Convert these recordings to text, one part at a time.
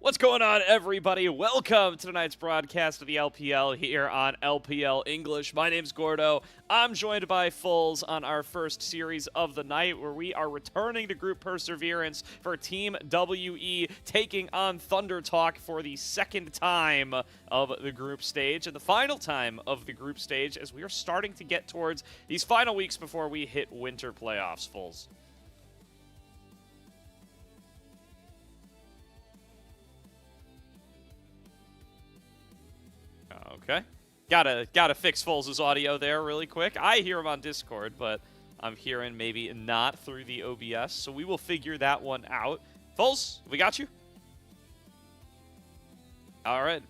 What's going on, everybody? Welcome to tonight's broadcast of the LPL here on LPL English. My name's Gordo. I'm joined by Fulls on our first series of the night, where we are returning to Group Perseverance for Team WE, taking on Thunder Talk for the second time of the group stage, and the final time of the group stage, as we are starting to get towards these final weeks before we hit winter playoffs, Fulls. Okay. Gotta fix Foles' audio there really quick. I hear him on Discord, but I'm hearing maybe not through the OBS, so we will figure that one out. Foles, we got you? All right.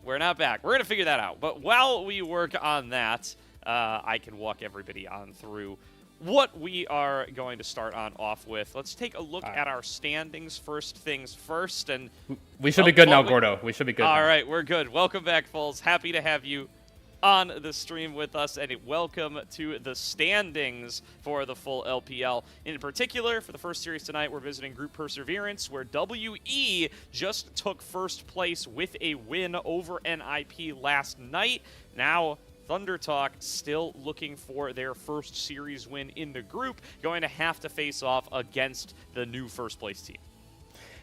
We're not back. We're going to figure that out. But while we work on that, I can walk everybody on through what we are going to start on off with. Let's take a look at our standings first things first. And we should be good now, Gordo. We should be good All now. right, we're good. Welcome back, Foles. Happy to have you on the stream with us, and welcome to the standings for the full LPL. In particular, for the first series tonight, we're visiting Group Perseverance, where WE just took first place with a win over NIP last night. Now, Thunder Talk still looking for their first series win in the group, going to have to face off against the new first place team.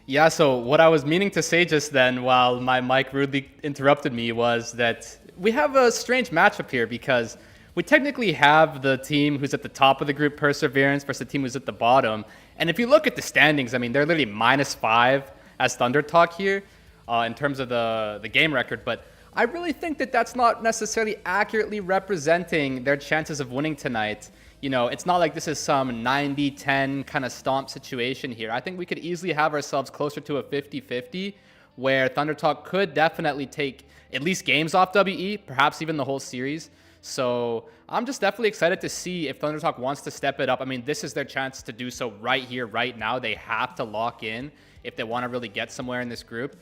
Yeah, so what I was meaning to say just then while my mic rudely interrupted me was that we have a strange matchup here, because we technically have the team who's at the top of the group, Perseverance, versus the team who's at the bottom. And if you look at the standings, I mean, they're literally -5 as Thunder Talk here in terms of the game record. But I really think that that's not necessarily accurately representing their chances of winning tonight. You know, it's not like this is some 90-10 kind of stomp situation here. I think we could easily have ourselves closer to a 50-50, where Thunder Talk could definitely take at least games off WE, perhaps even the whole series. So I'm just definitely excited to see if Thunder Talk wants to step it up. I mean, this is their chance to do so right here, right now. They have to lock in if they want to really get somewhere in this group.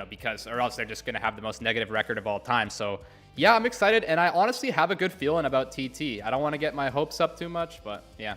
Because or else they're just going to have the most negative record of all time. So, yeah, I'm excited, and I honestly have a good feeling about TT. I don't want to get my hopes up too much, but yeah.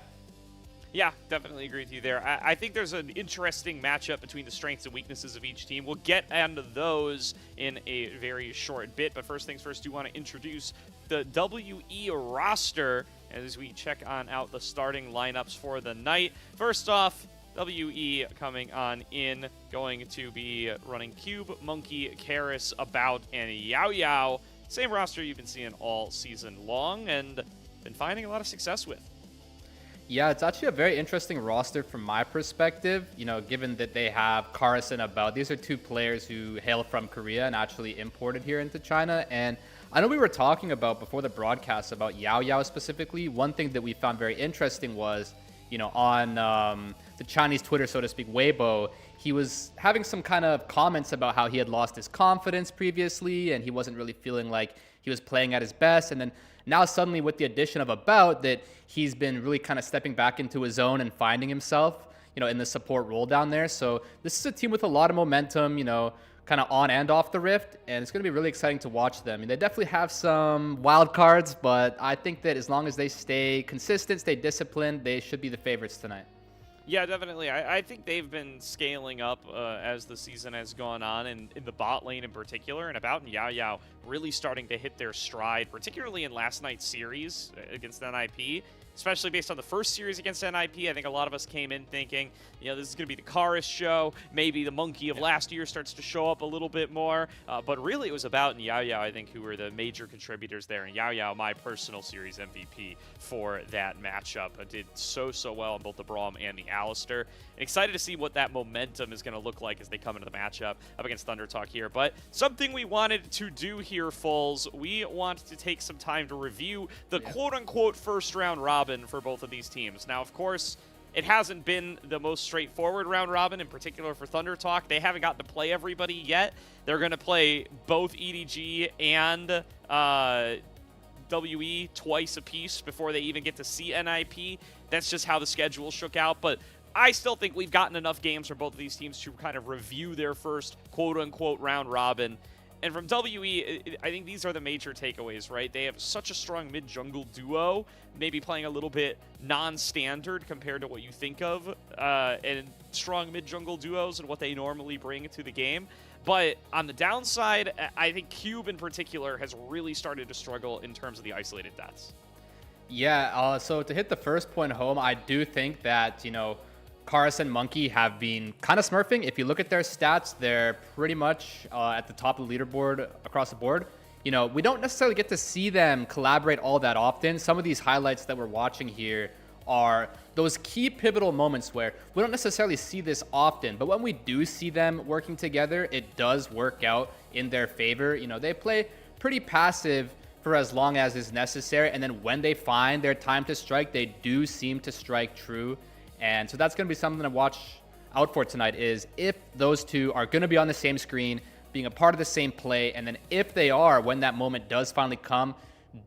Yeah, definitely agree with you there. I think there's an interesting matchup between the strengths and weaknesses of each team. We'll get into those in a very short bit, but first things first, do want to introduce the WE roster as we check on out the starting lineups for the night. First off, WE coming on in, going to be running Cube, Monkey, Karis, About, and Yao Yao. Same roster you've been seeing all season long and been finding a lot of success with. Yeah, it's actually a very interesting roster from my perspective, given that they have Karis and About. These are two players who hail from Korea and actually imported here into China. And I know we were talking about before the broadcast about Yao Yao specifically. One thing that we found very interesting was, on the Chinese Twitter, so to speak, Weibo, he was having some kind of comments about how he had lost his confidence previously and he wasn't really feeling like he was playing at his best. And then now suddenly with the addition of About, that he's been really kind of stepping back into his zone and finding himself, in the support role down there. So this is a team with a lot of momentum, kind of on and off the Rift, and it's going to be really exciting to watch them. I mean, they definitely have some wild cards, but I think that as long as they stay consistent, stay disciplined, they should be the favorites tonight. Yeah, definitely. I think they've been scaling up as the season has gone on, and in the bot lane in particular, and About and Yao Yao really starting to hit their stride, particularly in last night's series against NIP. Especially based on the first series against NIP, I think a lot of us came in thinking, this is going to be the Karis show. Maybe the Monkey of last year starts to show up a little bit more. But really, it was About and Yao Yao, I think, who were the major contributors there. And Yao Yao, my personal series MVP for that matchup, did so well on both the Braum and the Alistair. Excited to see what that momentum is going to look like as they come into the matchup up against Thunder Talk here. But something we wanted to do here, Foles, we want to take some time to review the quote-unquote first-round robin for both of these teams. Now, of course, it hasn't been the most straightforward round robin, in particular for Thunder Talk. They haven't gotten to play everybody yet. They're going to play both EDG and WE twice apiece before they even get to see NIP. That's just how the schedule shook out, but I still think we've gotten enough games from both of these teams to kind of review their first quote-unquote round robin And from WE, I think these are the major takeaways, right? They have such a strong mid-jungle duo, maybe playing a little bit non-standard compared to what you think of, and strong mid-jungle duos and what they normally bring to the game. But on the downside, I think Cube in particular has really started to struggle in terms of the isolated deaths. Yeah, so to hit the first point home, I do think that, Karis and Monkey have been kind of smurfing. If you look at their stats, they're pretty much at the top of the leaderboard across the board. We don't necessarily get to see them collaborate all that often. Some of these highlights that we're watching here are those key pivotal moments where we don't necessarily see this often, but when we do see them working together, it does work out in their favor. They play pretty passive for as long as is necessary, and then when they find their time to strike, they do seem to strike true. And so that's going to be something to watch out for tonight, is if those two are going to be on the same screen, being a part of the same play, and then if they are, when that moment does finally come,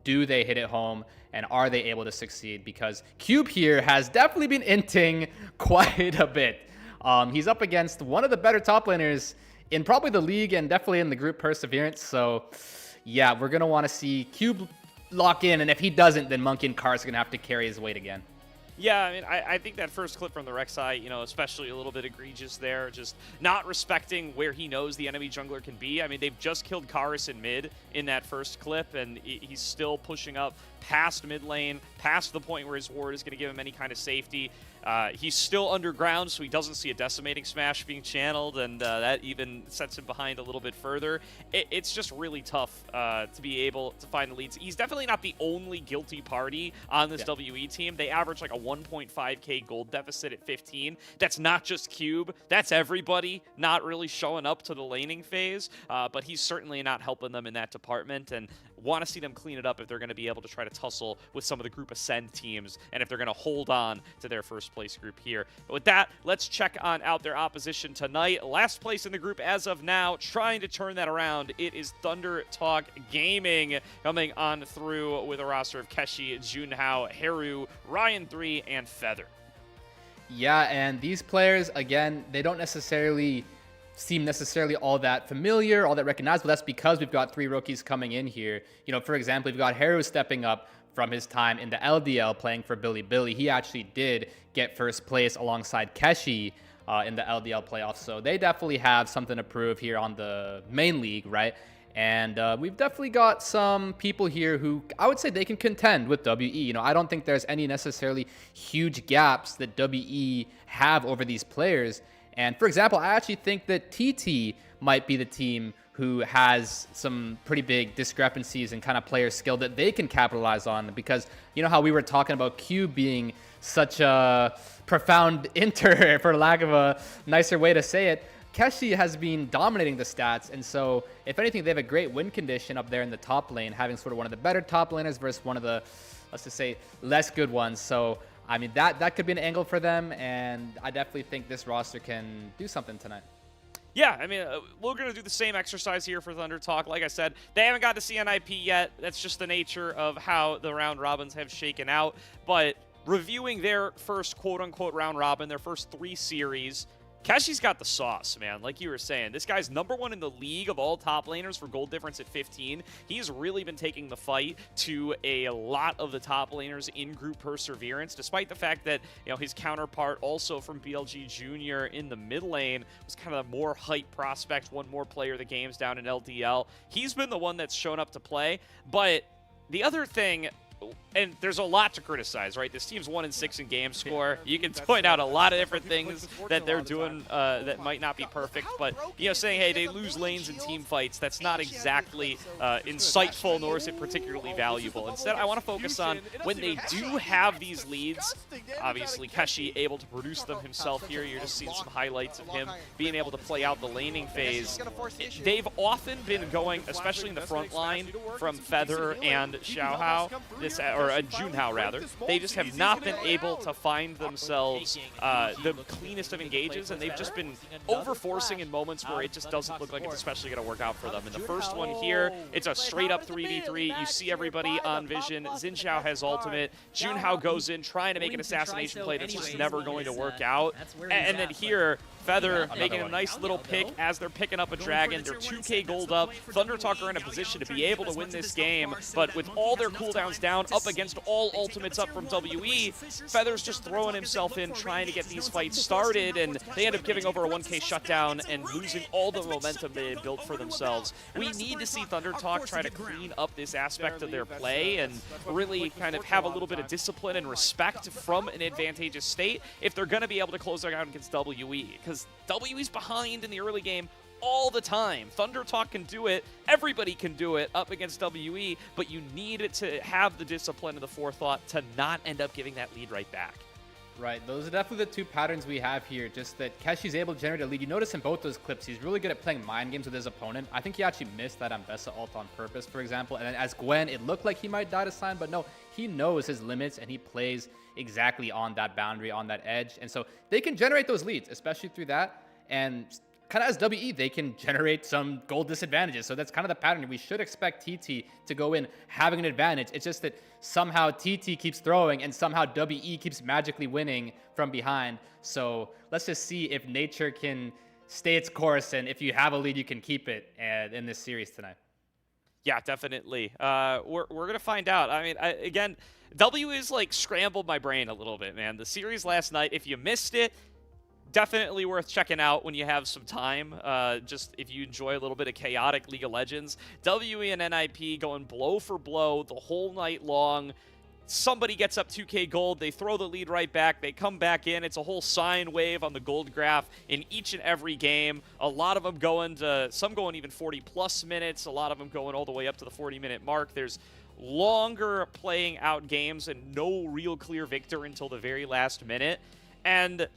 do they hit it home, and are they able to succeed? Because Cube here has definitely been inting quite a bit. He's up against one of the better top laners in probably the league and definitely in the group Perseverance. So yeah, we're going to want to see Cube lock in, and if he doesn't, then Monkey and Cars are going to have to carry his weight again. Yeah, I mean, I think that first clip from the Rek'Sai, especially a little bit egregious there, just not respecting where he knows the enemy jungler can be. I mean, they've just killed Karis in mid in that first clip, and he's still pushing up past mid lane, past the point where his ward is going to give him any kind of safety. He's still underground, so he doesn't see a decimating smash being channeled, and that even sets him behind a little bit further. It's just really tough to be able to find the leads. He's definitely not the only guilty party on this WE team. They average like a 1.5k gold deficit at 15. That's not just Cube. That's everybody not really showing up to the laning phase, but he's certainly not helping them in that department, and want to see them clean it up if they're going to be able to try to tussle with some of the Group Ascend teams, and if they're going to hold on to their first place group here. But with that, let's check on out their opposition tonight. Last place in the group as of now, trying to turn that around. It is Thunder Talk Gaming coming on through with a roster of Keshi, Junhao, Haru, Ryan3, and Feather. Yeah, and these players, again, they don't necessarily seem all that familiar, all that recognizable. That's because we've got three rookies coming in here. For example, we've got Haru stepping up from his time in the LDL playing for Billy Billy. He actually did get first place alongside Keshi in the LDL playoffs. So they definitely have something to prove here on the main league, right? And we've definitely got some people here who I would say they can contend with WE. I don't think there's any necessarily huge gaps that WE have over these players. And for example, I actually think that TT might be the team who has some pretty big discrepancies in kind of player skill that they can capitalize on, because how we were talking about Cube being such a profound inter, for lack of a nicer way to say it. Keshi has been dominating the stats, and so if anything, they have a great win condition up there in the top lane, having sort of one of the better top laners versus one of the, let's just say, less good ones. So I mean, that could be an angle for them, and I definitely think this roster can do something tonight. Yeah, I mean, we're going to do the same exercise here for Thunder Talk. Like I said, they haven't got to CNIP yet. That's just the nature of how the round robins have shaken out. But reviewing their first quote-unquote round robin, their first 3 series, Keshi's got the sauce, man. Like you were saying, this guy's #1 in the league of all top laners for gold difference at 15. He's really been taking the fight to a lot of the top laners in group Perseverance, despite the fact that his counterpart, also from BLG Jr. in the mid lane, was kind of a more hype prospect, one more player the game's down in LDL. He's been the one that's shown up to play. But the other thing, and there's a lot to criticize, right? This team's 1-6 in game score. You can point out a lot of different things that they're doing that might not be perfect, but saying, hey, they lose lanes in team fights, that's not exactly insightful, nor is it particularly valuable. Instead, I want to focus on when they do have these leads. Obviously, Keshi able to produce them himself here. You're just seeing some highlights of him being able to play out the laning phase. They've often been going, especially in the front line, from Feather and Xiaohao, this, or Junhao rather, they just have not been able to find themselves the cleanest of engages, and they've just been overforcing in moments where it just doesn't look like it's especially going to work out for them. In the first one here, it's a straight-up 3v3. You see everybody on vision. Xin Zhao has ultimate. Junhao goes in trying to make an assassination play that's just never going to work out. And then here, Feather making a nice little pick as they're picking up a dragon. They're 2k gold up. ThunderTalk are in a position to be able to win this game, but with all their cooldowns down, up against all ultimates up from WE, Feather's just throwing himself in, trying to get these fights started, and they end up giving over a 1k shutdown and losing all the momentum they had built for themselves. We need to see ThunderTalk try to clean up this aspect of their play and really kind of have a little bit of discipline and respect from an advantageous state if they're going to be able to close out against WE, because WE's behind in the early game all the time. ThunderTalk can do it. Everybody can do it up against WE, but you need it to have the discipline and the forethought to not end up giving that lead right back. Right, those are definitely the two patterns we have here, just that Keshi's able to generate a lead. You notice in both those clips, he's really good at playing mind games with his opponent. I think he actually missed that Ambessa ult on purpose, for example, and then as Gwen, it looked like he might die to Sign, but no, he knows his limits, and he plays exactly on that boundary, on that edge, and so they can generate those leads, especially through that, and kind of as WE, they can generate some gold disadvantages. So that's kind of the pattern. We should expect TT to go in having an advantage. It's just that somehow TT keeps throwing and somehow WE keeps magically winning from behind. So let's just see if nature can stay its course, and if you have a lead, you can keep it in this series tonight. Yeah, definitely. We're going to find out. I mean, again, W is like scrambled my brain a little bit, man. The series last night, if you missed it, definitely worth checking out when you have some time. Just if you enjoy a little bit of chaotic League of Legends. WE and NIP going blow for blow the whole night long. Somebody gets up 2k gold, they throw the lead right back, they come back in. It's a whole sine wave on the gold graph in each and every game. A lot of them going to, some going even 40 plus minutes, a lot of them going all the way up to the 40-minute mark. There's longer playing out games and no real clear victor until the very last minute. And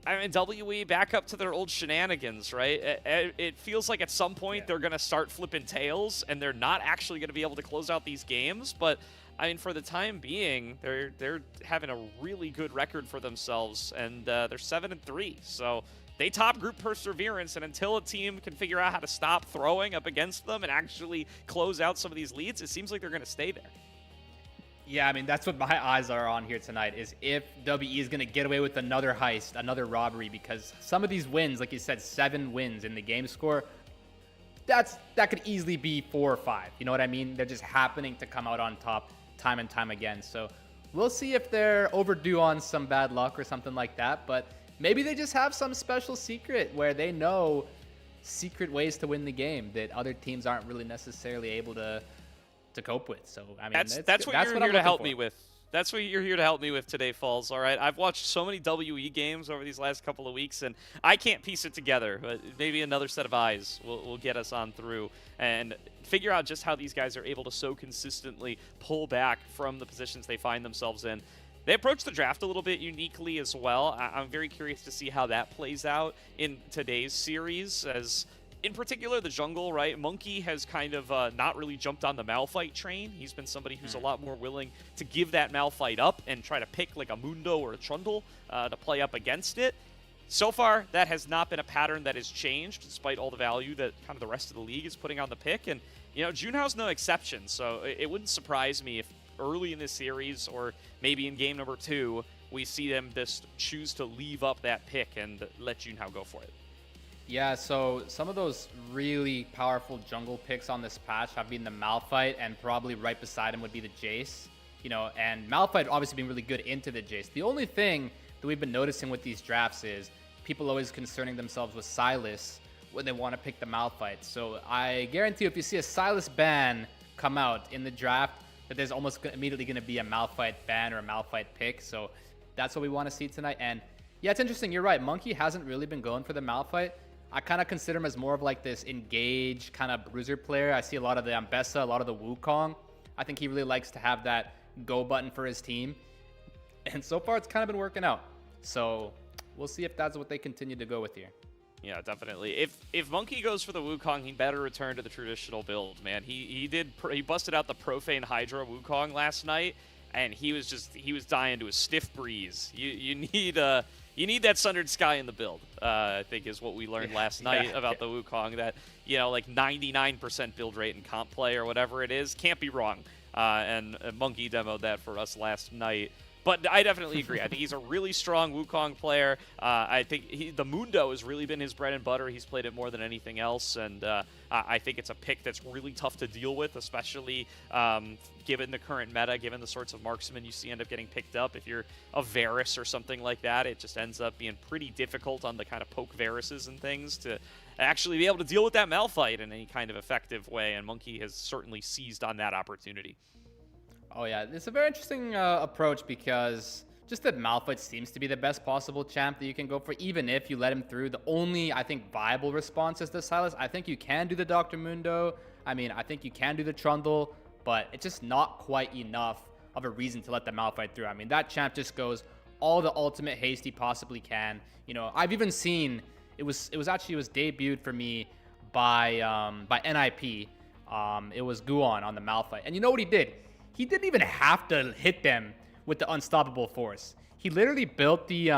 I mean, WE back up to their old shenanigans, right? It feels like at some point they're going to start flipping tails, and they're not actually going to be able to close out these games. But, I mean, for the time being, they're having a really good record for themselves, and they're 7-3. So they top group perseverance, and until a team can figure out how to stop throwing up against them and actually close out some of these leads, it seems like they're going to stay there. Yeah, I mean, that's what my eyes are on here tonight, is if WE is going to get away with another heist, another robbery, because some of these wins, like you said, 7 wins in the game score, that could easily be 4 or 5. You know what I mean? They're just happening to come out on top time and time again. So we'll see if they're overdue on some bad luck or something like that, but maybe they just have some special secret where they know secret ways to win the game that other teams aren't really necessarily able to cope with. So I mean, that's what you're here to help me with. That's what you're here to help me with today, Falls. All right, I've watched so many WE games over these last couple of weeks, and I can't piece it together. But maybe another set of eyes will get us on through and figure out just how these guys are able to so consistently pull back from the positions they find themselves in. They approach the draft a little bit uniquely as well. I'm very curious to see how that plays out in today's series, as in particular, the jungle, right? Monkey has kind of not really jumped on the Malphite train. He's been somebody who's a lot more willing to give that Malphite up and try to pick like a Mundo or a Trundle to play up against it. So far, that has not been a pattern that has changed, despite all the value that kind of the rest of the league is putting on the pick. And, you know, Junhao's no exception, so it wouldn't surprise me if early in this series, or maybe in game number 2, we see them just choose to leave up that pick and let Junhao go for it. Yeah, so some of those really powerful jungle picks on this patch have been the Malphite, and probably right beside him would be the Jace. You know, and Malphite obviously being really good into the Jace. The only thing that we've been noticing with these drafts is people always concerning themselves with Sylas when they want to pick the Malphite. So I guarantee you, if you see a Sylas ban come out in the draft, that there's almost immediately going to be a Malphite ban or a Malphite pick. So that's what we want to see tonight. And yeah, it's interesting. You're right. Monkey hasn't really been going for the Malphite. I kind of consider him as more of like this engage kind of bruiser player. I see a lot of the Ambessa, a lot of the Wukong. I think he really likes to have that go button for his team. And so far, it's kind of been working out. So we'll see if that's what they continue to go with here. Yeah, definitely. If Monkey goes for the Wukong, he better return to the traditional build, man. He busted out the Profane Hydra Wukong last night, and he was dying to a stiff breeze. You need that Sundered Sky in the build. I think is what we learned last night about the Wukong. That like 99% build rate in comp play or whatever it is can't be wrong. And Monkey demoed that for us last night. But I definitely agree. I think he's a really strong Wukong player. I think the Mundo has really been his bread and butter. He's played it more than anything else, and I think it's a pick that's really tough to deal with, especially given the current meta, given the sorts of marksmen you see end up getting picked up. If you're a Varus or something like that, it just ends up being pretty difficult on the kind of poke Varuses and things to actually be able to deal with that Malphite in any kind of effective way, and Monkey has certainly seized on that opportunity. Oh yeah, it's a very interesting approach because just that Malphite seems to be the best possible champ that you can go for, even if you let him through. The only, I think, viable response is the Sylas. I think you can do the Dr. Mundo. I mean, I think you can do the Trundle, but it's just not quite enough of a reason to let the Malphite through. I mean, that champ just goes all the ultimate haste he possibly can. I've even seen it was debuted for me by NIP. It was Guon on the Malphite, and you know what he did? He didn't even have to hit them with the Unstoppable Force. He literally built the,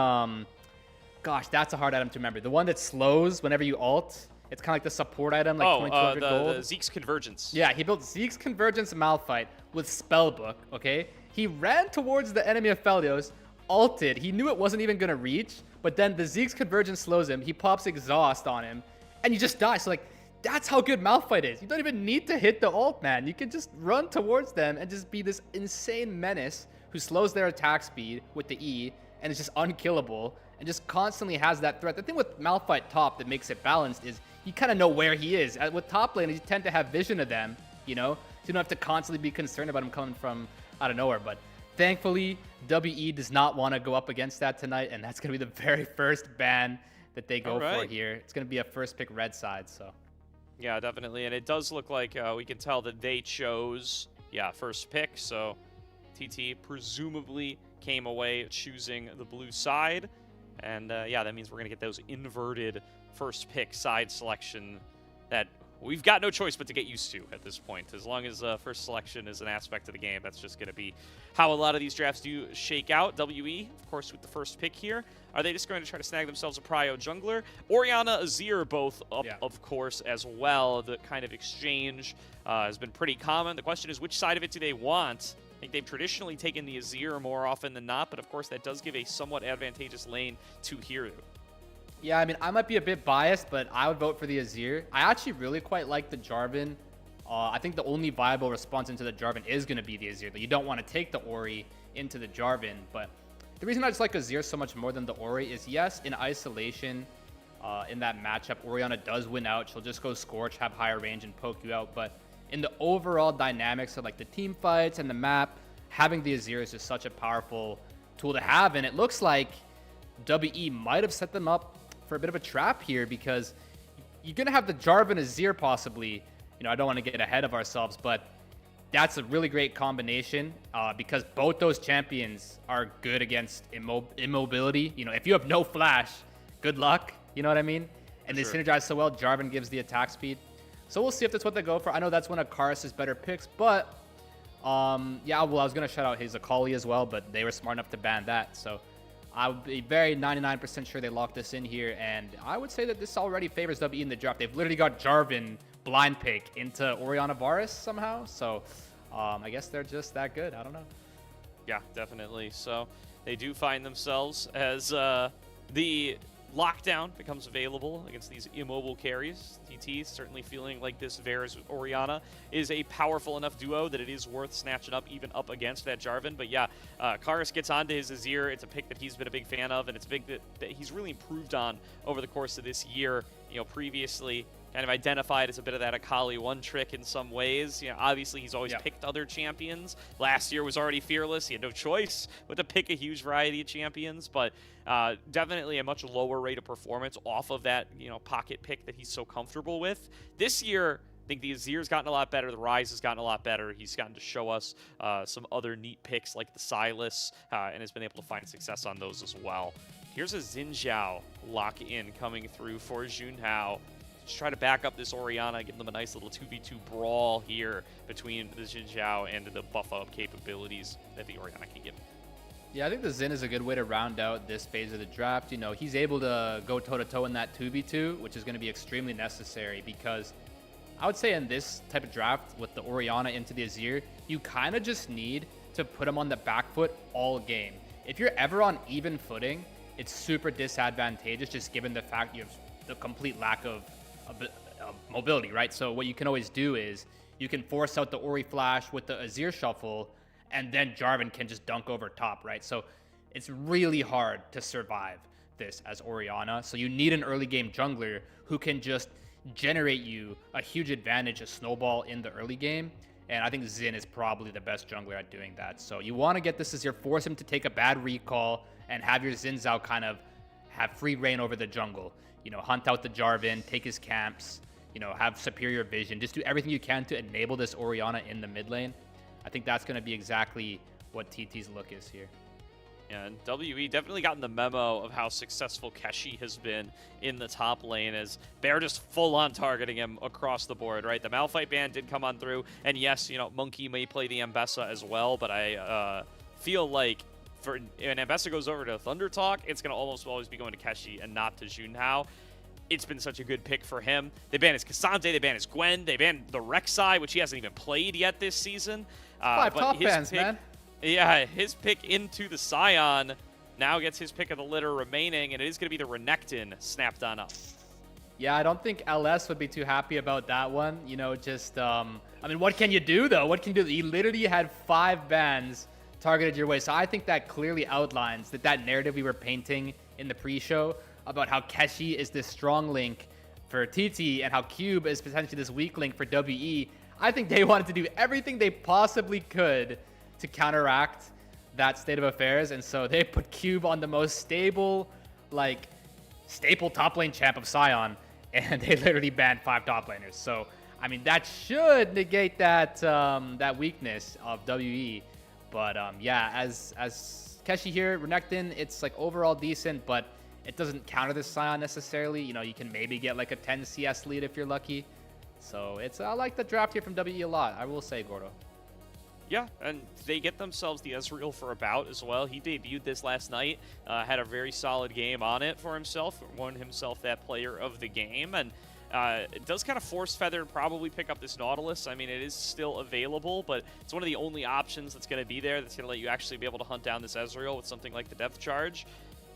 gosh, that's a hard item to remember. The one that slows whenever you ult. It's kind of like the support item, like 2200 gold. The Zeke's Convergence. Yeah, he built Zeke's Convergence Malphite with Spellbook, okay? He ran towards the enemy of Felios, ulted. He knew it wasn't even going to reach, but then the Zeke's Convergence slows him. He pops Exhaust on him, and you just die. So, like, that's how good Malphite is. You don't even need to hit the ult, man. You can just run towards them and just be this insane menace who slows their attack speed with the E and is just unkillable and just constantly has that threat. The thing with Malphite top that makes it balanced is you kind of know where he is. With top lane, you tend to have vision of them, so you don't have to constantly be concerned about him coming from out of nowhere. But thankfully, WE does not want to go up against that tonight, and that's going to be the very first ban that they go for here. It's going to be a first pick red side, so... Yeah, definitely, and it does look like we can tell that they chose, first pick, so TT presumably came away choosing the blue side, and that means we're going to get those inverted first pick side selection that we've got no choice but to get used to at this point. As long as first selection is an aspect of the game, that's just going to be how a lot of these drafts do shake out. WE, of course, with the first pick here. Are they just going to try to snag themselves a prio jungler? Orianna, Azir both up, of course, as well. The kind of exchange has been pretty common. The question is, which side of it do they want? I think they've traditionally taken the Azir more often than not, but of course that does give a somewhat advantageous lane to Hiru. Yeah, I mean, I might be a bit biased, but I would vote for the Azir. I actually really quite like the Jarvan. I think the only viable response into the Jarvan is going to be the Azir. But you don't want to take the Ori into the Jarvan. But the reason I just like Azir so much more than the Ori is, yes, in isolation, in that matchup, Orianna does win out. She'll just go Scorch, have higher range, and poke you out. But in the overall dynamics of like the team fights and the map, having the Azir is just such a powerful tool to have. And it looks like WE might have set them up for a bit of a trap here, because you're going to have the Jarvan Azir possibly. I don't want to get ahead of ourselves, but that's a really great combination because both those champions are good against immobility. If you have no flash, good luck. You know what I mean? And they synergize so well. Jarvan gives the attack speed. So we'll see if that's what they go for. I know that's one of Karus' better picks, but I was going to shout out his Akali as well, but they were smart enough to ban that. So I would be very 99% sure they locked this in here, and I would say that this already favors WE in the draft. They've literally got Jarvan blind pick into Orianna Varus somehow, so I guess they're just that good. I don't know. Yeah, definitely. So they do find themselves as the lockdown becomes available against these immobile carries. TT certainly feeling like this Varus Orianna is a powerful enough duo that it is worth snatching up even up against that Jarvan. But yeah, Karus gets onto his Azir. It's a pick that he's been a big fan of, and it's big that he's really improved on over the course of this year. Previously kind of identified as a bit of that Akali one trick in some ways. Obviously he's always picked other champions. Last year was already fearless. He had no choice but to pick a huge variety of champions, but definitely a much lower rate of performance off of that, pocket pick that he's so comfortable with. This year, I think the Azir's gotten a lot better. The Ryze has gotten a lot better. He's gotten to show us some other neat picks like the Sylas and has been able to find success on those as well. Here's a Xin Zhao lock-in coming through for Junhao. Just try to back up this Orianna, give them a nice little 2v2 brawl here between the Xin Zhao and the buff-up capabilities that the Orianna can give. Yeah, I think the Xin is a good way to round out this phase of the draft. You know, he's able to go toe-to-toe in that 2v2, which is going to be extremely necessary because I would say in this type of draft with the Orianna into the Azir, you kind of just need to put him on the back foot all game. If you're ever on even footing, it's super disadvantageous just given the fact you have the complete lack of mobility, right? So what you can always do is you can force out the Ori flash with the Azir shuffle, and then Jarvan can just dunk over top, right? So it's really hard to survive this as Orianna. So you need an early game jungler who can just generate you a huge advantage, a snowball in the early game. And I think Xin is probably the best jungler at doing that. So you want to get this Azir, force him to take a bad recall, and have your Xin Zhao kind of have free reign over the jungle. You know, hunt out the Jarvan, take his camps, you know, have superior vision. Just do everything you can to enable this Orianna in the mid lane. I think that's going to be exactly what TT's look is here. Yeah, and WE definitely gotten the memo of how successful Keshi has been in the top lane as Bear just full-on targeting him across the board, right? The Malphite ban did come on through, and yes, you know, Monkey may play the Ambessa as well, but I feel like when Ambessa goes over to Thunder Talk, it's going to almost always be going to Keshi and not to Junhao. It's been such a good pick for him. They banned his Cassandre, they banned his Gwen, they banned the Rek'Sai, which he hasn't even played yet this season. Five top bans, man. Yeah, his pick into the Scion now gets his pick of the litter remaining, and it is going to be the Renekton snapped on up. Yeah, I don't think LS would be too happy about that one. You know, just, I mean, what can you do, though? What can you do? He literally had 5 bans targeted your way. So I think that clearly outlines that narrative we were painting in the pre-show about how Keshi is this strong link for TT and how Cube is potentially this weak link for WE. I think they wanted to do everything they possibly could to counteract that state of affairs, and so they put Cube on the most stable top lane champ of Sion, and they literally banned 5 top laners. So I mean, that should negate that that weakness of WE. But yeah, as Keshi here, Renekton, it's like overall decent, but it doesn't counter the Sion necessarily. You know, you can maybe get like a 10 CS lead if you're lucky. So it's I like the draft here from WE a lot, I will say, Gordo. Yeah, and they get themselves the Ezreal for a bout as well. He debuted this last night, had a very solid game on it for himself, won himself that player of the game, and it does kind of force Feather probably pick up this Nautilus. I mean, it is still available, but it's one of the only options that's going to be there that's going to let you actually be able to hunt down this Ezreal with something like the Depth Charge.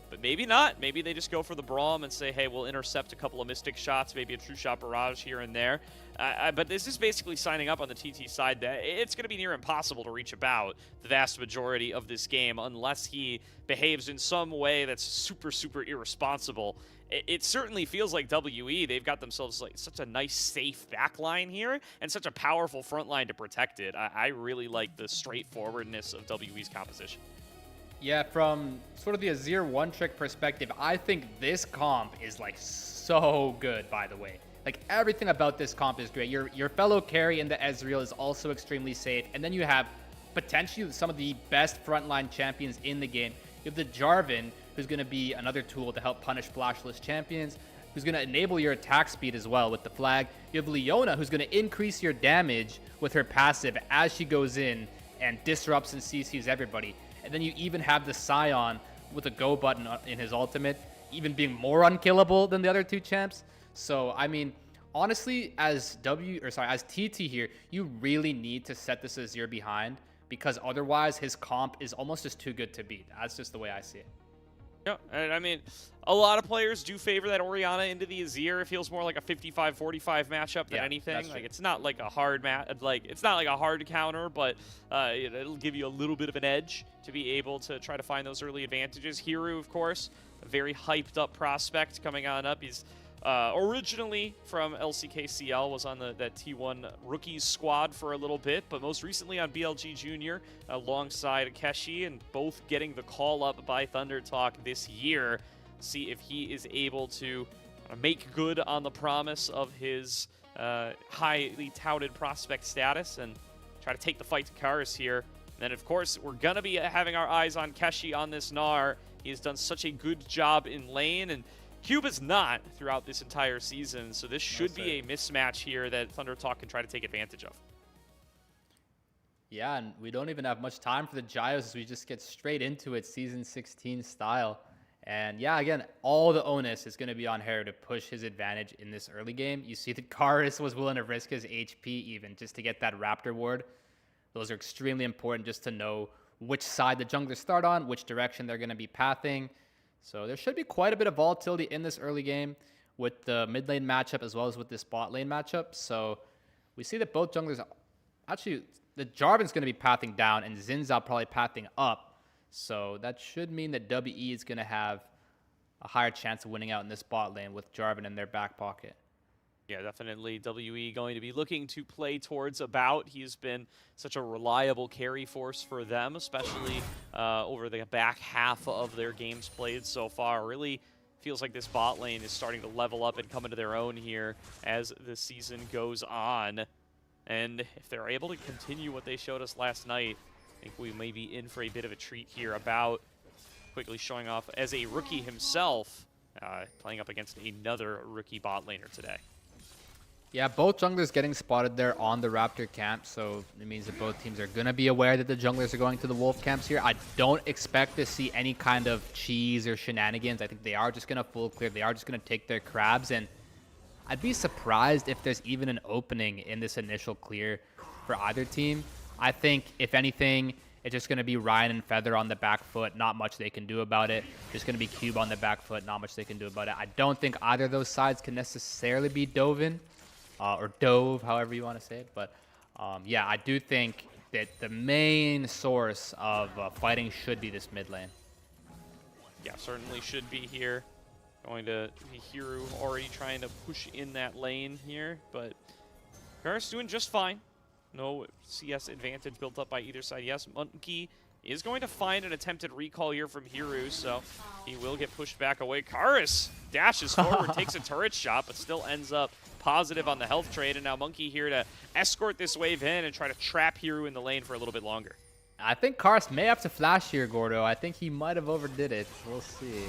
But maybe not. Maybe they just go for the Braum and say, hey, we'll intercept a couple of Mystic shots, maybe a True Shot Barrage here and there. But this is basically signing up on the TT side that it's going to be near impossible to reach about the vast majority of this game unless he behaves in some way that's super, super irresponsible. It certainly feels like WE, they've got themselves like such a nice, safe backline here and such a powerful front line to protect it. I really like the straightforwardness of WE's composition. Yeah, from sort of the Azir one-trick perspective, I think this comp is like so good, by the way. Like everything about this comp is great. Your fellow carry in the Ezreal is also extremely safe. And then you have potentially some of the best frontline champions in the game. You have the Jarvan, who's going to be another tool to help punish flashless champions, who's going to enable your attack speed as well with the flag. You have Leona, who's going to increase your damage with her passive as she goes in and disrupts and CCs everybody. And then you even have the Scion with a go button in his ultimate, even being more unkillable than the other 2 champs. So, I mean, honestly, as TT here, you really need to set this Azir behind because otherwise his comp is almost just too good to beat. That's just the way I see it. Yeah, and I mean, a lot of players do favor that Orianna into the Azir. It feels more like a 55-45 matchup than anything. Like it's not like a hard it's not like a hard counter, but it'll give you a little bit of an edge to be able to try to find those early advantages. Hiru, of course, a very hyped up prospect coming on up. He's originally from LCKCL, was on that T1 rookies squad for a little bit, but most recently on BLG Junior alongside Keshi, and both getting the call up by Thunder Talk this year. See if he is able to make good on the promise of his highly touted prospect status and try to take the fight to Karis here. And then, of course, we're going to be having our eyes on Keshi on this Gnar. He has done such a good job in lane, and Cube is not throughout this entire season, so this should be a mismatch here that Thunder Talk can try to take advantage of. Yeah, and we don't even have much time for the Gyos as we just get straight into it, Season 16 style. And yeah, again, all the onus is going to be on Hero to push his advantage in this early game. You see that Karis was willing to risk his HP even just to get that Raptor ward. Those are extremely important just to know which side the junglers start on, which direction they're going to be pathing. So there should be quite a bit of volatility in this early game with the mid lane matchup as well as with this bot lane matchup. So we see that both junglers, actually, the Jarvan's going to be pathing down and Zinzao probably pathing up. So that should mean that WE is going to have a higher chance of winning out in this bot lane with Jarvan in their back pocket. Yeah, definitely WE going to be looking to play towards About. He's been such a reliable carry force for them, especially over the back half of their games played so far. Really feels like this bot lane is starting to level up and come into their own here as the season goes on. And if they're able to continue what they showed us last night, I think we may be in for a bit of a treat here. About quickly showing off as a rookie himself, playing up against another rookie bot laner today. Yeah, both junglers getting spotted there on the Raptor camp, so it means that both teams are going to be aware that the junglers are going to the Wolf camps here. I don't expect to see any kind of cheese or shenanigans. I think they are just going to full clear. They are just going to take their crabs, and I'd be surprised if there's even an opening in this initial clear for either team. I think, if anything, it's just going to be Ryan and Feather on the back foot. Not much they can do about it. Just going to be Cube on the back foot. Not much they can do about it. I don't think either of those sides can necessarily be dove in, or dove, however you want to say it. But yeah, I do think that the main source of fighting should be this mid lane. Yeah, certainly should be here. Going to be Hero already trying to push in that lane here, but Karis doing just fine. No CS advantage built up by either side. Yes, Monkey is going to find an attempted recall here from Hero, so he will get pushed back away. Karis dashes forward, takes a turret shot, but still ends up positive on the health trade, and now Monkey here to escort this wave in and try to trap Hero in the lane for a little bit longer. I think Karis may have to flash here, Gordo. I think he might have overdid it. We'll see.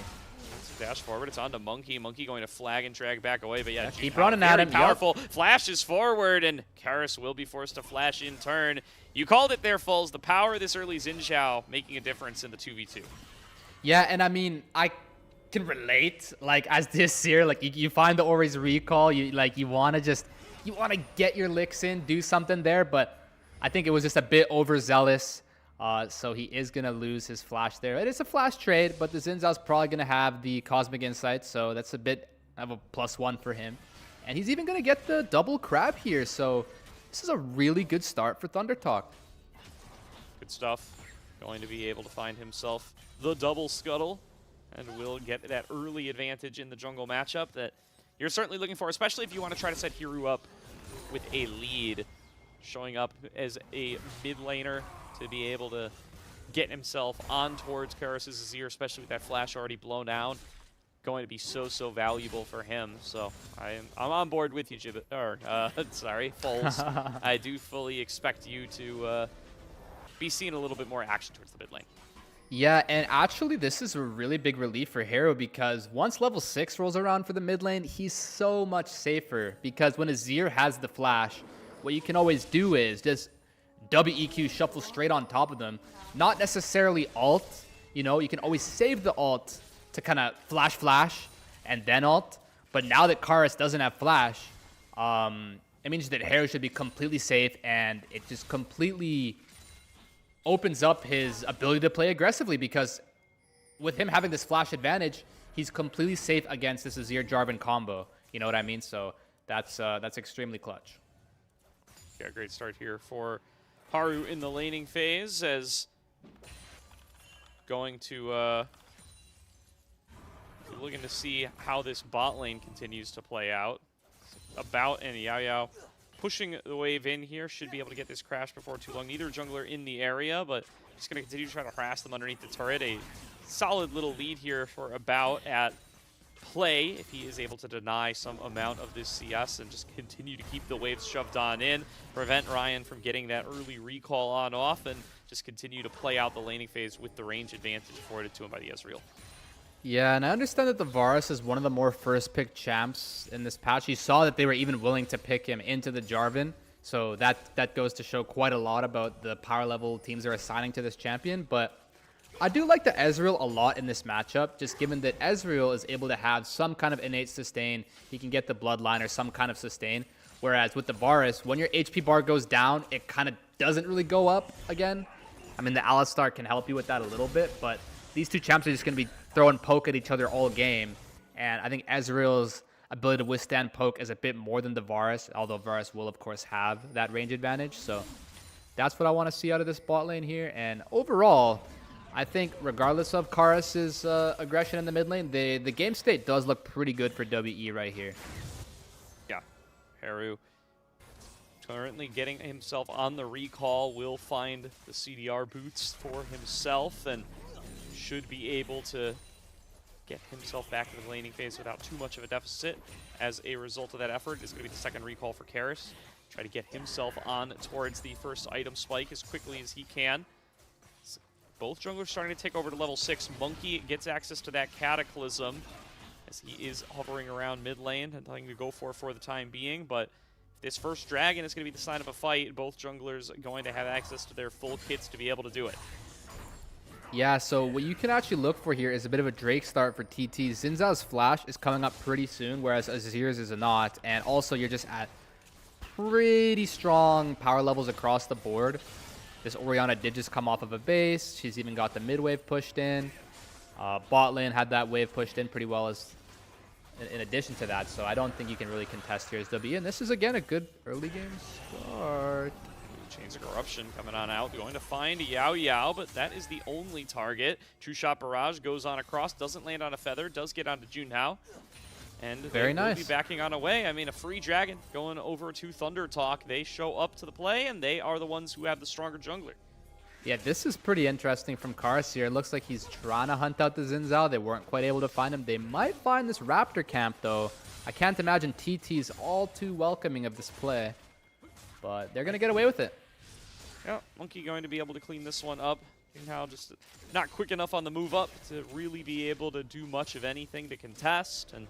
Dash forward, it's on to Monkey. Monkey going to flag and drag back away, but yeah, keep running at him. Powerful. Yep. Flashes forward, and Karis will be forced to flash in turn. You called it there, Foles. The power of this early Xin Zhao making a difference in the 2v2. Yeah, and I mean, I can relate. Like, as this Seer, like, you find the Ori's recall, you want to get your licks in, do something there, but I think it was just a bit overzealous. So he is going to lose his flash there. It is a flash trade, but the Xin Zhao's probably going to have the Cosmic Insight, so that's a bit of a +1 for him. And he's even going to get the double crab here, so this is a really good start for Thunder Talk. Good stuff. Going to be able to find himself the double scuttle, and will get that early advantage in the jungle matchup that you're certainly looking for, especially if you want to try to set Hero up with a lead. Showing up as a mid laner to be able to get himself on towards Karis' Azir, especially with that flash already blown down, going to be so valuable for him. So I'm on board with you, sorry, Foles. I do fully expect you to be seeing a little bit more action towards the mid lane. Yeah, and actually this is a really big relief for Hero because once level 6 rolls around for the mid lane, he's so much safer because when Azir has the flash, what you can always do is just WEQ shuffle straight on top of them. Not necessarily ult, you know, you can always save the ult to kind of flash and then ult. But now that Karis doesn't have flash, it means that Hero should be completely safe, and it just completely opens up his ability to play aggressively because with him having this flash advantage, he's completely safe against this Azir Jarvan combo. You know what I mean? So that's extremely clutch. Yeah, great start here for Haru in the laning phase, as going to looking to see how this bot lane continues to play out. About and Yao Yao pushing the wave in here, should be able to get this crash before too long. Neither jungler in the area, but just going to continue to try to harass them underneath the turret. A solid little lead here for About at play if he is able to deny some amount of this CS and just continue to keep the waves shoved on in, prevent Ryan from getting that early recall on off, and just continue to play out the laning phase with the range advantage afforded to him by the Ezreal. Yeah, and I understand that the Varus is one of the more first-pick champs in this patch. You saw that they were even willing to pick him into the Jarvan, so that goes to show quite a lot about the power level teams they're assigning to this champion. But I do like the Ezreal a lot in this matchup, just given that Ezreal is able to have some kind of innate sustain. He can get the Bloodline or some kind of sustain, whereas with the Varus, when your HP bar goes down, it kind of doesn't really go up again. I mean, the Alistar can help you with that a little bit, but these two champs are just going to be throwing poke at each other all game. And I think Ezreal's ability to withstand poke is a bit more than the Varus, although Varus will, of course, have that range advantage. So that's what I want to see out of this bot lane here. And overall, I think regardless of Karas's aggression in the mid lane, the game state does look pretty good for WE right here. Yeah, Haru currently getting himself on the recall, will find the CDR boots for himself and should be able to get himself back into the laning phase without too much of a deficit. As a result of that effort, it's going to be the second recall for Karis. Try to get himself on towards the first item spike as quickly as he can. Both junglers starting to take over to level 6. Monkey gets access to that Cataclysm as he is hovering around mid lane and nothing to go for the time being, but this first dragon is going to be the sign of a fight. Both junglers going to have access to their full kits to be able to do it. Yeah, so what you can actually look for here is a bit of a Drake start for TT. Xin Zhao's flash is coming up pretty soon, whereas Azir's is not. And also, you're just at pretty strong power levels across the board. This Orianna did just come off of a base. She's even got the mid wave pushed in. Bot lane had that wave pushed in pretty well as in addition to that, so I don't think you can really contest here as WE. And this is, again, a good early game start. Chains of Corruption coming on out, going to find Yao Yao, but that is the only target. True Shot Barrage goes on across, doesn't land on a feather, does get onto Junhao. And very nice. Will be backing on away. I mean, a free dragon going over to Thunder Talk. They show up to the play, and they are the ones who have the stronger jungler. Yeah, this is pretty interesting from Karas here. It looks like he's trying to hunt out the Xin Zhao. They weren't quite able to find him. They might find this Raptor camp, though. I can't imagine TT's all too welcoming of this play. But they're going to get away with it. Yeah, Monkey going to be able to clean this one up. Now just not quick enough on the move up to really be able to do much of anything to contest. And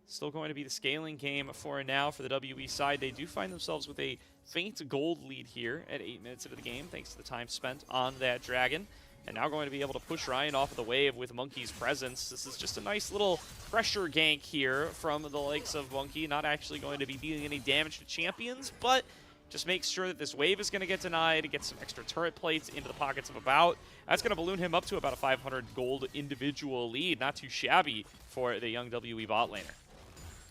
still going to be the scaling game for now for the WE side. They do find themselves with a faint gold lead here at 8 minutes into the game, thanks to the time spent on that dragon. And now going to be able to push Ryan off of the wave with Monkey's presence. This is just a nice little pressure gank here from the likes of Monkey. Not actually going to be dealing any damage to champions, but just makes sure that this wave is going to get denied, get some extra turret plates into the pockets of about. That's going to balloon him up to about a 500 gold individual lead. Not too shabby for the young WE bot laner.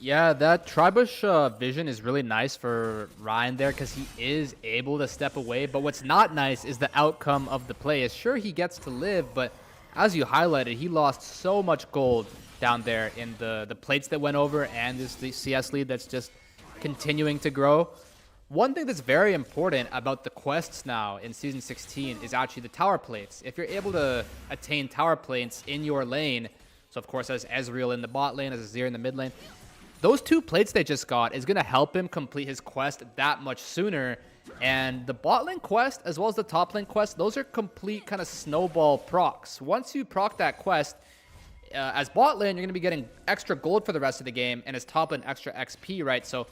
Yeah, that Tribush vision is really nice for Ryan there because he is able to step away. But what's not nice is the outcome of the play. Sure, he gets to live, but as you highlighted, he lost so much gold down there in the plates that went over and the CS lead that's just continuing to grow. One thing that's very important about the quests now in Season 16 is actually the tower plates. If you're able to attain tower plates in your lane, so of course as Ezreal in the bot lane, as Azir in the mid lane, those 2 plates they just got is going to help him complete his quest that much sooner. And the bot lane quest, as well as the top lane quest, those are complete kind of snowball procs. Once you proc that quest, as bot lane, you're going to be getting extra gold for the rest of the game, and as top lane, extra XP, right? So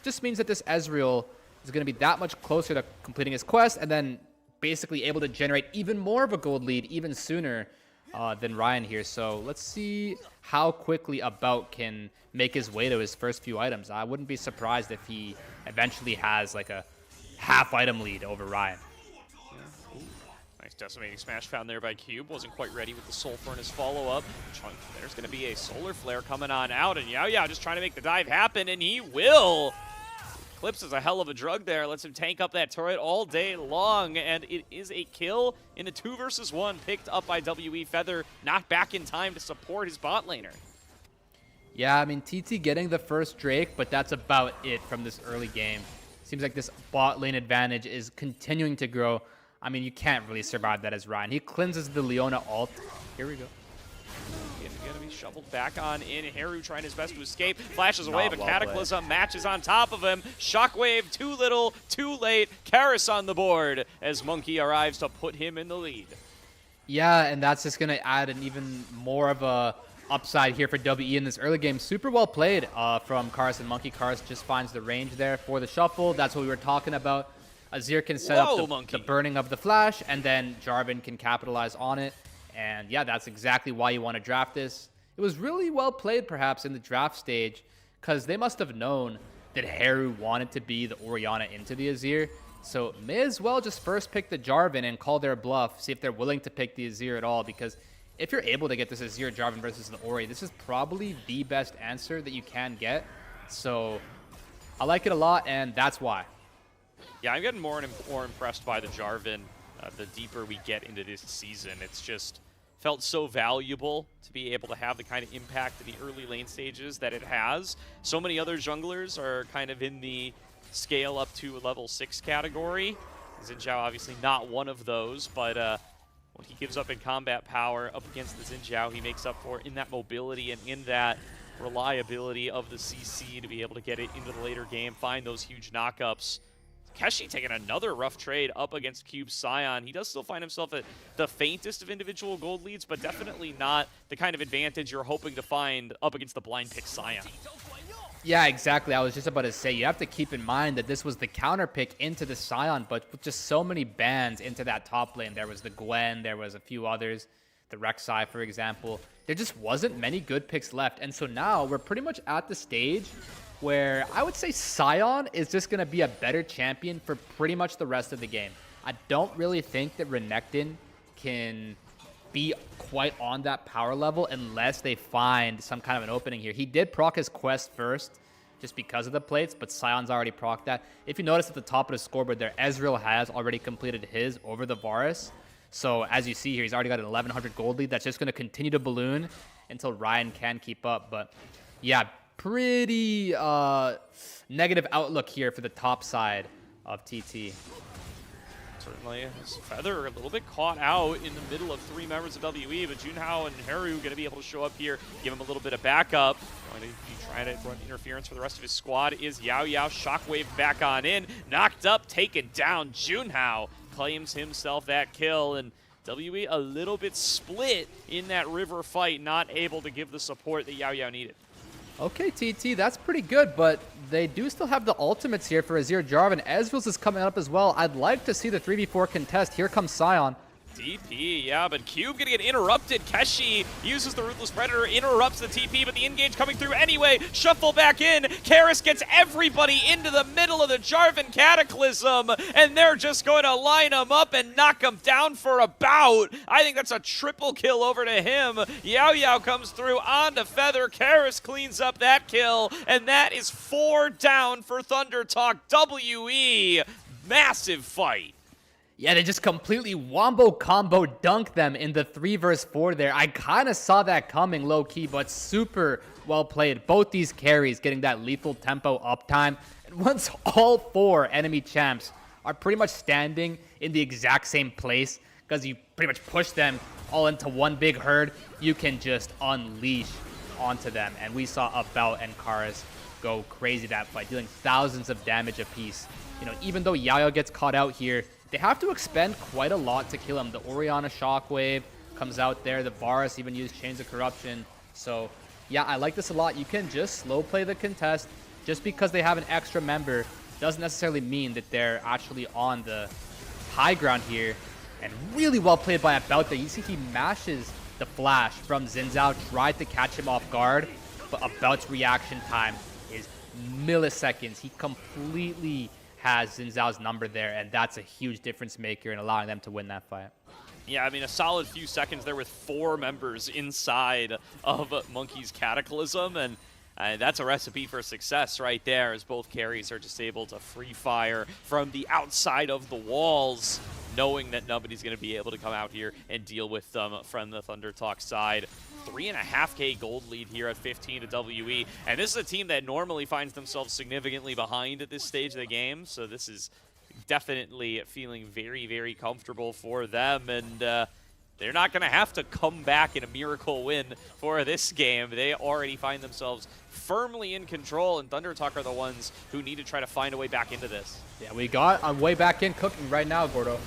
just means that this Ezreal is going to be that much closer to completing his quest, and then basically able to generate even more of a gold lead even sooner than Ryan here. So let's see how quickly About can make his way to his first few items. I wouldn't be surprised if he eventually has like a half item lead over Ryan. Yeah. Nice decimating smash found there by Cube. Wasn't quite ready with the Soul Furnace follow-up. There's going to be a Solar Flare coming on out, and Yao Yao just trying to make the dive happen, and he will. Eclipse is a hell of a drug there. Lets him tank up that turret all day long, and it is a kill in a 2 versus 1 picked up by WE. Feather not back in time to support his bot laner. Yeah, I mean, TT getting the first Drake, but that's about it from this early game. Seems like this bot lane advantage is continuing to grow. I mean, you can't really survive that as Ryan. He cleanses the Leona ult. Here we go. Gonna be shoveled back on in. Haru trying his best to escape. Flashes away, but Cataclysm matches on top of him. Shockwave, too little, too late. Karis on the board as Monkey arrives to put him in the lead. Yeah, and that's just going to add an even more of a upside here for WE in this early game. Super well played from Kars and Monkey. Kars just finds the range there for the shuffle. That's what we were talking about. Azir can set up the burning of the flash, and then Jarvan can capitalize on it. And yeah, that's exactly why you want to draft this. It was really well played, perhaps, in the draft stage, because they must have known that Haru wanted to be the Orianna into the Azir. So may as well just first pick the Jarvan and call their bluff, see if they're willing to pick the Azir at all, because if you're able to get this Azir Jarvan versus the Ori, this is probably the best answer that you can get. So I like it a lot, and that's why. Yeah, I'm getting more and more impressed by the Jarvan the deeper we get into this season. It's just felt so valuable to be able to have the kind of impact in the early lane stages that it has. So many other junglers are kind of in the scale up to a level 6 category. Xin Zhao obviously not one of those, but what he gives up in combat power up against the Xin Zhao, he makes up for in that mobility and in that reliability of the CC to be able to get it into the later game, find those huge knockups. Keshi taking another rough trade up against Cube Scion. He does still find himself at the faintest of individual gold leads, but definitely not the kind of advantage you're hoping to find up against the blind pick Scion. Yeah, exactly. I was just about to say, you have to keep in mind that this was the counter pick into the Scion, but with just so many bans into that top lane. There was the Gwen, there was a few others, the Rek'Sai, for example. There just wasn't many good picks left. And so now we're pretty much at the stage where I would say Scion is just going to be a better champion for pretty much the rest of the game. I don't really think that Renekton can be quite on that power level unless they find some kind of an opening here. He did proc his quest first just because of the plates, but Sion's already procced that. If you notice at the top of the scoreboard there, Ezreal has already completed his over the Varus. So as you see here, he's already got an 1100 gold lead that's just going to continue to balloon until Ryan can keep up. But yeah, pretty negative outlook here for the top side of TT. Certainly, Feather a little bit caught out in the middle of 3 members of WE, but Junhao and Haru going to be able to show up here, give him a little bit of backup. Going to be trying to run interference for the rest of his squad is Yao Yao. Shockwave back on in, knocked up, taken down. Junhao claims himself that kill, and WE a little bit split in that river fight, not able to give the support that Yao Yao needed. Okay, TT, that's pretty good, but they do still have the ultimates here for Azir Jarvan. Ezreal's is coming up as well. I'd like to see the 3v4 contest. Here comes Scion. TP, yeah, but Cube gonna get interrupted. Keshi uses the Ruthless Predator, interrupts the TP, but the engage coming through anyway. Shuffle back in. Karis gets everybody into the middle of the Jarvan Cataclysm, and they're just going to line him up and knock him down for a bout. I think that's a triple kill over to him. Yao Yao comes through onto Feather. Karis cleans up that kill, and that is 4 down for Thunder Talk WE. Massive fight. Yeah, they just completely wombo combo dunked them in the 3v4 there. I kind of saw that coming low-key, but super well played. Both these carries getting that lethal tempo uptime. And once all 4 enemy champs are pretty much standing in the exact same place, because you pretty much push them all into one big herd, you can just unleash onto them. And we saw About and Karis go crazy that fight, dealing thousands of damage apiece. You know, even though Yao gets caught out here, they have to expend quite a lot to kill him. The Orianna Shockwave comes out there. The Varus even used Chains of Corruption. So, yeah, I like this a lot. You can just slow play the contest. Just because they have an extra member doesn't necessarily mean that they're actually on the high ground here. And really well played by About there. You see he mashes the flash from Xin Zhao, tried to catch him off guard, but About's reaction time is milliseconds. He completely has Xin Zhao's number there, and that's a huge difference maker in allowing them to win that fight. Yeah, I mean, a solid few seconds there with 4 members inside of Monkey's Cataclysm, and that's a recipe for success right there, as both carries are just able to free fire from the outside of the walls, knowing that nobody's going to be able to come out here and deal with them from the Thunder Talk side. 3.5K gold lead here at 15 to WE, and this is a team that normally finds themselves significantly behind at this stage of the game, so this is definitely feeling very, very comfortable for them, and they're not going to have to come back in a miracle win for this game. They already find themselves firmly in control, and Thunder Talk are the ones who need to try to find a way back into this. Yeah, we got a way back in cooking right now, Gordo.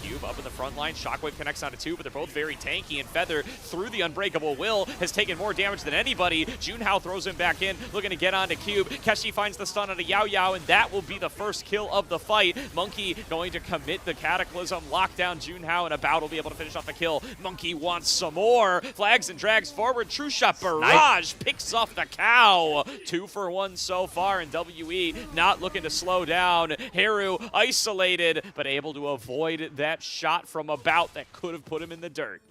Cube up in the front line. Shockwave connects onto 2, but they're both very tanky, and Feather, through the Unbreakable Will, has taken more damage than anybody. Junhao throws him back in, looking to get onto Cube. Keshi finds the stun on a Yao Yao, and that will be the first kill of the fight. Monkey going to commit the Cataclysm, lock down Junhao, and About will be able to finish off the kill. Monkey wants some more. Flags and drags forward. True Shot Barrage picks off the cow. 2 for 1 so far, and WE not looking to slow down. Haru isolated, but able to avoid that shot from About that could have put him in the dirt.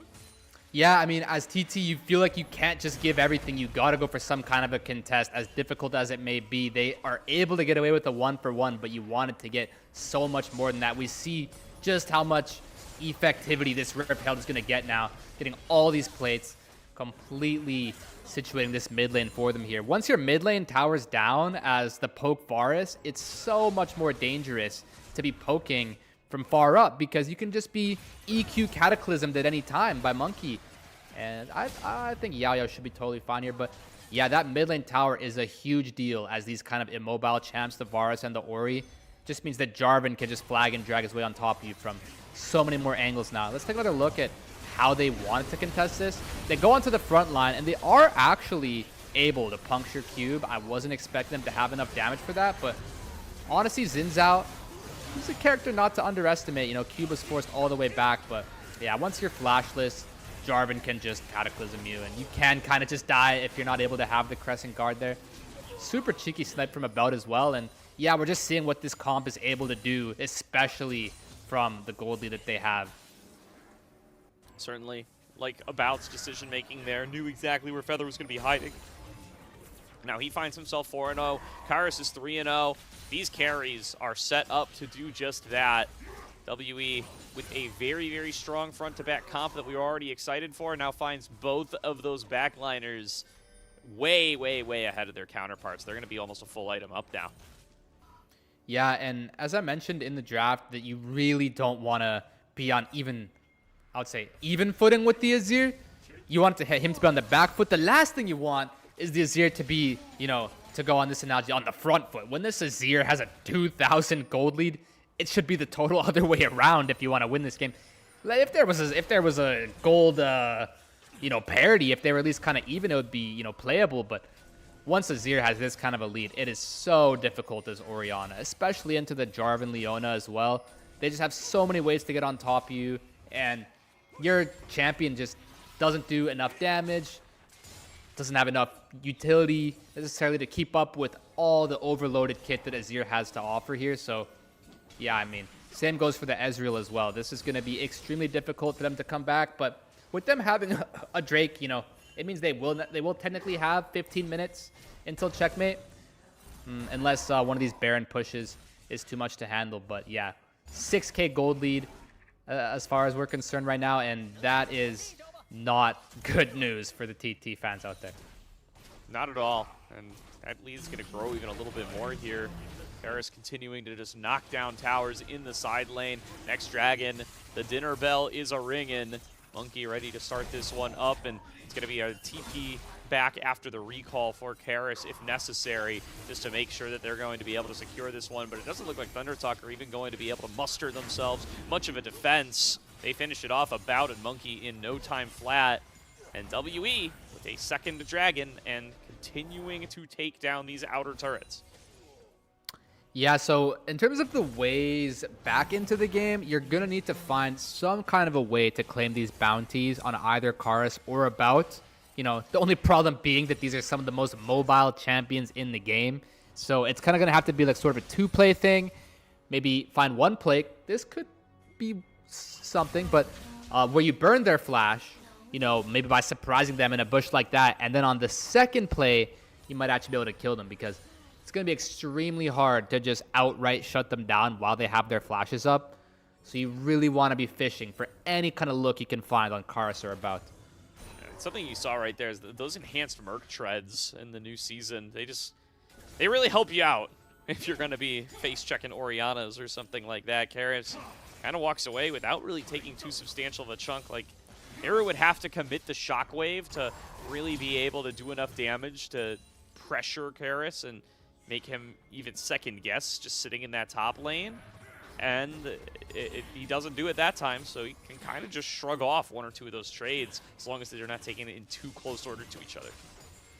Yeah, I mean, as TT, you feel like you can't just give everything. You got to go for some kind of a contest, as difficult as it may be. They are able to get away with the 1-for-1, but you wanted to get so much more than that. We see just how much effectivity this Rip Held is going to get now, getting all these plates, completely situating this mid lane for them here. Once your mid lane towers down as the poke Varus, it's so much more dangerous to be poking from far up, because you can just be EQ Cataclysmed at any time by Monkey. And I think Yao Yao should be totally fine here. But yeah, that mid lane tower is a huge deal, as these kind of immobile champs, the Varus and the Ori, just means that Jarvan can just flag and drag his way on top of you from so many more angles now. Let's take another look at how they wanted to contest this. They go onto the front line, and they are actually able to puncture Cube. I wasn't expecting them to have enough damage for that, but honestly, Xin's out. He's a character not to underestimate. You know, Cube was forced all the way back, but yeah, once you're flashless, Jarvan can just Cataclysm you, and you can kind of just die if you're not able to have the Crescent Guard there. Super cheeky snipe from About as well, and yeah, we're just seeing what this comp is able to do, especially from the gold lead that they have. Certainly, like About's decision-making there, knew exactly where Feather was going to be hiding. Now he finds himself 4-0. Kairos is 3-0. These carries are set up to do just that. WE with a very, very strong front-to-back comp that we were already excited for now finds both of those backliners way, way, way ahead of their counterparts. They're going to be almost a full item up now. Yeah, and as I mentioned in the draft, that you really don't want to be on even, I would say, even footing with the Azir. You want him to be on the back foot. The last thing you want is the Azir to be, you know, to go on this analogy, on the front foot. When this Azir has a 2,000 gold lead, it should be the total other way around if you want to win this game. Like, if there was a gold, you know, parity, if they were at least kind of even, it would be, you know, playable. But once Azir has this kind of a lead, it is so difficult as Orianna, especially into the Jarvan Leona as well. They just have so many ways to get on top of you, and your champion just doesn't do enough damage, doesn't have enough utility necessarily to keep up with all the overloaded kit that Azir has to offer here. So yeah, I mean, same goes for the Ezreal as well. This is going to be extremely difficult for them to come back, but with them having a Drake, you know, it means they will technically have 15 minutes until checkmate, unless one of these Baron pushes is too much to handle. But yeah, 6k gold lead as far as we're concerned right now, and that is not good news for the TT fans out there. Not at all, and that lead is going to grow even a little bit more here. Paris continuing to just knock down towers in the side lane. Next dragon, the dinner bell is a-ringing. Monkey ready to start this one up, and it's going to be a TP back after the recall for Karis if necessary, just to make sure that they're going to be able to secure this one. But it doesn't look like Thundertalk are even going to be able to muster themselves much of a defense. They finish it off About and Monkey in no time flat. And WE with a second dragon and continuing to take down these outer turrets. Yeah, so in terms of the ways back into the game, you're going to need to find some kind of a way to claim these bounties on either Karis or About. You know, the only problem being that these are some of the most mobile champions in the game. So it's kind of going to have to be like sort of a two-play thing. Maybe find one play. This could be something, but where you burn their flash, you know, maybe by surprising them in a bush like that. And then on the second play, you might actually be able to kill them, because it's going to be extremely hard to just outright shut them down while they have their flashes up. So you really want to be fishing for any kind of look you can find on Karis or About. Something you saw right there is those enhanced Merc treads in the new season. They really help you out if you're going to be face-checking Oriannas or something like that. Karis kind of walks away without really taking too substantial of a chunk. Like, Era would have to commit the Shockwave to really be able to do enough damage to pressure Karis and make him even second guess just sitting in that top lane. and he doesn't do it that time, so he can kind of just shrug off one or two of those trades as long as they're not taking it in too close order to each other.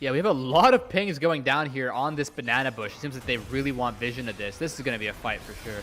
Yeah, we have a lot of pings going down here on this banana bush. It seems that they really want vision of this. This is going to be a fight for sure.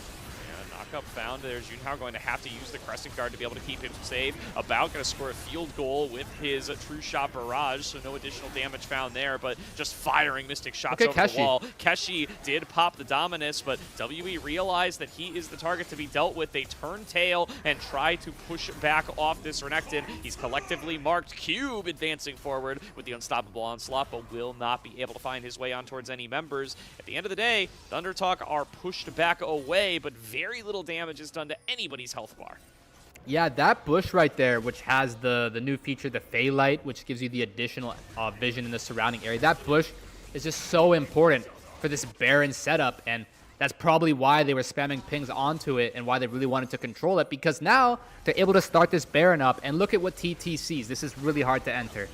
Knockup found. There's Junhao going to have to use the Crescent Guard to be able to keep him safe. About going to score a field goal with his True Shot Barrage, so no additional damage found there, but just firing Mystic Shots over the wall. Keshi did pop the Dominus, but WE realized that he is the target to be dealt with. They turn tail and try to push back off this Renekton. He's collectively marked. Cube advancing forward with the Unstoppable Onslaught, but will not be able to find his way on towards any members. At the end of the day, Thunder Talk are pushed back away, but very little damage is done to anybody's health bar. Yeah, that bush right there, which has the new feature, the Fey Light, which gives you the additional vision in the surrounding area. That bush is just so important for this Baron setup, and that's probably why they were spamming pings onto it and why they really wanted to control it, because now they're able to start this Baron up, and look at what TT sees. This is really hard to enter.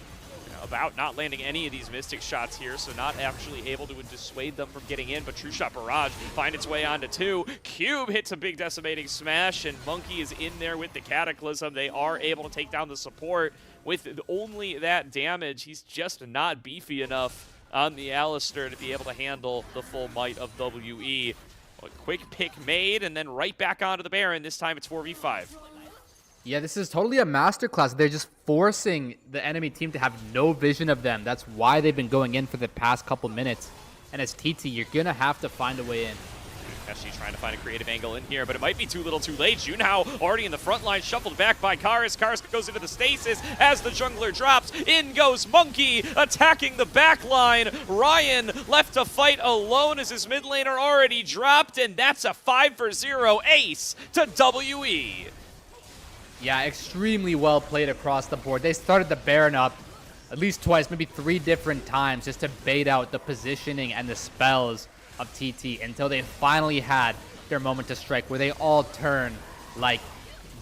About not landing any of these Mystic Shots here, so not actually able to dissuade them from getting in, but True Shot Barrage find its way onto 2. Cube hits a big decimating smash, and Monkey is in there with the Cataclysm. They are able to take down the support with only that damage. He's just not beefy enough on the Alistar to be able to handle the full might of WE. A quick pick made, and then right back onto the Baron. This time it's 4v5. Yeah, this is totally a masterclass. They're just forcing the enemy team to have no vision of them. That's why they've been going in for the past couple minutes. And as TT, you're going to have to find a way in. Keshi trying to find a creative angle in here, but it might be too little too late. Junhao already in the front line, shuffled back by Karis. Karis goes into the stasis as the jungler drops. In goes Monkey, attacking the back line. Ryan left to fight alone as his mid laner already dropped, and that's a 5-for-0 ace to WE. Yeah, extremely well played across the board. They started the Baron up at least twice, maybe 3 different times, just to bait out the positioning and the spells of TT until they finally had their moment to strike, where they all turn like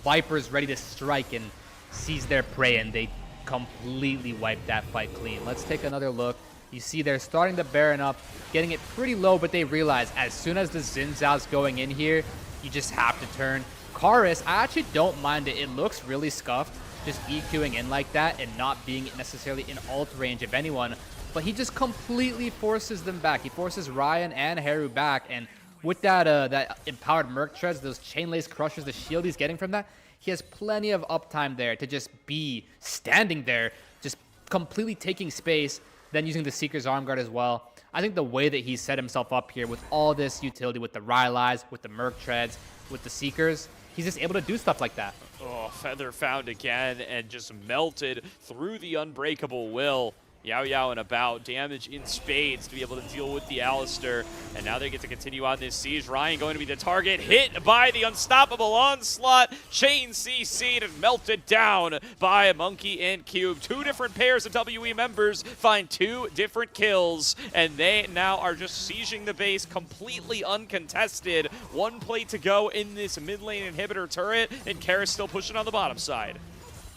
vipers ready to strike and seize their prey, and they completely wiped that fight clean. Let's take another look. You see they're starting the Baron up, getting it pretty low, but they realize as soon as the Xin Zhao's going in here, you just have to turn. Karis, I actually don't mind it. It looks really scuffed, just EQing in like that and not being necessarily in ult range of anyone. But he just completely forces them back. He forces Ryan and Haru back. And with that that empowered Merc Treads, those Chain Lace Crushers, the shield he's getting from that, he has plenty of uptime there to just be standing there, just completely taking space, then using the Seeker's Arm Guard as well. I think the way that he set himself up here with all this utility, with the Rylai's, with the Merc Treads, with the Seekers, he's just able to do stuff like that. Oh, Feather found again and just melted through the Unbreakable Will. Yao Yao and about, damage in spades to be able to deal with the Alistar. And now they get to continue on this siege. Ryan going to be the target, hit by the Unstoppable Onslaught. Chain CC'd and melted down by Monkey and Cube. 2 different pairs of WE members find 2 different kills. And they now are just sieging the base completely uncontested. 1 play to go in this mid lane inhibitor turret, and Karis still pushing on the bottom side.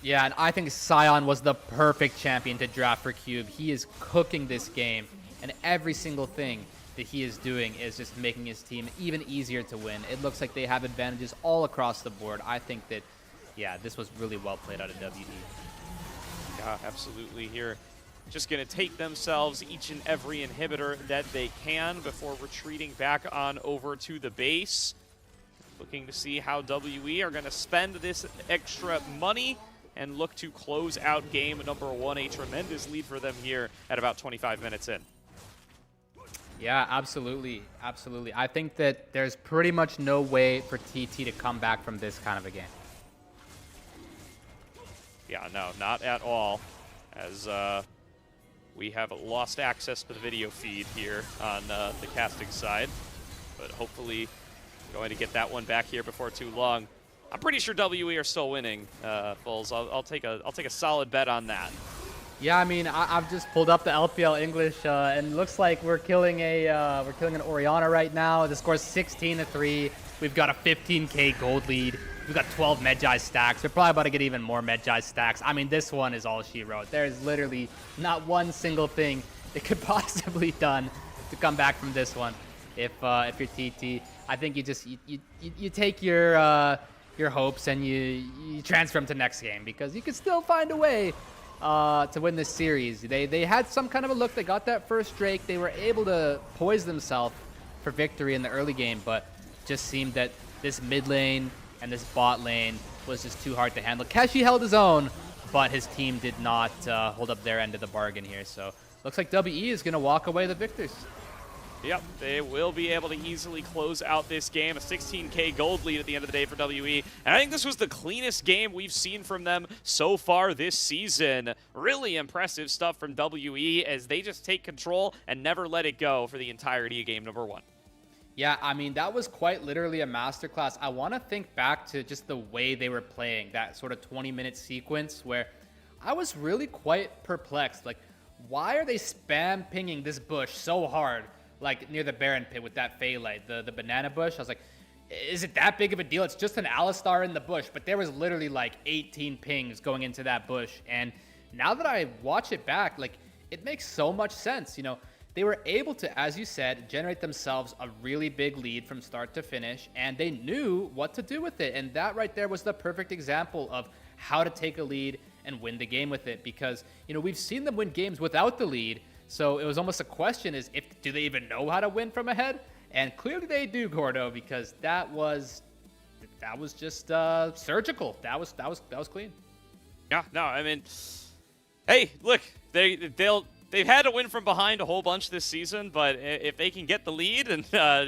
Yeah, and I think Sion was the perfect champion to draft for Cube. He is cooking this game, and every single thing that he is doing is just making his team even easier to win. It looks like they have advantages all across the board. I think that, yeah, this was really well played out of WE. Yeah, absolutely here. Just going to take themselves each and every inhibitor that they can before retreating back on over to the base. Looking to see how WE are going to spend this extra money and look to close out game number 1. A tremendous lead for them here at about 25 minutes in. Yeah, absolutely. Absolutely. I think that there's pretty much no way for TT to come back from this kind of a game. Yeah, no, not at all. As we have lost access to the video feed here on the casting side. But hopefully going to get that one back here before too long. I'm pretty sure WE are still winning, Bulls. I'll take a solid bet on that. Yeah, I mean, I've just pulled up the LPL English, and it looks like we're killing an Orianna right now. The score's 16-3. We've got a 15K gold lead. We've got 12 Medjai stacks. We're probably about to get even more Medjai stacks. I mean, this one is all she wrote. There's literally not one single thing that could possibly be done to come back from this one. if you're TT. I think you take your hopes and you transfer them to next game, because you can still find a way to win this series. They had some kind of a look. They got that first Drake. They were able to poise themselves for victory in the early game, but just seemed that this mid lane and this bot lane was just too hard to handle. Keshi held his own, but his team did not hold up their end of the bargain here. So looks like WE is going to walk away the victors. Yep, they will be able to easily close out this game. A 16K gold lead at the end of the day for WE. And I think this was the cleanest game we've seen from them so far this season. Really impressive stuff from WE as they just take control and never let it go for the entirety of game number 1. Yeah, I mean, that was quite literally a masterclass. I want to think back to just the way they were playing, that sort of 20-minute sequence where I was really quite perplexed. Like, why are they spam pinging this bush so hard? Like near the Baron pit with that Fey light, the banana bush. I was like, is it that big of a deal? It's just an Alistar in the bush, but there was literally like 18 pings going into that bush. And now that I watch it back, like, it makes so much sense. You know, they were able to, as you said, generate themselves a really big lead from start to finish, and they knew what to do with it. And that right there was the perfect example of how to take a lead and win the game with it, because, you know, we've seen them win games without the lead. So it was almost a question is, do they even know how to win from ahead? And clearly they do, Gordo, because that was just surgical. That was clean. Yeah, no, I mean, hey, look, they've had to win from behind a whole bunch this season, but if they can get the lead and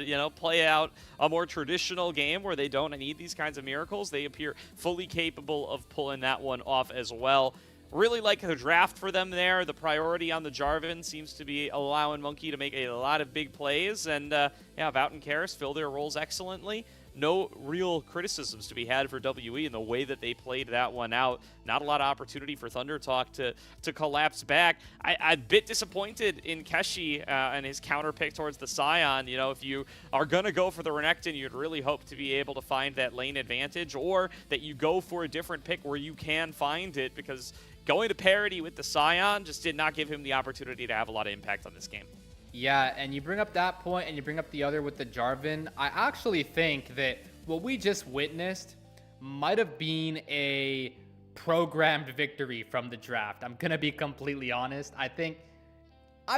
you know, play out a more traditional game where they don't need these kinds of miracles, they appear fully capable of pulling that one off as well. Really like the draft for them there. The priority on the Jarvan seems to be allowing Monkey to make a lot of big plays. And, yeah, Vout and Karis fill their roles excellently. No real criticisms to be had for WE in the way that they played that one out. Not a lot of opportunity for Thunder Talk to collapse back. I'm a bit disappointed in Keshi and his counter pick towards the Scion. You know, if you are going to go for the Renekton, you'd really hope to be able to find that lane advantage, or that you go for a different pick where you can find it, because going to parity with the Scion just did not give him the opportunity to have a lot of impact on this game. Yeah, and you bring up that point, and you bring up the other with the Jarvan. I actually think that what we just witnessed might have been a programmed victory from the draft. I'm going to be completely honest. I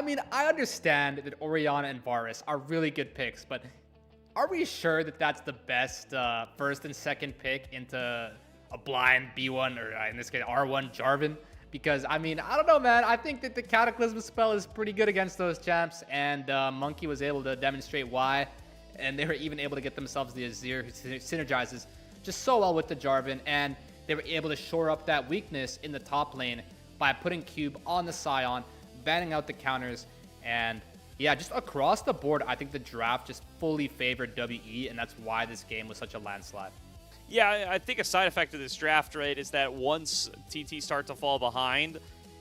mean, I understand that Orianna and Varus are really good picks, but are we sure that that's the best first and second pick into a blind B1, or in this case, R1 Jarvan? Because, I mean, I don't know, man. I think that the Cataclysm spell is pretty good against those champs, and Monkey was able to demonstrate why, and they were even able to get themselves the Azir, who synergizes just so well with the Jarvan, and they were able to shore up that weakness in the top lane by putting Cube on the Scion, banning out the counters, and yeah, just across the board, I think the draft just fully favored WE, and that's why this game was such a landslide. Yeah, I think a side effect of this draft, right, is that once TT start to fall behind,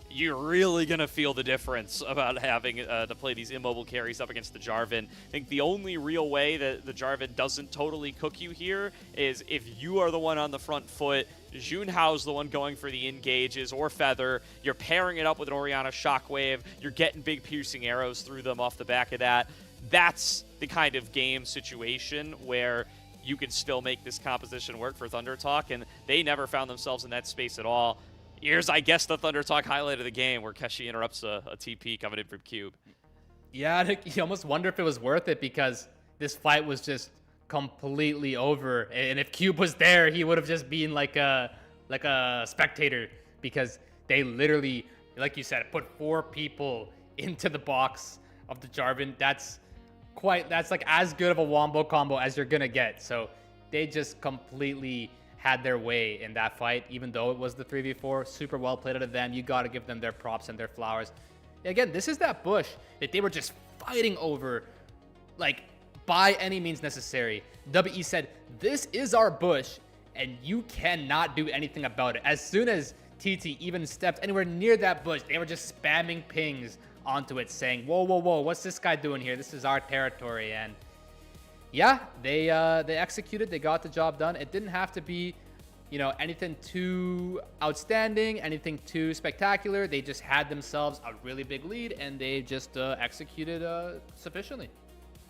you're really going to feel the difference about having to play these immobile carries up against the Jarvan. I think the only real way that the Jarvan doesn't totally cook you here is if you are the one on the front foot, Junhao's the one going for the engages or Feather, you're pairing it up with an Orianna Shockwave, you're getting big piercing arrows through them off the back of that. That's the kind of game situation where you can still make this composition work for Thunder Talk, and they never found themselves in that space at all. Here's, I guess, the Thunder Talk highlight of the game where Keshi interrupts a TP coming in from Cube. Yeah, you almost wonder if it was worth it, because this fight was just completely over. And if Cube was there, he would have just been like a spectator, because they literally, like you said, put 4 people into the box of the Jarvan. That's like as good of a wombo combo as you're gonna get. So they just completely had their way in that fight, even though it was the 3v4. Super well played out of them. You got to give them their props and their flowers. Again, this is that bush that they were just fighting over, like, by any means necessary. WE said, this is our bush, and you cannot do anything about it. As soon as TT even stepped anywhere near that bush, they were just spamming pings onto it, saying, whoa, whoa, whoa, what's this guy doing here? This is our territory. And yeah, they executed. They got the job done. It didn't have to be, you know, anything too outstanding, anything too spectacular. They just had themselves a really big lead, and they just executed sufficiently.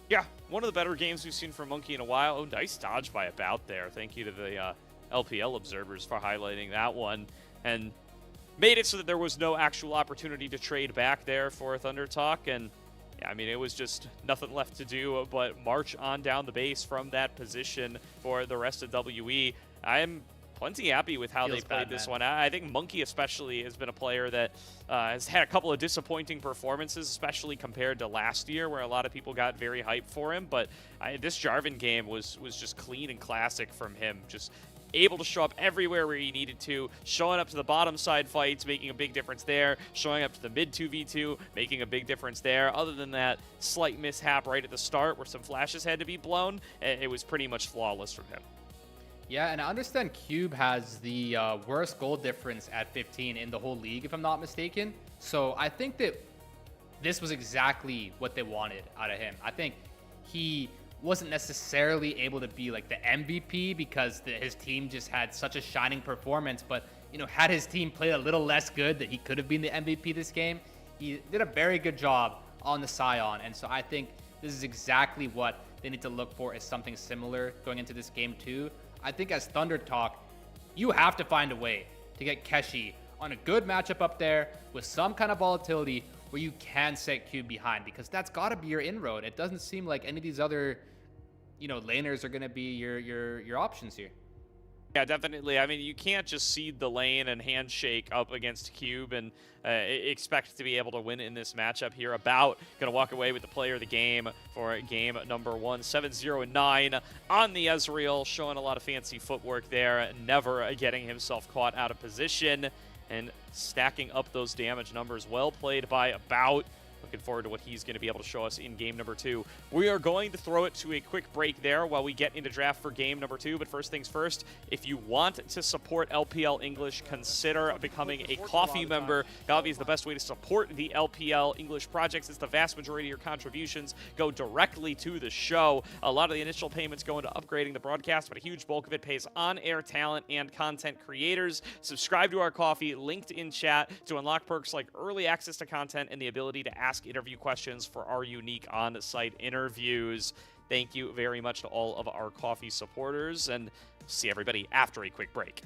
Yeah, one of the better games we've seen from Monkey in a while. Oh, nice dodge by About there. Thank you to the LPL observers for highlighting that one. And made it so that there was no actual opportunity to trade back there for Thunder Talk. And yeah, I mean, it was just nothing left to do but march on down the base from that position for the rest of WE. I am plenty happy with how they played this one. I think Monkey especially has been a player that has had a couple of disappointing performances, especially compared to last year where a lot of people got very hyped for him. But this Jarvan game was just clean and classic from him. Just able to show up everywhere where he needed to, showing up to the bottom side fights, making a big difference there, showing up to the mid 2v2, making a big difference there. Other than that slight mishap right at the start where some flashes had to be blown, it was pretty much flawless from him. Yeah, and I understand Cube has the worst goal difference at 15 in the whole league, if I'm not mistaken. So I think that this was exactly what they wanted out of him. I think he wasn't necessarily able to be like the MVP because his team just had such a shining performance. But, you know, had his team played a little less good, that he could have been the MVP this game. He did a very good job on the Scion. And so I think this is exactly what they need to look for, is something similar going into this game too. I think as Thunder Talk, you have to find a way to get Keshi on a good matchup up there with some kind of volatility where you can set Cube behind, because that's got to be your inroad. It doesn't seem like any of these other, you know, laners are going to be your options here. Yeah, definitely. I mean, you can't just seed the lane and handshake up against Cube and expect to be able to win in this matchup here. About going to walk away with the player of the game for game number 1, 7-0-9 on the Ezreal, showing a lot of fancy footwork there, never getting himself caught out of position and stacking up those damage numbers. Well played by About. Looking forward to what he's going to be able to show us in game number 2. We are going to throw it to a quick break there while we get into draft for game number 2. But first things first, if you want to support LPL English, consider becoming a coffee member. Coffee is the best way to support the LPL English projects. It's the vast majority of your contributions go directly to the show. A lot of the initial payments go into upgrading the broadcast, but a huge bulk of it pays on-air talent and content creators. Subscribe to our coffee, linked in chat, to unlock perks like early access to content and the ability to ask interview questions for our unique on-site interviews. Thank you very much to all of our coffee supporters, and see everybody after a quick break.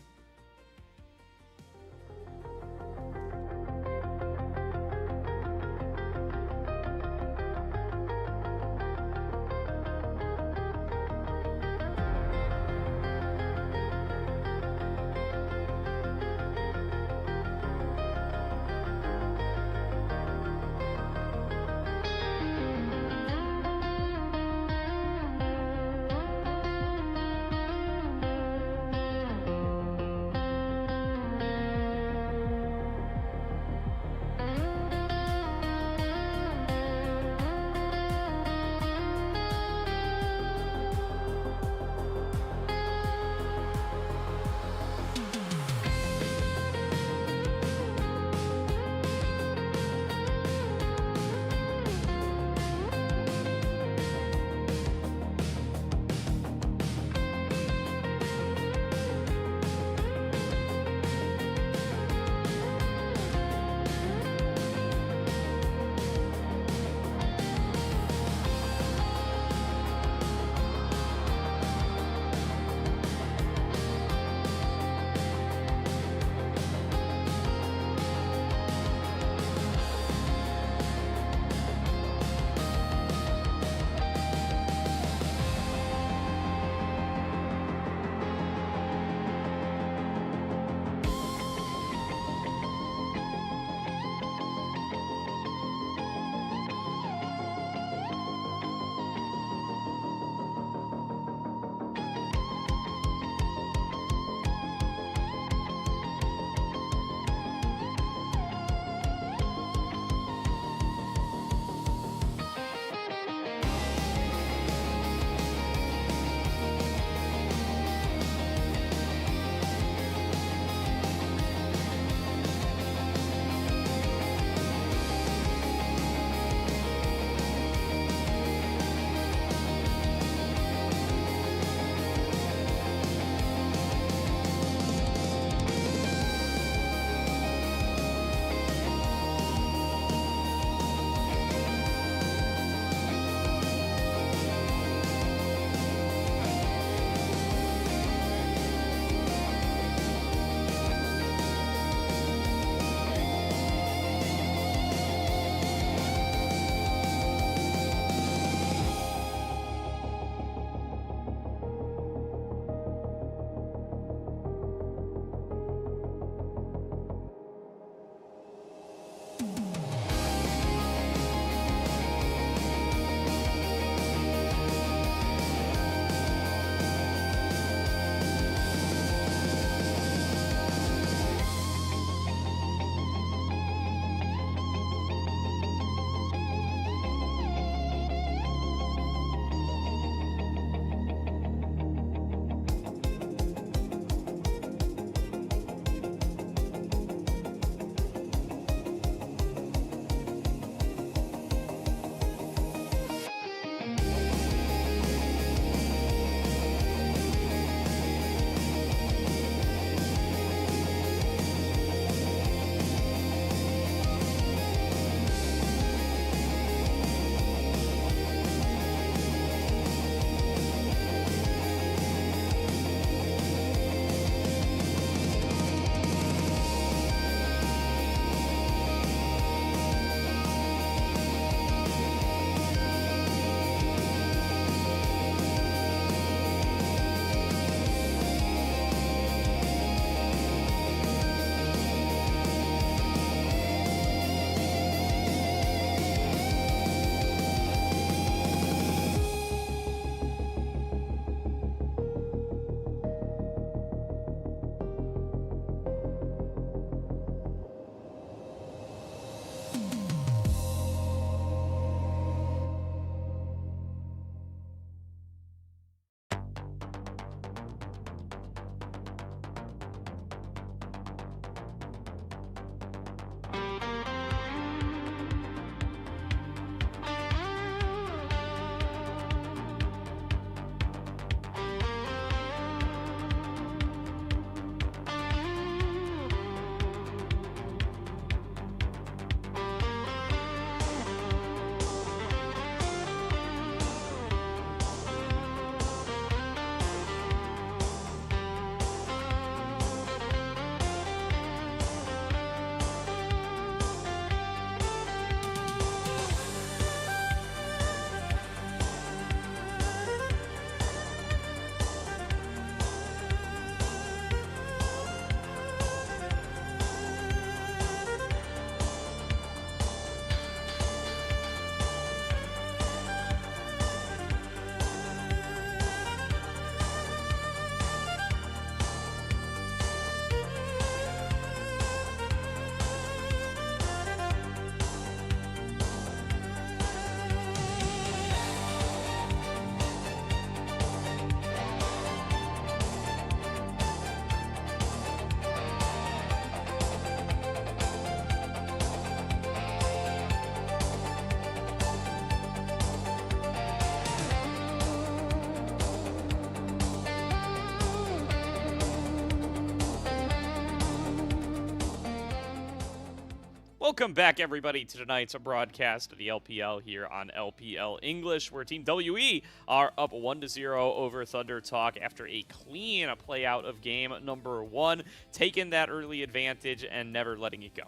Welcome back, everybody, to tonight's broadcast of the LPL here on LPL English, where Team WE are up 1-0 over Thunder Talk after a clean playout of game number 1, taking that early advantage and never letting it go.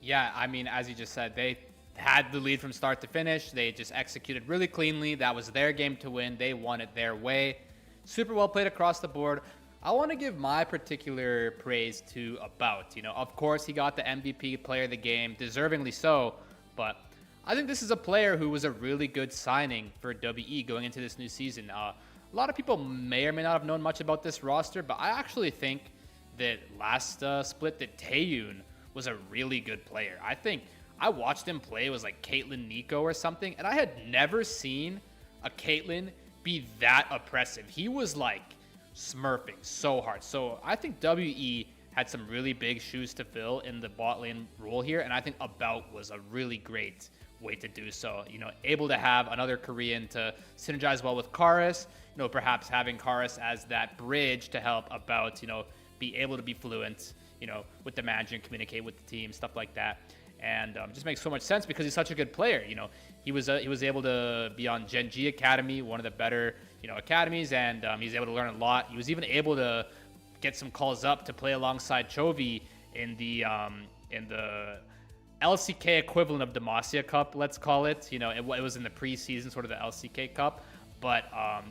Yeah, I mean, as you just said, they had the lead from start to finish. They just executed really cleanly. That was their game to win. They won it their way. Super well played across the board. I want to give my particular praise to About. Of course, he got the MVP player of the game, deservingly so, but I think this is a player who was a really good signing for WE going into this new season. A lot of people may or may not have known much about this roster, but I actually think that last split that Taeyun was a really good player. I think I watched him play, it was like Caitlyn Nico or something, and I had never seen a Caitlyn be that oppressive. He was like smurfing so hard. So I think WE had some really big shoes to fill in the bot lane role here, and I think About was a really great way to do so. Able to have another Korean to synergize well with Karis, perhaps having Karis as that bridge to help About, be able to be fluent, with the manager and communicate with the team, stuff like that. And just makes so much sense because he's such a good player. He was able to be on Gen G Academy, one of the better academies, and he's able to learn a lot. He was even able to get some calls up to play alongside Chovy in the LCK equivalent of Demacia Cup, let's call it. It was in the preseason, sort of the LCK Cup. But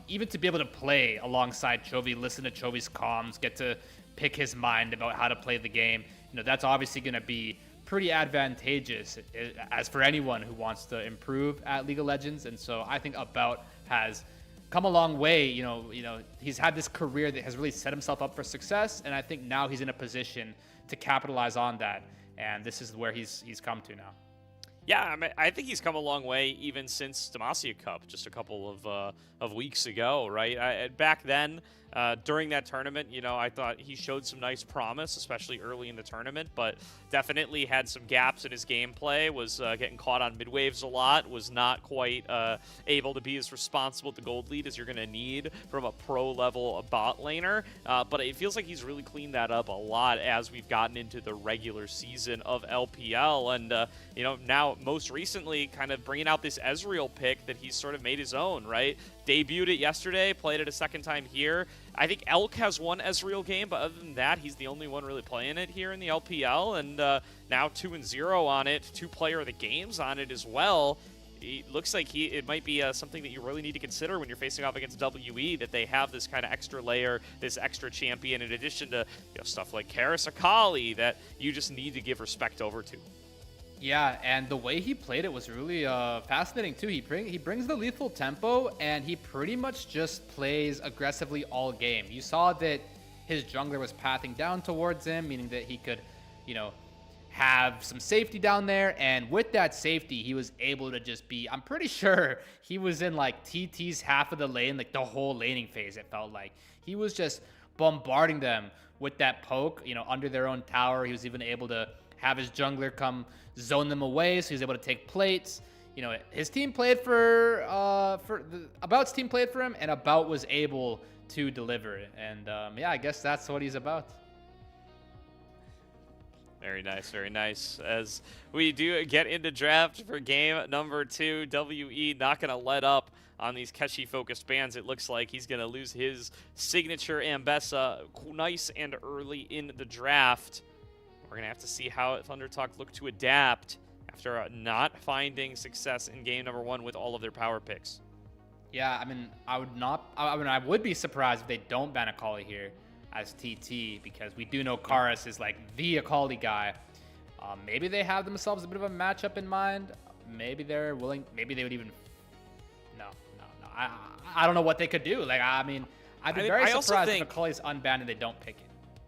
even to be able to play alongside Chovy, listen to Chovy's comms, get to pick his mind about how to play the game, that's obviously going to be pretty advantageous as for anyone who wants to improve at League of Legends. And so I think About has come a long way. He's had this career that has really set himself up for success, and I think now he's in a position to capitalize on that. And this is where he's come to now. Yeah, I think he's come a long way even since Demacia Cup, just a couple of weeks ago, right? Back then, during that tournament, I thought he showed some nice promise, especially early in the tournament, but definitely had some gaps in his gameplay, was getting caught on mid-waves a lot, was not quite able to be as responsible at the gold lead as you're going to need from a pro-level bot laner, but it feels like he's really cleaned that up a lot as we've gotten into the regular season of LPL, and, now most recently kind of bringing out this Ezreal pick that he's sort of made his own, right? Debuted it yesterday, played it a second time here. I think Elk has one Ezreal game, but other than that, he's the only one really playing it here in the LPL, and now 2-0 on it, 2 player of the games on it as well. It looks like it might be something that you really need to consider when you're facing off against WE, that they have this kind of extra layer, this extra champion, in addition to stuff like Karis Akali that you just need to give respect over to. Yeah, and the way he played it was really fascinating too. He brings the lethal tempo, and he pretty much just plays aggressively all game. You saw that his jungler was pathing down towards him, meaning that he could, have some safety down there, and with that safety, he was able to just be, I'm pretty sure he was in like TT's half of the lane, like the whole laning phase, it felt like. He was just bombarding them with that poke, under their own tower. He was even able to have his jungler come zone them away, so he's able to take plates. His team played About's team played for him, and About was able to deliver it. And yeah, I guess that's what he's about. Very nice, very nice. As we do get into draft for game number 2, WE not going to let up on these Keshi-focused bans. It looks like he's going to lose his signature Ambessa nice and early in the draft. We're going to have to see how Thunder Talk look to adapt after not finding success in game number 1 with all of their power picks. Yeah, I would be surprised if they don't ban Akali here as TT, because we do know Karis is like the Akali guy. Maybe they have themselves a bit of a matchup in mind. Maybe they're willing. Maybe they would even. No. I don't know what they could do. I'd be very surprised if Akali's unbanned and they don't pick it.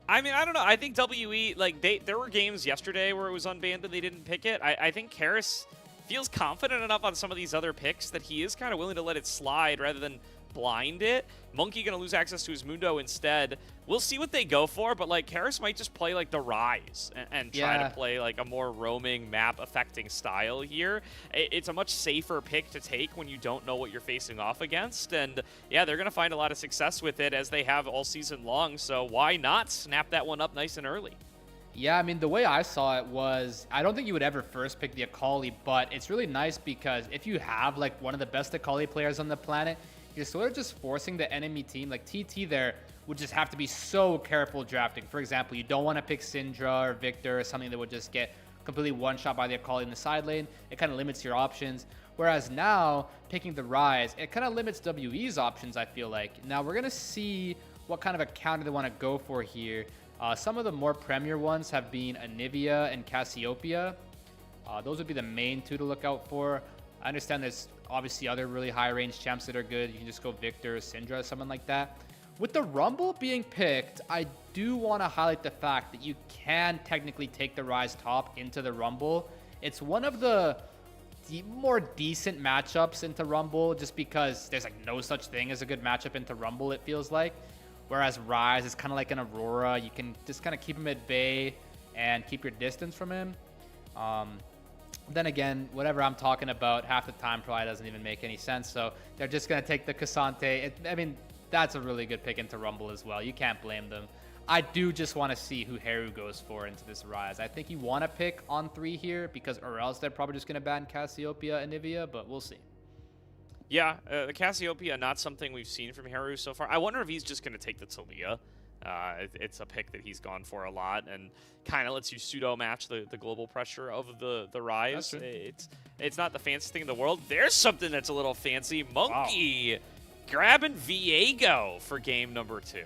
I don't know. I think WE, there were games yesterday where it was unbanned and they didn't pick it. I think Karis feels confident enough on some of these other picks that he is kind of willing to let it slide rather than blind it. Monkey going to lose access to his Mundo instead. We'll see what they go for, but Karis might just play the Rise and try to play a more roaming, map-affecting style here. It's a much safer pick to take when you don't know what you're facing off against, and yeah, they're going to find a lot of success with it as they have all season long, so why not snap that one up nice and early? Yeah, I mean, the way I saw it was, I don't think you would ever first pick the Akali, but it's really nice because if you have like one of the best Akali players on the planet, you're sort of just forcing the enemy team, like TT there, would just have to be so careful drafting. For example, you don't want to pick Syndra or Victor or something that would just get completely one-shot by the Akali in the side lane. It kind of limits your options. Whereas now, picking the Ryze, it kind of limits WE's options, I feel like. Now, we're going to see what kind of a counter they want to go for here. Some of the more premier ones have been Anivia and Cassiopeia. Those would be the main two to look out for. I understand there's obviously other really high-range champs that are good. You can just go Victor, Syndra, someone like that. With the Rumble being picked, I do want to highlight the fact that you can technically take the Ryze top into the Rumble. It's one of the more decent matchups into Rumble just because there's like no such thing as a good matchup into Rumble, it feels like. Whereas Ryze is kind of like an Aurora. You can just kind of keep him at bay and keep your distance from him. Then again, whatever I'm talking about half the time probably doesn't even make any sense. So they're just going to take the Cassante. I mean, that's a really good pick into Rumble as well. You can't blame them. I do just want to see who Haru goes for into this Ryze. I think you want to pick on 3 here because or else they're probably just going to ban Cassiopeia and Anivia, but we'll see. Yeah, the Cassiopeia, not something we've seen from Haru so far. I wonder if he's just going to take the Talia. It's a pick that he's gone for a lot and kind of lets you pseudo-match the global pressure of the Ryze. It's not the fanciest thing in the world. There's something that's a little fancy. Monkey grabbing Viego for game number 2.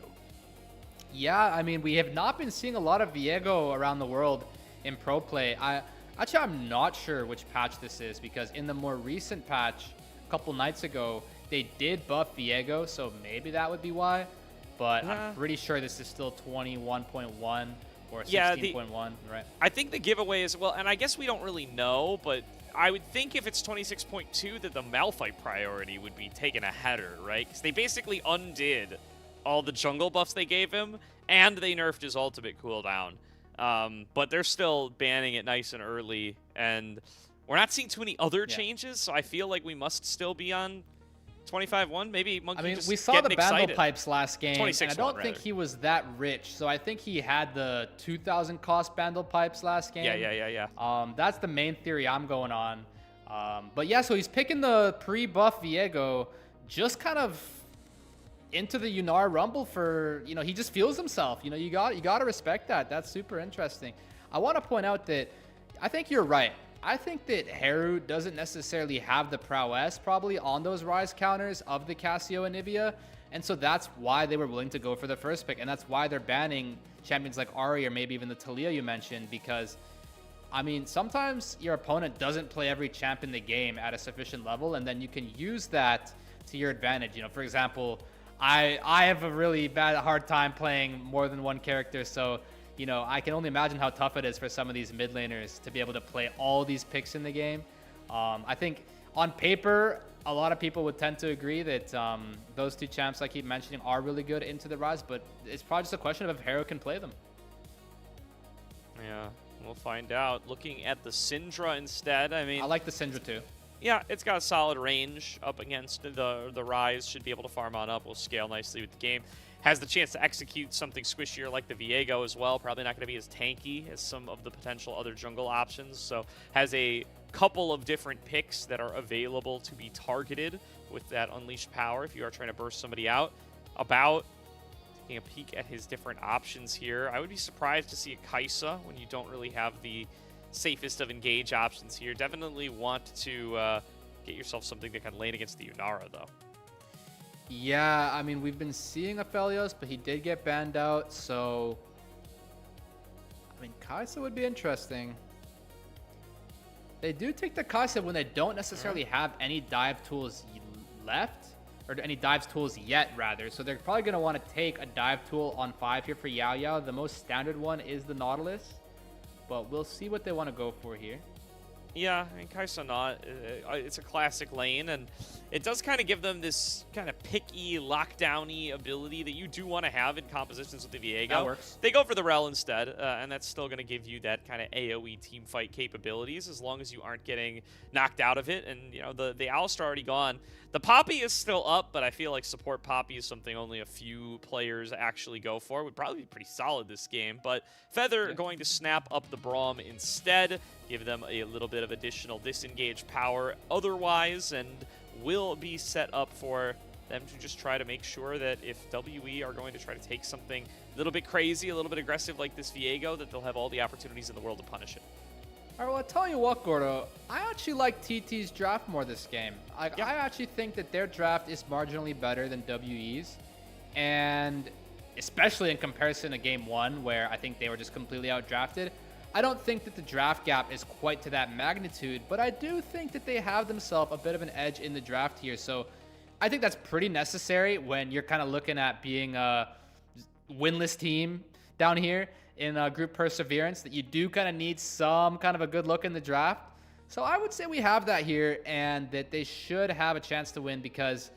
Yeah, I mean, we have not been seeing a lot of Viego around the world in pro play. I'm not sure which patch this is because in the more recent patch, a couple nights ago, they did buff Viego, so maybe that would be why. But I'm pretty sure this is still 21.1 or 16.1, right? I think the giveaway is, well, and I guess we don't really know, but I would think if it's 26.2 that the Malphite priority would be taking a header, right? Because they basically undid all the jungle buffs they gave him, and they nerfed his ultimate cooldown. But they're still banning it nice and early, and we're not seeing too many other changes, so I feel like we must still be on 25-1. Maybe Monkey just we saw the excited. Bandle Pipes last game, and I don't think he was that rich, so I think he had the 2,000 cost Bandle Pipes last game. Yeah. That's the main theory I'm going on. But yeah, so he's picking the pre-buff Viego, just kind of into the Yunar Rumble for, he just feels himself. You got to respect that. That's super interesting. I want to point out that I think you're right. I think that Haru doesn't necessarily have the prowess probably on those Ryze counters of the Cassio and Anivia, and so that's why they were willing to go for the first pick, and that's why they're banning champions like Ahri or maybe even the Talia you mentioned, because, I mean, sometimes your opponent doesn't play every champ in the game at a sufficient level, and then you can use that to your advantage. For example, I have a really hard time playing more than one character, so I can only imagine how tough it is for some of these mid laners to be able to play all these picks in the game. I think on paper, a lot of people would tend to agree that those 2 champs I keep mentioning are really good into the Ryze, but it's probably just a question of if Haru can play them. Yeah, we'll find out. Looking at the Syndra instead, I mean, I like the Syndra too. Yeah, it's got a solid range up against the Ryze. Should be able to farm on up. Will scale nicely with the game. Has the chance to execute something squishier like the Viego as well. Probably not going to be as tanky as some of the potential other jungle options. So has a couple of different picks that are available to be targeted with that unleashed power if you are trying to burst somebody out. About taking a peek at his different options here. I would be surprised to see a Kai'Sa when you don't really have the safest of engage options here. Definitely want to get yourself something that can lane against the Yunara, though. Yeah, I mean, we've been seeing Aphelios, but he did get banned out, so I mean, Kai'Sa would be interesting. They do take the Kai'Sa when they don't necessarily have any dive tools left, or any dives tools yet, rather. So they're probably going to want to take a dive tool on 5 here for Yao Yao. The most standard one is the Nautilus, but we'll see what they want to go for here. Yeah, I mean, Kai'Sa not. It's a classic lane, and it does kind of give them this kind of picky, lockdowny ability that you do want to have in compositions with the Viego. That works. They go for the Rel instead, and that's still going to give you that kind of AoE team fight capabilities as long as you aren't getting knocked out of it. And, you know, the Alistar already gone. The Poppy is still up, but I feel like support Poppy is something only a few players actually go for. Would probably be pretty solid this game, but Feather going to snap up the Braum instead, give them a little bit of additional disengage power otherwise, and will be set up for them to just try to make sure that if WE are going to try to take something a little bit crazy, a little bit aggressive like this Viego, that they'll have all the opportunities in the world to punish it. All right, well, I'll tell you what, Gordo, I actually like TT's draft more this game. I actually think that their draft is marginally better than WE's, and especially in comparison to Game 1, where I think they were just completely outdrafted. I don't think that the draft gap is quite to that magnitude, but I do think that they have themselves a bit of an edge in the draft here. So I think that's pretty necessary when you're kind of looking at being a winless team down here in group perseverance, that you do kind of need some kind of a good look in the draft. So I would say we have that here, and that they should have a chance to win because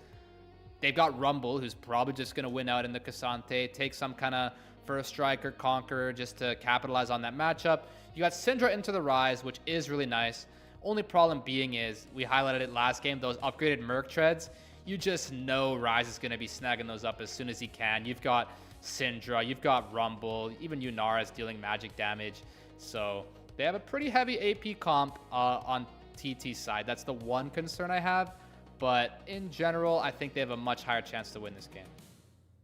they've got Rumble, who's probably just going to win out in the Cassante, take some kind of first striker conqueror just to capitalize on that matchup. You got Syndra into the Rise, which is really nice. Only problem being is, we highlighted it last game, those upgraded Merc treads. You just know Rise is going to be snagging those up as soon as he can. You've got Syndra, you've got Rumble, even Yunara is dealing magic damage. So they have a pretty heavy AP comp on TT's side. That's the one concern I have. But in general, I think they have a much higher chance to win this game.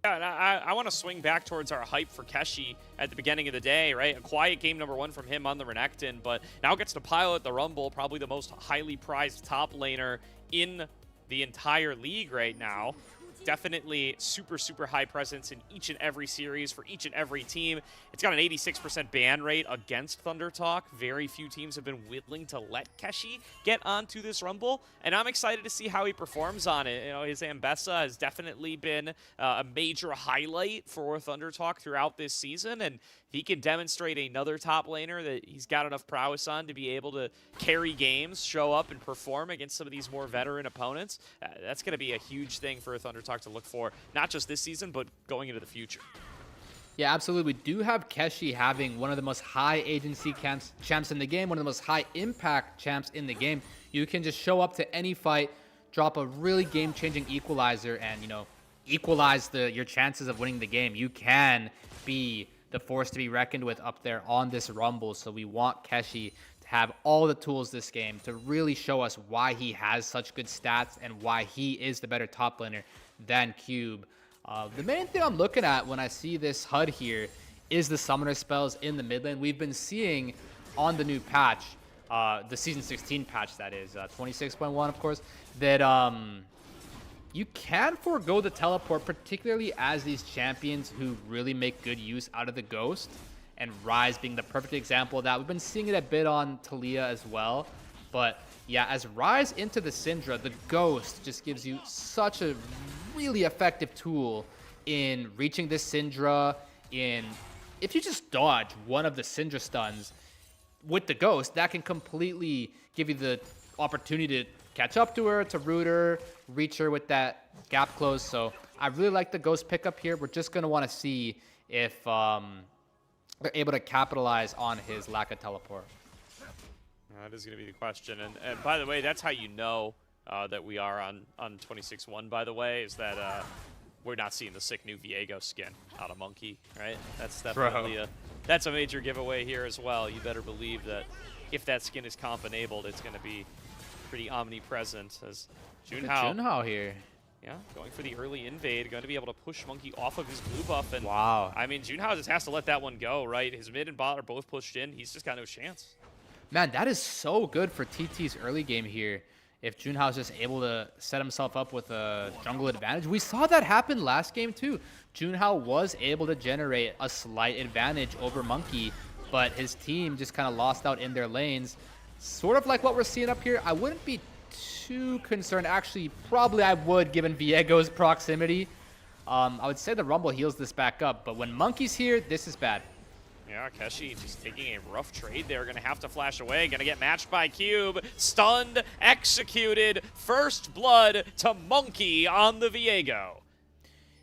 Yeah, and I want to swing back towards our hype for Keshi at the beginning of the day, right? A quiet game number 1 from him on the Renekton, but now gets to pilot the Rumble, probably the most highly prized top laner in the entire league right now. Definitely super, super high presence in each and every series for each and every team. It's got an 86% ban rate against Thunder Talk. Very few teams have been willing to let Keshi get onto this Rumble, and I'm excited to see how he performs on it. You know, his Ambessa has definitely been a major highlight for Thunder Talk throughout this season, and if he can demonstrate another top laner that he's got enough prowess on to be able to carry games, show up, and perform against some of these more veteran opponents, that's going to be a huge thing for Thunder Talk to look for, not just this season, but going into the future. Yeah, absolutely. We do have Keshi having one of the most high agency champs in the game, one of the most high impact champs in the game. You can just show up to any fight, drop a really game-changing equalizer, and, you know, equalize your chances of winning the game. You can be the force to be reckoned with up there on this Rumble. So we want Keshi to have all the tools this game to really show us why he has such good stats and why he is the better top laner than Cube. The main thing I'm looking at when I see this HUD here is the summoner spells in the mid lane. We've been seeing on the new patch, the Season 16 patch that is, 26.1 of course, that you can forego the teleport, particularly as these champions who really make good use out of the Ghost, and Ryze being the perfect example of that. We've been seeing it a bit on Taliyah as well, but yeah, as Ryze into the Syndra, the Ghost just gives you such a really effective tool in reaching this Syndra. If you just dodge one of the Syndra stuns with the Ghost, that can completely give you the opportunity to catch up to her, to root her, reach her with that gap close. So I really like the Ghost pickup here. We're just going to want to see if they're able to capitalize on his lack of teleport. That is going to be the question. And by the way, that's how you know that we are on 26-1, by the way, is that we're not seeing the sick new Viego skin out of Monkey, right? That's definitely that's a major giveaway here as well. You better believe that if that skin is comp-enabled, it's going to be pretty omnipresent as Junhao here. Yeah, going for the early invade, going to be able to push Monkey off of his blue buff. And wow. I mean, Junhao just has to let that one go, right? His mid and bot are both pushed in. He's just got no chance. Man, that is so good for TT's early game here. If Junhao's just able to set himself up with a jungle advantage. We saw that happen last game too. Junhao was able to generate a slight advantage over Monkey, but his team just kind of lost out in their lanes. Sort of like what we're seeing up here. I wouldn't be too concerned. Actually, probably I would, given Viego's proximity. I would say the Rumble heals this back up, but when Monkey's here, this is bad. Yeah, Keshi just taking a rough trade there. Going to have to flash away. Going to get matched by Cube. Stunned, executed. First blood to Monkey on the Viego.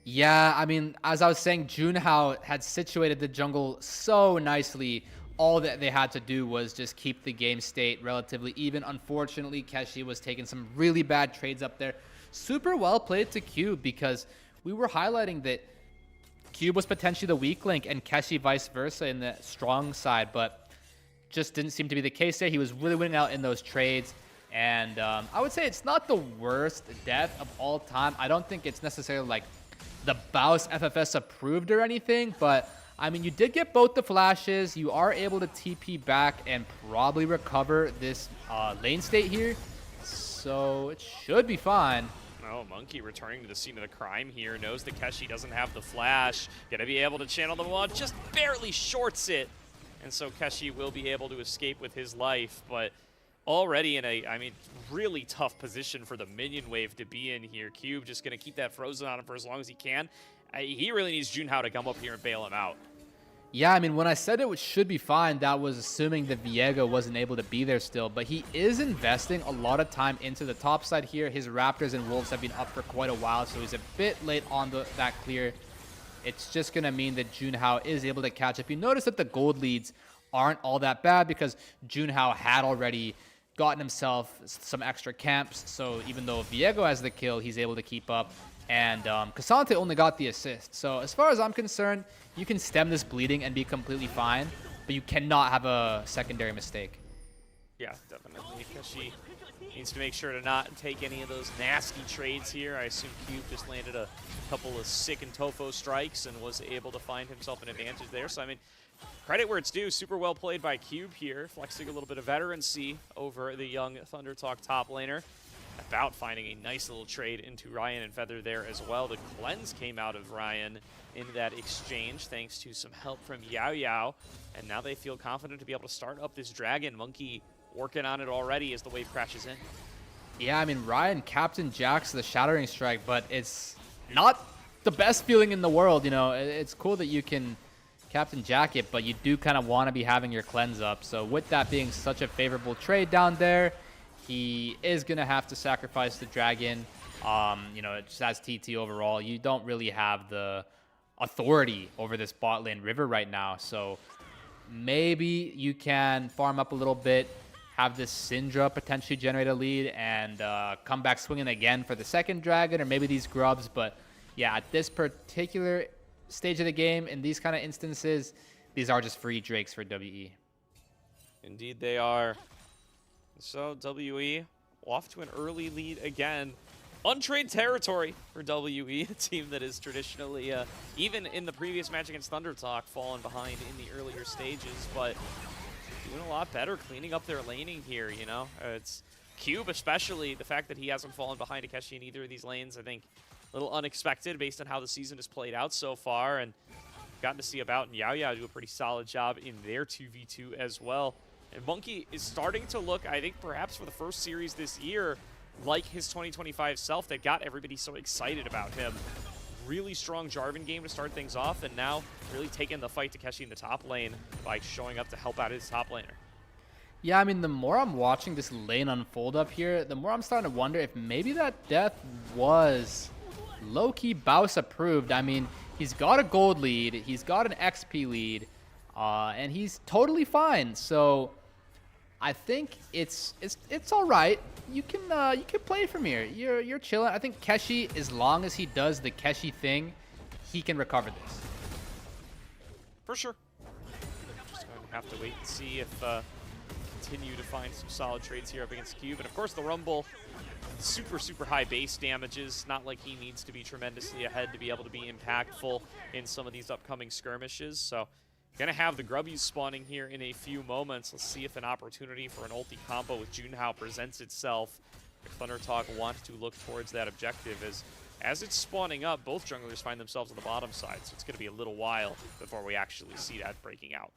Yeah, I mean, as I was saying, Junhao had situated the jungle so nicely. All that they had to do was just keep the game state relatively even. Unfortunately, Keshi was taking some really bad trades up there. Super well played to Cube, because we were highlighting that Cube was potentially the weak link and Keshi vice versa in the strong side, but just didn't seem to be the case there. He was really winning out in those trades. And I would say it's not the worst death of all time. I don't think it's necessarily like the Baus FFS approved or anything, but I mean, you did get both the flashes. You are able to TP back and probably recover this lane state here. So it should be fine. Oh, Monkey returning to the scene of the crime here. Knows that Keshi doesn't have the flash. Gonna be able to channel the one. Just barely shorts it. And so Keshi will be able to escape with his life. But already in a, I mean, really tough position for the minion wave to be in here. Cube just gonna keep that frozen on him for as long as he can. He really needs Junhao to come up here and bail him out. Yeah, I mean, when I said it should be fine, that was assuming that Viego wasn't able to be there still. But he is investing a lot of time into the top side here. His Raptors and Wolves have been up for quite a while, so he's a bit late on that clear. It's just going to mean that Junhao is able to catch up. You notice that the gold leads aren't all that bad because Junhao had already gotten himself some extra camps. So even though Viego has the kill, he's able to keep up. And Cassante only got the assist. So as far as I'm concerned, you can stem this bleeding and be completely fine, but you cannot have a secondary mistake. Yeah, definitely. Keshi needs to make sure to not take any of those nasty trades here. I assume Cube just landed a couple of sick and Tofo strikes and was able to find himself an advantage there. So, I mean, credit where it's due. Super well played by Cube here, flexing a little bit of veterancy over the young Thunder Talk top laner. About finding a nice little trade into Ryan and Feather there as well. The cleanse came out of Ryan in that exchange thanks to some help from Yao Yao. And now they feel confident to be able to start up this dragon. Monkey working on it already as the wave crashes in. Yeah, I mean, Ryan Captain Jacks the Shattering Strike, but it's not the best feeling in the world. You know, it's cool that you can Captain Jack it, but you do kind of want to be having your cleanse up. So with that being such a favorable trade down there, he is going to have to sacrifice the dragon. You know, it just has TT overall. You don't really have the authority over this bot lane river right now. So maybe you can farm up a little bit, have this Syndra potentially generate a lead, and come back swinging again for the second dragon, or maybe these grubs. But yeah, at this particular stage of the game, in these kind of instances, these are just free drakes for WE. Indeed they are. So WE off to an early lead again. Untrained territory for WE, a team that is traditionally, even in the previous match against Thunder Talk, fallen behind in the earlier stages, but doing a lot better cleaning up their laning here, you know? It's Cube especially, the fact that he hasn't fallen behind Akeshi in either of these lanes, I think a little unexpected based on how the season has played out so far, and gotten to see About and Yao Yao do a pretty solid job in their 2v2 as well. And Monkey is starting to look, I think, perhaps for the first series this year, like his 2025 self that got everybody so excited about him. Really strong Jarvan game to start things off, and now really taking the fight to Keshi in the top lane by showing up to help out his top laner. Yeah, I mean, the more I'm watching this lane unfold up here, the more I'm starting to wonder if maybe that death was low-key Baus approved. I mean, he's got a gold lead, he's got an XP lead, and he's totally fine. So I think it's all right. You can play from here. You're chilling. I think Keshi, as long as he does the Keshi thing, he can recover this. For sure. Just going to have to wait and see if continue to find some solid trades here up against Cube. And of course the Rumble, super high base damages. Not like he needs to be tremendously ahead to be able to be impactful in some of these upcoming skirmishes. So gonna have the Grubbies spawning here in a few moments. Let's see if an opportunity for an ulti combo with Junhao presents itself. If Thunder Talk wants to look towards that objective, as it's spawning up, both junglers find themselves on the bottom side, so it's gonna be a little while before we actually see that breaking out.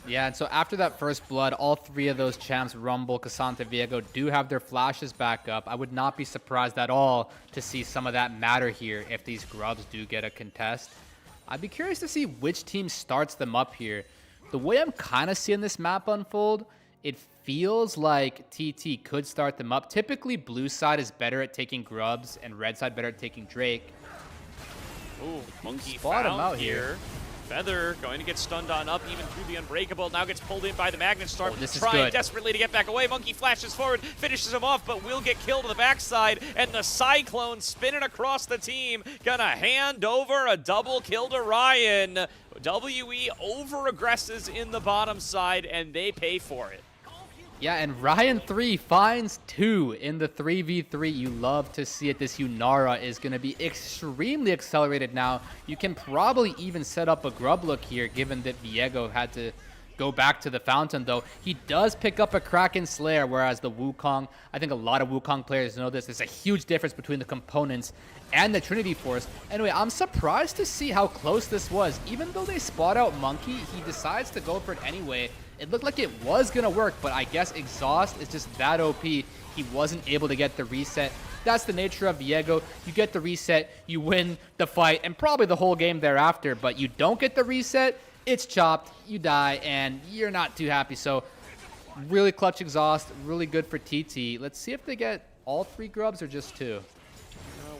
Yeah, and so after that first blood, all three of those champs, Rumble, Cassante, Viego, do have their flashes back up. I would not be surprised at all to see some of that matter here if these grubs do get a contest. I'd be curious to see which team starts them up here. The way I'm kind of seeing this map unfold, it feels like TT could start them up. Typically, blue side is better at taking grubs and red side better at taking Drake. Ooh, Monkey spot him found out here. Feather going to get stunned on up even through the Unbreakable. Now gets pulled in by the Magnet Storm. Oh, this is trying good. desperately to get back away. Monkey flashes forward, finishes him off, but will get killed to the backside. And the Cyclone spinning across the team. Gonna hand over a double kill to Ryan. WE over-aggresses in the bottom side, and they pay for it. Yeah, and Ryan 3 finds 2 in the 3v3. You love to see it. This Unara is going to be extremely accelerated now. You can probably even set up a grub look here, given that Viego had to go back to the fountain, though. He does pick up a Kraken Slayer, whereas the Wukong, I think a lot of Wukong players know this. There's a huge difference between the components and the Trinity Force. Anyway, I'm surprised to see how close this was. Even though they spot out Monkey, he decides to go for it anyway. It looked like it was going to work, but I guess Exhaust is just that OP. He wasn't able to get the reset. That's the nature of Viego. You get the reset, you win the fight, and probably the whole game thereafter, but you don't get the reset, it's chopped, you die, and you're not too happy. So really clutch Exhaust, really good for TT. Let's see if they get all 3 grubs or just 2.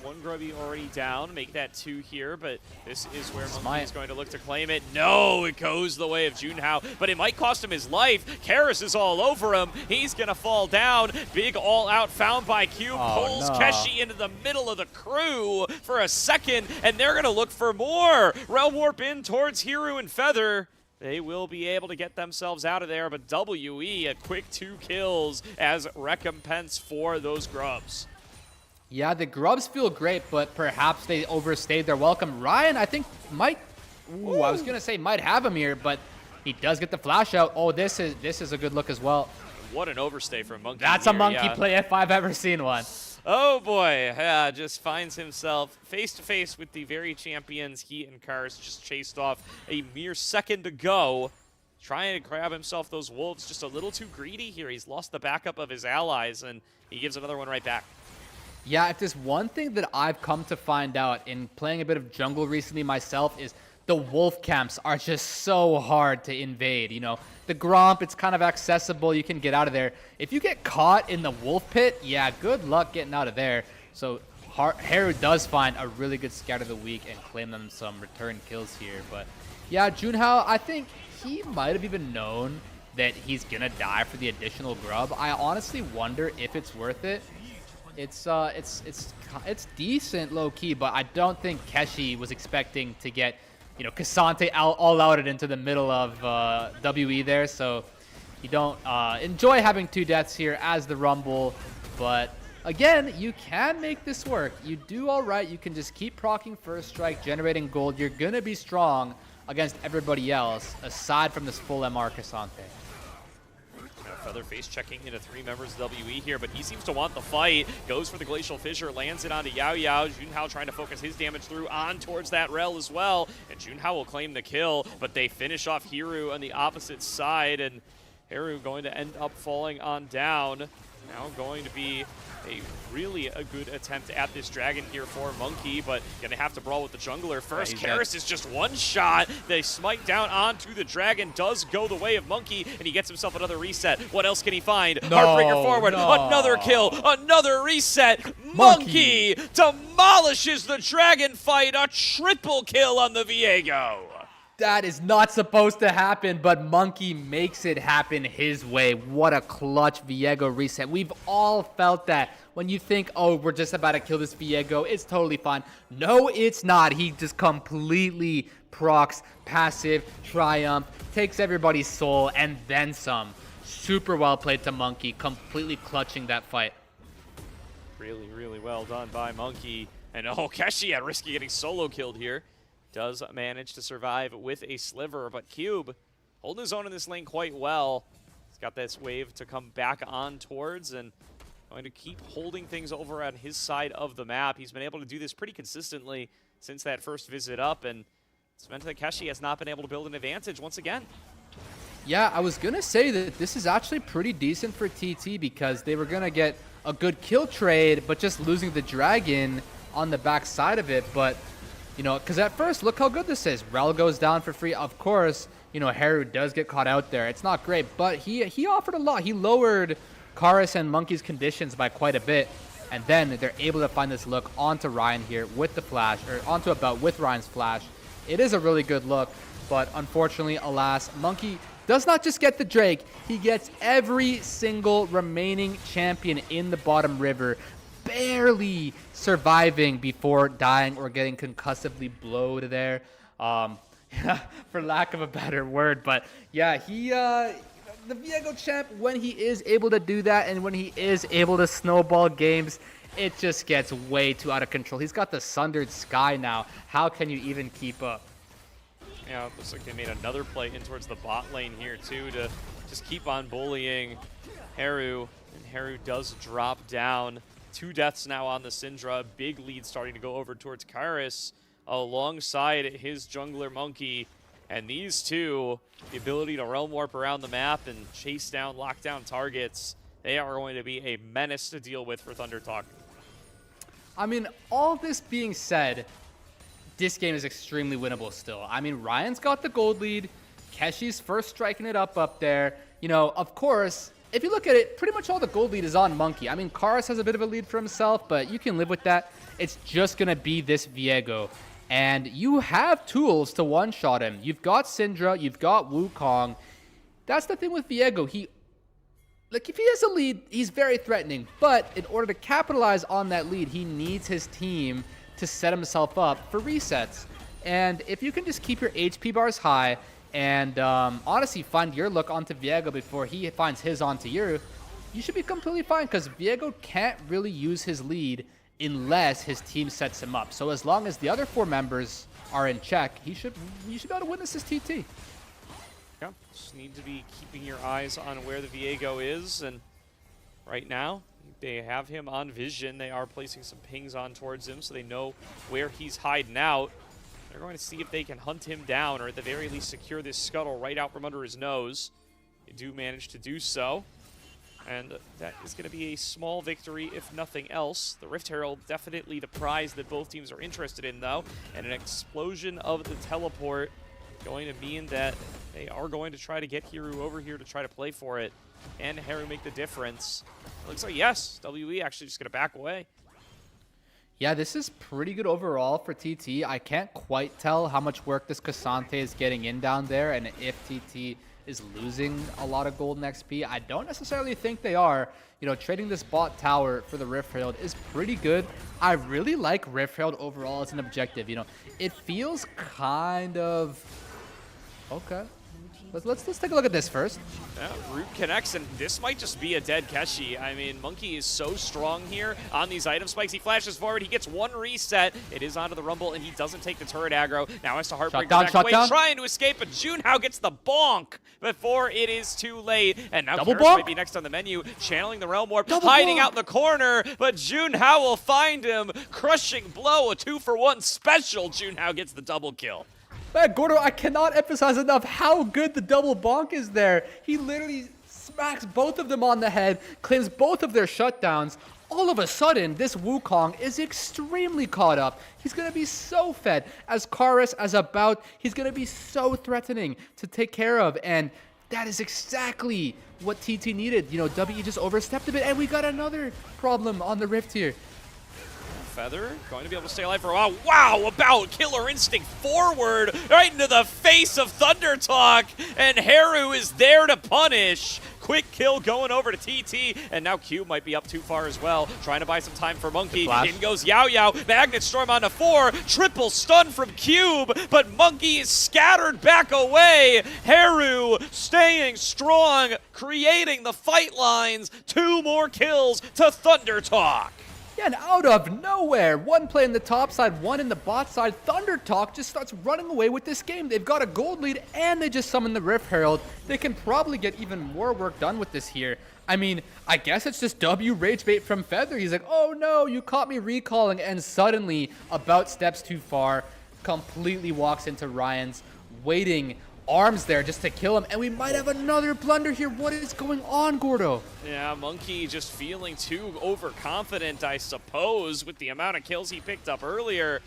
One grubby already down, make that 2 here, but this is where Monkey is going to look to claim it. No, it goes the way of Junhao, but it might cost him his life. Karis is all over him. He's going to fall down. Big all-out found by Cube. Pulls Keshi into the middle of the crew for a second, and they're going to look for more. Realm Warp in towards Hiru and Feather. They will be able to get themselves out of there, but WE a quick 2 kills as recompense for those grubs. Yeah, the grubs feel great, but perhaps they overstayed their welcome. Ryan, I think, might... Ooh, I was going to say might have him here, but he does get the flash out. Oh, this is a good look as well. What an overstay from Monkey. That's here, a Monkey play if I've ever seen one. Oh, boy. Yeah, just finds himself face-to-face with the very champions he and Cars just chased off a mere second ago. Trying to grab himself those wolves, just a little too greedy here. He's lost the backup of his allies, and he gives another one right back. Yeah, if there's one thing that I've come to find out in playing a bit of jungle recently myself is the wolf camps are just so hard to invade. You know, the Gromp, it's kind of accessible. You can get out of there. If you get caught in the wolf pit, yeah, good luck getting out of there. So Haru does find a really good scout of the week and claim them some return kills here. But yeah, Junhao, I think he might have even known that he's going to die for the additional grub. I honestly wonder if it's worth it. It's decent low key, but I don't think Keshi was expecting to get, you know, Cassante all outed into the middle of WE there. So you don't enjoy having 2 deaths here as the Rumble, but again, you can make this work. You do all right. You can just keep proccing first strike, generating gold. You're gonna be strong against everybody else aside from this full MR Cassante. Feather face checking into 3 members of WE here, but he seems to want the fight. Goes for the Glacial Fissure, lands it onto Yao Yao. Junhao trying to focus his damage through on towards that rel as well. And Junhao will claim the kill, but they finish off Hiru on the opposite side, and Hiru going to end up falling on down. Now going to be a good attempt at this dragon here for Monkey, but gonna have to brawl with the jungler first. Karis is just one shot. They smite down onto the dragon, does go the way of Monkey, and he gets himself another reset. What else can he find? Heartbreaker forward, another kill, another reset. Monkey demolishes the dragon fight, a triple kill on the Viego. That is not supposed to happen, but Monkey makes it happen his way. What a clutch Viego reset. We've all felt that. When you think, oh, we're just about to kill this Viego, it's totally fine. No, it's not. He just completely procs, passive, triumph, takes everybody's soul, and then some. Super well played to Monkey, completely clutching that fight. Really, really well done by Monkey. And oh, Keshi at risk of getting solo killed here. Does manage to survive with a sliver, but Cube holding his own in this lane quite well. He's got this wave to come back on towards and going to keep holding things over on his side of the map. He's been able to do this pretty consistently since that first visit up, and it's meant that Keshi has not been able to build an advantage once again. Yeah, I was going to say that this is actually pretty decent for TT because they were going to get a good kill trade, but just losing the dragon on the back side of it. But you know, because at first, look how good this is. Rel goes down for free. Of course, you know, Haru does get caught out there. It's not great, but he offered a lot. He lowered Karis and Monkey's conditions by quite a bit. And then they're able to find this look onto Ryan here with the flash, or onto a belt with Ryan's flash. It is a really good look, but unfortunately, alas, Monkey does not just get the Drake, he gets every single remaining champion in the bottom river, barely surviving before dying or getting concussively blowed there. For lack of a better word, but yeah, the Viego champ, when he is able to do that and when he is able to snowball games, it just gets way too out of control. He's got the Sundered Sky now. How can you even keep up? Yeah, it looks like they made another play in towards the bot lane here, too, to just keep on bullying Haru. And Haru does drop down. 2 deaths now on the Syndra. Big lead starting to go over towards Kairos alongside his jungler Monkey. And these two, the ability to realm warp around the map and chase down, lock down targets, they are going to be a menace to deal with for Thunder Talk. I mean, all this being said, this game is extremely winnable still. I mean, Ryan's got the gold lead. Keshi's first striking it up there. You know, of course, if you look at it, pretty much all the gold lead is on Monkey. I mean, Karis has a bit of a lead for himself, but you can live with that. It's just going to be this Viego. And you have tools to one-shot him. You've got Syndra, you've got Wukong. That's the thing with Viego. If he has a lead, he's very threatening. But in order to capitalize on that lead, he needs his team to set himself up for resets. And if you can just keep your HP bars high and honestly find your look onto Viego before he finds his onto you, you should be completely fine, because Viego can't really use his lead unless his team sets him up. So as long as the other 4 members are in check, you should be able to witness this TT. Yeah, just need to be keeping your eyes on where the Viego is, and right now they have him on vision. They are placing some pings on towards him so they know where he's hiding out. They're going to see if they can hunt him down, or at the very least secure this scuttle right out from under his nose. They do manage to do so. And that is going to be a small victory, if nothing else. The Rift Herald, definitely the prize that both teams are interested in, though. And an explosion of the teleport going to mean that they are going to try to get Haru over here to try to play for it. And Haru make the difference. Looks like, yes, WE actually just going to back away. Yeah, this is pretty good overall for TT. I can't quite tell how much work this Cassante is getting in down there, and if TT is losing a lot of golden XP. I don't necessarily think they are. You know, trading this bot tower for the Rift Herald is pretty good. I really like Rift Herald overall as an objective. You know, it feels kind of... Okay. Let's take a look at this first. Yeah, Root connects, and this might just be a dead Keshi. I mean, Monkey is so strong here on these item spikes. He flashes forward, he gets 1 reset. It is onto the Rumble, and he doesn't take the turret aggro. Now has to Heartbreak back away, trying to escape, but Junhao gets the bonk before it is too late. And now Karis might be next on the menu, channeling the Realm Warp, hiding out in the corner, but Junhao will find him. Crushing blow, a 2-for-1 special. Junhao gets the double kill. Man, Gordo, I cannot emphasize enough how good the double bonk is there. He literally smacks both of them on the head, claims both of their shutdowns. All of a sudden, this Wukong is extremely caught up. He's going to be so fed. As Karis, as a bout, he's going to be so threatening to take care of. And that is exactly what TT needed. You know, WE just overstepped a bit, and we got another problem on the Rift here. Feather going to be able to stay alive for a while. Wow, about Killer Instinct forward right into the face of Thunder Talk, and Haru is there to punish. Quick kill going over to TT, and now Cube might be up too far as well, trying to buy some time for Monkey. In goes Yao Yao, Magnet Storm onto 4, triple stun from Cube, but Monkey is scattered back away. Haru staying strong, creating the fight lines. 2 more kills to Thunder Talk. Yeah, and out of nowhere, 1 play in the top side, 1 in the bot side, Thunder Talk just starts running away with this game. They've got a gold lead, and they just summon the Rift Herald. They can probably get even more work done with this here. I mean, I guess it's just W rage bait from Feather. He's like, oh no, you caught me recalling, and suddenly, about steps too far, completely walks into Ryan's waiting arms there just to kill him, and we might have another blunder here. What is going on, Gordo? Yeah, Monkey just feeling too overconfident, I suppose, with the amount of kills he picked up earlier.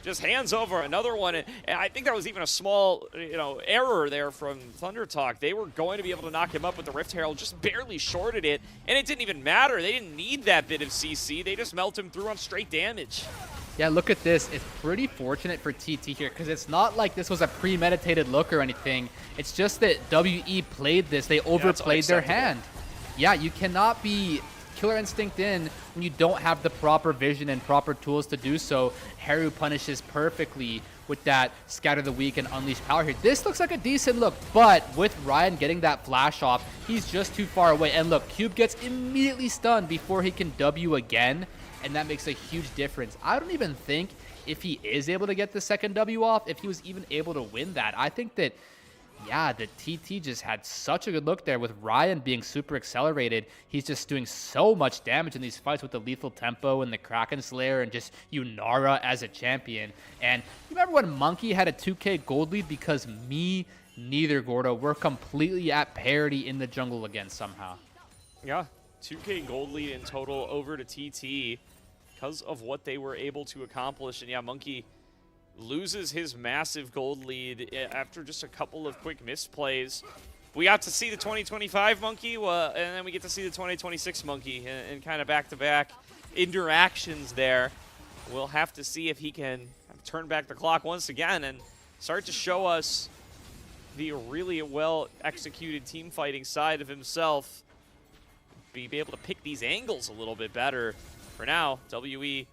just hands over another one. And I think that was even a small, error there from Thunder Talk. They were going to be able to knock him up with the Rift Herald, just barely shorted it, and it didn't even matter. They didn't need that bit of CC. They just melt him through on straight damage. Yeah, look at this. It's pretty fortunate for TT here because it's not like this was a premeditated look or anything. It's just that WE played this. They overplayed their hand. Yeah, you cannot be Killer Instinct in when you don't have the proper vision and proper tools to do so. Haru punishes perfectly with that Scatter the Weak and Unleash Power here. This looks like a decent look, but with Ryan getting that flash off, he's just too far away. And look, Cube gets immediately stunned before he can W again, and that makes a huge difference. I don't even think if he is able to get the second W off, if he was even able to win that. I think that, yeah, the TT just had such a good look there with Ryan being super accelerated. He's just doing so much damage in these fights with the lethal tempo and the Kraken Slayer and just Yunara as a champion. And you remember when Monkey had a 2K gold lead because neither Gordo were completely at parity in the jungle again somehow. Yeah, 2K gold lead in total over to TT because of what they were able to accomplish. And yeah, Monkey loses his massive gold lead after just a couple of quick misplays. We got to see the 2025 Monkey, and then we get to see the 2026 Monkey in kind of back-to-back interactions there. We'll have to see if he can turn back the clock once again and start to show us the really well-executed team fighting side of himself. Be able to pick these angles a little bit better. For now, WE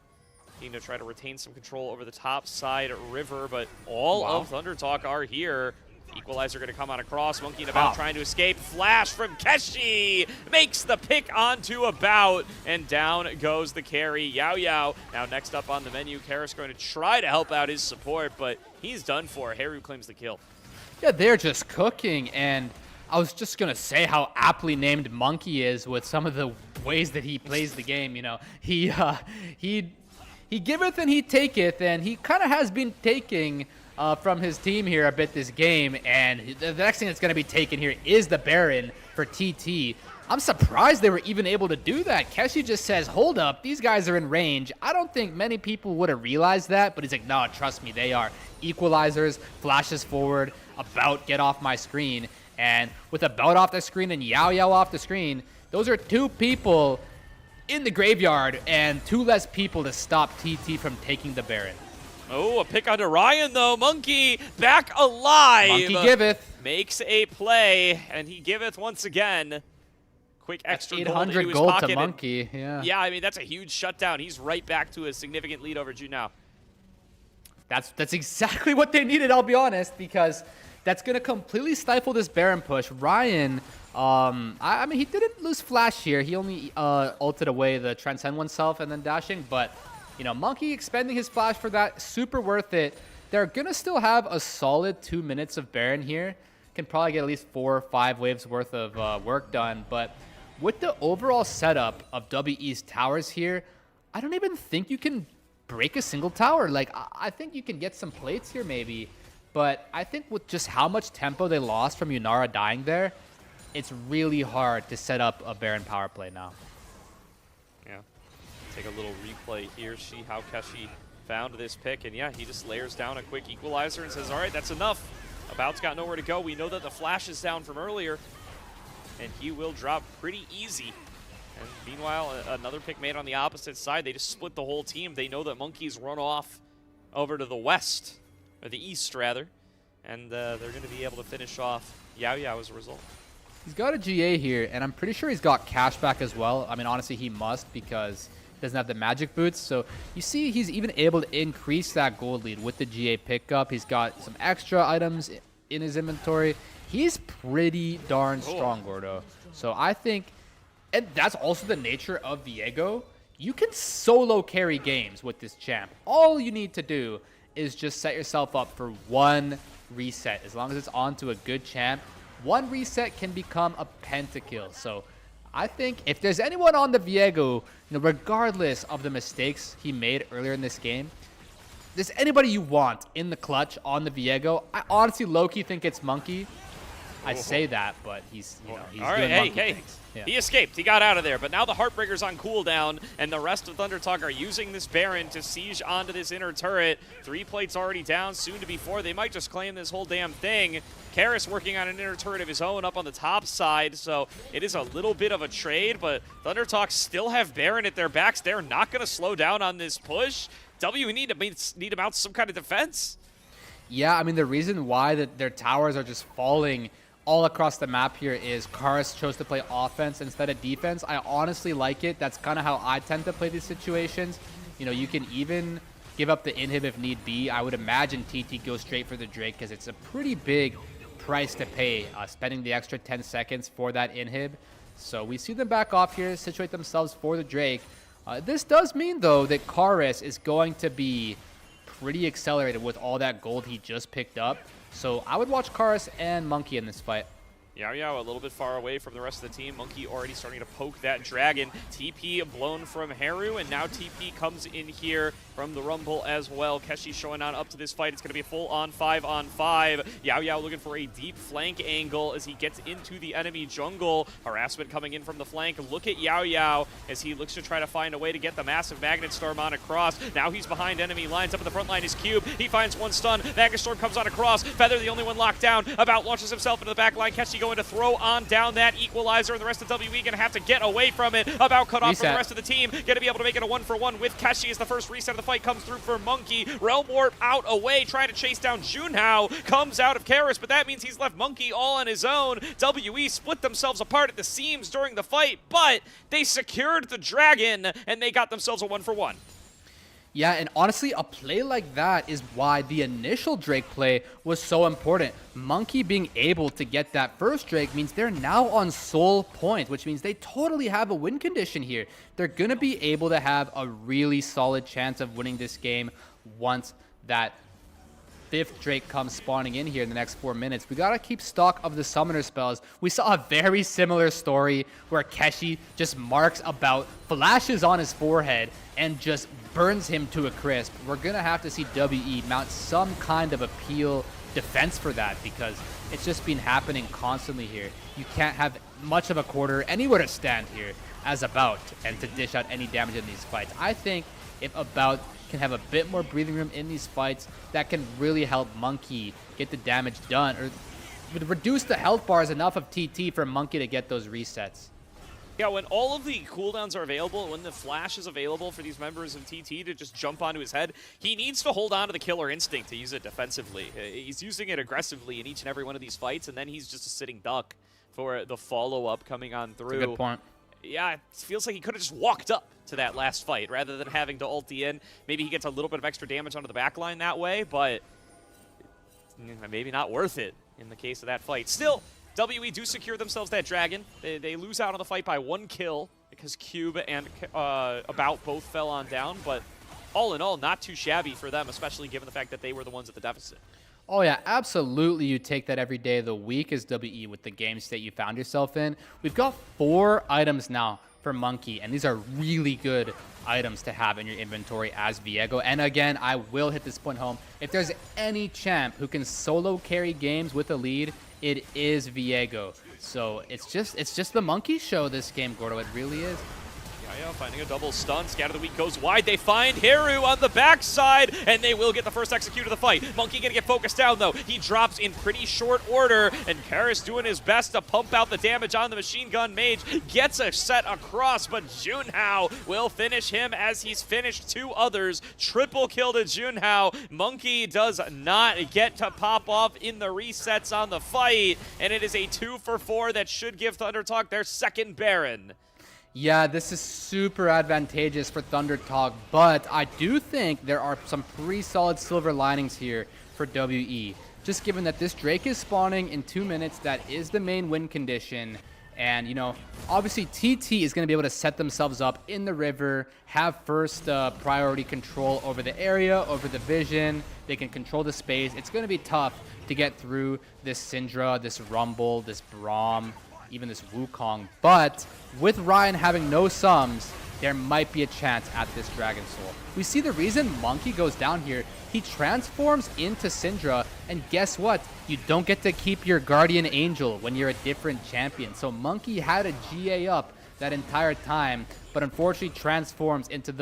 need to try to retain some control over the top side river, but all of Thunder Talk are here. Equalizer going to come on across. Monkey and About trying to escape. Flash from Keshi makes the pick onto About, and down goes the carry. Yao Yao now next up on the menu. Karis going to try to help out his support, but he's done for. Haru claims the kill. Yeah, they're just cooking, and I was just going to say how aptly named Monkey is with some of the ways that he plays the game. He giveth and he taketh, and he kind of has been taking from his team here a bit this game, and the next thing that's going to be taken here is the Baron for TT. I'm surprised they were even able to do that. Keshi just says, hold up, these guys are in range. I don't think many people would have realized that, but he's like, no, trust me, they are. Equalizers, flashes forward, About get off my screen, and with About off the screen and Yao Yao off the screen, those are two people in the graveyard and two less people to stop TT from taking the Baron. Oh, a pick onto Ryan, though. Monkey back alive. Monkey giveth. Makes a play, and he giveth once again. Quick extra 800 gold to Monkey, yeah. Yeah, I mean, that's a huge shutdown. He's right back to a significant lead over Ju now. That's exactly what they needed, I'll be honest, because that's going to completely stifle this Baron push. Ryan, I mean, he didn't lose flash here. He only ulted away the Transcend oneself and then dashing, but Monkey expending his flash for that, super worth it. They're going to still have a solid 2 minutes of Baron here. Can probably get at least 4 or 5 waves worth of work done, but with the overall setup of WE's towers here, I don't even think you can break a single tower. Like, I think you can get some plates here maybe, but I think with just how much tempo they lost from Yunara dying there, it's really hard to set up a Baron power play now. Yeah. Take a little replay here, see how Keshi found this pick, and yeah, he just layers down a quick equalizer and says, all right, that's enough. About's got nowhere to go. We know that the flash is down from earlier, and he will drop pretty easy. And meanwhile, another pick made on the opposite side. They just split the whole team. They know that Monkey's run off over to the west, or the east rather, and they're going to be able to finish off Yao Yao as a result. He's got a GA here, and I'm pretty sure he's got cashback as well. I mean, honestly, he must because he doesn't have the magic boots. So you see he's even able to increase that gold lead with the GA pickup. He's got some extra items in his inventory. He's pretty darn strong, Gordo. So I think, and that's also the nature of Viego, you can solo carry games with this champ. All you need to do is just set yourself up for one reset. As long as it's onto a good champ, one reset can become a pentakill. So I think if there's anyone on the Viego, regardless of the mistakes he made earlier in this game, if there's anybody you want in the clutch on the Viego, I honestly low-key think it's Monkey. I say that, but he's he's all right, doing monkey hey, things. Yeah. he escaped. He got out of there, but now the Heartbreaker's on cooldown, and the rest of Thunder Talk are using this Baron to siege onto this inner turret. 3 plates already down, soon to be 4. They might just claim this whole damn thing. Karras working on an inner turret of his own up on the top side, so it is a little bit of a trade, but Thunder Talk still have Baron at their backs. They're not going to slow down on this push. We need to mount some kind of defense. Yeah, I mean, the reason why that their towers are just falling all across the map here is Karras chose to play offense instead of defense. I honestly like it. That's kind of how I tend to play these situations. You know, you can even give up the inhib if need be. I would imagine TT goes straight for the Drake because it's a pretty big price to pay, spending the extra 10 seconds for that inhib. So we see them back off here, situate themselves for the Drake. This does mean, though, that Karras is going to be pretty accelerated with all that gold he just picked up. So I would watch Karras and Monkey in this fight. Yao a little bit far away from the rest of the team. Monkey already starting to poke that dragon. TP blown from Haru, and now TP comes in here from the Rumble as well. Keshi showing on up to this fight. It's going to be a full-on 5-on-5. Yao looking for a deep flank angle as he gets into the enemy jungle. Harassment coming in from the flank. Look at Yao as he looks to try to find a way to get the massive Magnet Storm on across. Now he's behind enemy lines. Up in the front line is Cube. He finds one stun. Magnet Storm comes on across. Feather, the only one locked down. About launches himself into the back line. Keshi going to throw on down that equalizer, and the rest of WE going to have to get away from it. About cut off from the rest of the team. Going to be able to make it a 1-for-1 with Keshi as the first reset of the fight comes through for Monkey. Realm Warp out away, trying to chase down Junhao. Comes out of Karras, but that means he's left Monkey all on his own. WE split themselves apart at the seams during the fight, but they secured the dragon, and they got themselves a 1-for-1. Yeah, and honestly, a play like that is why the initial Drake play was so important. Monkey being able to get that first Drake means they're now on soul point, which means they totally have a win condition here. They're going to be able to have a really solid chance of winning this game once that 5th Drake comes spawning in here in the next 4 minutes. We gotta keep stock of the summoner spells. We saw a very similar story where Keshi just marks about, flashes on his forehead, and just burns him to a crisp. We're gonna have to see WE mount some kind of appeal defense for that because it's just been happening constantly here. You can't have much of a quarter anywhere to stand here as About and to dish out any damage in these fights. I think if About can have a bit more breathing room in these fights, that can really help Monkey get the damage done, or reduce the health bars enough of TT for Monkey to get those resets. Yeah, when all of the cooldowns are available, when the flash is available for these members of TT to just jump onto his head, he needs to hold on to the killer instinct to use it defensively. He's using it aggressively in each and every one of these fights, and then he's just a sitting duck for the follow-up coming on through. That's a good point. Yeah, it feels like he could have just walked up to that last fight rather than having to ulti in. Maybe he gets a little bit of extra damage onto the back line that way, but maybe not worth it in the case of that fight. Still, WE do secure themselves that dragon. They lose out on the fight by 1 kill because Cube and About both fell on down, but all in all, not too shabby for them, especially given the fact that they were the ones at the deficit. Oh yeah, absolutely. You take that every day of the week as WE with the game state you found yourself in. We've got 4 items now for Monkey, and these are really good items to have in your inventory as Viego. And again, I will hit this point home. If there's any champ who can solo carry games with a lead, it is Viego. So it's just the Monkey show this game, Gordo. It really is. Yeah, finding a double stun. Scatter the Weak goes wide. They find Haru on the backside, and they will get the first execute of the fight. Monkey gonna get focused down, though. He drops in pretty short order, and Karras doing his best to pump out the damage on the machine gun mage. Gets a set across, but Junhao will finish him as he's finished 2 others. Triple kill to Junhao. Monkey does not get to pop off in the resets on the fight, and it is a 2-for-4 that should give Thunder Talk their 2nd Baron. Yeah, this is super advantageous for Thunder Talk, but I do think there are some pretty solid silver linings here for WE. Just given that this Drake is spawning in 2 minutes, that is the main win condition. And, you know, obviously TT is going to be able to set themselves up in the river, have first priority control over the area, over the vision. They can control the space. It's going to be tough to get through this Syndra, this Rumble, this Braum, even this Wukong. But with Ryan having no sums, there might be a chance at this Dragon Soul. We see the reason Monkey goes down here. He transforms into Syndra, and guess what? You don't get to keep your Guardian Angel when you're a different champion. So Monkey had a GA up that entire time, but unfortunately transforms into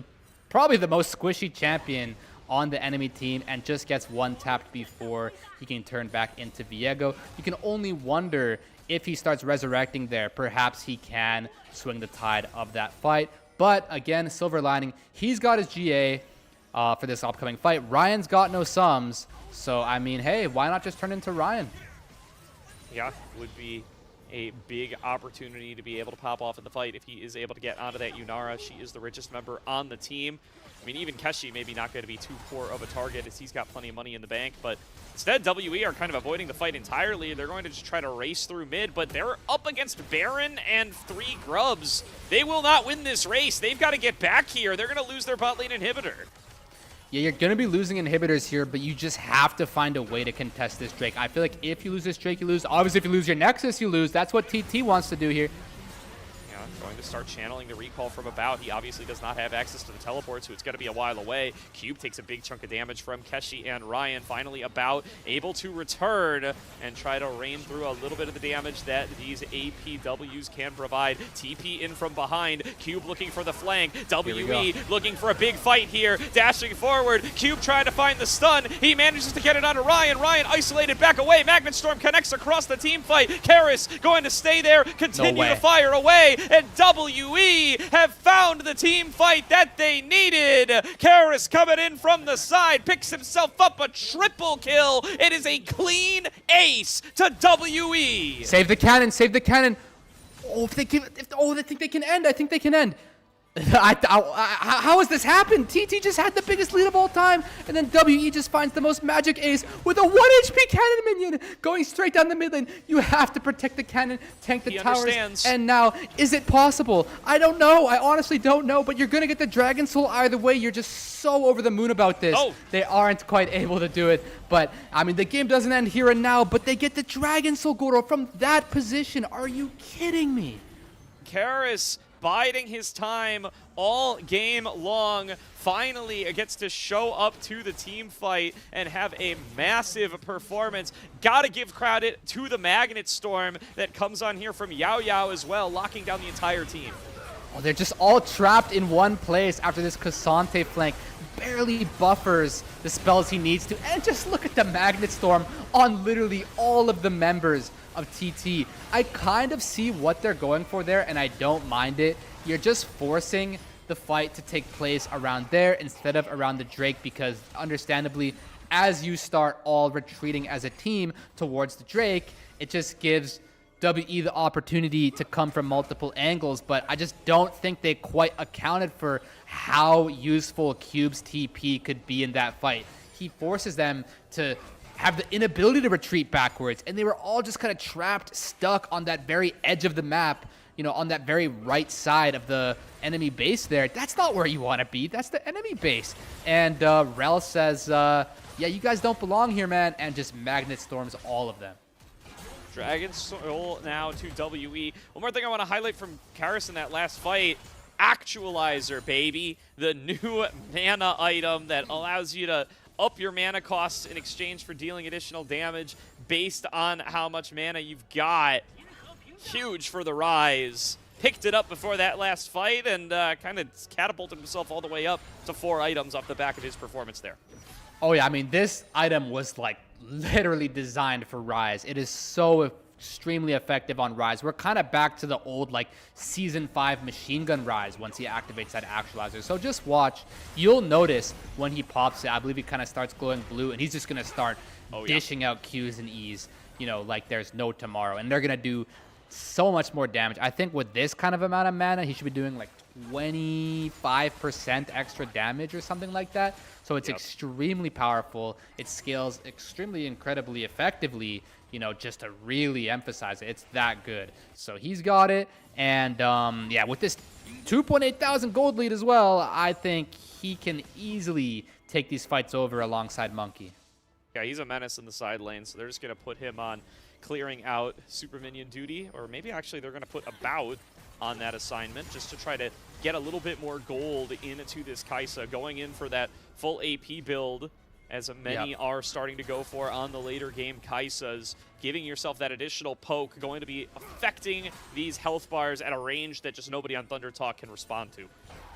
probably the most squishy champion on the enemy team and just gets one tapped before he can turn back into Viego. You can only wonder if he starts resurrecting there, perhaps he can swing the tide of that fight. But again, silver lining, he's got his GA for this upcoming fight. Ryan's got no sums, so I mean, hey, why not just turn into Ryan? Yeah, would be a big opportunity to be able to pop off in the fight if he is able to get onto that Yunara. She is the richest member on the team. I mean, even Keshi maybe not going to be too poor of a target as he's got plenty of money in the bank, but instead WE are kind of avoiding the fight entirely. They're going to just try to race through mid, but they're up against Baron and 3 Grubs. They will not win this race. They've got to get back here. They're going to lose their bot lane inhibitor. Yeah, you're going to be losing inhibitors here, but you just have to find a way to contest this Drake. I feel like if you lose this Drake, you lose. Obviously, if you lose your Nexus, you lose. That's what TT wants to do here. Going to start channeling the recall from about. He obviously does not have access to the teleport, so it's going to be a while away. Cube takes a big chunk of damage from Keshi and Ryan. Finally about able to return and try to rain through a little bit of the damage that these APWs can provide. TP in from behind. Cube looking for the flank. WE looking for a big fight here. Dashing forward. Cube trying to find the stun. He manages to get it onto Ryan. Ryan isolated back away. Magnet Storm connects across the team fight. Karis going to stay there, continue to fire away, and WE have found the team fight that they needed. Karis coming in from the side, picks himself up a triple kill. It is a clean ace to WE. Save the cannon, save the cannon. Oh, they think they can end. I think they can end. How has this happened? TT just had the biggest lead of all time, and then WE just finds the most magic ace with a 1 HP cannon minion going straight down the mid lane. You have to protect the cannon, tank the towers, and now, is it possible? I don't know. I honestly don't know, but you're going to get the Dragon Soul either way. You're just so over the moon about this. They aren't quite able to do it, but, I mean, the game doesn't end here and now, but they get the Dragon Soul, Goro, from that position. Are you kidding me? Karis biding his time all game long, finally gets to show up to the team fight and have a massive performance. Gotta give credit to the Magnet Storm that comes on here from Yao Yao as well, locking down the entire team. Oh, they're just all trapped in one place after this Cassante flank. Barely buffers the spells he needs to. And just look at the Magnet Storm on literally all of the members of TT. I kind of see what they're going for there, and I don't mind it. You're just forcing the fight to take place around there instead of around the Drake, because understandably, as you start all retreating as a team towards the Drake, it just gives WE the opportunity to come from multiple angles, but I just don't think they quite accounted for how useful Cube's TP could be in that fight. He forces them to have the inability to retreat backwards, and they were all just kind of trapped, stuck on that very edge of the map, you know, on that very right side of the enemy base there. That's not where you want to be. That's the enemy base. And Rel says, yeah, you guys don't belong here, man, and just Magnet Storms all of them. Dragon Soul now to WE. One more thing I want to highlight from Karis in that last fight. Actualizer, baby. The new mana item that allows you to up your mana costs in exchange for dealing additional damage based on how much mana you've got. Huge for the Rise. Picked it up before that last fight and kind of catapulted himself all the way up to 4 items off the back of his performance there. Oh yeah, I mean, this item was like literally designed for Rise. It is so extremely effective on Rise. We're kind of back to the old like Season 5 Machine Gun Rise once he activates that Actualizer. So just watch. You'll notice when he pops it, I believe he kind of starts glowing blue, and he's just going to start dishing out Qs and Es, you know, like there's no tomorrow. And they're going to do so much more damage. I think with this kind of amount of mana, he should be doing like 25% extra damage or something like that. So it's extremely powerful. It scales extremely incredibly effectively, you know, just to really emphasize it. It's that good. So he's got it. And yeah, with this 2.8 thousand gold lead as well, I think he can easily take these fights over alongside Monkey. Yeah, he's a menace in the side lane, so they're just going to put him on clearing out super minion duty, or maybe actually they're going to put About on that assignment just to try to get a little bit more gold into this Kai'Sa, going in for that full AP build, as many are starting to go for on the later game Kai'Sas. Giving yourself that additional poke, going to be affecting these health bars at a range that just nobody on Thunder Talk can respond to.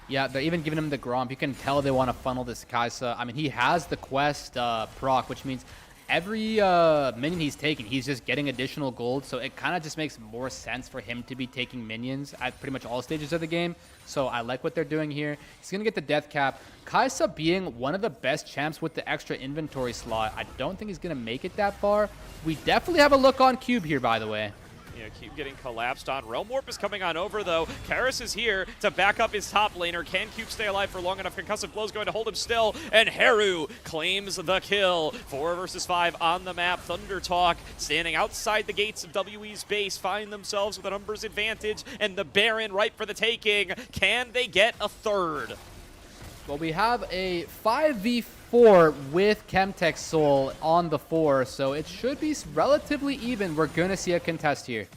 Yeah, they're even giving him the Gromp. You can tell they want to funnel this Kai'Sa. I mean, he has the quest proc, which means every minion he's taking, he's just getting additional gold. So it kind of just makes more sense for him to be taking minions at pretty much all stages of the game. So I like what they're doing here. He's going to get the death cap. Kai'Sa being one of the best champs with the extra inventory slot, I don't think he's going to make it that far. We definitely have a look on Cube here, by the way. Yeah, Cube getting collapsed on. Realm Warp is coming on over, though. Karis is here to back up his top laner. Can Cube stay alive for long enough? Concussive Blow is going to hold him still, and Heru claims the kill. 4 versus 5 on the map. Thunder Talk standing outside the gates of WE's base, find themselves with a numbers advantage, and the Baron ripe for the taking. Can they get a third? Well, we have a 5v4 with Chemtech Soul on the 4, so it should be relatively even. We're going to see a contest here.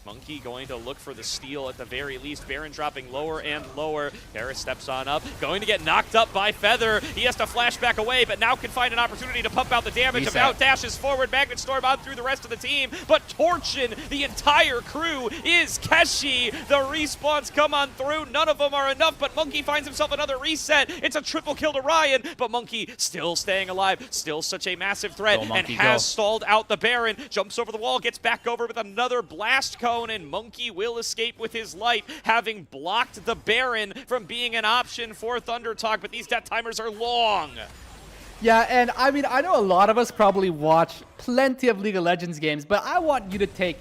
Monkey going to look for the steal at the very least. Baron dropping lower and lower. Garrus steps on up, going to get knocked up by Feather. He has to flash back away, but now can find an opportunity to pump out the damage. About dashes forward, Magnet Storm on through the rest of the team, but torching the entire crew is Keshi. The respawns come on through. None of them are enough, but Monkey finds himself another reset. It's a triple kill to Ryan, but Monkey still staying alive. Still such a massive threat, and has stalled out the Baron. Jumps over the wall, gets back over with another blast cone, and Monkey will escape with his life, having blocked the Baron from being an option for Thunder Talk, but these death timers are long. Yeah, and I mean, I know a lot of us probably watch plenty of League of Legends games, but I want you to take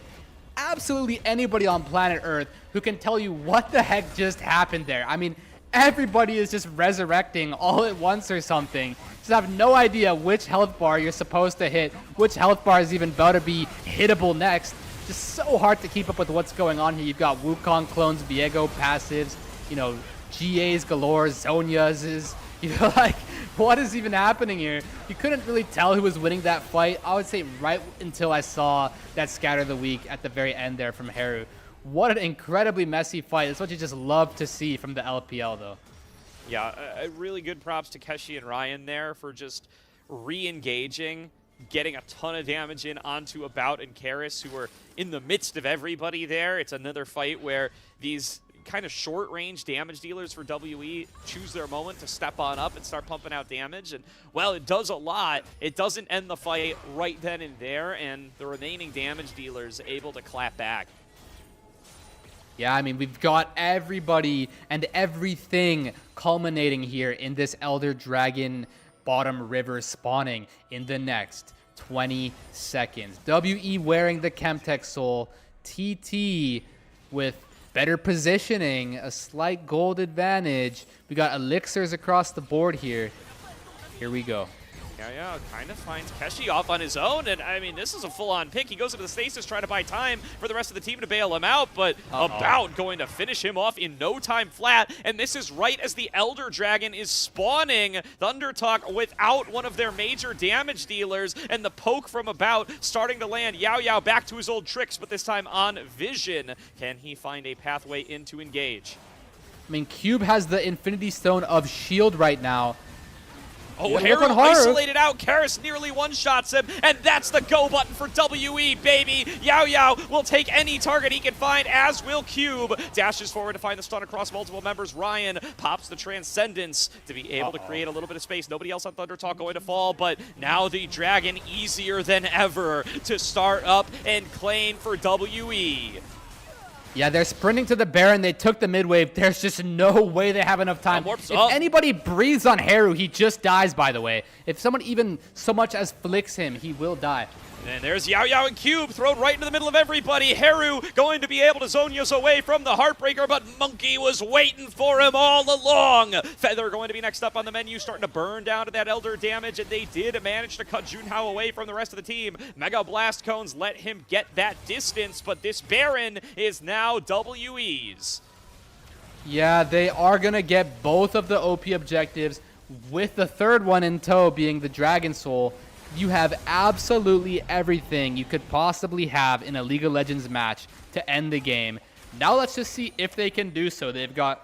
absolutely anybody on planet Earth who can tell you what the heck just happened there. I mean, everybody is just resurrecting all at once or something. Just have no idea which health bar you're supposed to hit, which health bar is even about to be hittable next. Just so hard to keep up with what's going on here. You've got Wukong clones, Viego passives, you know, GAs galore, Zhonya's, you know, like, what is even happening here? You couldn't really tell who was winning that fight, I would say, right until I saw that Scatter the Weak at the very end there from Heru. What an incredibly messy fight. It's what you just love to see from the LPL, though. Yeah, really good props to Keshi and Ryan there for just re-engaging, getting a ton of damage in onto About and Karis, who were in the midst of everybody there. It's another fight where these kind of short-range damage dealers for WE choose their moment to step on up and start pumping out damage. And, well, it does a lot. It doesn't end the fight right then and there, and the remaining damage dealers able to clap back. Yeah, I mean, we've got everybody and everything culminating here in this Elder Dragon bottom river spawning in the next 20 seconds. WE wearing the Chemtech Soul, TT with better positioning, a slight gold advantage. We got elixirs across the board here. Here we go. Yeah, kind of finds Keshi off on his own, and I mean, this is a full-on pick. He goes into the stasis trying to buy time for the rest of the team to bail him out, but About going to finish him off in no time flat, and this is right as the Elder Dragon is spawning. Thunder Talk without one of their major damage dealers, and the poke from About starting to land. Yao back to his old tricks, but this time on Vision. Can he find a pathway in to engage? I mean, Cube has the Infinity Stone of Shield right now. Oh, Heru isolated out. Karis nearly one-shots him, and that's the go button for WE, baby. Yao will take any target he can find, as will Cube. Dashes forward to find the stun across multiple members. Ryan pops the Transcendence to be able to create a little bit of space. Nobody else on Thunder Talk going to fall, but now the Dragon easier than ever to start up and claim for WE. Yeah, they're sprinting to the Baron. They took the mid wave. There's just no way they have enough time. If anybody breathes on Heru, he just dies, by the way. If someone even so much as flicks him, he will die. And there's Yao and Cube thrown right into the middle of everybody. Heru going to be able to Zhonya's away from the Heartbreaker, but Monkey was waiting for him all along. Feather going to be next up on the menu, starting to burn down to that Elder damage, and they did manage to cut Junhao away from the rest of the team. Mega Blast Cones let him get that distance, but this Baron is now WE's. Yeah, they are going to get both of the OP objectives, with the third one in tow being the Dragon Soul. You have absolutely everything you could possibly have in a League of Legends match to end the game. Now let's just see if they can do so. They've got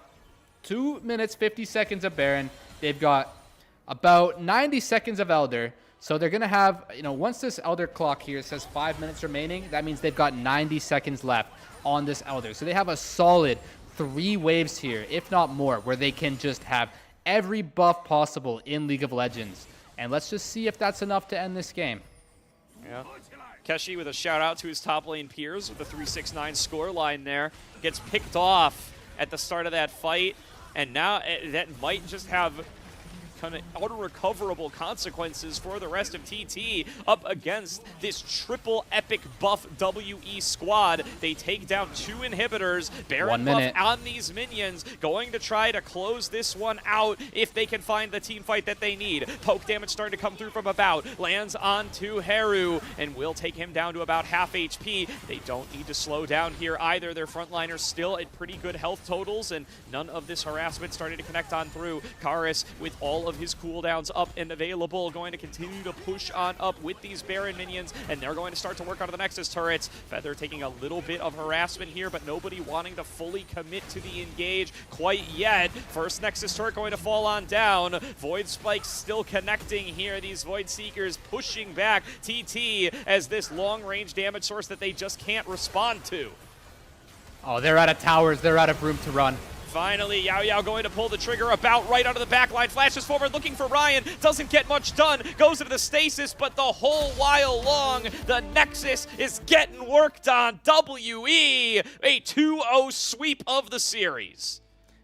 2 minutes, 50 seconds of Baron. They've got about 90 seconds of Elder. So they're going to have, once this Elder clock here says 5 minutes remaining, that means they've got 90 seconds left on this Elder. So they have a solid 3 waves here, if not more, where they can just have every buff possible in League of Legends. And let's just see if that's enough to end this game. Yeah. Keshi with a shout out to his top lane peers with the 369 score line there. Gets picked off at the start of that fight. And now that might just have kind of unrecoverable consequences for the rest of TT up against this triple epic buff WE squad. They take down 2 inhibitors. Baron buff on these minions, going to try to close this one out if they can find the team fight that they need. Poke damage starting to come through from about. Lands onto Haru and will take him down to about half HP. They don't need to slow down here either. Their frontliners still at pretty good health totals, and none of this harassment starting to connect on through. Karis with all of his cooldowns up and available, going to continue to push on up with these Baron minions, and they're going to start to work onto the Nexus turrets. Feather taking a little bit of harassment here, but nobody wanting to fully commit to the engage quite yet. First Nexus turret going to fall on down. Void Spikes still connecting here. These Void Seekers pushing back TT as this long-range damage source that they just can't respond to. Oh, they're out of towers. They're out of room to run. Finally, Yao Yao going to pull the trigger about right onto the back line. Flashes forward looking for Ryan. Doesn't get much done. Goes into the stasis, but the whole while long, the Nexus is getting worked on. WE, a 2-0 sweep of the series.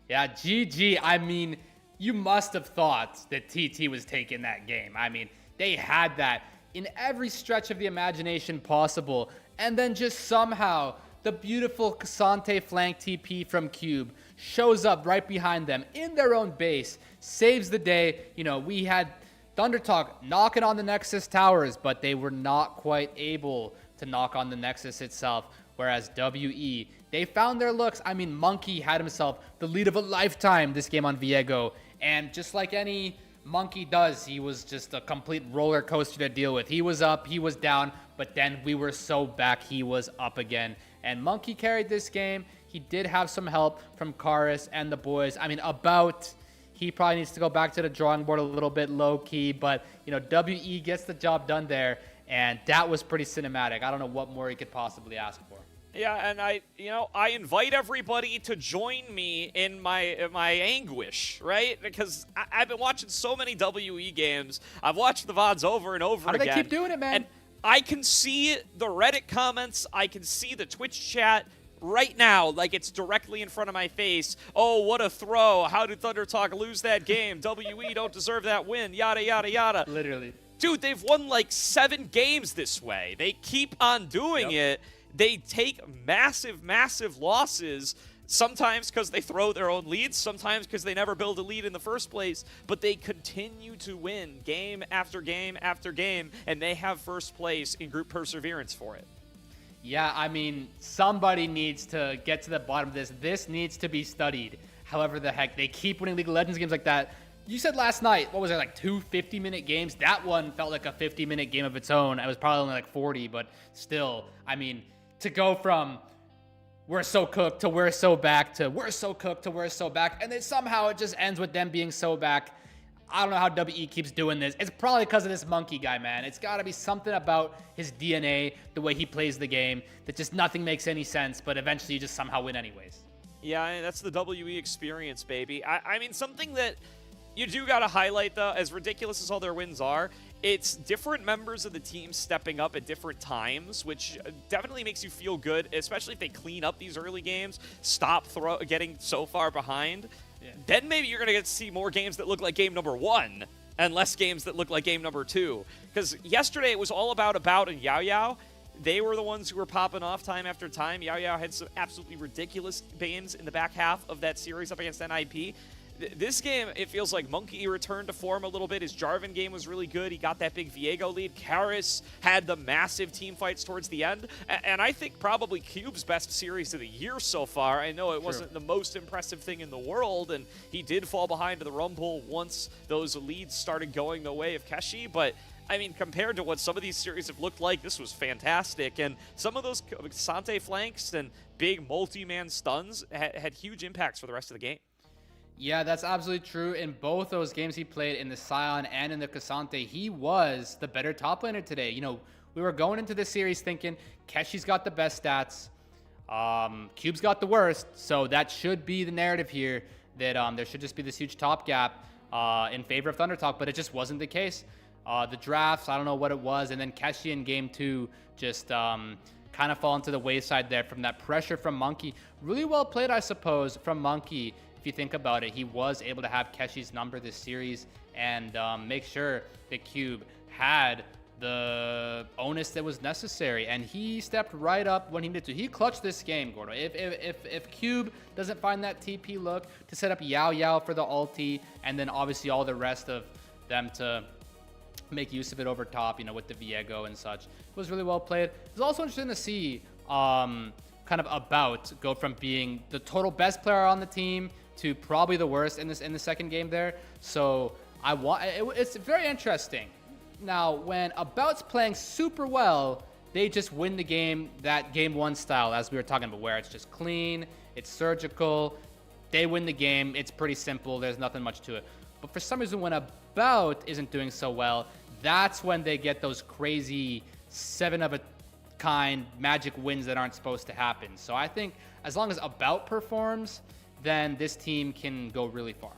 Yeah, GG. I mean, you must have thought that TT was taking that game. I mean, they had that in every stretch of the imagination possible. And then just somehow, the beautiful Cassante flank TP from Cube shows up right behind them in their own base, saves the day. We had ThunderTalk knocking on the Nexus towers, but they were not quite able to knock on the Nexus itself, whereas WE, they found their looks. I mean, Monkey had himself the lead of a lifetime this game on Viego, and just like any Monkey does, he was just a complete roller coaster to deal with. He was up, he was down, but then we were so back, he was up again. And Monkey carried this game. He did have some help from Karis and the boys. I mean, he probably needs to go back to the drawing board a little bit low-key, but, WE gets the job done there, and that was pretty cinematic. I don't know what more he could possibly ask for. Yeah, and I invite everybody to join me in my anguish, right? Because I've been watching so many WE games. I've watched the VODs over and over again. How do they keep doing it, man? And I can see the Reddit comments. I can see the Twitch chat right now, like it's directly in front of my face. Oh, what a throw. How did ThunderTalk lose that game? WE don't deserve that win. Yada, yada, yada. Literally. Dude, they've won like 7 games this way. They keep on doing it. They take massive, massive losses, sometimes because they throw their own leads, sometimes because they never build a lead in the first place, but they continue to win game after game after game, and they have first place in group perseverance for it. Yeah, I mean, somebody needs to get to the bottom of this. This needs to be studied. However the heck, they keep winning League of Legends games like that. You said last night, what was it, like 2 50-minute games? That one felt like a 50-minute game of its own. It was probably only like 40, but still, I mean, to go from we're so cooked to we're so back to we're so cooked to we're so back, and then somehow it just ends with them being so back. I don't know how WE keeps doing this. It's probably because of this Monkey guy, man. It's got to be something about his DNA, the way he plays the game, that just nothing makes any sense, but eventually you just somehow win anyways. Yeah, that's the WE experience, baby. I mean, something that you do got to highlight, though, as ridiculous as all their wins are, it's different members of the team stepping up at different times, which definitely makes you feel good, especially if they clean up these early games, stop getting so far behind. Yeah. Then maybe you're going to get to see more games that look like game number 1 and less games that look like game number 2. Because yesterday it was all about and Yao Yao. They were the ones who were popping off time after time. Yao Yao had some absolutely ridiculous games in the back half of that series up against NIP. This game, it feels like Monkey returned to form a little bit. His Jarvan game was really good. He got that big Viego lead. Karis had the massive team fights towards the end. And I think probably Cube's best series of the year so far. I know it wasn't the most impressive thing in the world, and he did fall behind to the Rumble once those leads started going the way of Keshi, but I mean, compared to what some of these series have looked like, this was fantastic. And some of those Sante flanks and big multi-man stuns had huge impacts for the rest of the game. Yeah, that's absolutely true. In both those games he played, in the Scion and in the Cassante, he was the better top laner today. We were going into this series thinking Keshi's got the best stats, Cube's got the worst, so that should be the narrative here, that there should just be this huge top gap in favor of ThunderTalk, but it just wasn't the case. The drafts, I don't know what it was, and then Keshi in game 2 just kind of fall into the wayside there from that pressure from Monkey. Really well played, I suppose, from Monkey. If you think about it, he was able to have Keshi's number this series and make sure that Cube had the onus that was necessary, and he stepped right up when he needed to. He clutched this game, Gordo. If Cube doesn't find that TP look to set up Yao Yao for the ulti, and then obviously all the rest of them to make use of it over top, with the Viego and such, it was really well played. It was also interesting to see kind of About go from being the total best player on the team to probably the worst in the second game there. So it's very interesting. Now, when About's playing super well, they just win the game, that game 1 style, as we were talking about, where it's just clean, it's surgical, they win the game, it's pretty simple, there's nothing much to it. But for some reason, when About isn't doing so well, that's when they get those crazy 7-of-a-kind magic wins that aren't supposed to happen. So I think as long as About performs, then this team can go really far.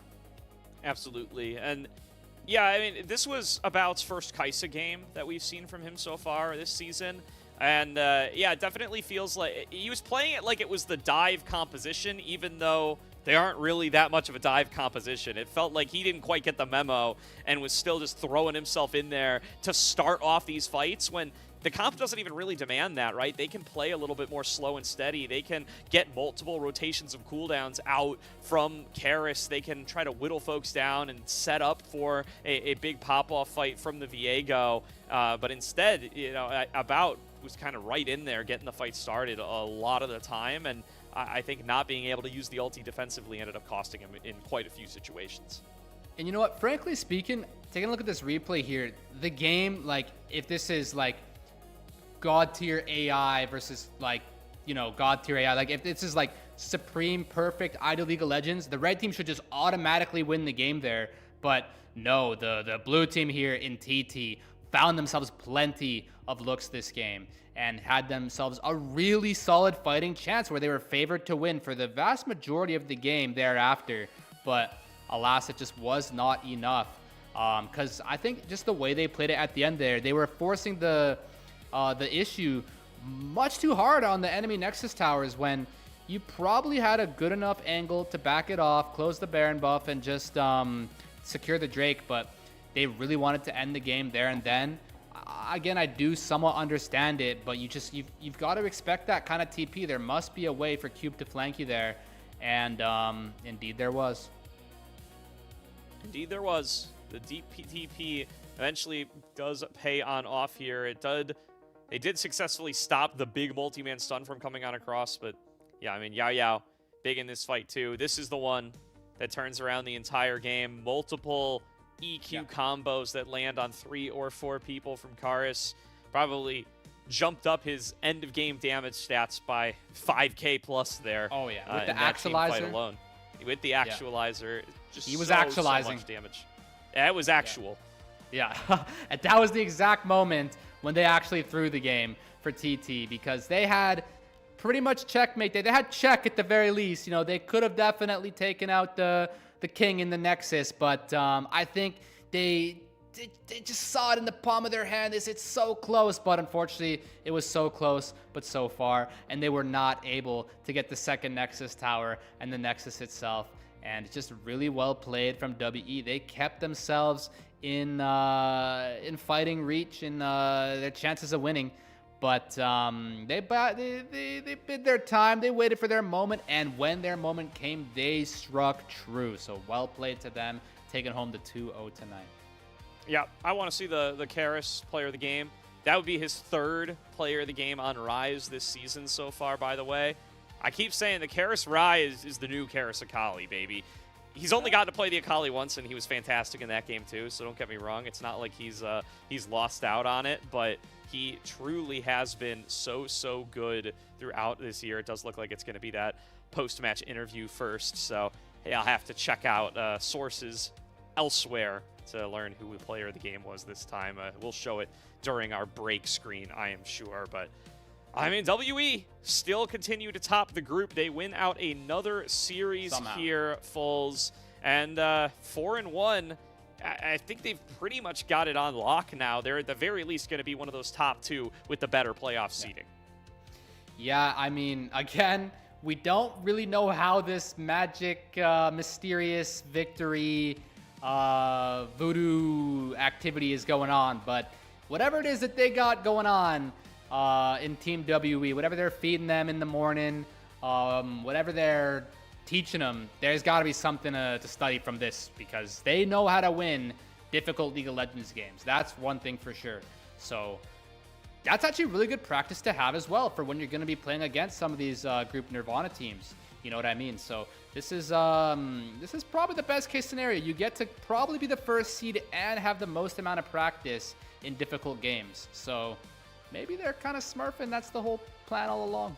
Absolutely. And yeah, I mean, this was About's first Kai'Sa game that we've seen from him so far this season. And yeah, it definitely feels like he was playing it like it was the dive composition, even though they aren't really that much of a dive composition. It felt like he didn't quite get the memo and was still just throwing himself in there to start off these fights when the comp doesn't even really demand that, right? They can play a little bit more slow and steady. They can get multiple rotations of cooldowns out from Karis. They can try to whittle folks down and set up for a big pop-off fight from the Viego. But instead, About was kind of right in there getting the fight started a lot of the time. And I think not being able to use the ulti defensively ended up costing him in quite a few situations. And you know what? Frankly speaking, taking a look at this replay here, the game, if this is God tier AI versus God tier AI, if this is supreme perfect ideal League of Legends, the red team should just automatically win the game there. But no, the blue team here in TT found themselves plenty of looks this game and had themselves a really solid fighting chance where they were favored to win for the vast majority of the game thereafter. But alas, it just was not enough. Because I think just the way they played it at the end there, they were forcing the issue much too hard on the enemy Nexus towers when you probably had a good enough angle to back it off, close the Baron buff, and just secure the Drake. But they really wanted to end the game there and then. Again, I do somewhat understand it, but you've got to expect that kind of TP. There must be a way for Cube to flank you there, and indeed there was. Indeed there was. The deep TP eventually does pay on off here. They did successfully stop the big multi-man stun from coming on across, but yeah, I mean, Yao Yao big in this fight too. This is the one that turns around the entire game. Multiple EQ combos that land on 3 or 4 people from Karis. Probably jumped up his end of game damage stats by 5k plus there. Oh yeah, with the actualizer alone. With the actualizer, just he was so actualizing much damage. That was actual. Yeah, and that was the exact moment when they actually threw the game for TT, because they had pretty much checkmate. They had check at the very least. They could have definitely taken out the king in the Nexus, but I think they just saw it in the palm of their hand. It's so close, but unfortunately it was so close but so far, and they were not able to get the second Nexus tower and the Nexus itself. And it's just really well played from WE. They kept themselves in fighting reach, in their chances of winning. But they bid their time. They waited for their moment, and when their moment came, they struck true. So well played to them, taking home the 2-0 tonight. Yeah, I want to see the Karis player of the game. That would be his 3rd player of the game on Rise this season so far, by the way. I keep saying the Karis Rise is the new Karis Akali, baby. He's only gotten to play the Akali once, and he was fantastic in that game too, so don't get me wrong. It's not like he's lost out on it, but he truly has been so good throughout this year. It does look like it's going to be that post-match interview first, so I'll have to check out sources elsewhere to learn who the player of the game was this time. We'll show it during our break screen, I am sure. But I mean, WE still continue to top the group. They win out another series here, Fulls, and 4-1. I think they've pretty much got it on lock now. They're at the very least going to be one of those top 2 with the better playoff seeding. Yeah, I mean, again, we don't really know how this magic, mysterious victory, voodoo activity is going on, but whatever it is that they got going on in Team WE, whatever they're feeding them in the morning, whatever they're teaching them, there's got to be something to study from this, because they know how to win difficult League of Legends games. That's one thing for sure. So that's actually really good practice to have as well for when you're going to be playing against some of these Group Nirvana teams. You know what I mean? So this is probably the best case scenario. You get to probably be the first seed and have the most amount of practice in difficult games. So maybe they're kind of smurfing. That's the whole plan all along.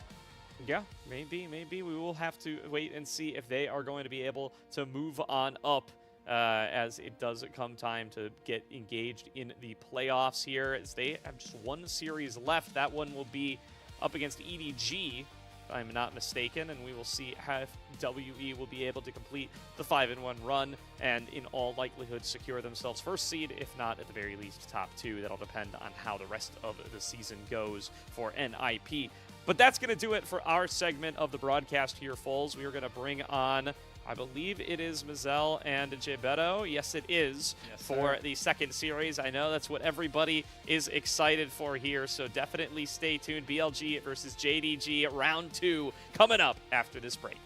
Yeah, maybe we will have to wait and see if they are going to be able to move on up as it does come time to get engaged in the playoffs here, as they have just one series left. That one will be up against EDG, if I'm not mistaken, and we will see how WE will be able to complete the 5-1 run and in all likelihood secure themselves first seed, if not at the very least top 2. That'll depend on how the rest of the season goes for NIP. But that's going to do it for our segment of the broadcast here, Fulls. We are going to bring on, I believe it is Mazel and Jbeto. Yes, it is, yes, for the second series. I know that's what everybody is excited for here, so definitely stay tuned. BLG versus JDG, round 2, coming up after this break.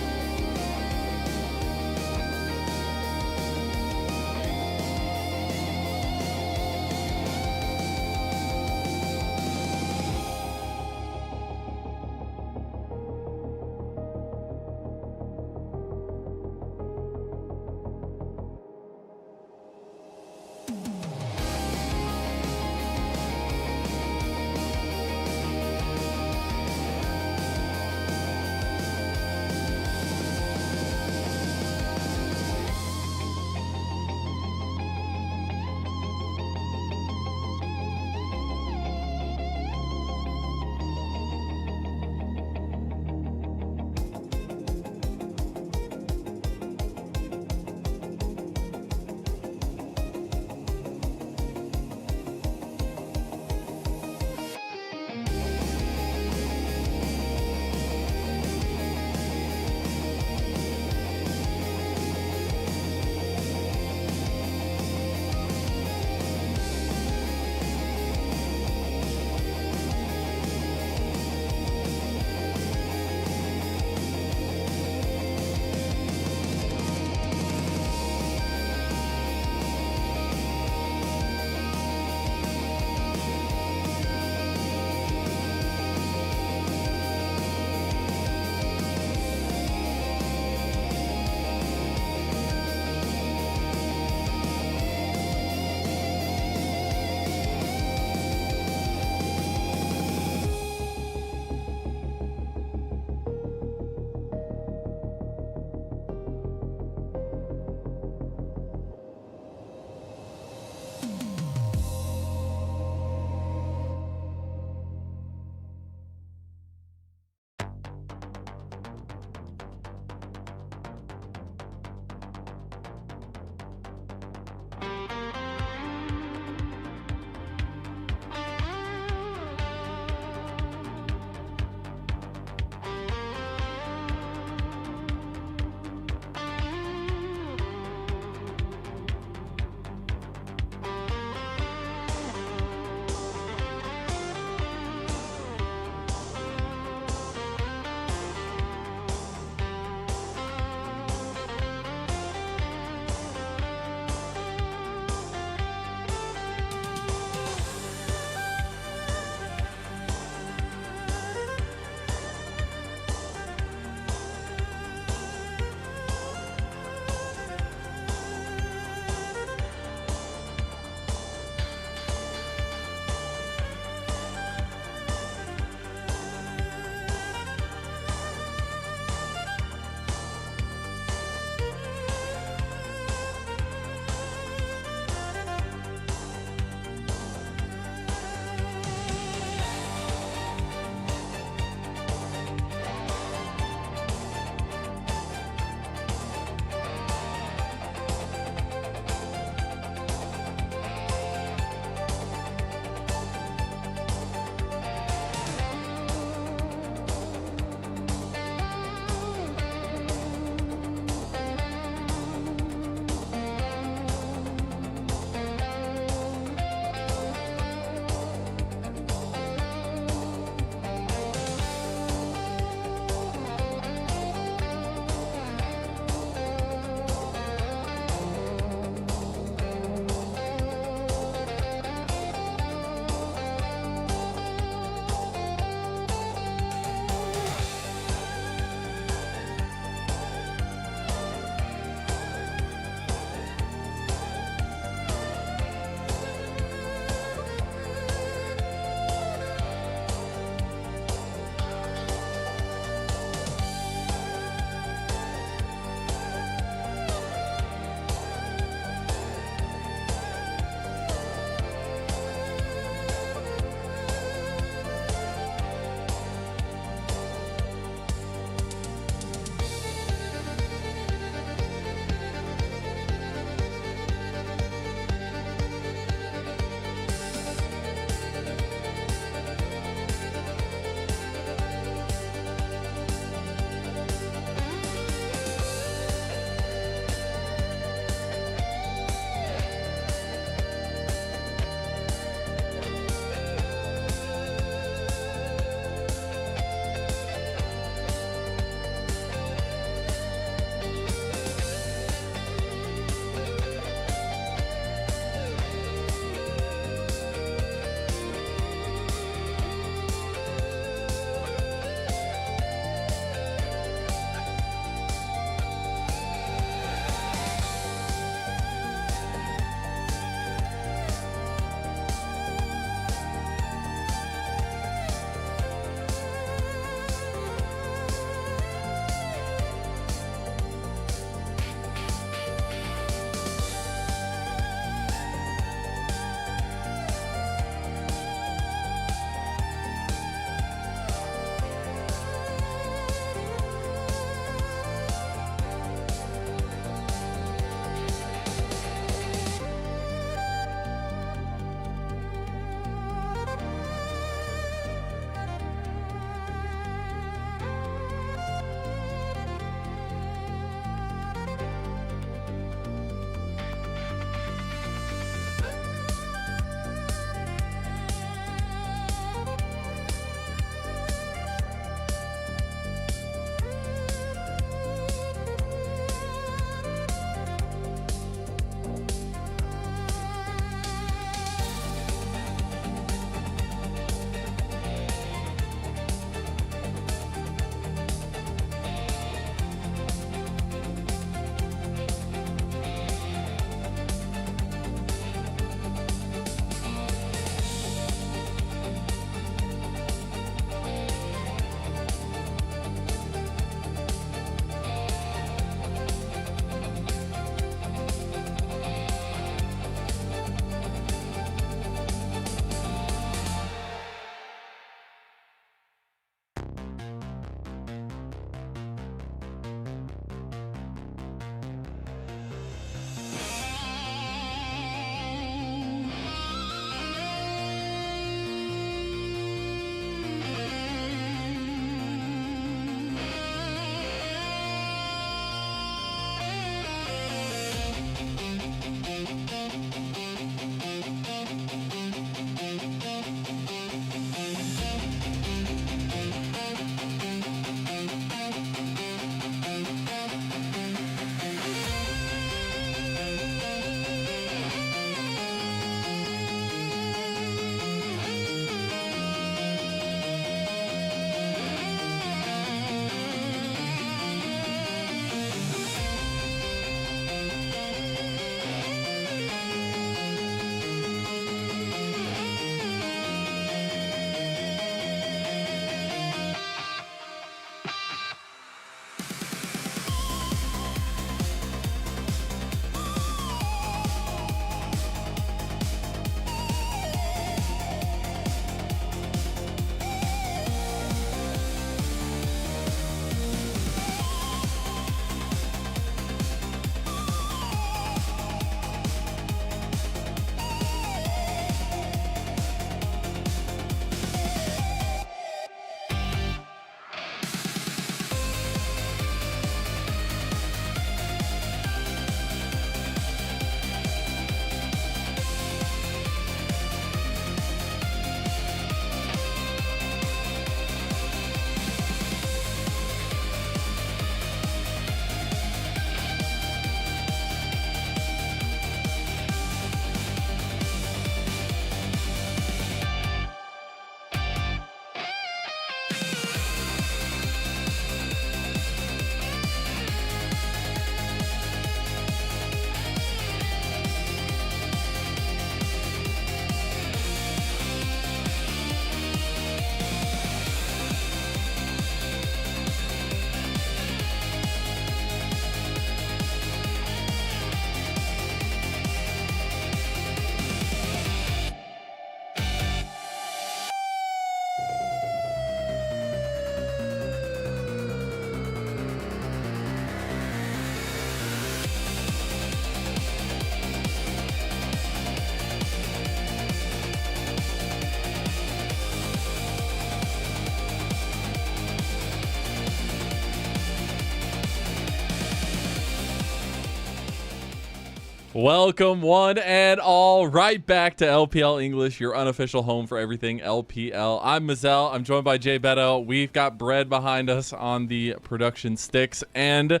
Welcome, one and all, right back to LPL English, your unofficial home for everything LPL. I'm Mazel. I'm joined by Jay Beto. We've got Bread behind us on the production sticks. And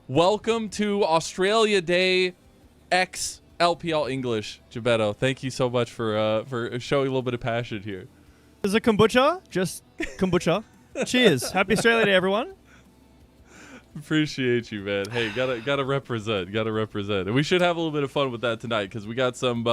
welcome to Australia Day X LPL English, Beto. Thank you so much for showing a little bit of passion here. Is it kombucha? Just kombucha. Cheers. Happy Australia Day, everyone. Appreciate you, man. Hey, gotta represent. And we should have a little bit of fun with that tonight because we got some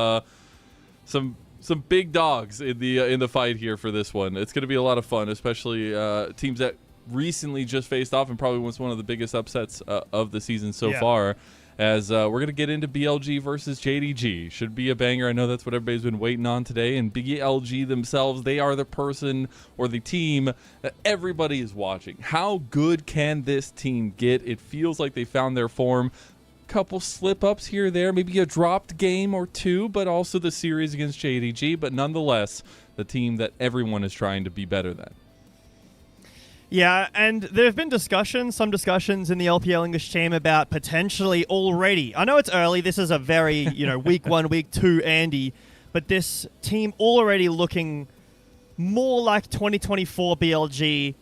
big dogs in the fight here for this one. It's gonna be a lot of fun, especially teams that recently just faced off and probably was one of the biggest upsets of the season so far. As we're going to get into BLG versus JDG. Should be a banger. I know that's what everybody's been waiting on today. And BLG themselves, they are the person or the team that everybody is watching. How good can this team get? It feels like they found their form. Couple slip-ups here or there, maybe a dropped game or two, but also the series against JDG. But nonetheless, the team that everyone is trying to be better than. Yeah, and there have been some discussions in the LPL English team about potentially already. I know it's early. This is a very, week 1, week 2 Andy, but this team already looking more like 2024 BLG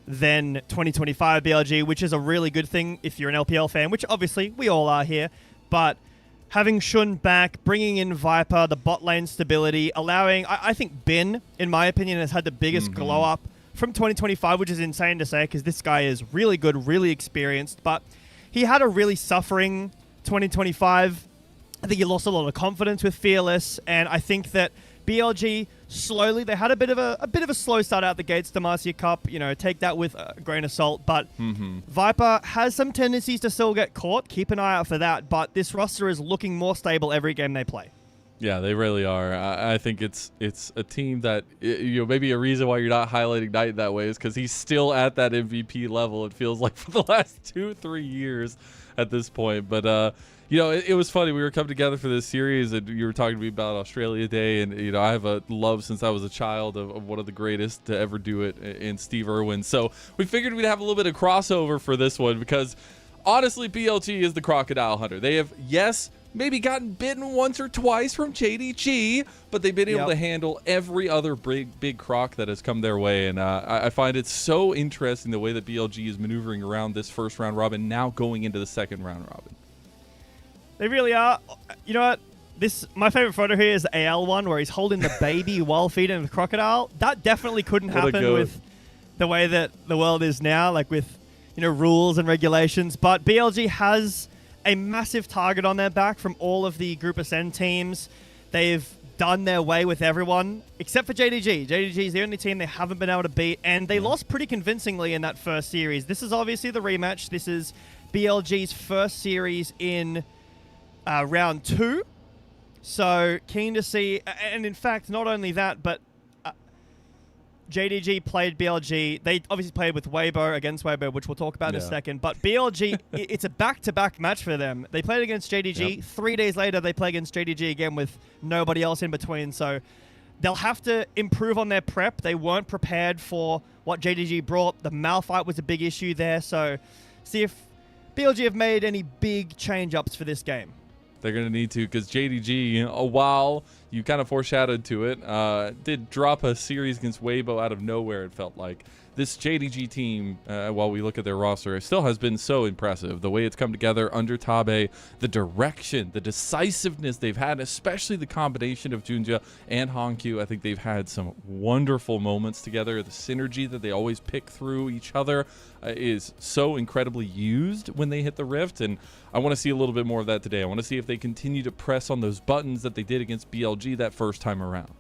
than 2025 BLG, which is a really good thing if you're an LPL fan, which obviously we all are here. But having Shun back, bringing in Viper, the bot lane stability, allowing, I think Bin, in my opinion, has had the biggest glow up from 2025, which is insane to say because this guy is really good, really experienced, but he had a really suffering 2025. I think he lost a lot of confidence with Fearless, and I think that BLG slowly, they had a bit of a slow start out the gates, Demacia Cup, take that with a grain of salt, but Viper has some tendencies to still get caught. Keep an eye out for that, but this roster is looking more stable every game they play. Yeah, they really are. I think it's a team that, maybe a reason why you're not highlighting Knight that way is because he's still at that MVP level, it feels like, for the last 2-3 years at this point. But, it was funny. We were coming together for this series, and you were talking to me about Australia Day, and, I have a love since I was a child of one of the greatest to ever do it in Steve Irwin. So we figured we'd have a little bit of crossover for this one because, honestly, BLG is the crocodile hunter. They have, maybe gotten bitten once or twice from JDG, but they've been able to handle every other big croc that has come their way. And I find it so interesting the way that BLG is maneuvering around this first round robin, now going into the second round robin. They really are. You know what? My favorite photo here is the AL one where he's holding the baby while feeding the crocodile. That definitely couldn't happen with the way that the world is now, like with rules and regulations. But BLG has a massive target on their back from all of the Group Ascend teams. They've done their way with everyone, except for JDG. JDG is the only team they haven't been able to beat, and they lost pretty convincingly in that first series. This is obviously the rematch. This is BLG's first series in round 2. So keen to see, and in fact, not only that, but JDG played BLG. They obviously played with Weibo against Weibo, which we'll talk about in a second. But BLG, it's a back-to-back match for them. They played against JDG. 3 days later, they play against JDG again with nobody else in between. So they'll have to improve on their prep. They weren't prepared for what JDG brought. The Malphite was a big issue there. So see if BLG have made any big change-ups for this game. They're going to need to because JDG, while you kind of foreshadowed to it, did drop a series against Weibo out of nowhere, it felt like. This JDG team, while we look at their roster, still has been so impressive. The way it's come together under Tabe, the direction, the decisiveness they've had, especially the combination of Junja and Honkyu. I think they've had some wonderful moments together. The synergy that they always pick through each other is so incredibly used when they hit the rift, and I want to see a little bit more of that today. I want to see if they continue to press on those buttons that they did against BLG that first time around.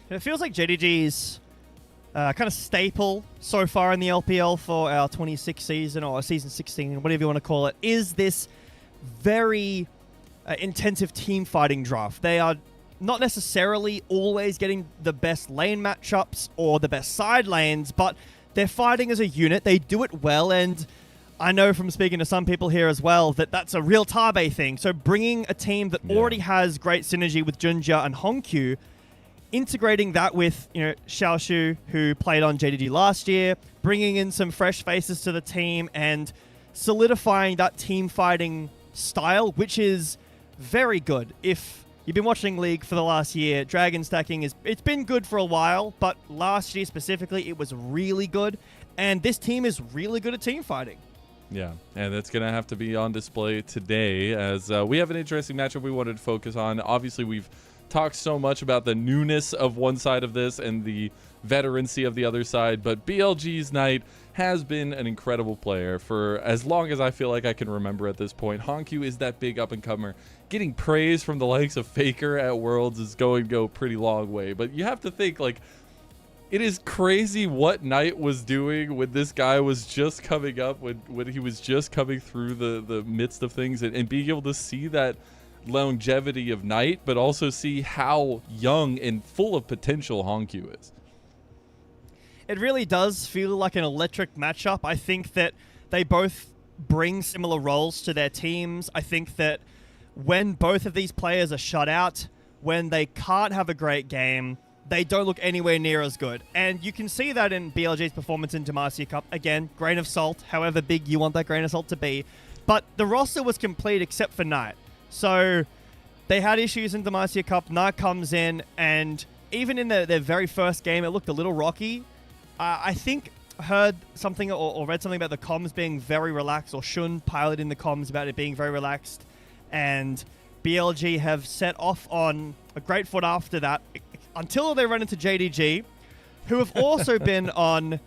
It feels like JDG's kind of staple so far in the LPL for our 26th season, or season 16, whatever you want to call it, is this very intensive team fighting draft. They are not necessarily always getting the best lane matchups or the best side lanes, but they're fighting as a unit. They do it well, and I know from speaking to some people here as well that that's a real Tabe thing. So bringing a team that already has great synergy with Junja and Honkyu, integrating that with, Xiaoshu, who played on JDG last year, bringing in some fresh faces to the team and solidifying that team fighting style, which is very good. If you've been watching League for the last year, dragon stacking it's been good for a while, but last year specifically, it was really good. And this team is really good at team fighting. Yeah, and that's going to have to be on display today as we have an interesting matchup we wanted to focus on. Obviously, we've talked so much about the newness of one side of this and the veterancy of the other side, but BLG's Knight has been an incredible player for as long as I feel like I can remember at this point. Honkyu is that big up-and-comer. Getting praise from the likes of Faker at Worlds is going to go a pretty long way, but you have to think, like, it is crazy what Knight was doing when this guy was just coming up, when he was just coming through the midst of things, and being able to see that longevity of Knight, but also see how young and full of potential Honkyu is. It really does feel like an electric matchup. I think that they both bring similar roles to their teams. I think that when both of these players are shut out, when they can't have a great game, they don't look anywhere near as good. And you can see that in BLG's performance in Demacia Cup. Again, grain of salt, however big you want that grain of salt to be. But the roster was complete except for Knight. So they had issues in Demacia Cup. Knight comes in, and even in their very first game, it looked a little rocky. I think heard something or read something about the comms being very relaxed, or Shun piloted in the comms about it being very relaxed. And BLG have set off on a great foot after that, until they run into JDG, who have also been on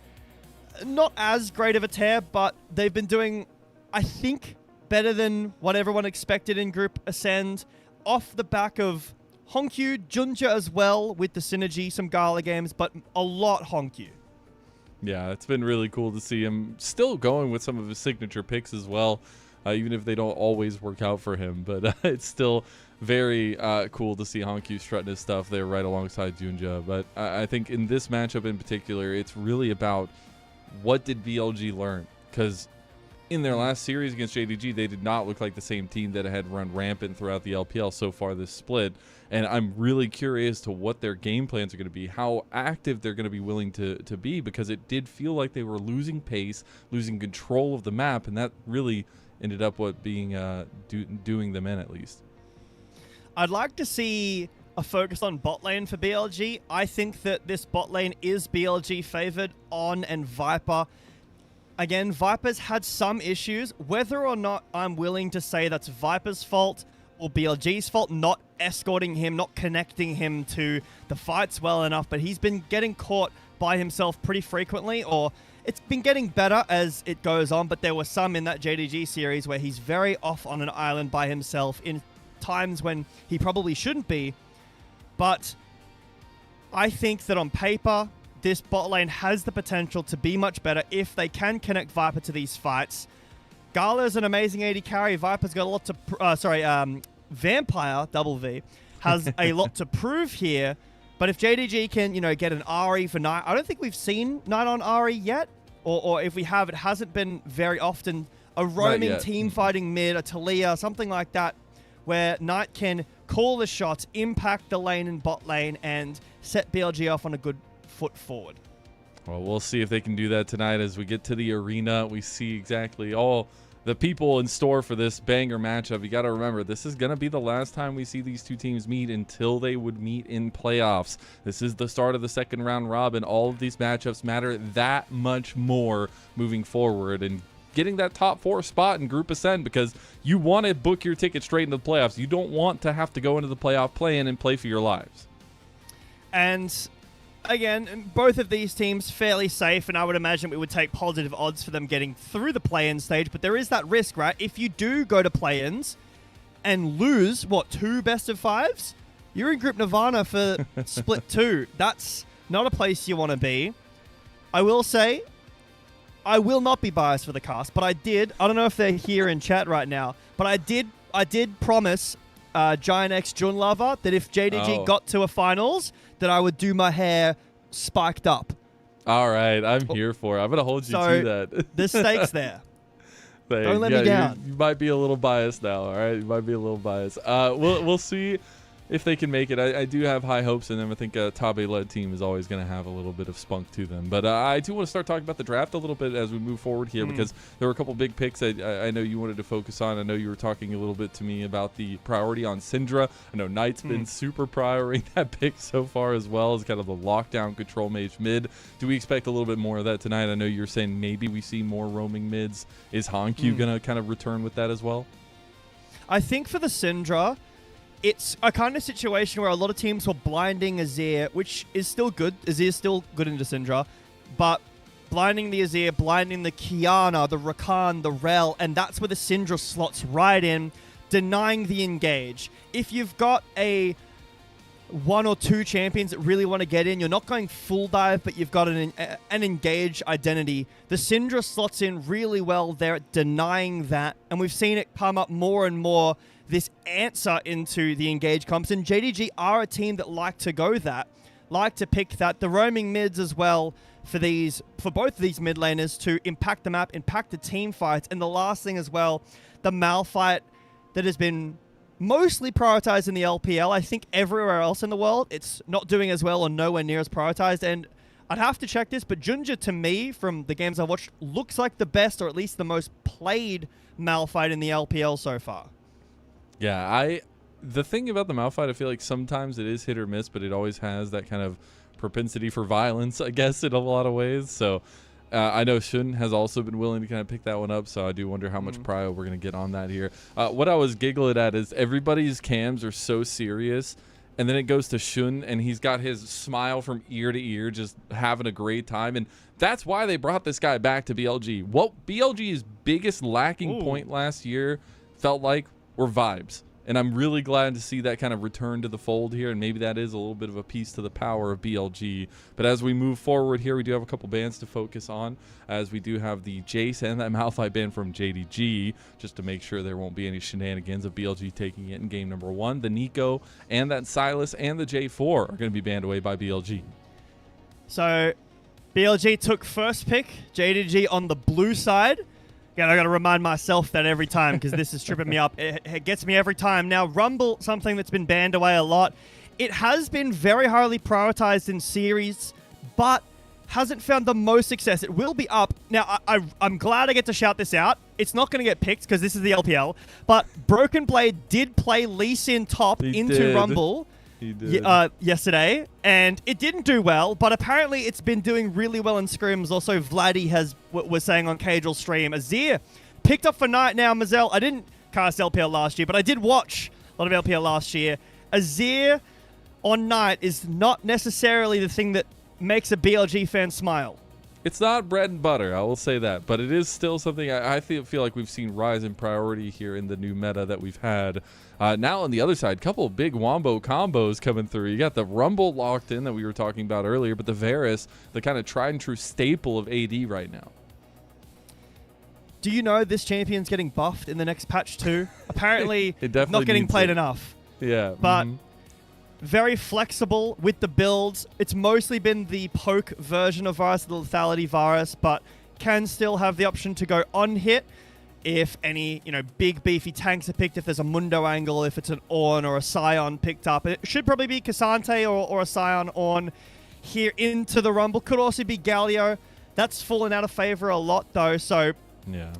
not as great of a tear, but they've been doing, I think, better than what everyone expected in Group Ascend, off the back of Honkyu, Junja as well, with the synergy, some Gala games, but a lot Honkyu. Yeah, it's been really cool to see him still going with some of his signature picks as well, even if they don't always work out for him. But it's still very cool to see Honkyu strutting his stuff there right alongside Junja. But I think in this matchup in particular, it's really about what did BLG learn? Because in their last series against JDG, they did not look like the same team that had run rampant throughout the LPL so far this split. And I'm really curious to what their game plans are going to be, how active they're going to be willing to be, because it did feel like they were losing pace, losing control of the map, and that really ended up doing them in, at least. I'd like to see a focus on bot lane for BLG. I think that this bot lane is BLG favored on and Viper. Again, Viper's had some issues. Whether or not I'm willing to say that's Viper's fault or BLG's fault, not escorting him, not connecting him to the fights well enough, but he's been getting caught by himself pretty frequently, or it's been getting better as it goes on, but there were some in that JDG series where he's very off on an island by himself in times when he probably shouldn't be. But I think that on paper, this bot lane has the potential to be much better if they can connect Viper to these fights. Gala's an amazing AD carry. Viper's got a lot to... Vampire, double V, has a lot to prove here. But if JDG can, get an Ahri for Knight, I don't think we've seen Knight on Ahri yet. Or if we have, it hasn't been very often. A roaming team fighting mid, a Talia, something like that, where Knight can call the shots, impact the lane and bot lane, and set BLG off on a good foot forward. Well, we'll see if they can do that tonight as we get to the arena. We see exactly all the people in store for this banger matchup. You got to remember, this is going to be the last time we see these two teams meet until they would meet in playoffs. This is the start of the second round robin. All of these matchups matter that much more moving forward, and getting that top 4 spot in Group Ascend, because you want to book your ticket straight into the playoffs. You don't want to have to go into the playoff play-in and play for your lives. And again, both of these teams fairly safe, and I would imagine we would take positive odds for them getting through the play-in stage, but there is that risk, right? If you do go to play-ins and lose, 2 best of 5s? You're in Group Nirvana for Split 2. That's not a place you want to be. I will say, I will not be biased for the cast, but I don't know if they're here in chat right now, but I did promise Giant X Jun Lover that if JDG got to a finals, that I would do my hair spiked up. All right, I'm here for it. I'm going to hold you to that. The stakes there. Don't let me down. You might be a little biased now, all right? You might be a little biased. We'll see if they can make it. I do have high hopes in them. I think a Tabe-led team is always going to have a little bit of spunk to them. But I do want to start talking about the draft a little bit as we move forward here, because there were a couple big picks I know you wanted to focus on. I know you were talking a little bit to me about the priority on Syndra. I know Knight's been super prioring that pick so far, as well as kind of the lockdown control mage mid. Do we expect a little bit more of that tonight? I know you're saying maybe we see more roaming mids. Is Hankyu going to kind of return with that as well? I think for the Syndra, it's a kind of situation where a lot of teams were blinding Azir, which is still good. Azir is still good into Syndra, but blinding the Azir, blinding the Kiana, the Rakan, the Rel, and that's where the Syndra slots right in, denying the engage. If you've got a 1 or 2 champions that really want to get in, you're not going full dive, but you've got an engage identity. The Syndra slots in really well there at denying that, and we've seen it come up more and more, this answer into the engage comps, and JDG are a team that like to go that, like to pick that. The roaming mids as well for both of these mid laners to impact the map, impact the team fights, and the last thing as well, the Malphite that has been mostly prioritized in the LPL. I think everywhere else in the world, it's not doing as well or nowhere near as prioritized. And I'd have to check this, but Junja, to me, from the games I've watched, looks like the best or at least the most played Malphite in the LPL so far. Yeah, the thing about the Malphite, I feel like sometimes it is hit or miss, but it always has that kind of propensity for violence, I guess, in a lot of ways. So I know Shun has also been willing to kind of pick that one up, so I do wonder how much prio we're going to get on that here. What I was giggling at is everybody's cams are so serious, and then it goes to Shun, and he's got his smile from ear to ear, just having a great time. And that's why they brought this guy back to BLG. What BLG's biggest lacking point last year felt like were vibes. And I'm really glad to see that kind of return to the fold here, and maybe that is a little bit of a piece to the power of BLG. But as we move forward here, we do have a couple bands to focus on, as we do have the Jace and that Malphite ban from JDG, just to make sure there won't be any shenanigans of BLG taking it in game number 1. The Nico and that Silas and the J4 are going to be banned away by BLG. So BLG took first pick, JDG on the blue side. Again, I got to remind myself that every time, because this is tripping me up. It gets me every time. Now, Rumble, something that's been banned away a lot. It has been very highly prioritized in series, but hasn't found the most success. It will be up. Now, I'm glad I get to shout this out. It's not going to get picked because this is the LPL, but Broken Blade did play Lee Sin top into Rumble yesterday, and it didn't do well, but apparently it's been doing really well in scrims. Also, Vladdy was saying on Casual stream, Azir picked up for Knight now. Mazel, I didn't cast LPL last year, but I did watch a lot of LPL last year. Azir on Knight is not necessarily the thing that makes a BLG fan smile. It's not bread and butter, I will say that, but it is still something I feel like we've seen rise in priority here in the new meta that we've had. Now on the other side, a couple of big Wombo combos coming through. You got the Rumble locked in that we were talking about earlier, but the Varus, the kind of tried and true staple of AD right now. Do you know this champion's getting buffed in the next patch too? Apparently not getting played enough. Yeah. But very flexible with the builds. It's mostly been the poke version of Varus, the lethality Varus, but can still have the option to go on hit if any, big beefy tanks are picked, if there's a Mundo angle, if it's an Ornn or a Scion picked up. It should probably be Cassante or a Scion Ornn here into the Rumble. Could also be Galio. That's fallen out of favor a lot though, so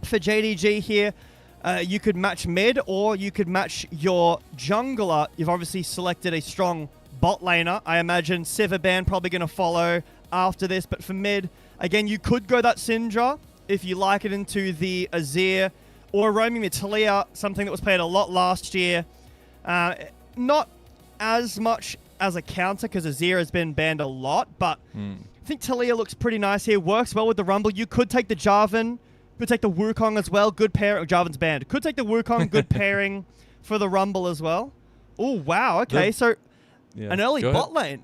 for JDG here, you could match mid or you could match your jungler. You've obviously selected a strong bot laner. I imagine Sivir probably going to follow after this, but for mid, again, you could go that Syndra if you like it into the Azir or roaming the Talia, something that was played a lot last year. Not as much as a counter because Azir has been banned a lot, but I think Talia looks pretty nice here. Works well with the Rumble. You could take the Jarvan. Could take the Wukong as well. Good pair. Jarvan's banned. Could take the Wukong. Good pairing for the Rumble as well. Oh, wow. Okay, so an early bot lane.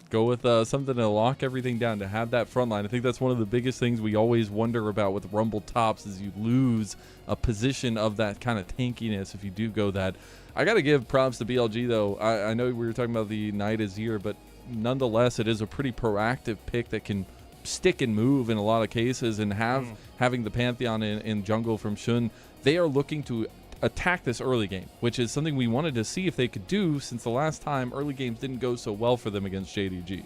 Go with something to lock everything down, to have that front line. I think that's one of the biggest things we always wonder about with Rumble tops is you lose a position of that kind of tankiness if you do go that. I got to give props to BLG, though. I know we were talking about the Knight Azir, but nonetheless, it is a pretty proactive pick that can stick and move in a lot of cases, and having the Pantheon in jungle from Shun, they are looking to attack this early game, which is something we wanted to see if they could do, since the last time early games didn't go so well for them against JDG.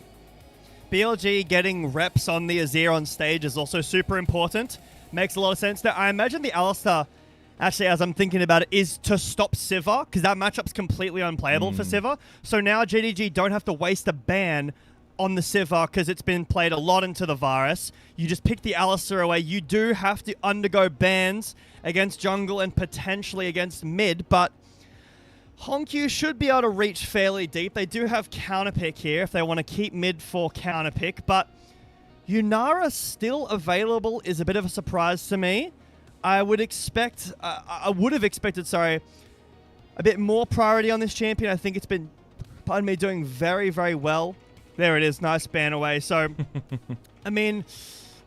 BLG getting reps on the Azir on stage is also super important. Makes a lot of sense. Now, I imagine the Alistar, actually, as I'm thinking about it, is to stop Sivir, because that matchup's completely unplayable for Sivir. So now JDG don't have to waste a ban on the Sivir, because it's been played a lot into the Varus. You just pick the Alistar away. You do have to undergo bans against jungle and potentially against mid, but Hongqiu should be able to reach fairly deep. They do have counter pick here if they want to keep mid for counter pick, but Yunara still available is a bit of a surprise to me. I would have expected, a bit more priority on this champion. I think it's been, pardon me, doing very, very well. There it is, nice ban away. So, I mean,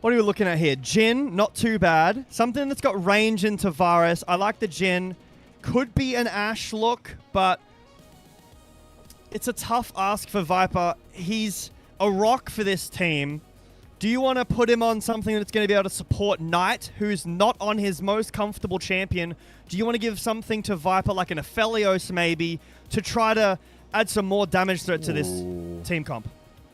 what are we looking at here? Jhin, not too bad. Something that's got range into Varus. I like the Jhin. Could be an Ashe look, but it's a tough ask for Viper. He's a rock for this team. Do you want to put him on something that's going to be able to support Knight, who's not on his most comfortable champion? Do you want to give something to Viper, like an Aphelios maybe, to try to add some more damage threat to this team comp?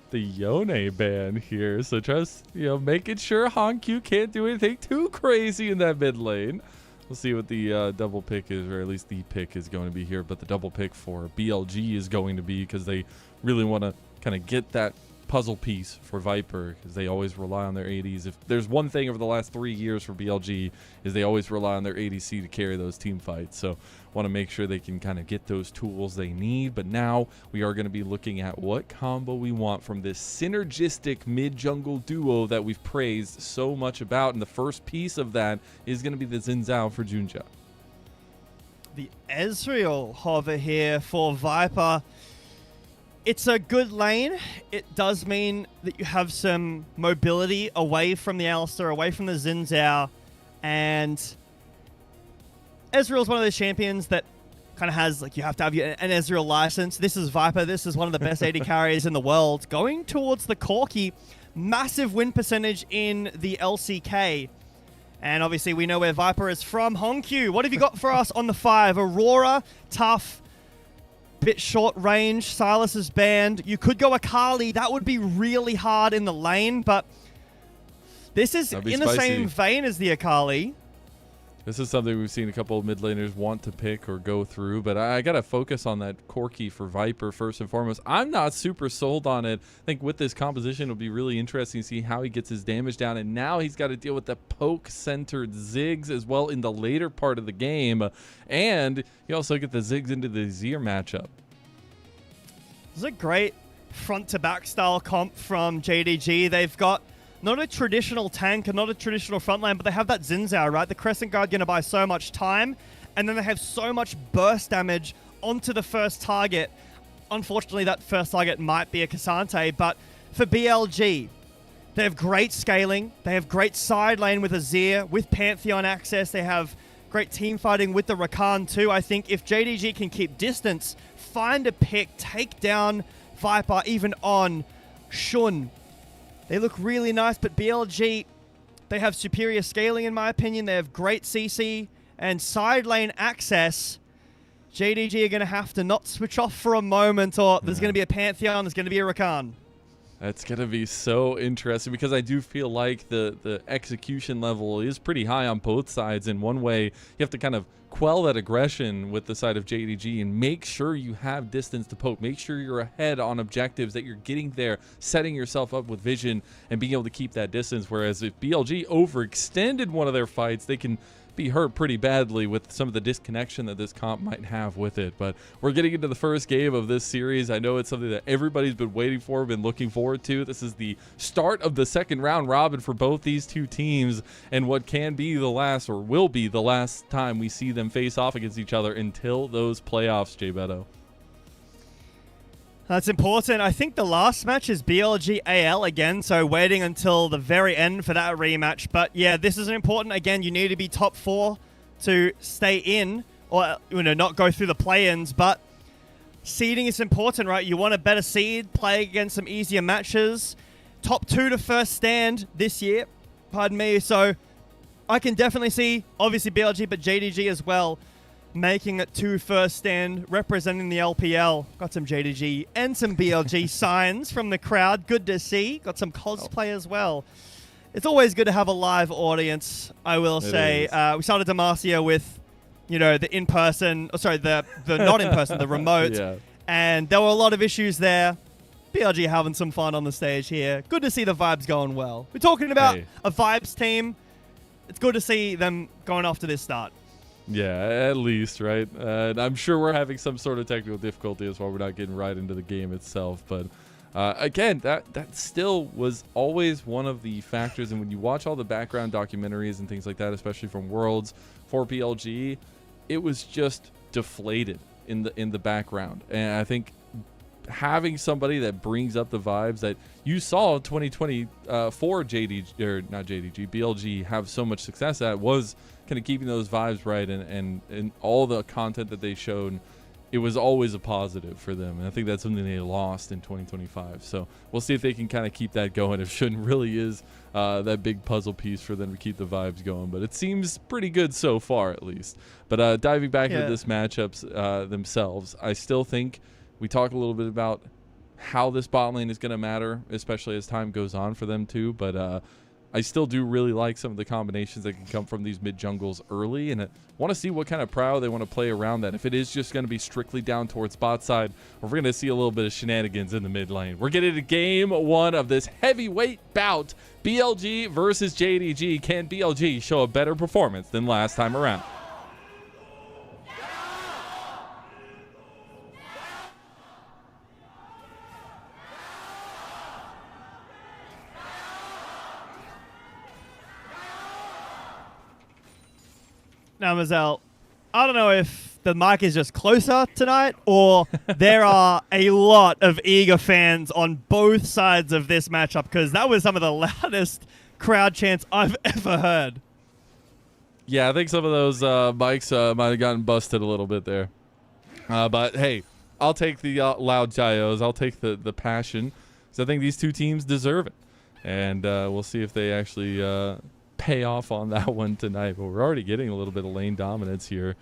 The Yone ban here, so just, making sure Hongqiu can't do anything too crazy in that mid lane. We'll see what the double pick is, or at least the pick is going to be here. But the double pick for BLG is going to be, because they really want to kind of get that puzzle piece for Viper, because they always rely on their ADs. If there's one thing over the last 3 years for BLG, is they always rely on their ADC to carry those team fights. So want to make sure they can kind of get those tools they need. But now we are going to be looking at what combo we want from this synergistic mid-jungle duo that we've praised so much about. And the first piece of that is going to be the Xin Zhao for Junja. The Ezreal hover here for Viper. It's a good lane. It does mean that you have some mobility away from the Alistar, away from the Xin Zhao, and Ezreal's one of those champions that kind of has, like, you have to have an Ezreal license. This is Viper. This is one of the best AD carries in the world. Going towards the Corki, massive win percentage in the LCK. And obviously we know where Viper is from. Hongqiu, what have you got for us on the 5? Aurora, tough. Bit short range. Silas is banned. You could go Akali. That would be really hard in the lane, but this is in the same vein as the Akali. This is something we've seen a couple of mid laners want to pick or go through, but I got to focus on that Corki for Viper first and foremost. I'm not super sold on it. I think with this composition, it'll be really interesting to see how he gets his damage down, and now he's got to deal with the poke-centered Ziggs as well in the later part of the game, and you also get the Ziggs into the Azir matchup. This is a great front-to-back style comp from JDG. They've got not a traditional tank and not a traditional frontline, but they have that Xin Zhao, right? The Crescent Guard going to buy so much time, and then they have so much burst damage onto the first target. Unfortunately, that first target might be a Cassante, but for BLG, they have great scaling. They have great side lane with Azir, with Pantheon access. They have great team fighting with the Rakan too. I think if JDG can keep distance, find a pick, take down Viper, even on Shun, they look really nice, but BLG, they have superior scaling in my opinion. They have great CC and side lane access. JDG are going to have to not switch off for a moment, or there's going to be a Pantheon, there's going to be a Rakan. That's going to be so interesting, because I do feel like the execution level is pretty high on both sides. In one way, you have to kind of quell that aggression with the side of JDG and make sure you have distance to poke. Make sure you're ahead on objectives, that you're getting there, setting yourself up with vision and being able to keep that distance. Whereas if BLG overextended one of their fights, they can be hurt pretty badly with some of the disconnection that this comp might have with it. But we're getting into the first game of this series. I know it's something that everybody's been waiting for, been looking forward to. This is the start of the second round robin for both these two teams, and what can be the last, or will be the last time we see them face off against each other until those playoffs, Jay Beto. That's important. I think the last match is BLG AL again, so waiting until the very end for that rematch. But yeah, this is important. Again, you need to be top 4 to stay in, or not go through the play-ins, but seeding is important, right? You want a better seed, play against some easier matches. Top 2 to first stand this year, pardon me. So I can definitely see, obviously BLG, but JDG as well, making it to first stand, representing the LPL. Got some JDG and some BLG signs from the crowd. Good to see. Got some cosplay as well. It's always good to have a live audience, I will say. We started Demacia with, the in-person, the not in-person, the remote. Yeah. And there were a lot of issues there. BLG having some fun on the stage here. Good to see the vibes going well. We're talking about a vibes team. It's good to see them going off to this start. Yeah, at least, right? And I'm sure we're having some sort of technical difficulty as well. We're not getting right into the game itself. But again, that still was always one of the factors. And when you watch all the background documentaries and things like that, especially from Worlds for BLG, it was just deflated in the background. And I think having somebody that brings up the vibes that you saw in 2020 for JDG, or not JDG, BLG have so much success at was kind of keeping those vibes right, and all the content that they showed, it was always a positive for them. And I think that's something they lost in 2025. So we'll see if they can kind of keep that going. If Shun really is that big puzzle piece for them to keep the vibes going. But it seems pretty good so far, at least. But diving back into this matchups themselves, I still think we talk a little bit about how this bot lane is going to matter, especially as time goes on for them too. But I still do really like some of the combinations that can come from these mid jungles early, and I want to see what kind of prow they want to play around that. If it is just going to be strictly down towards bot side, or if we're going to see a little bit of shenanigans in the mid lane. We're getting to game one of this heavyweight bout, BLG versus JDG. Can BLG show a better performance than last time around? Now, Mazel, I don't know if the mic is just closer tonight or there are a lot of eager fans on both sides of this matchup, because that was some of the loudest crowd chants I've ever heard. Yeah, I think some of those mics might have gotten busted a little bit there. But, hey, I'll take the loud gyos. I'll take the passion, because I think these two teams deserve it. And we'll see if they actually pay off on that one tonight. But we're already getting a little bit of lane dominance here,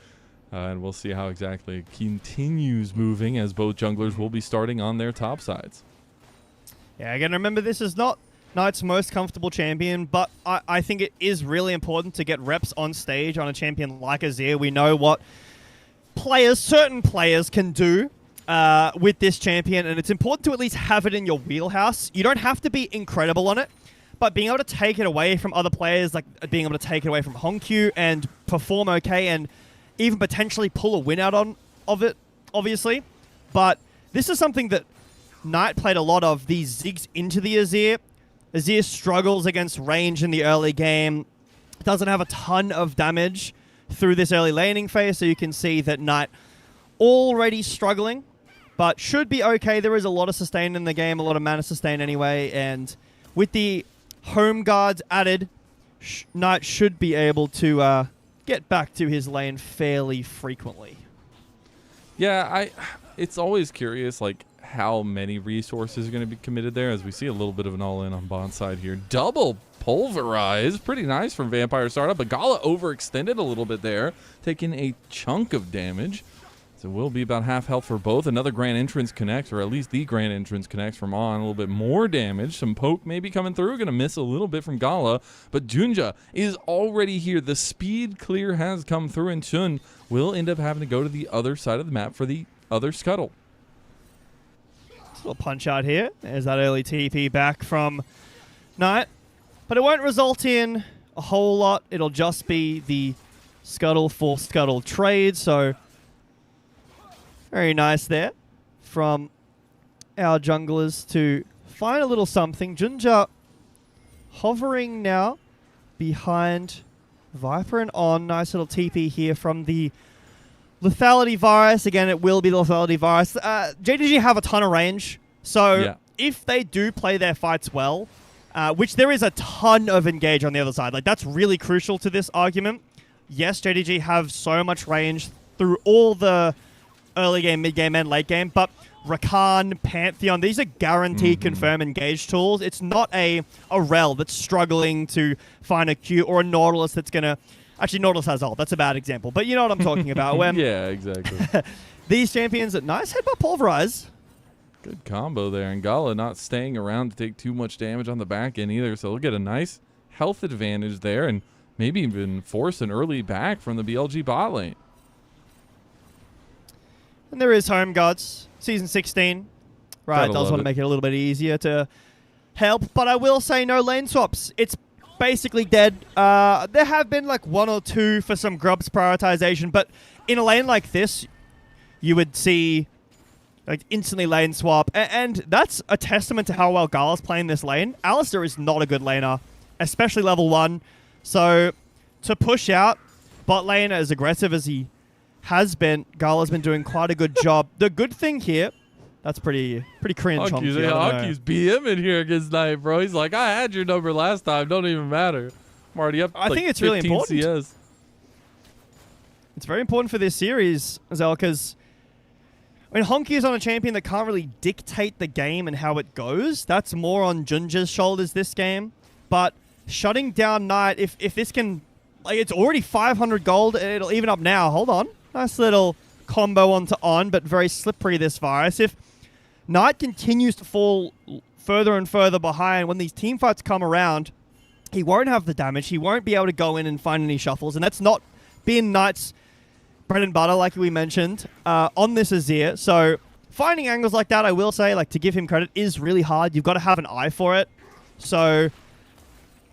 and we'll see how exactly it continues moving, as both junglers will be starting on their top sides. Yeah, again, remember, this is not Knight's most comfortable champion, but I think it is really important to get reps on stage on a champion like Azir. We know what certain players can do with this champion, and it's important to at least have it in your wheelhouse. You don't have to be incredible on it, but being able to take it away from other players, like being able to take it away from Hongq and perform okay, and even potentially pull a win out of it, obviously. But this is something that Knight played a lot of, these zigs into the Azir. Azir struggles against range in the early game, doesn't have a ton of damage through this early laning phase, so you can see that Knight already struggling, but should be okay. There is a lot of sustain in the game, a lot of mana sustain anyway, and with the home guards added, Knight should be able to get back to his lane fairly frequently. Yeah, it's always curious, like, how many resources are going to be committed there, as we see a little bit of an all-in on bot side here. Double pulverize, pretty nice from Vampire Startup, but Gala overextended a little bit there, taking a chunk of damage. So it will be about half health for both. Another Grand Entrance connects, or at least the Grand Entrance connects from On. A little bit more damage. Some poke maybe coming through. Going to miss a little bit from Gala. But Junja is already here. The speed clear has come through, and Shun will end up having to go to the other side of the map for the other scuttle. Little punch out here. There's that early TP back from Knight. But it won't result in a whole lot. It'll just be the scuttle for scuttle trade. So very nice there from our junglers to find a little something. Junja hovering now behind Viper and On. Nice little TP here from the lethality virus. Again, it will be the lethality virus. JDG have a ton of range. So if they do play their fights well, which there is a ton of engage on the other side, like that's really crucial to this argument. Yes, JDG have so much range through all the early game, mid game, and late game, but Rakan, Pantheon, these are guaranteed confirm engage tools. It's not a Rel that's struggling to find a Q, or a Nautilus that's going to Actually, Nautilus has ult. That's a bad example. But you know what I'm talking about. When Yeah, exactly. these champions, nice headbutt pulverize. Good combo there. And Gala not staying around to take too much damage on the back end either. So he'll get a nice health advantage there and maybe even force an early back from the BLG bot lane. And there is Home Guards, Season 16. Right, Gotta does love want to it. make it a little bit easier to help. But I will say no lane swaps. It's basically dead. There have been like 1 or 2 for some grubs prioritization. But in a lane like this, you would see like instantly lane swap. And that's a testament to how well Gala's playing this lane. Alistair is not a good laner, especially level 1. So to push out bot lane as aggressive as he has been, Gala's been doing quite a good job. The good thing here, that's pretty cringe. Honky's BM in here against Knight, bro. He's like, I had your number last time. Don't even matter. I'm already up. I like think it's really 15 important. CS. It's very important for this series, Zell, because I mean, Honky is on a champion that can't really dictate the game and how it goes. That's more on Junja's shoulders this game. But shutting down Knight, if this can, like, it's already 500 gold. It'll even up now. Hold on. Nice little combo onto On, but very slippery this virus. If Knight continues to fall further and further behind, when these team fights come around, he won't have the damage. He won't be able to go in and find any shuffles. And that's not been Knight's bread and butter, like we mentioned, on this Azir. So finding angles like that, I will say, like, to give him credit, is really hard. You've got to have an eye for it. So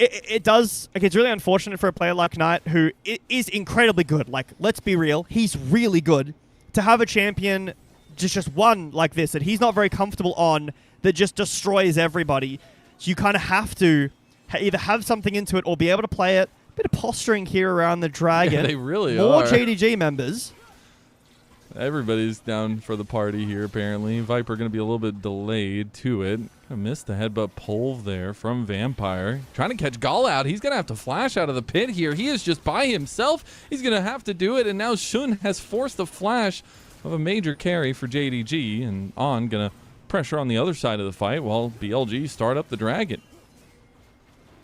it does, like, it's really unfortunate for a player like Knight, who is incredibly good. Like, let's be real, he's really good. To have a champion just one like this that he's not very comfortable on, that just destroys everybody. So you kind of have to either have something into it or be able to play it. Bit of posturing here around the dragon. Yeah, they really More are. JDG members. Everybody's down for the party here, apparently. Viper going to be a little bit delayed to it. I missed the headbutt pulve there from Vampire. Trying to catch Gall out. He's going to have to flash out of the pit here. He is just by himself. He's going to have to do it. And now Shun has forced the flash of a major carry for JDG. And On going to pressure on the other side of the fight while BLG start up the dragon.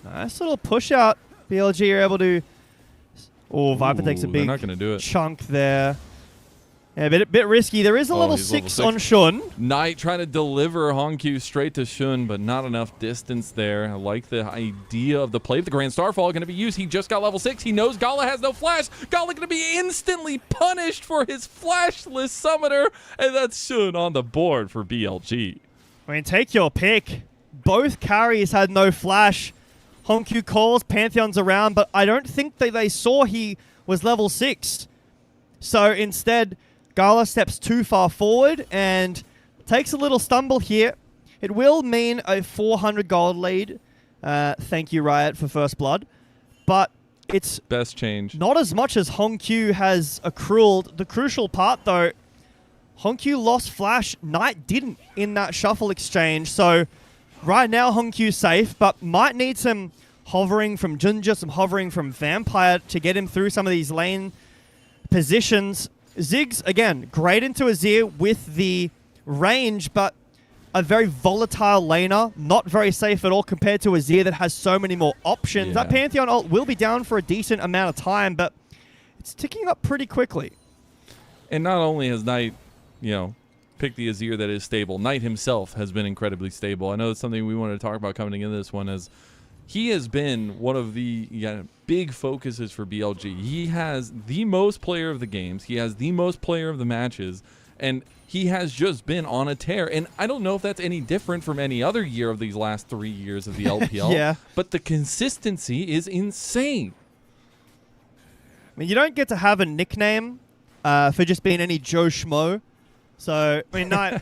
Nice little push out. BLG are able to... Oh, Viper takes a They're big not gonna do it. chunk there. Yeah, a bit risky. There is a level he's level 6 6. on Shun. Knight trying to deliver Honkyu straight to Shun, but not enough distance there. I like the idea of the play. The Grand Starfall going to be used. He just got level 6. He knows Gala has no flash. Gala going to be instantly punished for his flashless summoner, and that's Shun on the board for BLG. I mean, take your pick. Both carries had no flash. Honkyu calls, Pantheon's around, but I don't think that they saw he was level 6. So instead, Gala steps too far forward and takes a little stumble here. It will mean a 400 gold lead. Thank you, Riot, for first blood. But it's Best change. not as much as Honkyu has accrued. The crucial part, though, Honkyu lost flash. Knight didn't in that shuffle exchange. So right now, Honkyu's safe, but might need some hovering from Junja, some hovering from Vampire to get him through some of these lane positions. Ziggs, again, great into Azir with the range, but a very volatile laner, not very safe at all compared to Azir that has so many more options. Yeah. That Pantheon ult will be down for a decent amount of time, but it's ticking up pretty quickly. And not only has Knight, picked the Azir that is stable, Knight himself has been incredibly stable. I know it's something we wanted to talk about coming into this one, as he has been one of the big focuses for BLG. He has the most player of the games. He has the most player of the matches. And he has just been on a tear. And I don't know if that's any different from any other year of these last 3 years of the LPL. Yeah. But the consistency is insane. I mean, you don't get to have a nickname for just being any Joe Schmo. So, I mean, Knight,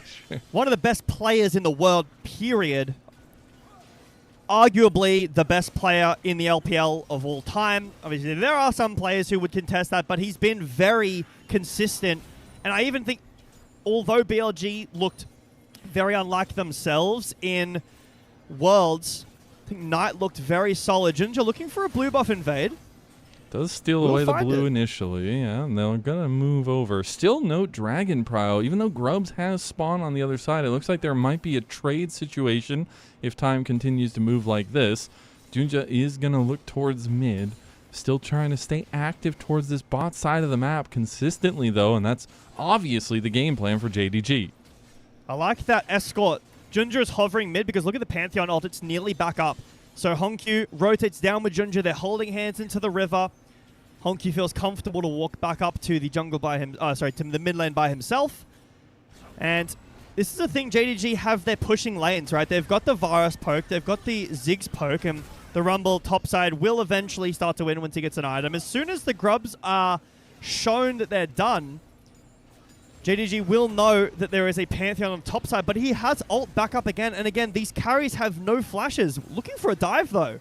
one of the best players in the world, period. Arguably the best player in the LPL of all time. Obviously, there are some players who would contest that, but he's been very consistent. And I even think, although BLG looked very unlike themselves in Worlds, I think Knight looked very solid. Ginger looking for a blue buff invade. Does steal We'll away the find blue it. initially, yeah, and they're going to move over. Still no Dragon Prio, even though Grubs has spawn on the other side. It looks like there might be a trade situation if time continues to move like this. Junja is going to look towards mid, Still trying to stay active towards this bot side of the map consistently, though, and that's obviously the game plan for JDG. I like that escort. Junja is hovering mid because look at the Pantheon ult. It's nearly back up. So Hongyu rotates down with Junja. They're holding hands into the river. Hongyu feels comfortable to walk back up to the jungle by him. To the mid lane by himself. And this is the thing, JDG have their pushing lanes, right? They've got the Varus poke. They've got the Ziggs poke. And the Rumble topside will eventually start to win once he gets an item. As soon as the Grubs are shown that they're done, JDG will know that there is a Pantheon on topside, but he has ult back up again. And again, these carries have no flashes. Looking for a dive, though.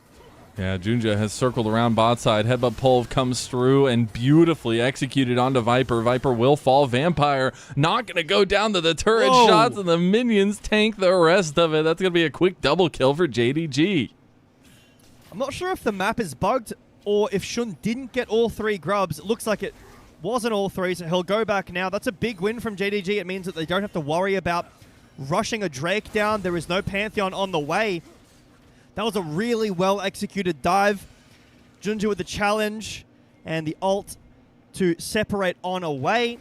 Yeah, Junja has circled around bot side. Headbutt Pulve comes through and beautifully executed onto Viper. Viper will fall. Vampire not going to go down to the turret shots, and the minions tank the rest of it. That's going to be a quick double kill for JDG. I'm not sure if the map is bugged or if Shun didn't get all 3 grubs. It looks like it wasn't all 3, so he'll go back now. That's a big win from JDG. It means that they don't have to worry about rushing a Drake down. There is no Pantheon on the way. That was a really well-executed dive. Junja with the challenge and the ult to separate on away.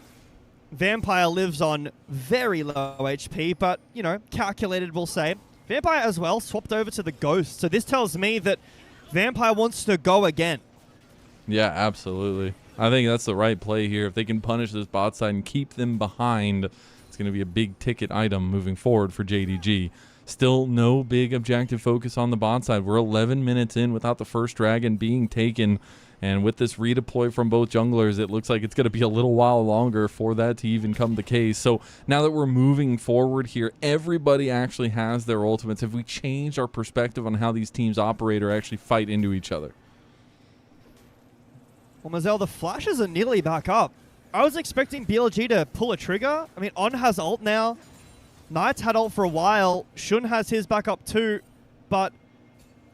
Vampire lives on very low HP, but, you know, calculated, we'll say. Vampire as well swapped over to the Ghost, so this tells me that Vampire wants to go again. Yeah, absolutely. I think that's the right play here. If they can punish this bot side and keep them behind, it's going to be a big ticket item moving forward for JDG. Still no big objective focus on the bot side. We're 11 minutes in without the first dragon being taken. And with this redeploy from both junglers, it looks like it's going to be a little while longer for that to even come the case. So now that we're moving forward here, everybody actually has their ultimates. Have we changed our perspective on how these teams operate or actually fight into each other? Well, Mazel, the flashes are nearly back up. I was expecting BLG to pull a trigger. I mean, On has ult now. Knight's had ult for a while. Shun has his back up too. But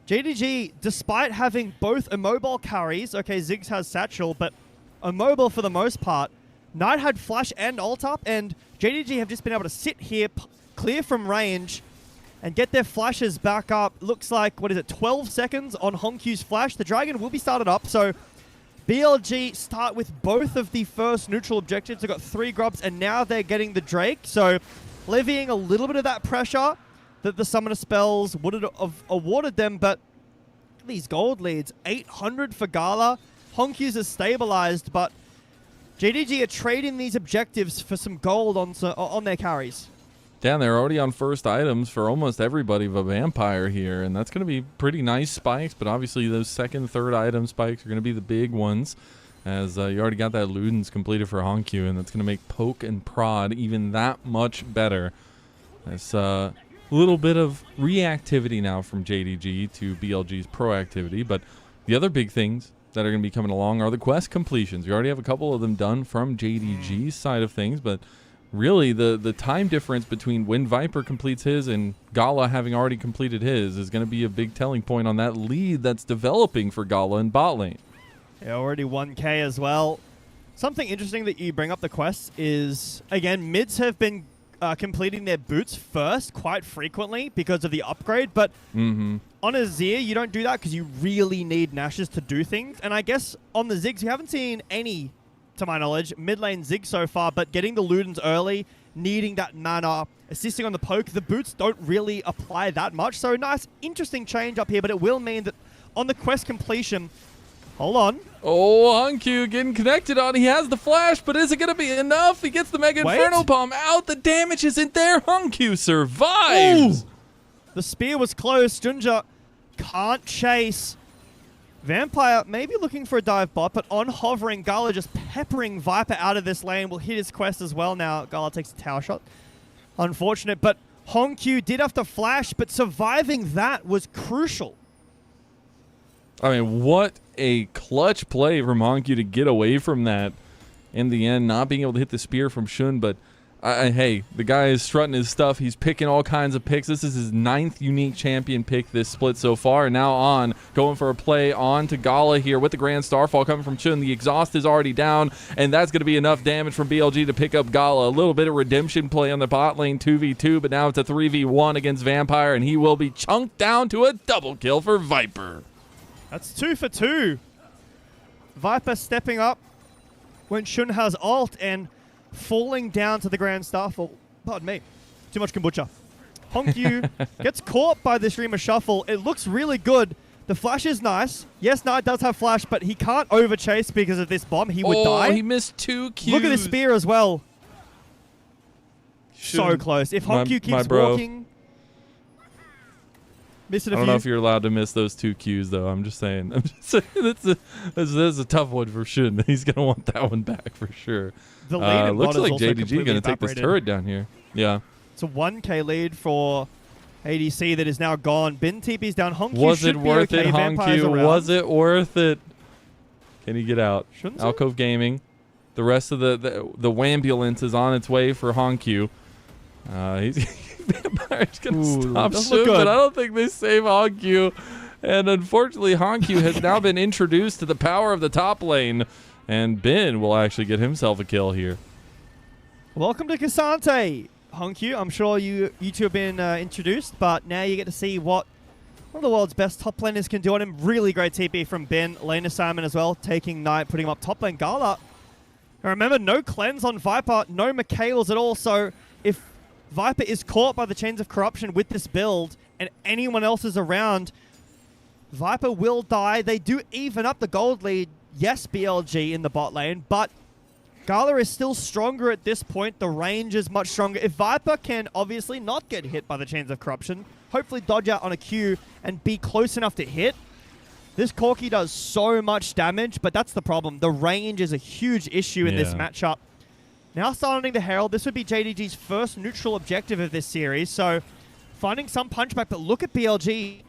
JDG, despite having both immobile carries, okay, Ziggs has Satchel, but immobile for the most part, Knight had flash and ult up, and JDG have just been able to sit here, clear from range, and get their flashes back up. Looks like, 12 seconds on Honkyu's flash. The Dragon will be started up, so BLG start with both of the first neutral objectives. They've got 3 grubs, and now they're getting the Drake, so levying a little bit of that pressure that the summoner spells would have awarded them, but these gold leads, 800 for Gala. Honkyu's is stabilized, but JDG are trading these objectives for some gold on their carries. Yeah, they're already on first items for almost everybody but Vampire here, and that's going to be pretty nice spikes, but obviously those second, third item spikes are going to be the big ones, as you already got that Ludens completed for Honkyu, and that's going to make poke and prod even that much better. That's a little bit of reactivity now from JDG to BLG's proactivity, but the other big things that are going to be coming along are the quest completions. We already have a couple of them done from JDG's side of things, but really the time difference between when Viper completes his and Gala having already completed his is going to be a big telling point on that lead that's developing for Gala in bot lane. Yeah, already 1K as well. Something interesting that you bring up the quests is, again, mids have been completing their boots first quite frequently because of the upgrade, but on Azir, you don't do that because you really need Nashes to do things. And I guess on the Ziggs, you haven't seen any, to my knowledge, mid lane Ziggs so far, but getting the Ludens early, needing that mana, assisting on the poke, the boots don't really apply that much. So nice, interesting change up here, but it will mean that on the quest completion, hold on. Oh, Honkyu getting connected on. He has the flash, but is it going to be enough? He gets the Mega Inferno Bomb out. The damage isn't there. Honkyu survives. Ooh. The spear was close. Junja can't chase. Vampire maybe looking for a dive bot, but on hovering, Gala just peppering Viper out of this lane. Will hit his quest as well now. Gala takes a tower shot. Unfortunate, but Honkyu did have to flash, but surviving that was crucial. I mean, what a clutch play from Honkyu to get away from that in the end, not being able to hit the spear from Shun, but hey, the guy is strutting his stuff. He's picking all kinds of picks. This is his 9th unique champion pick this split so far. And now on, going for a play on to Gala here with the Grand Starfall coming from Shun. The exhaust is already down, and that's going to be enough damage from BLG to pick up Gala. A little bit of redemption play on the bot lane 2v2, but now it's a 3v1 against Vampire, and he will be chunked down to a double kill for Viper. That's 2 for 2. Viper stepping up when Shun has ult and falling down to the Grand Starfall. Pardon me. Too much kombucha. Honkyu gets caught by this Rima Shuffle. It looks really good. The flash is nice. Yes, Knight does have flash, but he can't overchase because of this bomb. He would die. Oh, he missed 2 Qs. Look at the spear as well. So close. If Honkyu keeps walking... Miss it a I don't few. know if you're allowed to miss those 2 Qs, though. I'm just saying. That's a tough one for Shun. He's going to want that one back for sure. The lead in looks bot is like also JDG completely going to take this evaporated. turret down here. Yeah. It's a 1k lead for ADC that is now gone. Bin TP's down. Honkyu Was it should be worth okay. it, Vampires Honkyu? around. Was it worth it? Can he get out? Shouldn't it? Alcove Gaming. The rest of the Wambulance is on its way for Honkyu. Vampire's going to stop doesn't look Shun, but good. I don't think they save Honkyu. And unfortunately, Honkyu has now been introduced to the power of the top lane. And Bin will actually get himself a kill here. Welcome to Cassante, Honkyu. I'm sure you two have been introduced, but now you get to see what one of the world's best top laners can do on him. Really great TP from Bin. Lane assignment as well, taking Knight, putting him up top lane. Gala. And remember, no cleanse on Viper, no Michaels at all. So if Viper is caught by the chains of corruption with this build and anyone else is around, Viper will die. They do even up the gold lead. Yes, BLG in the bot lane, but Gala is still stronger at this point. The range is much stronger. If Viper can obviously not get hit by the chains of corruption, hopefully dodge out on a Q and be close enough to hit, this Corki does so much damage, but that's the problem. The range is a huge issue in this matchup. Now starting the Herald, this would be JDG's first neutral objective of this series, so finding some punchback, but look at BLG.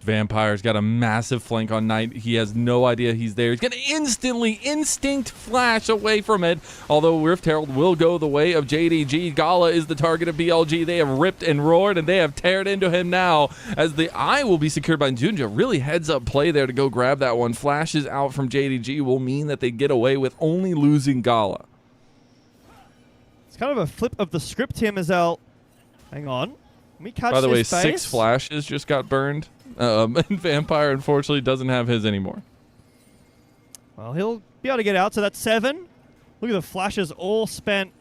Vampire's got a massive flank on Knight. He has no idea he's there. He's going to instantly instinct flash away from it. Although Rift Herald will go the way of JDG. Gala is the target of BLG. They have ripped and roared, and they have teared into him now as the eye will be secured by Junja. Really heads up play there to go grab that one. Flashes out from JDG will mean that they get away with only losing Gala. It's kind of a flip of the script here, Mazel. Hang on. Let me catch By the way, this 6 flashes just got burned. And Vampire, unfortunately, doesn't have his anymore. Well, he'll be able to get out, so that's 7. Look at the flashes all spent.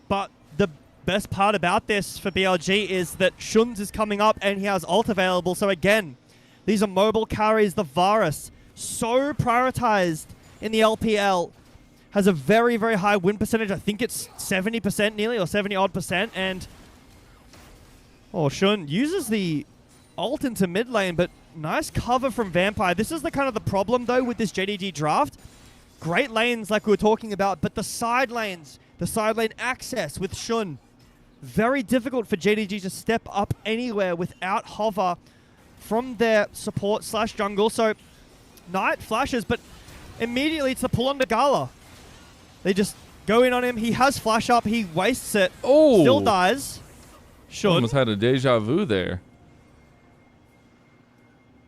But the best part about this for BLG is that Shun's is coming up and he has ult available. So again, these are mobile carries. The Varus, so prioritized in the LPL, has a very, very high win percentage. I think it's 70% nearly, or 70-odd%. And Shun uses the ult into mid lane, but nice cover from Vampire. This is the kind of the problem, though, with this JDG draft. Great lanes, like we were talking about, but the side lanes, the side lane access with Shun, very difficult for JDG to step up anywhere without hover from their support / jungle. So Knight flashes, but immediately it's the pull on the Gala. They just go in on him. He has flash up. He wastes it. Oh! Still dies. Shun. Almost had a deja vu there.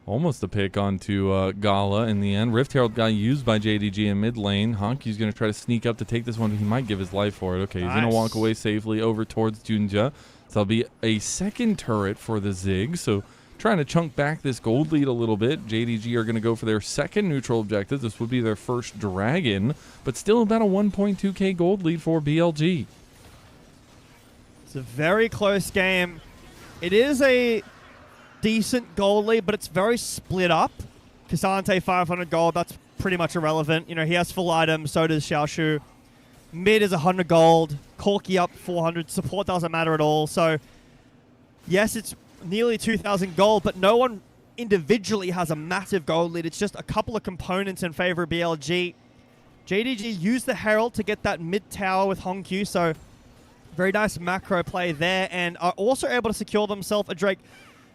Almost a pick onto Gala in the end. Rift Herald got used by JDG in mid lane. Honky's going to try to sneak up to take this one. He might give his life for it. Okay, he's going to walk away safely over towards Junja. So that'll be a second turret for the Zig. So trying to chunk back this gold lead a little bit. JDG are going to go for their second neutral objective. This would be their first dragon, but still about a 1.2k gold lead for BLG. It's a very close game. It is a decent gold lead, but it's very split up. Cassante 500 gold, that's pretty much irrelevant. You know, he has full items, so does Xiaoshu. Mid is 100 gold, Corki up 400, support doesn't matter at all. So, yes, it's nearly 2,000 gold, but no one individually has a massive gold lead. It's just a couple of components in favor of BLG. JDG used the Herald to get that mid tower with Honkyu, so very nice macro play there, and are also able to secure themselves a Drake.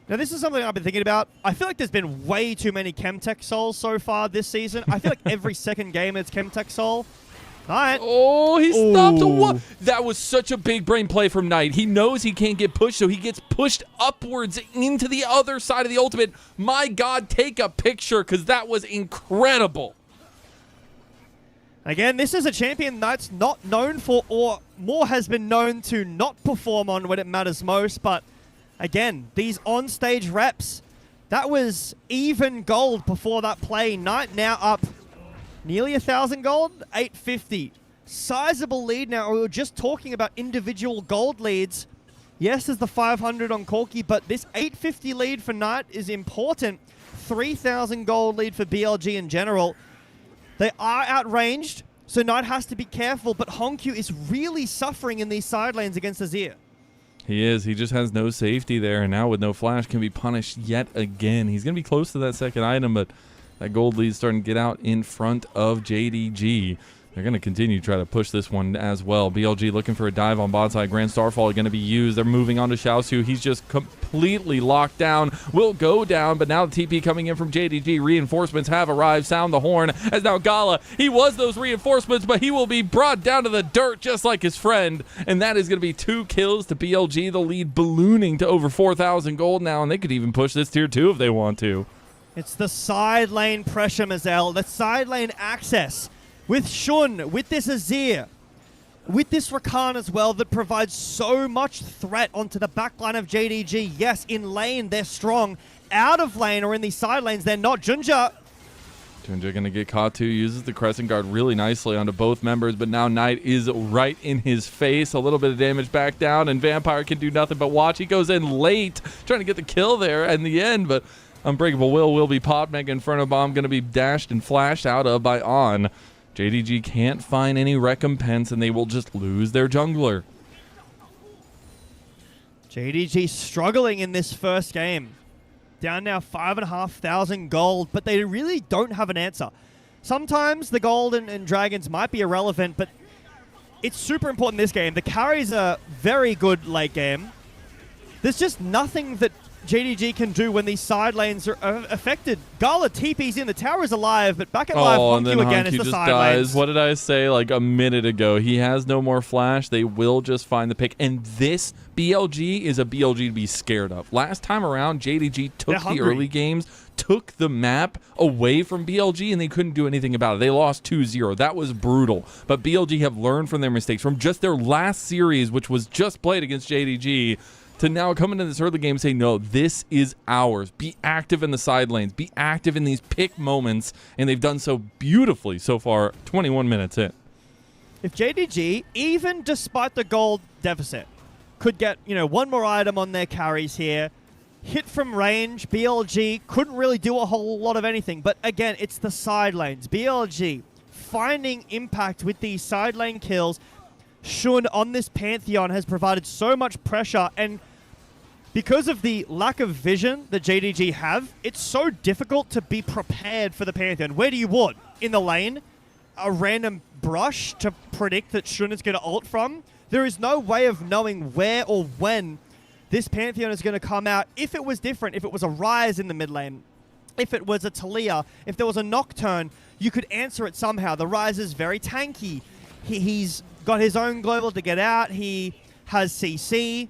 Now, this is something I've been thinking about. I feel like there's been way too many Chemtech Souls so far this season. I feel like every second game it's Chemtech Soul. Knight. Oh, he stopped a one. That was such a big brain play from Knight. He knows he can't get pushed, so he gets pushed upwards into the other side of the ultimate. My God, take a picture, because that was incredible. Again, this is a champion Knight's not known for, or more has been known to not perform on when it matters most, but again, these on-stage reps, that was even gold before that play. Knight now up Nearly 1,000 gold, 850. Sizable lead now. We were just talking about individual gold leads. Yes, there's the 500 on Corky, but this 850 lead for Knight is important. 3,000 gold lead for BLG in general. They are outranged, so Knight has to be careful, but Honkyu is really suffering in these side lanes against Azir. He is. He just has no safety there, and now with no flash can be punished yet again. He's going to be close to that second item, but that gold lead is starting to get out in front of JDG. They're going to continue to try to push this one as well. BLG looking for a dive on bot side. Grand Starfall going to be used. They're moving on to Xiaosu. He's just completely locked down. Will go down, but now the TP coming in from JDG. Reinforcements have arrived. Sound the horn as now Gala. He was those reinforcements, but he will be brought down to the dirt just like his friend. And that is going to be 2 kills to BLG. The lead ballooning to over 4,000 gold now, and they could even push this tier 2 if they want to. It's the side lane pressure, Mazel. The side lane access. With Shun, with this Azir, with this Rakan as well, that provides so much threat onto the backline of JDG. Yes, in lane, they're strong. Out of lane or in these side lanes, they're not. Junja going to get caught too. Uses the Crescent Guard really nicely onto both members, but now Knight is right in his face. A little bit of damage back down, and Vampire can do nothing but watch. He goes in late, trying to get the kill there in the end, but Unbreakable will be popped. Mega Inferno Bomb going to be dashed and flashed out of by On. JDG can't find any recompense, and they will just lose their jungler. JDG struggling in this first game. Down now 5,500 gold, but they really don't have an answer. Sometimes the gold and dragons might be irrelevant, but it's super important in this game. The carries are very good late game. There's just nothing that JDG can do when these side lanes are affected. Gala TP's in, the tower is alive, but back at live, Honkyu again is the side lanes. What did I say like a minute ago? He has no more flash. They will just find the pick. And this BLG is a BLG to be scared of. Last time around, JDG took the early games, took the map away from BLG, and they couldn't do anything about it. They lost 2-0. That was brutal. But BLG have learned from their mistakes from just their last series, which was just played against JDG, to now come into this early game and say, no, this is ours. Be active in the side lanes. Be active in these pick moments. And they've done so beautifully so far, 21 minutes in. If JDG, even despite the gold deficit, could get, one more item on their carries here, hit from range, BLG couldn't really do a whole lot of anything. But again, it's the side lanes. BLG finding impact with these side lane kills. Shun on this Pantheon has provided so much pressure, and because of the lack of vision that JDG have, it's so difficult to be prepared for the Pantheon. Where do you want? In the lane? A random brush to predict that Shun is going to ult from? There is no way of knowing where or when this Pantheon is going to come out. If it was different, if it was a Ryze in the mid lane, if it was a Talia, if there was a Nocturne, you could answer it somehow. The Ryze is very tanky. He's got his own global to get out. He has CC.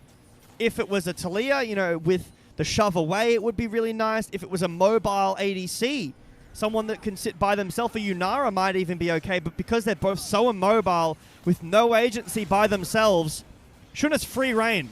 If it was a Talia, with the shove away, it would be really nice. If it was a mobile ADC, someone that can sit by themselves, a Yunara might even be okay. But because they're both so immobile with no agency by themselves, Shun has free reign.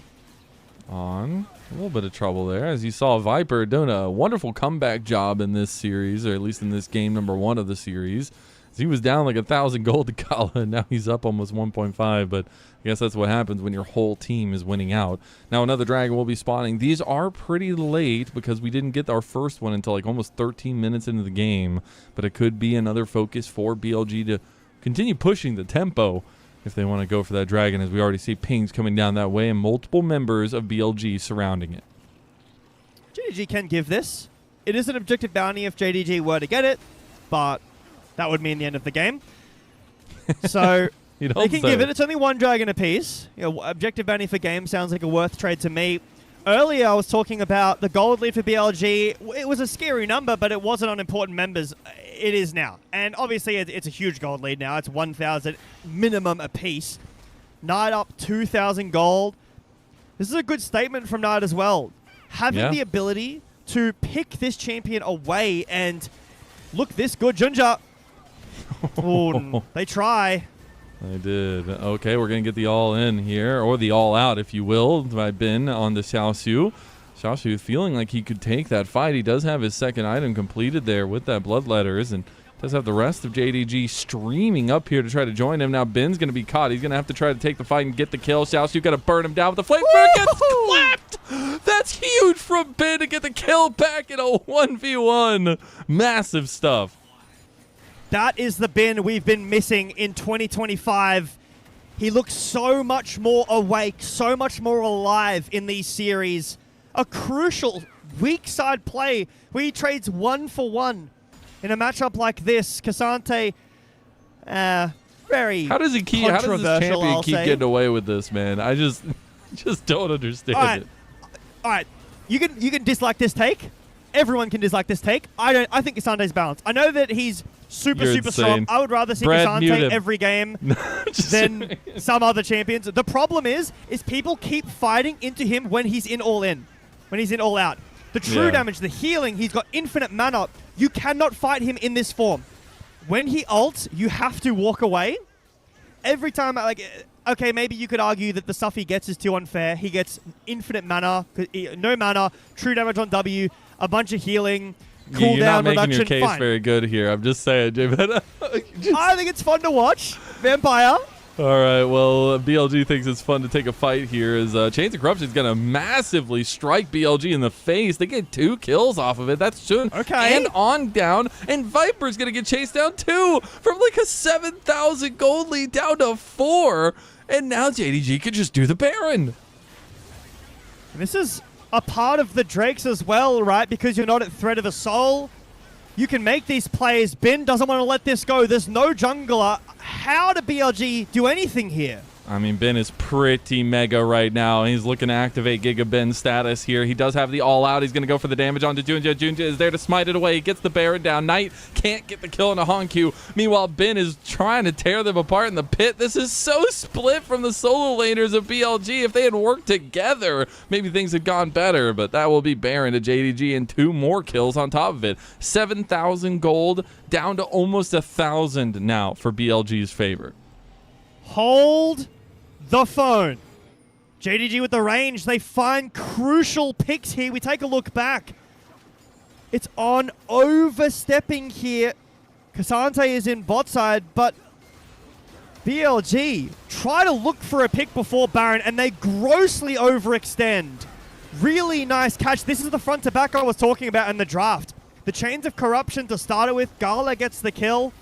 On a little bit of trouble there, as you saw Viper doing a wonderful comeback job in this series, or at least in this game number 1 of the series. He was down like 1,000 gold to Gala, and now he's up almost 1.5, but I guess that's what happens when your whole team is winning out. Now another dragon will be spawning. These are pretty late because we didn't get our first one until like almost 13 minutes into the game, but it could be another focus for BLG to continue pushing the tempo if they want to go for that dragon, as we already see pings coming down that way and multiple members of BLG surrounding it. JDG can give this. It is an objective bounty if JDG were to get it, but that would mean the end of the game. So they can give it. It's only 1 dragon apiece. Objective bounty for game sounds like a worth trade to me. Earlier, I was talking about the gold lead for BLG. It was a scary number, but it wasn't on important members. It is now. And obviously, it's a huge gold lead now. It's 1,000 minimum apiece. Knight up 2,000 gold. This is a good statement from Knight as well. Having the ability to pick this champion away and look this good. Junja. Oh, they try. They did. Okay, we're going to get the all-in here, or the all-out, if you will, by Bin on the Xiaosu. Xiaosu feeling like he could take that fight. He does have his second item completed there with that Bloodletters, and Does have the rest of JDG streaming up here to try to join him. Now Ben's going to be caught. He's going to have to try to take the fight and get the kill. Xiaoxiu got to burn him down with the flame. Gets clapped! That's huge from Ben to get the kill back in a 1v1. Massive stuff. That is the Ben we've been missing in 2025. He looks so much more awake, so much more alive in these series. A crucial weak side play where he trades 1-for-1 in a matchup like this. Cassante, very How does this champion keep getting away with this, man? I just don't understand it. All right, you can dislike this take. Everyone can dislike this take. I think Cassante's balanced. I know that he's super strong. I would rather see Cassante every game than some other champions. The problem is people keep fighting into him when he's in all in, when he's in all out. The true damage, the healing, he's got infinite mana. You cannot fight him in this form. When he ults, you have to walk away. Every time, okay, maybe you could argue that the stuff he gets is too unfair. He gets infinite mana, no mana, true damage on W, a bunch of healing, cooldown reduction. You're not making your case very good here. I'm just saying, Jay. I think it's fun to watch. Vampire. All right, well, BLG thinks it's fun to take a fight here as Chains of Corruption is going to massively strike BLG in the face. They get 2 kills off of it. That's soon. Okay. And on down, and Viper's going to get chased down too from like a 7,000 gold lead down to 4. And now JDG could just do the Baron. This is a part of the Drakes as well, right? Because you're not at threat of a soul. You can make these plays. Ben doesn't want to let this go. There's no jungler. How did BLG do anything here? I mean, Ben is pretty mega right now. He's looking to activate Giga Ben status here. He does have the all-out. He's going to go for the damage onto Junja. Junja is there to smite it away. He gets the Baron down. Knight can't get the kill on a Honku. Meanwhile, Ben is trying to tear them apart in the pit. This is so split from the solo laners of BLG. If they had worked together, maybe things had gone better. But that will be Baron to JDG and 2 more kills on top of it. 7,000 gold down to almost 1,000 now for BLG's favor. Hold the phone. JDG with the range. They find crucial picks here. We take a look back. It's on overstepping here. Cassante is in bot side, but BLG try to look for a pick before Baron, and they grossly overextend. Really nice catch. This is the front to back I was talking about in the draft. The Chains of Corruption to start it with. Gala gets the kill.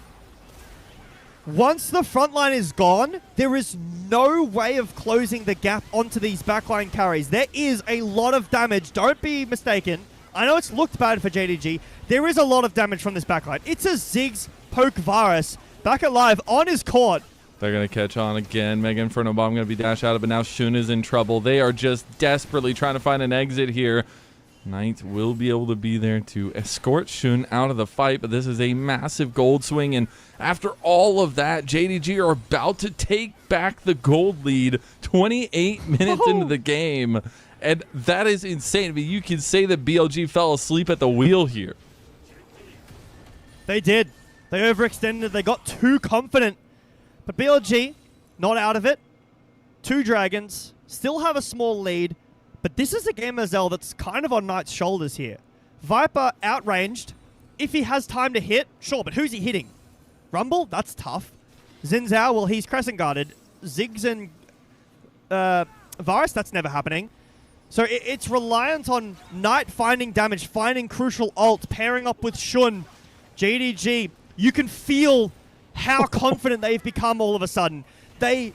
Once the front line is gone, there is no way of closing the gap onto these backline carries. There is a lot of damage. Don't be mistaken. I know it's looked bad for JDG. There is a lot of damage from this backline. It's a Ziggs poke Varus back alive on his court. They're going to catch on again. Mega Inferno Bomb going to be dashed out of, but now Shun is in trouble. They are just desperately trying to find an exit here. Knight will be able to be there to escort Shun out of the fight, but this is a massive gold swing, and after all of that, JDG are about to take back the gold lead 28 minutes into the game, and that is insane. I mean, you can say that BLG fell asleep at the wheel here. They did. They overextended. They got too confident, but BLG not out of it. 2 dragons, still have a small lead. But this is a game, Azel, that's kind of on Knight's shoulders here. Viper outranged. If he has time to hit, sure, but who's he hitting? Rumble? That's tough. Xin Zhao, well, he's crescent guarded. Ziggs and Varus, that's never happening. So it's reliant on Knight finding damage, finding crucial ult, pairing up with Shun. JDG, you can feel how confident they've become all of a sudden. They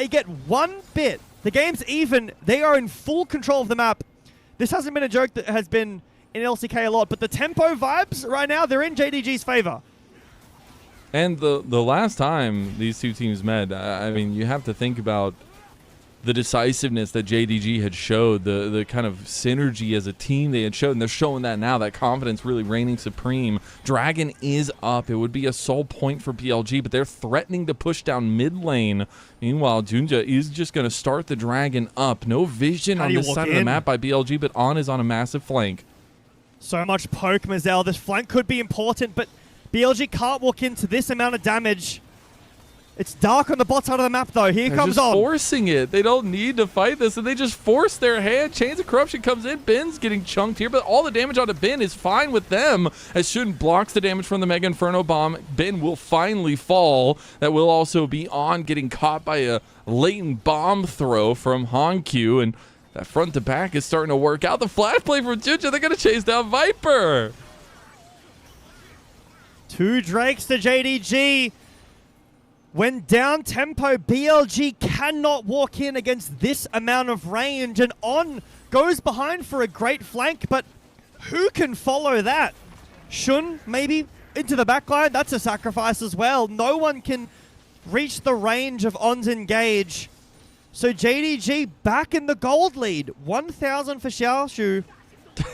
get one bit. The game's even. They are in full control of the map. This hasn't been a joke that has been in LCK a lot, but the tempo vibes right now, they're in JDG's favor. And the last time these 2 teams met, I mean, you have to think about the decisiveness that JDG had showed, the kind of synergy as a team they had showed, and they're showing that now, that confidence really reigning supreme. Dragon is up. It would be a soul point for BLG, but they're threatening to push down mid lane. Meanwhile, Junja is just going to start the Dragon up. No vision on this side of the map by BLG, but On is on a massive flank. So much poke, Mazel. This flank could be important, but BLG can't walk into this amount of damage. It's dark on the bot side of the map, though. Here They're comes just on. forcing it. They don't need to fight this, and they just force their hand. Chains of Corruption comes in. Ben's getting chunked here, but all the damage onto Ben is fine with them, as Shun blocks the damage from the Mega Inferno Bomb. Ben will finally fall. That will also be on, getting caught by a latent bomb throw from Honkyu, and that front to back is starting to work out. The flash play from Juju. They're going to chase down Viper. 2 Drakes to JDG. When down tempo, BLG cannot walk in against this amount of range, and On goes behind for a great flank, but who can follow that? Shun, maybe, into the backline. That's a sacrifice as well. No one can reach the range of On's engage. So JDG back in the gold lead. 1,000 for Xiaoshu.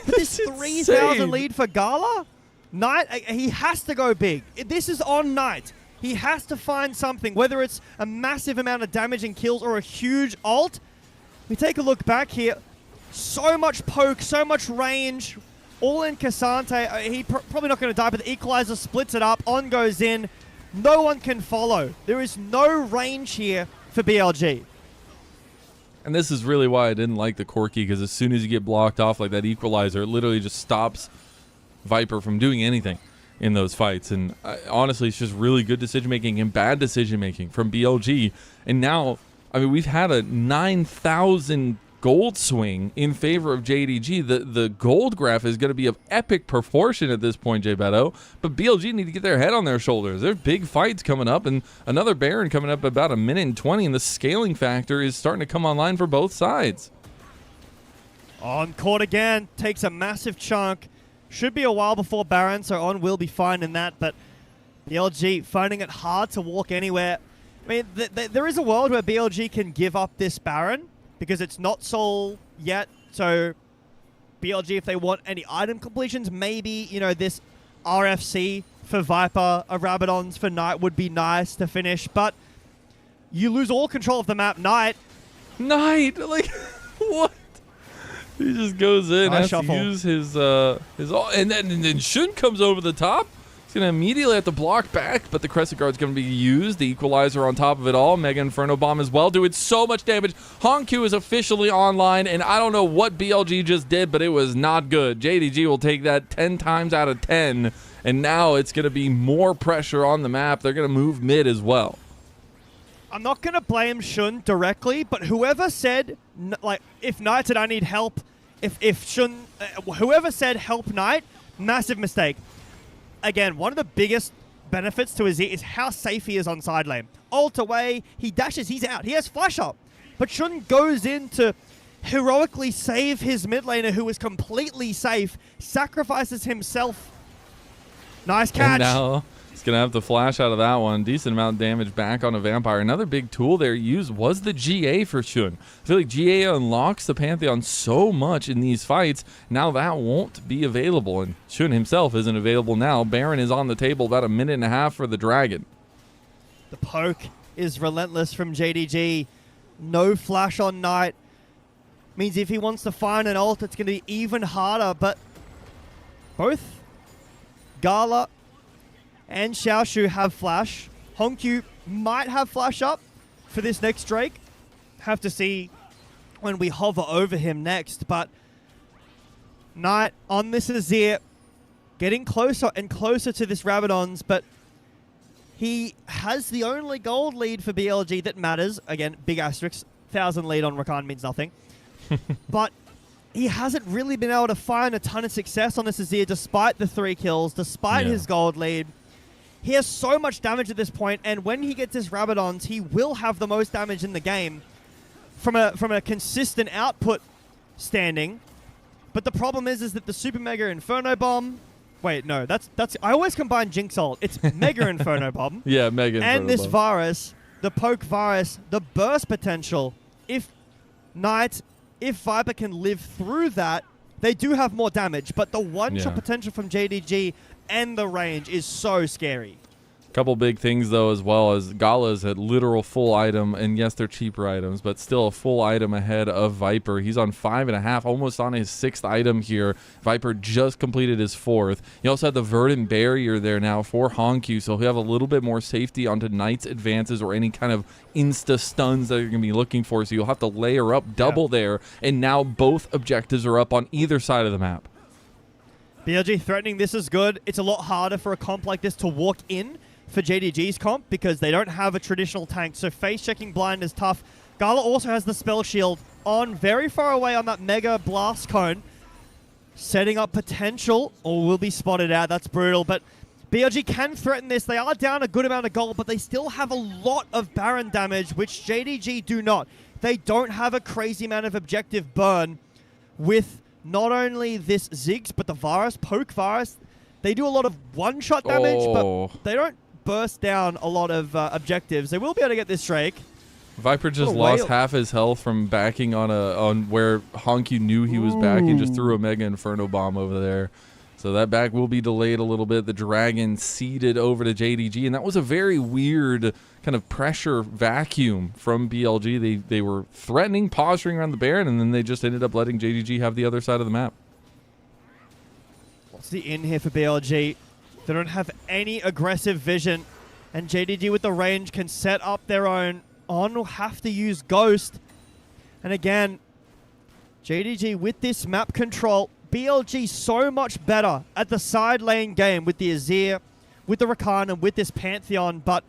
This 3,000 lead for Gala? Knight, he has to go big. This is On Knight. He has to find something, whether it's a massive amount of damage and kills or a huge ult. We take a look back here. So much poke, so much range. All in Cassante. He probably not going to die, but the Equalizer splits it up. On goes in. No one can follow. There is no range here for BLG. And this is really why I didn't like the Corki, because as soon as you get blocked off like that Equalizer, it literally just stops Viper from doing anything in those fights. And honestly, it's just really good decision making and bad decision making from BLG. And now, I mean, we've had a 9,000 gold swing in favor of JDG. The gold graph is going to be of epic proportion at this point, J Beto. But BLG need to get their head on their shoulders. There's big fights coming up, and another Baron coming up about a minute and 20, and the scaling factor is starting to come online for both sides. On court again, takes a massive chunk. Should be a while before Baron, so On will be fine in that, but BLG finding it hard to walk anywhere. I mean, there is a world where BLG can give up this Baron, because it's not Soul yet, so BLG, if they want any item completions, maybe, you know, this RFC for Viper, a Rabadons for Knight would be nice to finish, but you lose all control of the map. Knight, like, what? He just goes in, nice has shuffle. to use his and then Shun comes over the top. He's going to immediately have to block back, but the Crescent Guard's going to be used. The Equalizer on top of it all. Mega Inferno Bomb as well, doing so much damage. Honkyu is officially online, and I don't know what BLG just did, but it was not good. JDG will take that 10 times out of 10, and now it's going to be more pressure on the map. They're going to move mid as well. I'm not going to blame Shun directly, but whoever said, like, if Knight said I need help, if Shun, whoever said help Knight, massive mistake. Again, one of the biggest benefits to Azir is how safe he is on side lane. Ult away, he dashes, he's out. He has flash up. But Shun goes in to heroically save his mid laner, who is completely safe, sacrifices himself. Nice catch. And now he's going to have to flash out of that one. Decent amount of damage back on a Vampire. Another big tool there used was the GA for Shun. I feel like GA unlocks the Pantheon so much in these fights. Now that won't be available, and Shun himself isn't available now. Baron is on the table, about a minute and a half for the Dragon. The poke is relentless from JDG. No flash on Knight. Means if he wants to find an ult, it's going to be even harder, but both Gala and Xiaoshu have flash. Honkyu might have flash up for this next Drake. Have to see when we hover over him next, but Knight on this Azir, getting closer and closer to this Rabadons, but he has the only gold lead for BLG that matters. Again, big asterisk. 1,000 lead on Rakan means nothing. But he hasn't really been able to find a ton of success on this Azir despite the 3 kills, despite his gold lead. He has so much damage at this point, and when he gets his Rabadons, he will have the most damage in the game from a consistent output standing. But the problem is that the Super Mega Inferno Bomb... Wait, no, that's I always combine Jinx ult. It's Mega Inferno Bomb. Yeah, Mega Inferno and this Bomb. Varus, the poke Varus, the burst potential. If Knight, if Viper can live through that, they do have more damage. But the one-shot potential from JDG and the range is so scary. Couple big things though, as well as Gala's a literal full item, and yes, they're cheaper items, but still a full item ahead of Viper. He's on 5.5, almost on his 6th item here. Viper just completed his 4th. He also had the Verdant Barrier there now for Honkyu, so he'll have a little bit more safety onto Knight's advances or any kind of insta stuns that you're going to be looking for, so you'll have to layer up double there, and now both objectives are up on either side of the map. BLG threatening this is good. It's a lot harder for a comp like this to walk in for JDG's comp because they don't have a traditional tank, so face checking blind is tough. Gala also has the spell shield on very far away on that mega blast cone, setting up potential or will be spotted out. That's brutal, but BLG can threaten this. They are down a good amount of gold, but they still have a lot of Baron damage, which JDG do not. They don't have a crazy amount of objective burn with not only this Ziggs, but the Varus, poke Varus. They do a lot of one-shot damage, but they don't burst down a lot of objectives. They will be able to get this Drake. Viper just lost half his health from backing on where Honkyu knew he was backing, just threw a Mega Inferno Bomb over there. So that back will be delayed a little bit. The Dragon seeded over to JDG, and that was a very weird kind of pressure vacuum from BLG. They were threatening, posturing around the Baron, and then they just ended up letting JDG have the other side of the map. What's the in here for BLG? They don't have any aggressive vision, and JDG with the range can set up their own. On will have to use Ghost. And again, JDG with this map control, BLG so much better at the side lane game with the Azir, with the Rakan, and with this Pantheon, but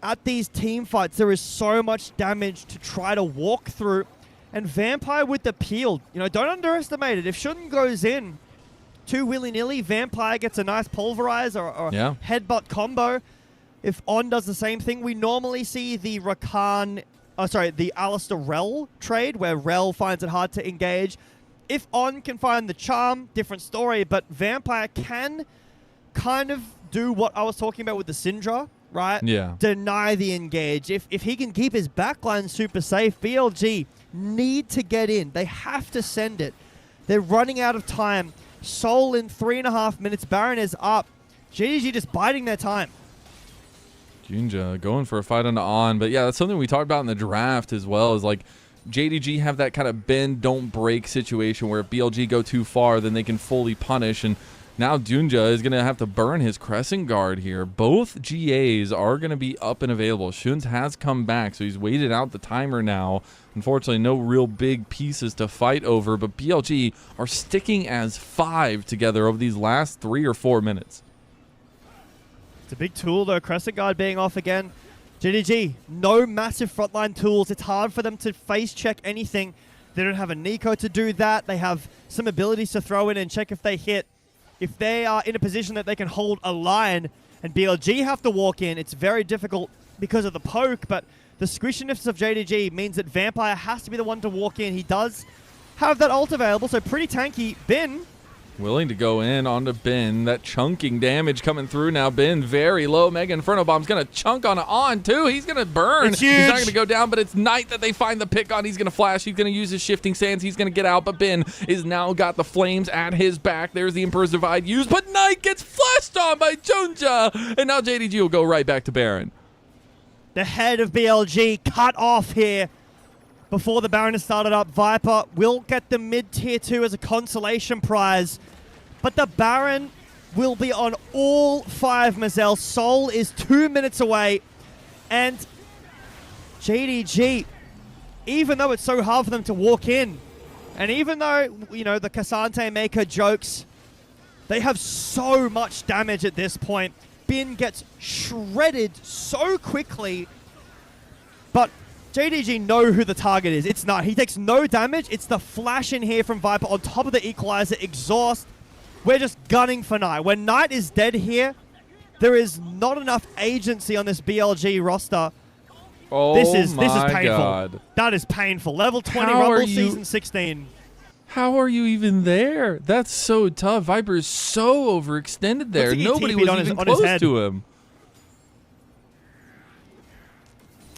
at these team fights, there is so much damage to try to walk through. And Vampire with the peel, don't underestimate it. If Shun goes in too willy-nilly, Vampire gets a nice pulverize or headbutt combo. If On does the same thing, we normally see the the Alistair Rel trade, where Rel finds it hard to engage. If On can find the charm, different story, but Vampire can kind of do what I was talking about with the Syndra, right? Yeah. Deny the engage. If he can keep his backline super safe, BLG need to get in. They have to send it. They're running out of time. Soul in 3.5 minutes. Baron is up. JDG just biding their time. Junja going for a fight on, but yeah, that's something we talked about in the draft as well, is like JDG have that kind of bend, don't break situation where if BLG go too far, then they can fully punish, and now Junja is going to have to burn his Crescent Guard here. Both GAs are going to be up and available. Shuns has come back, so he's waited out the timer now. Unfortunately, no real big pieces to fight over, but BLG are sticking as 5 together over these last 3 or 4 minutes. It's a big tool, though. Crescent Guard being off again. JDG, no massive frontline tools. It's hard for them to face check anything. They don't have a Nico to do that. They have some abilities to throw in and check if they hit. If they are in a position that they can hold a line and BLG have to walk in, it's very difficult because of the poke, but the squishiness of JDG means that Vampire has to be the one to walk in. He does have that ult available, so pretty tanky. Bin willing to go in onto Ben. That chunking damage coming through now. Ben very low. Mega Inferno Bomb's going to chunk on too. He's going to burn. It's huge. He's not going to go down, but it's Knight that they find the pick on. He's going to flash. He's going to use his shifting sands. He's going to get out, but Ben is now got the flames at his back. There's the Emperor's Divide used, but Knight gets flashed on by Junja, and now JDG will go right back to Baron. The head of BLG cut off here before the Baron has started up. Viper will get the mid-tier 2 as a consolation prize, but the Baron will be on all 5 Mazel. Soul is 2 minutes away, and JDG, even though it's so hard for them to walk in, and even though, the Cassante Maker jokes, they have so much damage at this point. Bin gets shredded so quickly, but JDG know who the target is. It's not. He takes no damage. It's the flash in here from Viper on top of the equalizer, exhaust. We're just gunning for Knight. When Knight is dead here, there is not enough agency on this BLG roster. Oh, this is painful. God. That is painful. Level 20 Rumble Season 16. How are you even there? That's so tough. Viper is so overextended there. Nobody was even close to him.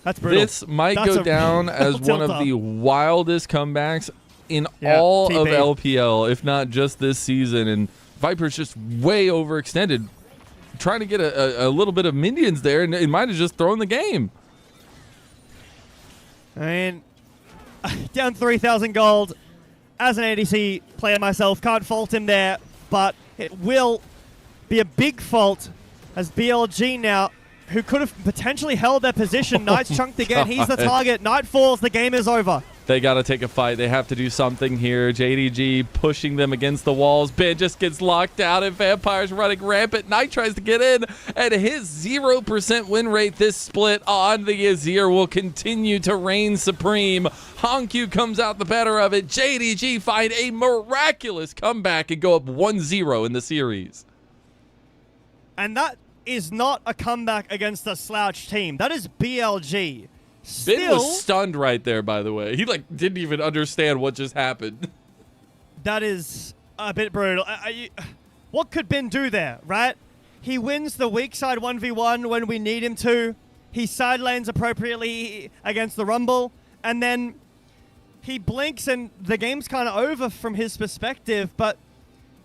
That's brutal. This might go down as one of the wildest comebacks in all TP. of LPL, if not just this season. And Viper's just way overextended. trying to get a little bit of minions there, and it might have just thrown the game. I mean, down 3,000 gold. As an ADC player myself, can't fault him there, but it will be a big fault as BLG now, who could have potentially held their position. Knight's chunked again. He's the target. Knight falls. The game is over. They got to take a fight. They have to do something here. JDG pushing them against the walls. Ben just gets locked out, and Vampire's running rampant. Knight tries to get in, and his 0% win rate this split on the Azir will continue to reign supreme. Honkyu comes out the better of it. JDG find a miraculous comeback and go up 1-0 in the series. And that is not a comeback against a slouch team. That is BLG. Still, Ben was stunned right there, by the way. He didn't even understand what just happened. that is a bit brutal. What could Ben do there, right? He wins the weak side 1v1 when we need him to. He side lanes appropriately against the Rumble. And then he blinks and the game's kind of over from his perspective. But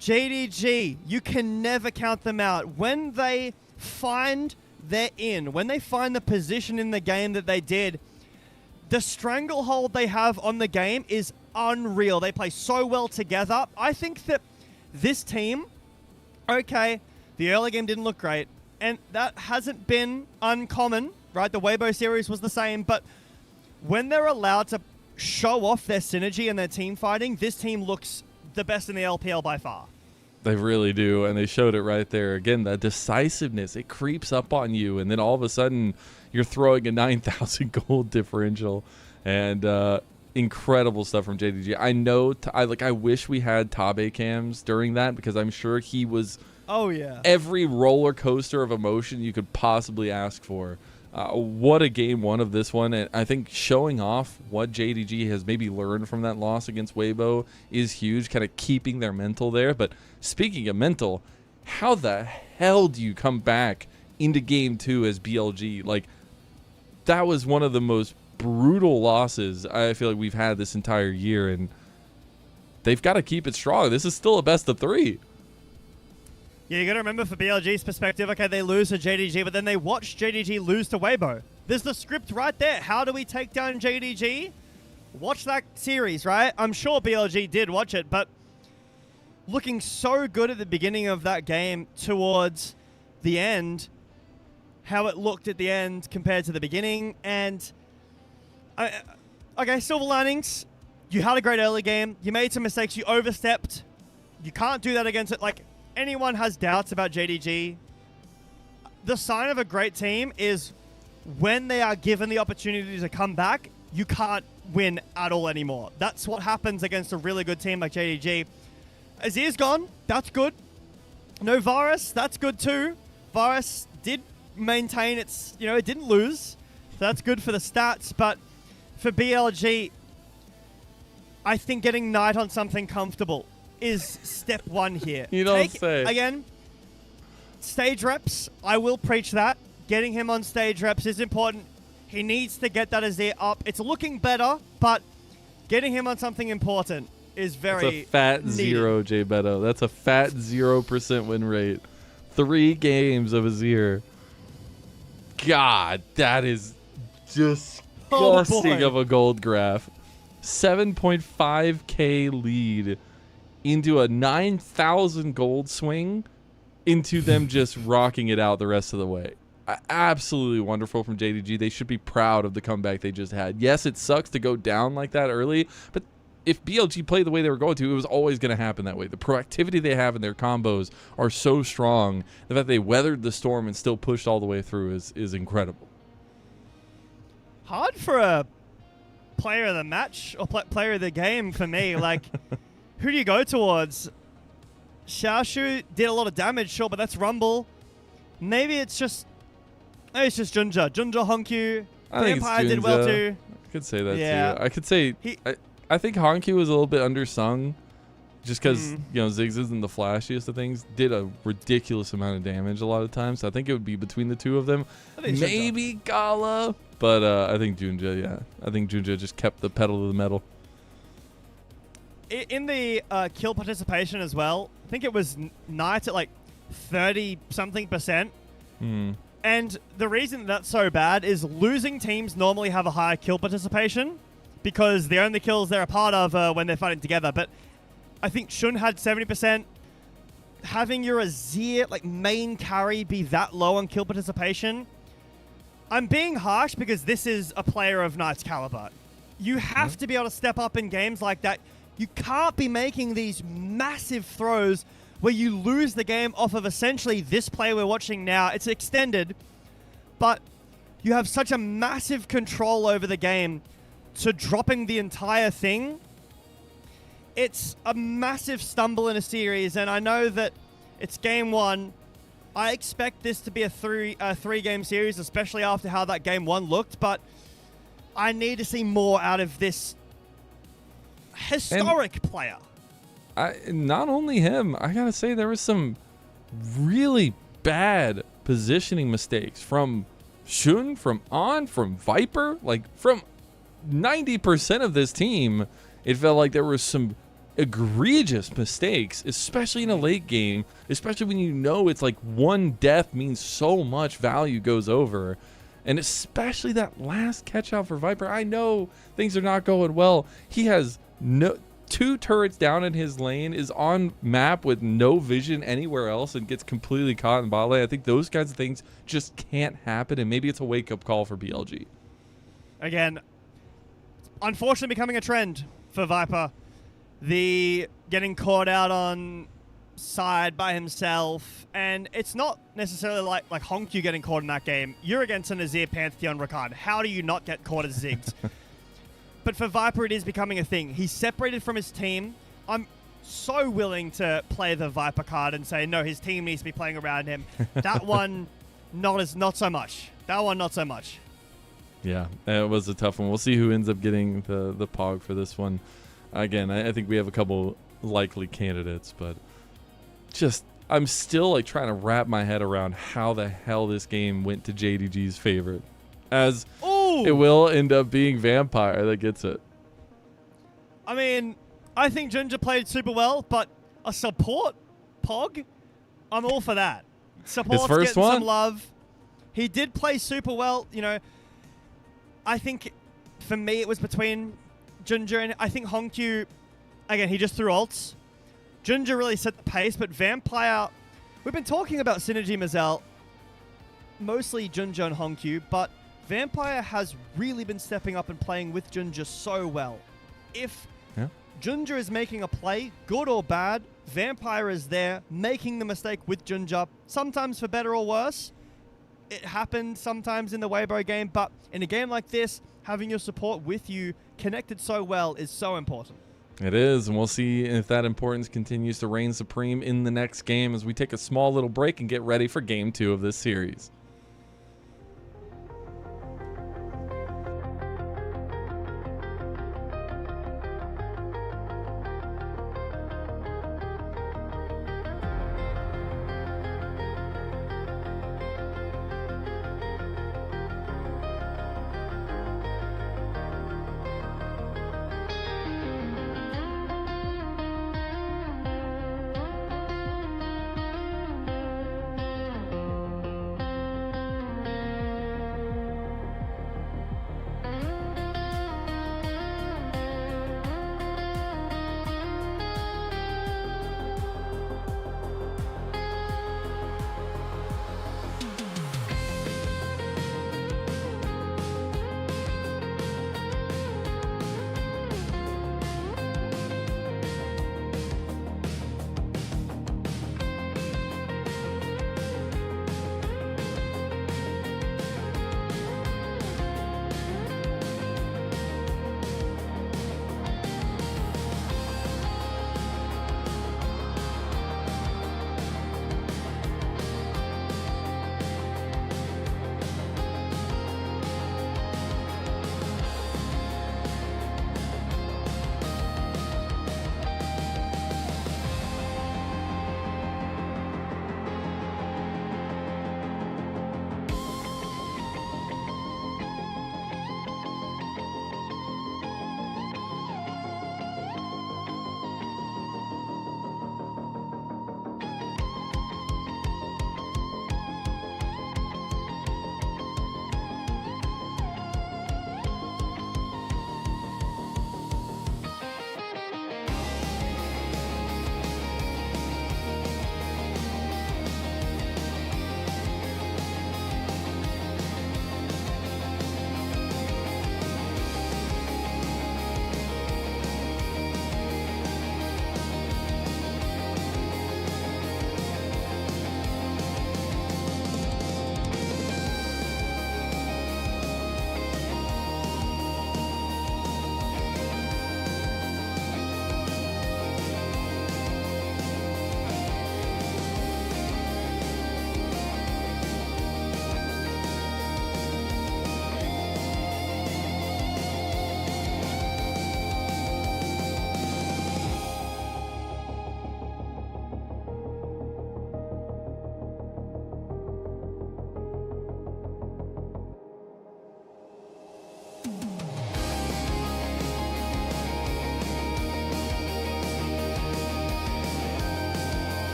JDG, you can never count them out. When they find they're in, when they find the position in the game that they did, the stranglehold they have on the game is unreal. They play so well together. I think that this team, okay, the early game didn't look great, and that hasn't been uncommon, right? The Weibo series was the same, but when they're allowed to show off their synergy and their team fighting, this team looks the best in the LPL by far. They really do, and they showed it right there. Again, that decisiveness, it creeps up on you, and then all of a sudden, you're throwing a 9,000 gold differential, and incredible stuff from JDG. I know, I wish we had Tabe cams during that, because I'm sure he was every roller coaster of emotion you could possibly ask for. What a game one of this one, and I think showing off what JDG has maybe learned from that loss against Weibo is huge, kind of keeping their mental there. But speaking of mental, how the hell do you come back into game 2 as BLG? Like, that was one of the most brutal losses I feel like we've had this entire year, and they've got to keep it strong. This is still a best of 3. Yeah, you got to remember for BLG's perspective, okay, they lose to JDG, but then they watch JDG lose to Weibo. There's the script right there. How do we take down JDG? Watch that series, right? I'm sure BLG did watch it, but looking so good at the beginning of that game towards the end, how it looked at the end compared to the beginning, and okay, silver linings. You had a great early game. You made some mistakes. You overstepped. You can't do that against it. Like, anyone has doubts about JDG, the sign of a great team is when they are given the opportunity to come back, you can't win at all anymore. That's what happens against a really good team like JDG. Azir's gone. That's good. No Varus. That's good too. Varus did maintain its, it didn't lose. So that's good for the stats. But for BLG, I think getting Knight on something comfortable is step one here. You don't say. Again, stage reps, I will preach that. Getting him on stage reps is important. He needs to get that Azir up. It's looking better, but getting him on something important is very That's a fat needed. 0, J Beto. That's a fat 0% win rate. 3 games of Azir. God, that is disgusting of a gold graph. 7.5k lead into a 9,000 gold swing into them just rocking it out the rest of the way. Absolutely wonderful from JDG. They should be proud of the comeback they just had. Yes, it sucks to go down like that early, but if BLG played the way they were going to, it was always going to happen that way. The proactivity they have in their combos are so strong. The fact they weathered the storm and still pushed all the way through is incredible. Hard for a player of the match or player of the game for me. Like, who do you go towards? Xiaoshu did a lot of damage, sure, but that's Rumble. Maybe it's just Junja. Junja, Honkyu. Vampire did well too. I could say that too. I could say I think Honkyu was a little bit undersung just because Ziggs isn't the flashiest of things. Did a ridiculous amount of damage a lot of times. So I think it would be between the two of them. Maybe Gala, but I think Junja, yeah. I think Junja just kept the pedal to the metal. In the kill participation as well, I think it was Knight at like 30-something%. Hmm. And the reason that's so bad is losing teams normally have a higher kill participation because the only kills they're a part of are when they're fighting together. But I think Shun had 70%. Having your Azir, like, main carry be that low on kill participation, I'm being harsh because this is a player of Knight's caliber. You have to be able to step up in games like that. You can't be making these massive throws where you lose the game off of essentially this play we're watching now. It's extended, but you have such a massive control over the game to dropping the entire thing. It's a massive stumble in a series, and I know that it's game one. I expect this to be a three-game series, especially after how that game one looked, but I need to see more out of this historic player. Not only him, I gotta say there was some really bad positioning mistakes from Shun, from On, from Viper, like from 90% of this team. It felt like there were some egregious mistakes, especially in a late game, especially when you know it's like one death means so much value goes over. And especially that last catch out for Viper. I know things are not going well. He has two turrets down in his lane, is on map with no vision anywhere else, and gets completely caught in bot lane. I think those kinds of things just can't happen, and maybe it's a wake-up call for BLG. Again, unfortunately becoming a trend for Viper. The getting caught out on side by himself, and it's not necessarily like Honkyu getting caught in that game. You're against an Azir Pantheon Rakan. How do you not get caught as Ziggs? But for Viper, it is becoming a thing. He's separated from his team. I'm so willing to play the Viper card and say, no, his team needs to be playing around him. That one, not so much. That one, not so much. Yeah, it was a tough one. We'll see who ends up getting the POG for this one. Again, I think we have a couple likely candidates, but just I'm still like trying to wrap my head around how the hell this game went to JDG's favorite. As it will end up being Vampire that gets it. I mean, I think Ginger played super well, but a support POG, I'm all for that. Support's getting some love. He did play super well. You know, I think for me it was between Ginger and I think Honkyu. Again, he just threw ults. Ginger really set the pace, but Vampire, we've been talking about synergy, Mazel, mostly Ginger and Honkyu, but Vampire has really been stepping up and playing with Ginger so well. If Ginger is making a play, good or bad, Vampire is there making the mistake with Ginger, sometimes for better or worse. It happened sometimes in the Weibo game, but in a game like this, having your support with you connected so well is so important. It is, and we'll see if that importance continues to reign supreme in the next game as we take a small little break and get ready for Game 2 of this series.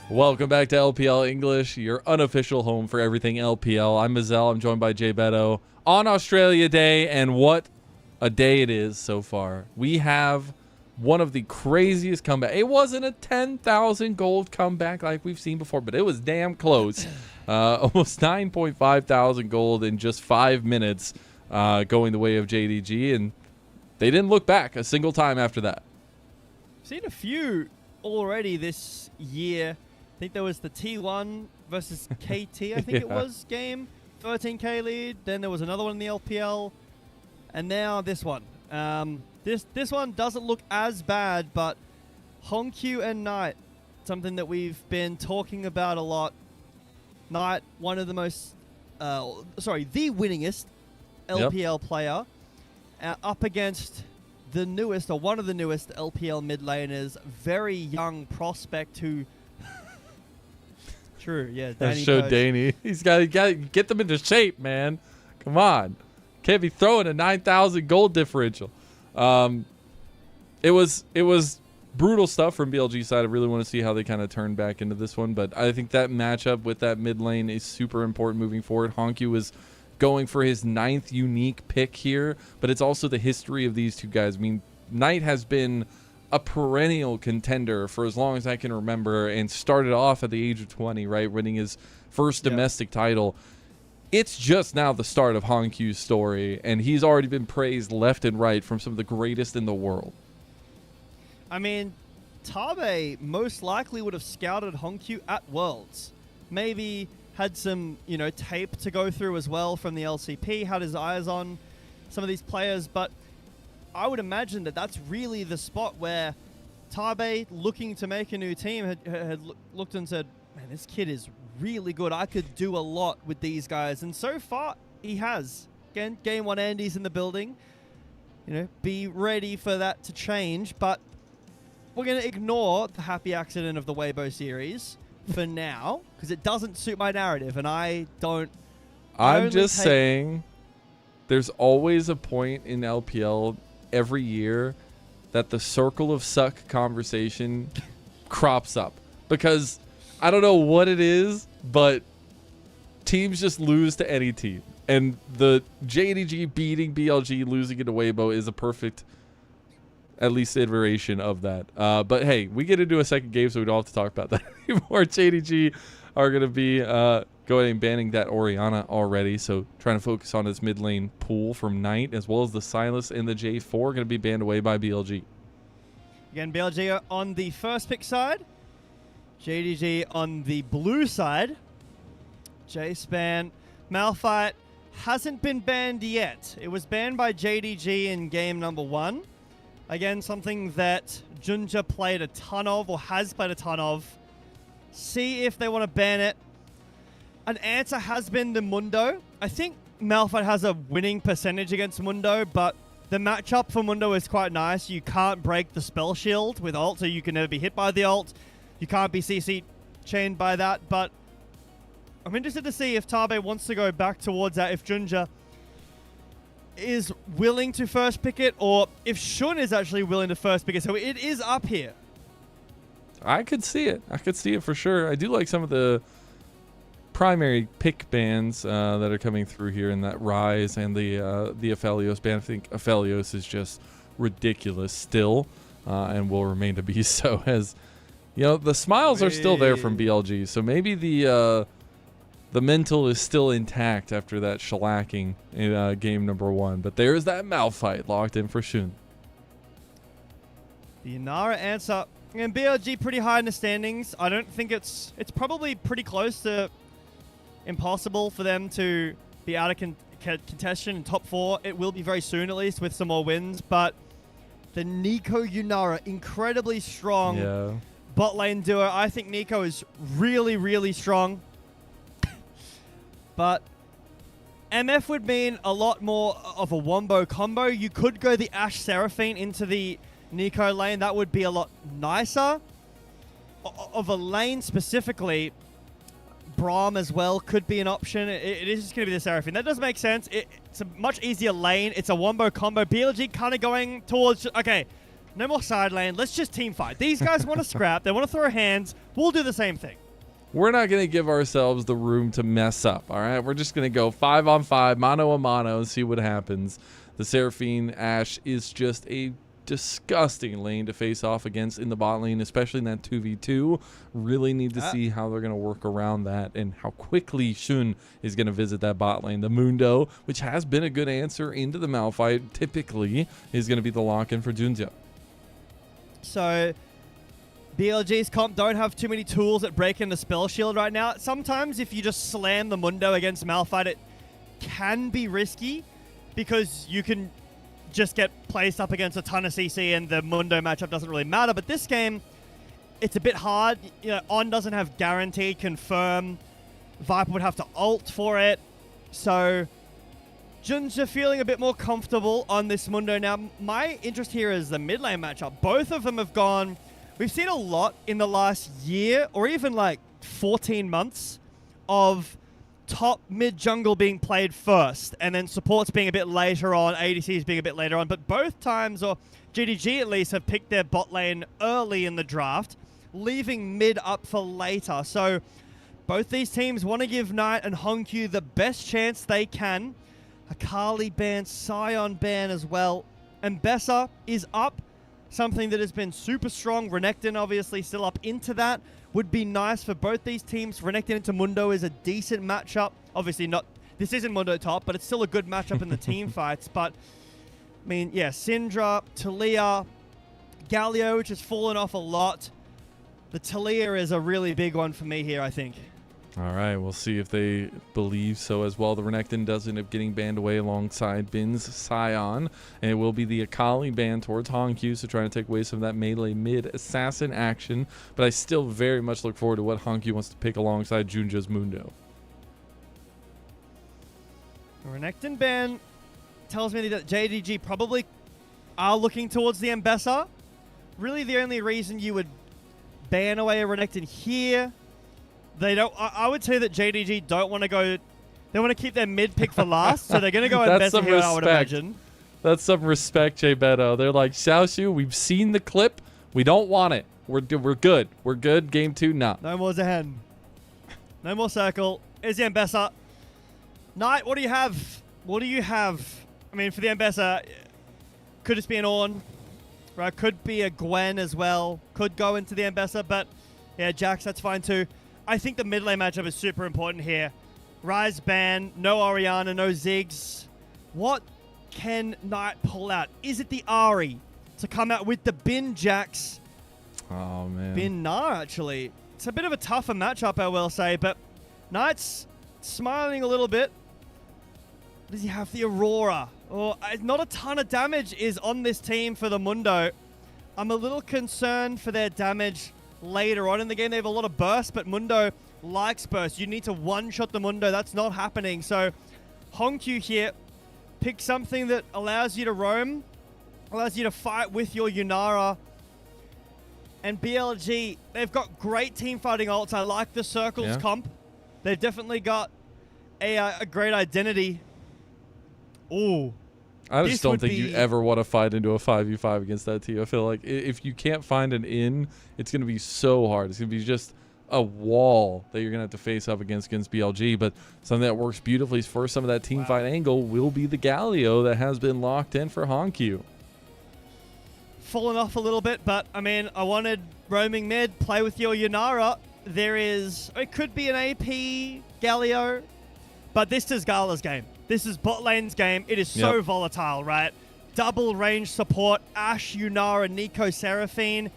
Welcome back to LPL English, your unofficial home for everything LPL. I'm Mazel. I'm joined by Jay Beto on Australia Day, and what a day it is so far. We have one of the craziest comebacks. It wasn't a 10,000 gold comeback like we've seen before, but it was damn close. Almost 9.5 thousand gold in just 5 minutes, going the way of JDG, and they didn't look back a single time after that. Seen a few already this year. I think there was the T1 versus KT, I think it was, game. 13k lead. Then there was another one in the LPL. And now this one. This one doesn't look as bad, but Hongq and Knight, something that we've been talking about a lot. Knight, one of the most, the winningest LPL player, up against the newest, or one of the newest LPL mid laners, very young prospect who... True, yeah. That showed Danny. He's got to get them into shape, man. Come on. Can't be throwing a 9,000 gold differential. It was brutal stuff from BLG side. I really want to see how they kind of turn back into this one, but I think that matchup with that mid lane is super important moving forward. Hongq is going for his 9th unique pick here, but it's also the history of these two guys. I mean, Knight has been a perennial contender for as long as I can remember, and started off at the age of 20, right, winning his first domestic title. It's just now the start of Hongq's story, and he's already been praised left and right from some of the greatest in the world. I mean, Tabe most likely would have scouted Hongq at Worlds. Maybe had some, tape to go through as well from the LCP, had his eyes on some of these players, but I would imagine that that's really the spot where Tabe, looking to make a new team, had looked and said, man, this kid is really good. I could do a lot with these guys. And so far, he has. Again, Game 1 Andy's in the building. Be ready for that to change. But we're going to ignore the happy accident of the Weibo series for now, because it doesn't suit my narrative, and I'm just saying there's always a point in LPL every year that the circle of suck conversation crops up, because I don't know what it is, but teams just lose to any team, and the JDG beating BLG, losing it to Weibo, is a perfect, at least, iteration of that. But hey, we get into a second game, so we don't have to talk about that anymore. JDG are going to be going and banning that Orianna already, so trying to focus on his mid lane pool from Knight, as well as the Silas and the J4 going to be banned away by BLG. Again, BLG on the first pick side, JDG on the blue side. J-Span, Malphite hasn't been banned yet. It was banned by JDG in game number 1. Again, something that Junja played a ton of, or has played a ton of. See if they want to ban it. An answer has been the Mundo. I think Malphite has a winning percentage against Mundo, but the matchup for Mundo is quite nice. You can't break the spell shield with ult, so you can never be hit by the ult. You can't be CC chained by that, but I'm interested to see if Tabe wants to go back towards that, if Junja is willing to first pick it, or if Shun is actually willing to first pick it. So it is up here. I could see it. I could see it for sure. I do like some of the primary pick bans that are coming through here in that Rise and the Aphelios ban. I think Aphelios is just ridiculous still, and will remain to be so, as the smiles are still there from BLG. So maybe the mental is still intact after that shellacking in game number 1. But there's that Malphite locked in for Shun. The Inara answer, and BLG pretty high in the standings. I don't think it's probably pretty close to impossible for them to be out of contention in top 4. It will be very soon, at least, with some more wins. But the Nico Yunara, incredibly strong. Yeah. Bot lane duo. I think Nico is really, really strong. But MF would mean a lot more of a wombo combo. You could go the Ashe Seraphine into the Nico lane. That would be a lot nicer. Of a lane specifically, Braum as well could be an option. It is just going to be the Seraphine. That does make sense. It's a much easier lane. It's a wombo combo. BLG kind of going towards, okay, No more side lane. Let's just team fight. These guys want to scrap. They want to throw hands. We'll do the same thing. We're not going to give ourselves the room to mess up, all right? We're just going to go 5-on-5, mano-a-mano, and see what happens. The Seraphine Ashe is just a disgusting lane to face off against in the bot lane, especially in that 2v2. Really need to see how they're going to work around that and how quickly Shun is going to visit that bot lane. The Mundo, which has been a good answer into the Malphite, typically is going to be the lock-in for Junja. So BLG's comp don't have too many tools at breaking the spell shield right now. Sometimes if you just slam the Mundo against Malphite, it can be risky because you can just get placed up against a ton of CC and the Mundo matchup doesn't really matter. But this game, it's a bit hard. You know, On doesn't have guaranteed confirm. Viper would have to ult for it. So Junja feeling a bit more comfortable on this Mundo. Now, my interest here is the mid lane matchup. Both of them have gone... We've seen a lot in the last year or even like 14 months of top mid jungle being played first and then supports being a bit later on, ADCs being a bit later on. But both times, or JDG at least, have picked their bot lane early in the draft, leaving mid up for later. So both these teams want to give Knight and Hongq the best chance they can. Akali ban, Sion ban as well. And Bessa is up. Something that has been super strong. Renekton obviously still up into that. Would be nice for both these teams. Renekton into Mundo is a decent matchup. Obviously not, this isn't Mundo top, but it's still a good matchup in the team fights. But, I mean, yeah, Syndra, Taliyah, Galio, which has fallen off a lot. The Taliyah is a really big one for me here, I think. All right, we'll see if they believe so as well. The Renekton does end up getting banned away alongside Bin's Sion, and it will be the Akali ban towards Hongq, so trying to take away some of that melee mid-assassin action. But I still very much look forward to what Hongq wants to pick alongside Junja's Mundo. Renekton ban tells me that JDG probably are looking towards the Ambessa. Really the only reason you would ban away a Renekton here... They don't. I would say that JDG don't want to go. They want to keep their mid pick for last, so they're going to go Ambessa here, I would imagine. That's some respect, Jay Beto. They're like, Xiaoshu, we've seen the clip. We don't want it. We're good. We're good. Game 2, nah. No more Zehen. No more circle. Is the Ambessa. Knight, what do you have? What do you have? I mean, for the Ambessa, could just be an Ornn. Right? Could be a Gwen as well. Could go into the Ambessa, but yeah, Jax, that's fine too. I think the mid lane matchup is super important here. Ryze ban, no Orianna, no Ziggs. What can Knight pull out? Is it the Ahri to come out with the Bin Jax? Oh, man. Bin Gnar, actually. It's a bit of a tougher matchup, I will say, but Knight's smiling a little bit. Does he have the Aurora? Oh, not a ton of damage is on this team for the Mundo. I'm a little concerned for their damage later on in the game. They have a lot of burst, but Mundo likes burst. You need to one-shot the Mundo. That's not happening. So Hongq here, pick something that allows you to roam, allows you to fight with your Yunara. And BLG, they've got great team fighting ults. I like the circles comp. They've definitely got a great identity. Ooh. I just don't think you ever want to fight into a 5v5 against that team. I feel like if you can't find an in, it's going to be so hard. It's going to be just a wall that you're going to have to face up against BLG. But something that works beautifully for some of that team fight angle will be the Galio that has been locked in for Hongq. Fallen off a little bit, but I mean, I wanted roaming mid, play with your Yunara. It could be an AP Galio, but this is Gala's game. This is bot lane's game. It is so volatile, right? Double range support, Ashe, Yunara, Nico, Seraphine.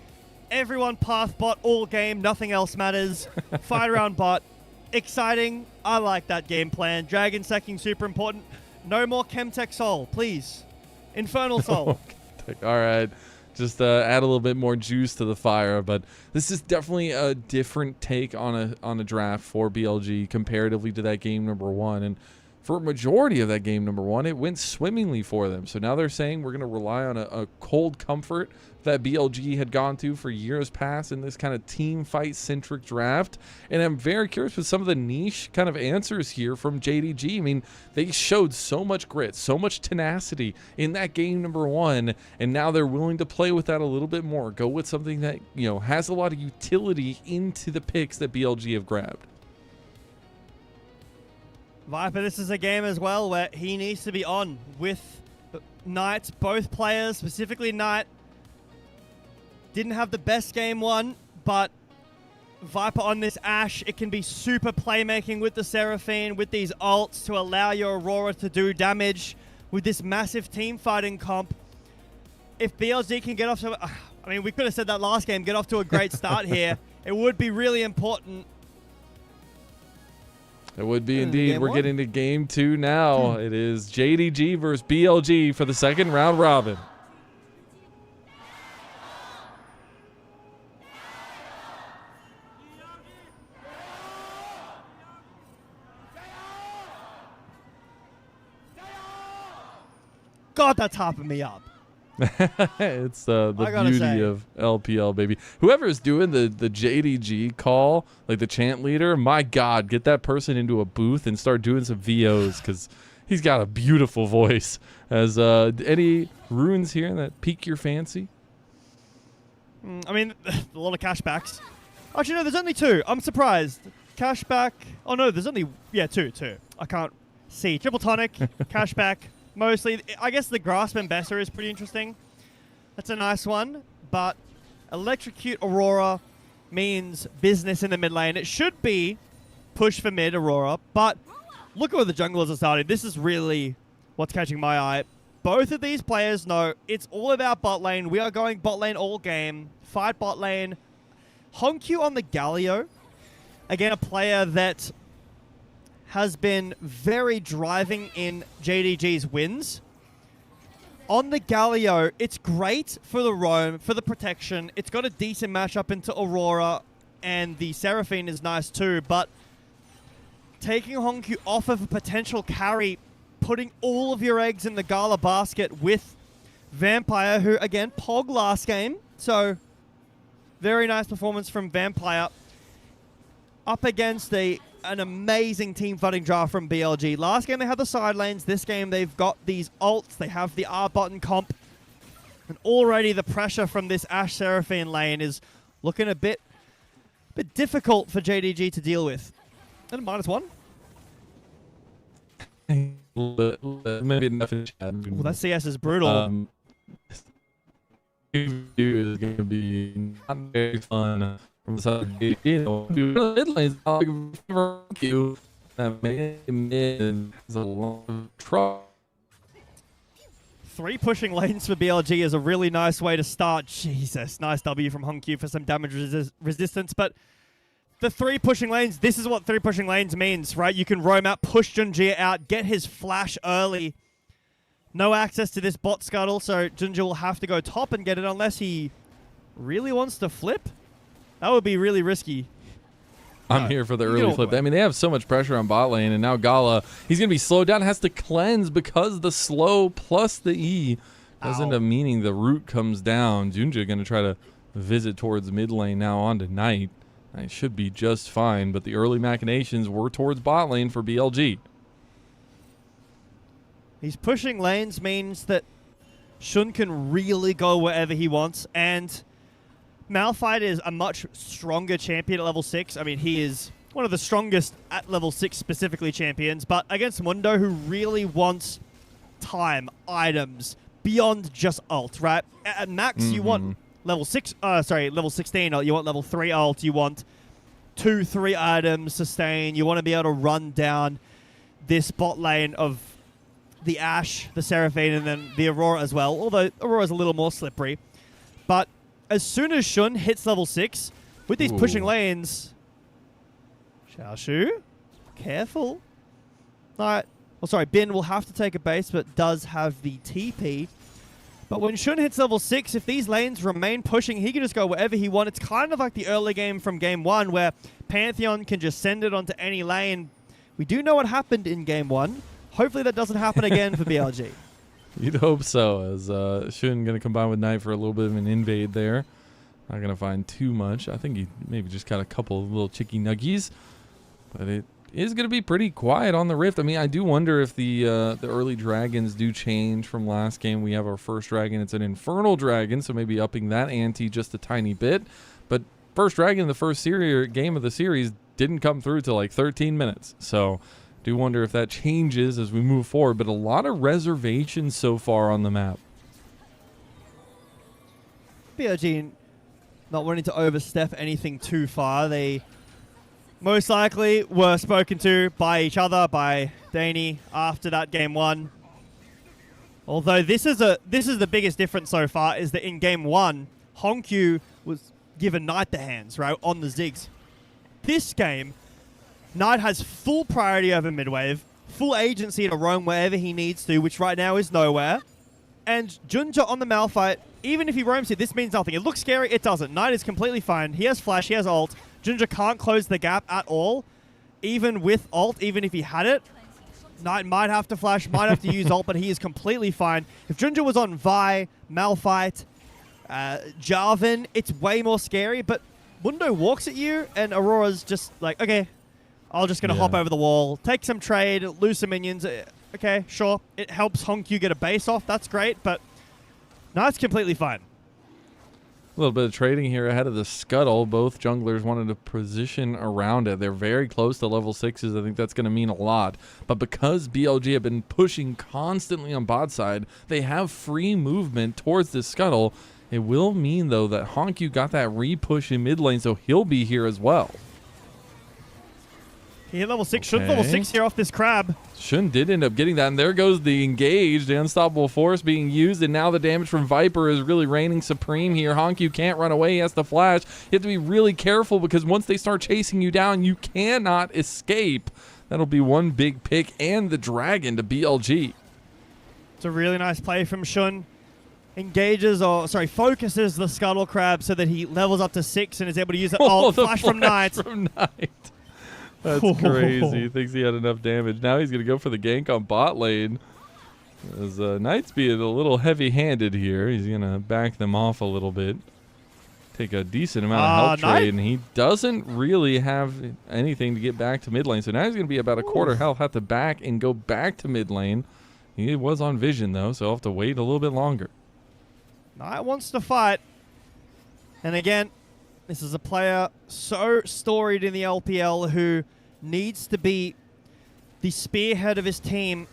Everyone path bot all game. Nothing else matters. Fight around bot. Exciting. I like that game plan. Dragon stacking super important. No more Chemtech Soul, please. Infernal Soul. All right. Just add a little bit more juice to the fire, but this is definitely a different take on a draft for BLG comparatively to that game number 1. And for a majority of that game number 1, it went swimmingly for them. So now they're saying we're going to rely on a cold comfort that BLG had gone to for years past in this kind of team fight centric draft. And I'm very curious with some of the niche kind of answers here from JDG. I mean, they showed so much grit, so much tenacity in that game number 1, and now they're willing to play with that a little bit more, go with something that, you know, has a lot of utility into the picks that BLG have grabbed. Viper, this is a game as well where he needs to be on with Knight. Both players, specifically Knight, didn't have the best game 1, but Viper on this Ashe, it can be super playmaking with the Seraphine, with these ults to allow your Aurora to do damage with this massive team fighting comp. If BLG can get off to, I mean, we could have said that last game, get off to a great start here. It would be really important. It would be indeed. We're getting to game 2 now. It is JDG versus BLG for the second round robin. God, that's hopping me up. It's the beauty say. of LPL, baby. Whoever is doing the JDG call, like the chant leader, my God, get that person into a booth and start doing some VOs, because he's got a beautiful voice. As any runes here that pique your fancy? I mean, a lot of cashbacks. Actually, no, there's only 2. I'm surprised. Cashback. Oh, no, there's only, two. I can't see. Triple tonic, cashback. Mostly, I guess the Grasp and Besser is pretty interesting. That's a nice one. But Electrocute Aurora means business in the mid lane. It should be push for mid Aurora. But look at where the junglers are starting. This is really what's catching my eye. Both of these players know it's all about bot lane. We are going bot lane all game. Fight bot lane. Honkyu on the Galio. Again, a player that has been very driving in JDG's wins. On the Galio, it's great for the roam, for the protection. It's got a decent matchup into Aurora, and the Seraphine is nice too, but taking Honkyu off of a potential carry, putting all of your eggs in the Gala basket with Vampire, who, again, Pog last game, so very nice performance from Vampire, up against an amazing team fighting draft from BLG. Last game they had the side lanes. This game they've got these ults. They have the R button comp. And already the pressure from this Ashe Seraphine lane is looking a bit difficult for JDG to deal with. And -1. Maybe enough in chat. Well, that CS is brutal. Is going to be not very fun. From the side, you know, mid lane's not for you. That mid is a long truck. 3 pushing lanes for BLG is a really nice way to start. Jesus, nice W from Honkyu for some damage resistance. But the 3 pushing lanes, this is what 3 pushing lanes means, right? You can roam out, push Junjie out, get his flash early. No access to this bot scuttle, so Junjie will have to go top and get it unless he really wants to flip. That would be really risky. I'm here for the early flip. I mean, they have so much pressure on bot lane, and now Gala, he's going to be slowed down, has to cleanse because the slow plus the E does end up meaning the root comes down. Junja going to try to visit towards mid lane now on to Knight. It should be just fine, but the early machinations were towards bot lane for BLG. He's pushing lanes means that Shun can really go wherever he wants, and Malphite is a much stronger champion at level 6. I mean, he is one of the strongest at level 6 specifically champions, but against Mundo, who really wants time, items, beyond just ult, right? At max, you want level 16 ult, you want level 3 ult, you want 2-3 items, sustain, you want to be able to run down this bot lane of the Ashe, the Seraphine, and then the Aurora as well, although Aurora's a little more slippery. But as soon as Shun hits level 6, with these pushing lanes, Xiaoshu, careful. Alright, well, sorry, Bin will have to take a base, but does have the TP. But when Shun hits level 6, if these lanes remain pushing, he can just go wherever he wants. It's kind of like the early game from game 1, where Pantheon can just send it onto any lane. We do know what happened in game 1. Hopefully that doesn't happen again for BLG. You'd hope so, as Shun going to combine with Knight for a little bit of an invade there. Not going to find too much. I think he maybe just got a couple of little chicky nuggies. But it is going to be pretty quiet on the Rift. I mean, I do wonder if the early dragons do change from last game. We have our first dragon. It's an Infernal Dragon, so maybe upping that ante just a tiny bit. But first dragon in the first game of the series didn't come through till like 13 minutes. So do wonder if that changes as we move forward. But a lot of reservations so far on the map. BLG not wanting to overstep anything too far. They most likely were spoken to by each other, by Danny, after that game 1. Although this is the biggest difference so far, is that in game 1, Honkyu was given Knight the hands, right, on the Ziggs. This game, Knight has full priority over midwave, full agency to roam wherever he needs to, which right now is nowhere. And Junja on the Malphite, even if he roams here, this means nothing. It looks scary, it doesn't. Knight is completely fine. He has flash, he has ult. Junja can't close the gap at all, even with ult, even if he had it. Knight might have to flash, might have to use ult, but he is completely fine. If Junja was on Vi, Malphite, Jarvan, it's way more scary, but Mundo walks at you, and Aurora's just like, okay, I'm just going to hop over the wall, take some trade, lose some minions. Okay, sure. It helps Honkyu get a base off. That's great, but Knight's completely fine. A little bit of trading here ahead of the scuttle. Both junglers wanted to position around it. They're very close to level 6s. I think that's going to mean a lot. But because BLG have been pushing constantly on bot side, they have free movement towards this scuttle. It will mean, though, that Honkyu got that re-push in mid lane, so he'll be here as well. He hit level 6. Should level 6 here off this crab. Shun did end up getting that, and there goes the engage, the unstoppable force being used, and now the damage from Viper is really reigning supreme here. Honkyu can't run away, he has to flash. You have to be really careful, because once they start chasing you down, you cannot escape. That'll be one big pick, and the dragon to BLG. It's a really nice play from Shun. Focuses the Scuttle Crab so that he levels up to 6 and is able to use that ult. Flash from Knight. That's crazy. He thinks he had enough damage. Now he's going to go for the gank on bot lane. As Knight's being a little heavy-handed here. He's going to back them off a little bit. Take a decent amount of health trade, and he doesn't really have anything to get back to mid lane. So now he's going to be about a quarter health, have to back and go back to mid lane. He was on vision, though, so he'll have to wait a little bit longer. Knight wants to fight. And again, this is a player so storied in the LPL who needs to be the spearhead of his team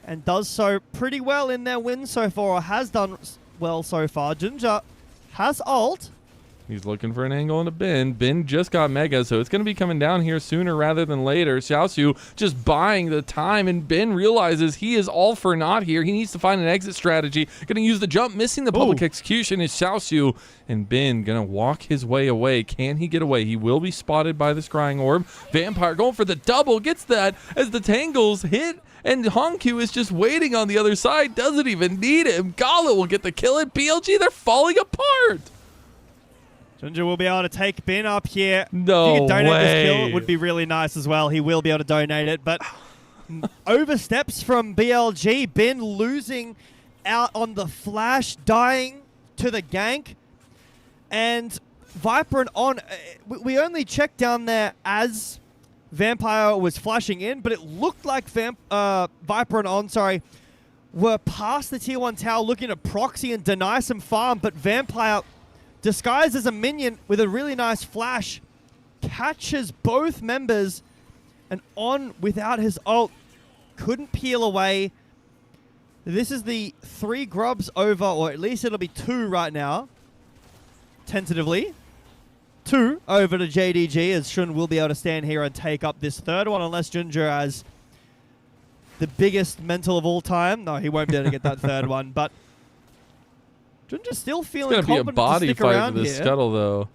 and does so pretty well in their wins so far, or has done well so far. Junja has ult. He's looking for an angle into Ben. Ben just got Mega, so it's going to be coming down here sooner rather than later. Xiaoxiu just buying the time, and Ben realizes he is all for naught here. He needs to find an exit strategy. Going to use the jump, missing the public execution is Xiaoxiu, and Ben going to walk his way away. Can he get away? He will be spotted by the Scrying Orb. Vampire going for the double, gets that as the tangles hit, and Honkyu is just waiting on the other side. Doesn't even need him. Gala will get the kill, and BLG, they're falling apart. Junja will be able to take Ben up here. No if you could donate way. this kill, it would be really nice as well. He will be able to donate it, but oversteps from BLG. Ben losing out on the flash, dying to the gank. And Viper and On, we only checked down there as Vampire was flashing in, but it looked like Viper and On, were past the tier 1 tower looking to proxy and deny some farm, but Vampire, disguised as a minion with a really nice flash, catches both members, and On, without his ult, couldn't peel away. This is the 3 grubs over, or at least it'll be 2 right now, tentatively. 2 over to JDG, as Shun will be able to stand here and take up this 3rd one, unless Junja has the biggest mental of all time. No, he won't be able to get that 3rd one, but Junja's still feeling confident to be a body to stick fight around for the here. scuttle, though.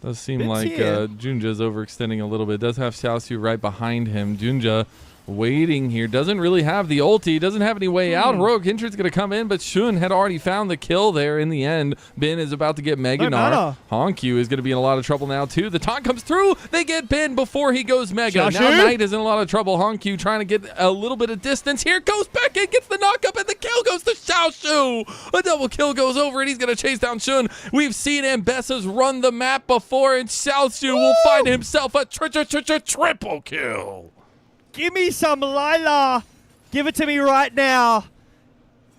Does seem like Junja's overextending a little bit. Does have Xiaoxiu right behind him. Junja waiting here. Doesn't really have the ulti. Doesn't have any way out. Heroic Entrance going to come in, but Shun had already found the kill there in the end. Ben is about to get Mega Gnar. Honkyu is going to be in a lot of trouble now, too. The taunt comes through. They get pinned before he goes Mega. Xiaoshu? Now Knight is in a lot of trouble. Honkyu trying to get a little bit of distance. Here goes back in, gets the knockup, and the kill goes to Xiaoshu. A double kill goes over, and he's going to chase down Shun. We've seen Ambessa's run the map before, and Xiaoshu will find himself a triple kill. Give me some Lila. Give it to me right now.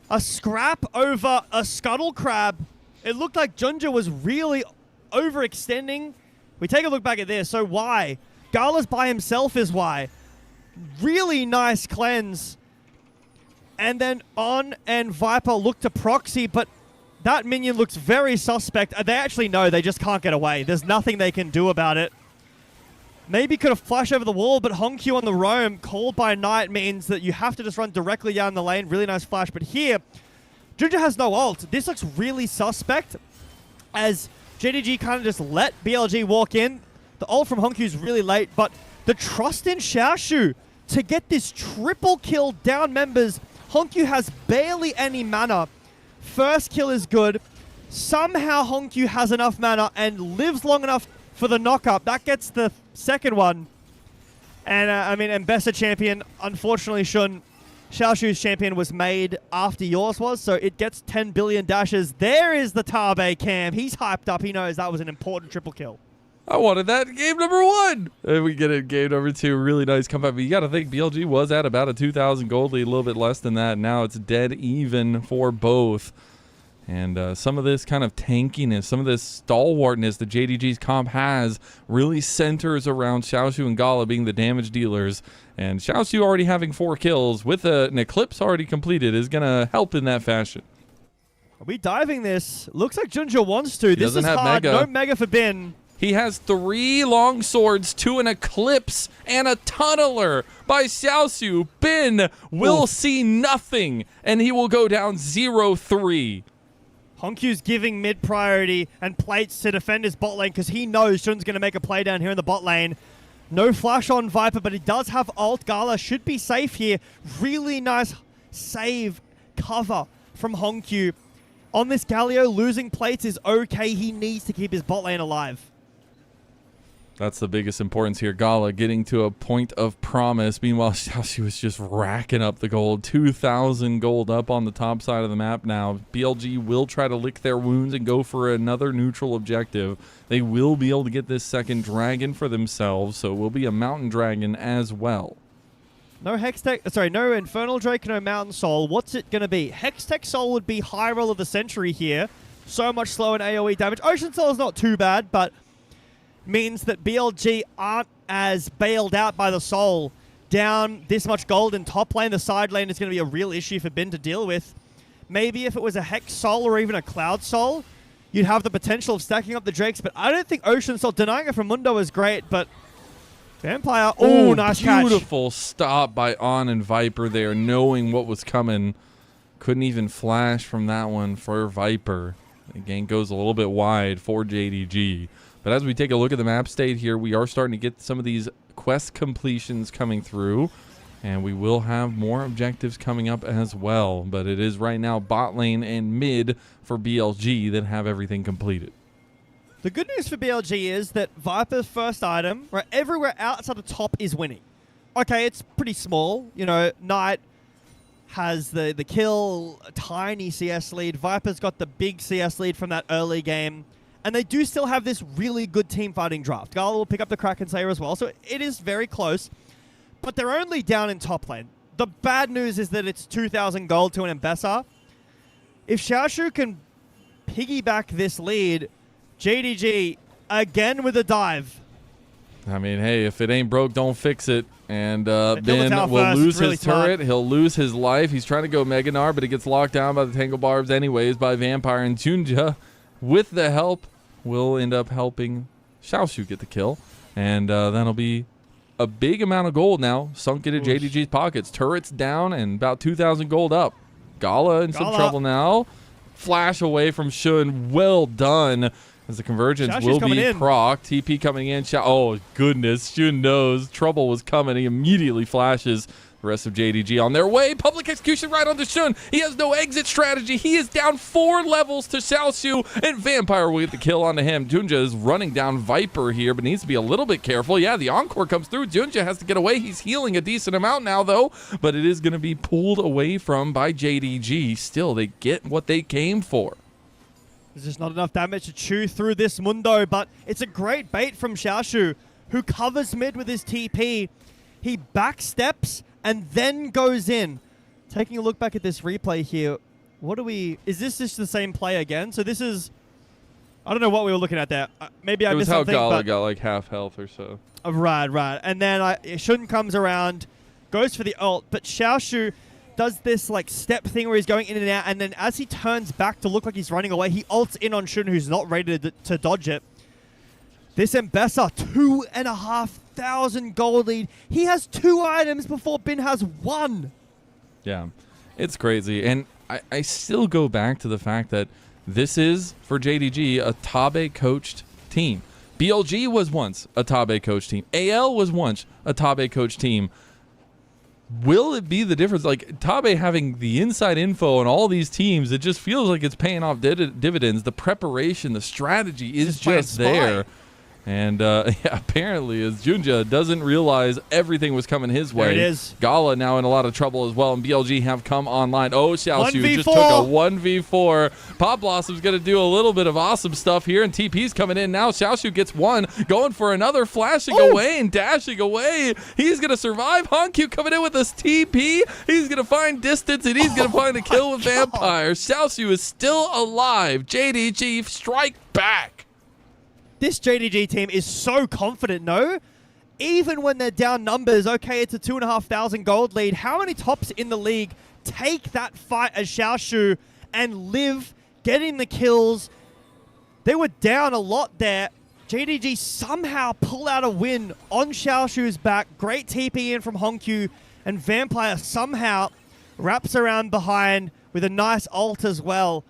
A scrap over a scuttle crab. It looked like Junja was really overextending. We take a look back at this. So why? Gala's by himself is why. Really nice cleanse. And then On and Viper look to proxy, but that minion looks very suspect. They actually know they just can't get away. There's nothing they can do about it. Maybe could have flashed over the wall, but Honkyu on the roam, called by Knight, means that you have to just run directly down the lane. Really nice flash. But here, Junja has no ult. This looks really suspect as JDG kind of just let BLG walk in. The ult from Honkyu is really late, but the trust in Xiaoshu to get this triple kill down members. Honkyu has barely any mana. First kill is good. Somehow Honkyu has enough mana and lives long enough for the knock-up. That gets the second one. And, I mean, Ambessa champion, unfortunately, Xiaoshu's champion was made after yours was, so it gets 10 billion dashes. There is the Tabe cam. He's hyped up. He knows that was an important triple kill. I wanted that in game number 1. And we get it in game number 2. Really nice comeback. But you got to think BLG was at about a 2,000 gold lead, a little bit less than that. Now it's dead even for both. And some of this kind of tankiness, some of this stalwartness that JDG's comp has really centers around Xiaoshu and Gala being the damage dealers. And Xiaoshu already having 4 kills with an Eclipse already completed is going to help in that fashion. Are we diving this? Looks like Junja wants to. This is have hard. Mega. No Mega for Bin. He has 3 long swords, 2 an Eclipse, and a Tunneler by Xiaoshu. Bin will see nothing, and he will go down 0-3. Honkyu's giving mid priority and plates to defend his bot lane because he knows Shun's going to make a play down here in the bot lane. No flash on Viper, but he does have ult. Gala should be safe here. Really nice save cover from Honkyu. On this Galio, losing plates is okay. He needs to keep his bot lane alive. That's the biggest importance here. Gala getting to a point of promise. Meanwhile, Xiaoshu was just racking up the gold. 2,000 gold up on the top side of the map now. BLG will try to lick their wounds and go for another neutral objective. They will be able to get this second dragon for themselves, so it will be a mountain dragon as well. No Hextech, sorry, no Infernal Drake, no Mountain Soul. What's it going to be? Hextech Soul would be high roll of the century here. So much slow in AoE damage. Ocean Soul is not too bad, but means that BLG aren't as bailed out by the soul. Down this much gold in top lane, the side lane is going to be a real issue for Bin to deal with. Maybe if it was a Hex Soul or even a Cloud Soul, you'd have the potential of stacking up the Drakes, but I don't think Ocean Soul, denying it from Mundo is great, but Vampire, oh, nice catch. Beautiful stop by On and Viper there, knowing what was coming. Couldn't even flash from that one for Viper. The game goes a little bit wide for JDG. But as we take a look at the map state here, we are starting to get some of these quest completions coming through. And we will have more objectives coming up as well. But it is right now bot lane and mid for BLG that have everything completed. The good news for BLG is that Viper's first item, right, everywhere outside the top is winning. Okay, it's pretty small. You know, Knight has the kill, tiny CS lead. Viper's got the big CS lead from that early game. And they do still have this really good team fighting draft. Gala will pick up the Kraken Slayer as well, so it is very close. But they're only down in top lane. The bad news is that it's 2,000 gold to an Ambessa. If Xiaoshu can piggyback this lead, JDG again with a dive. I mean, hey, if it ain't broke, don't fix it. And Ben will lose his turret. He'll lose his life. He's trying to go Mega Gnar, but it gets locked down by the Tangle Barbs anyways by Vampire and Junja. With the help, will end up helping Xiaoshu get the kill. And that'll be a big amount of gold now sunk into JDG's pockets. Turrets down and about 2,000 gold up. Gala in some trouble now. Flash away from Shun. Well done. As the convergence Xiaoxiu's will coming be in. proc. TP coming in. Oh, goodness. Shun knows trouble was coming. He immediately flashes. The rest of JDG on their way. Public execution right onto Shun. He has no exit strategy. He is down 4 levels to Xiaoxiu, and Vampire will get the kill onto him. Junja is running down Viper here, but needs to be a little bit careful. Yeah, the Encore comes through. Junja has to get away. He's healing a decent amount now, though, but it is going to be pulled away from by JDG. Still, they get what they came for. There's just not enough damage to chew through this Mundo, but it's a great bait from Xiaoxiu, who covers mid with his TP. He backsteps and then goes in. Taking a look back at this replay here, is this just the same play again? So this is, I don't know what we were looking at there. Maybe I missed something. It was how Gala got like half health or so. Right. And then Shun comes around, goes for the ult, but Xiaoxiu does this like step thing where he's going in and out, and then as he turns back to look like he's running away, he ults in on Shun, who's not ready to dodge it. This Mbessa, 2,500 gold lead. He has 2 items before Bin has 1. Yeah, it's crazy. And I still go back to the fact that this is, for JDG, a Tabe-coached team. BLG was once a Tabe-coached team. AL was once a Tabe-coached team. Will it be the difference? Like, Tabe having the inside info on all these teams, it just feels like it's paying off dividends. The preparation, the strategy is just there. And yeah, apparently, as Junja doesn't realize everything was coming his way. There it is. Gala now in a lot of trouble as well, and BLG have come online. Oh, Xiaoxiu just took 1v4. a 1v4. Pop Blossom's going to do a little bit of awesome stuff here, and TP's coming in now. Xiaoxiu gets 1, going for another, flashing away and dashing away. He's going to survive. Hankyu coming in with this TP. He's going to find distance, and he's going to find a kill with Vampire. Xiaoxiu is still alive. JDG strike back. This JDG team is so confident, no? Even when they're down numbers, okay, it's a 2,500 gold lead. How many tops in the league take that fight as Xiaoxiu and live getting the kills? They were down a lot there. JDG somehow pull out a win on Xiaoxiu's back. Great TP in from Hankyu, and Vampire somehow wraps around behind with a nice ult as well.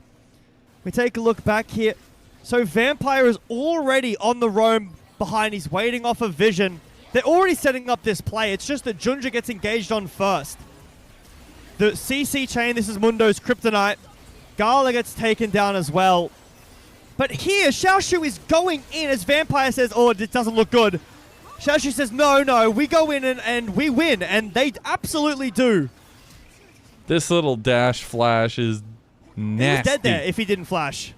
We take a look back here. So Vampire is already on the roam behind. He's waiting off of Vision. They're already setting up this play. It's just that Junja gets engaged on first. The CC chain, this is Mundo's kryptonite. Gala gets taken down as well. But here, Xiaoxiu is going in as Vampire says, oh, it doesn't look good. Xiaoxiu says, no, we go in and we win. And they absolutely do. This little dash flash is nasty. He was dead there if he didn't flash.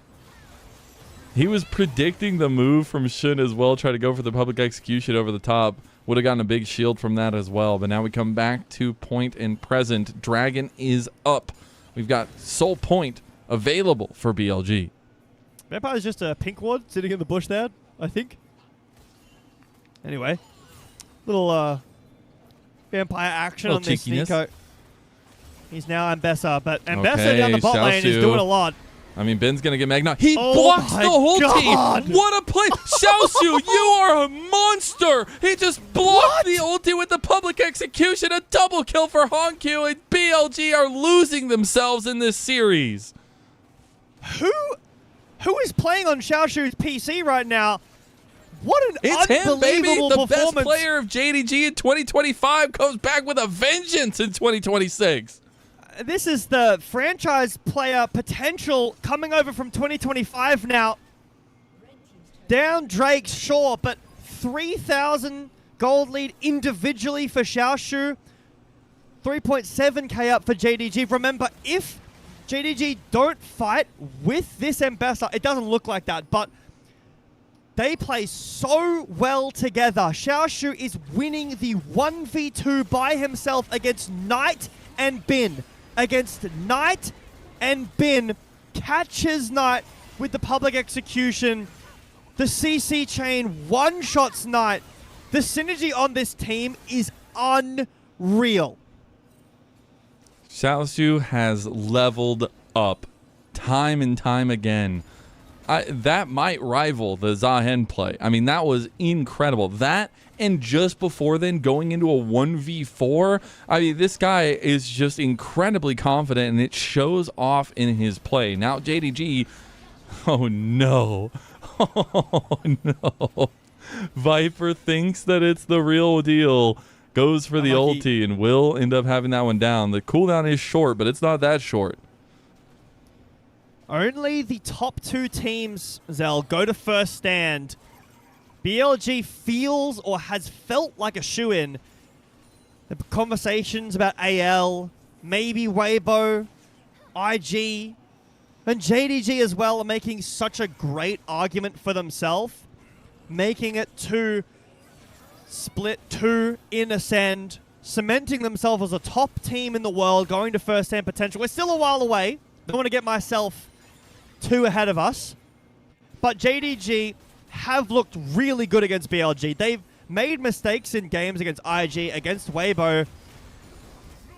He was predicting the move from Shun as well, try to go for the public execution over the top. Would have gotten a big shield from that as well. But now we come back to point and present. Dragon is up. We've got Soul Point available for BLG. Vampire is just a pink ward sitting in the bush there, I think. Anyway, little Vampire action on this Nico. He's now Mbessa, but Mbessa down the bot lane is doing a lot. I mean, Ben's going to get Magna. He blocks the whole team. What a play. Xiaoxiu, you are a monster. He just blocked the ulti with the public execution. A double kill for Hankyu, and BLG are losing themselves in this series. Who is playing on Xiaoxiu's PC right now? What an him, unbelievable baby. The performance. best player of JDG in 2025 comes back with a vengeance in 2026. This is the franchise player potential coming over from 2025 now. Down Drake, sure, but 3,000 gold lead individually for Xiaoxiu. 3.7k up for JDG. Remember, if JDG don't fight with this Mbessa, it doesn't look like that, but they play so well together. Xiaoxiu is winning the 1v2 by himself against Knight and Bin. Against Knight and Bin, catches Knight with the public execution. The CC chain one-shots Knight. The synergy on this team is unreal. Xiaoxiu has leveled up time and time again. That might rival the Zahen play. I mean, that was incredible. That, and just before then, going into a 1v4. I mean, this guy is just incredibly confident, and it shows off in his play. Now, JDG, oh no. Oh, no. Viper thinks that it's the real deal. Goes for the ulti and will end up having that one down. The cooldown is short, but it's not that short. Only the top 2 teams, Zell, go to first stand. BLG feels or has felt like a shoo-in. The conversations about AL, maybe Weibo, IG, and JDG as well are making such a great argument for themselves, making it 2 Split, 2 in Ascend, cementing themselves as a top team in the world, going to first stand potential. We're still a while away. Don't want to get myself too ahead of us. But JDG have looked really good against BLG. They've made mistakes in games against IG, against Weibo.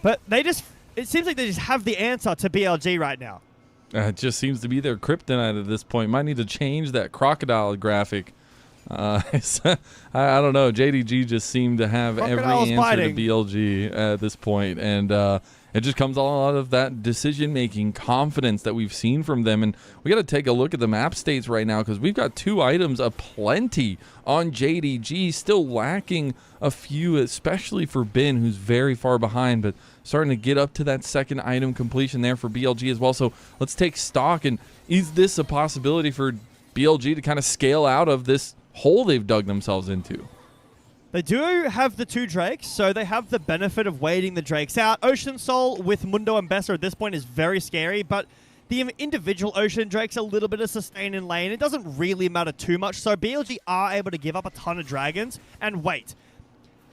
But it seems like they just have the answer to BLG right now. It just seems to be their kryptonite at this point. Might need to change that crocodile graphic. I don't know. JDG just seemed to have every answer to BLG at this point, and it just comes all out of that decision-making confidence that we've seen from them. And we got to take a look at the map states right now, because we've got 2 items aplenty on JDG, still lacking a few, especially for Ben, who's very far behind, but starting to get up to that second item completion there for BLG as well. So let's take stock, and is this a possibility for BLG to kind of scale out of this hole they've dug themselves into? They do have the 2 Drakes, so they have the benefit of waiting the Drakes out. Ocean Soul with Mundo and Bessa at this point is very scary, but the individual Ocean Drakes a little bit of sustain in lane. It doesn't really matter too much, so BLG are able to give up a ton of dragons and wait.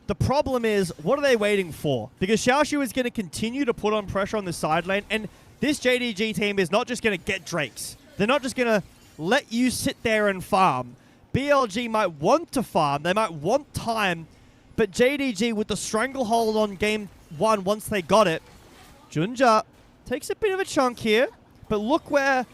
The problem is, what are they waiting for? Because Xiaoshu is going to continue to put on pressure on the side lane, and this JDG team is not just going to get Drakes. They're not just going to let you sit there and farm. BLG might want to farm, they might want time, but JDG with the stranglehold on game 1 once they got it, Junja takes a bit of a chunk here, but look where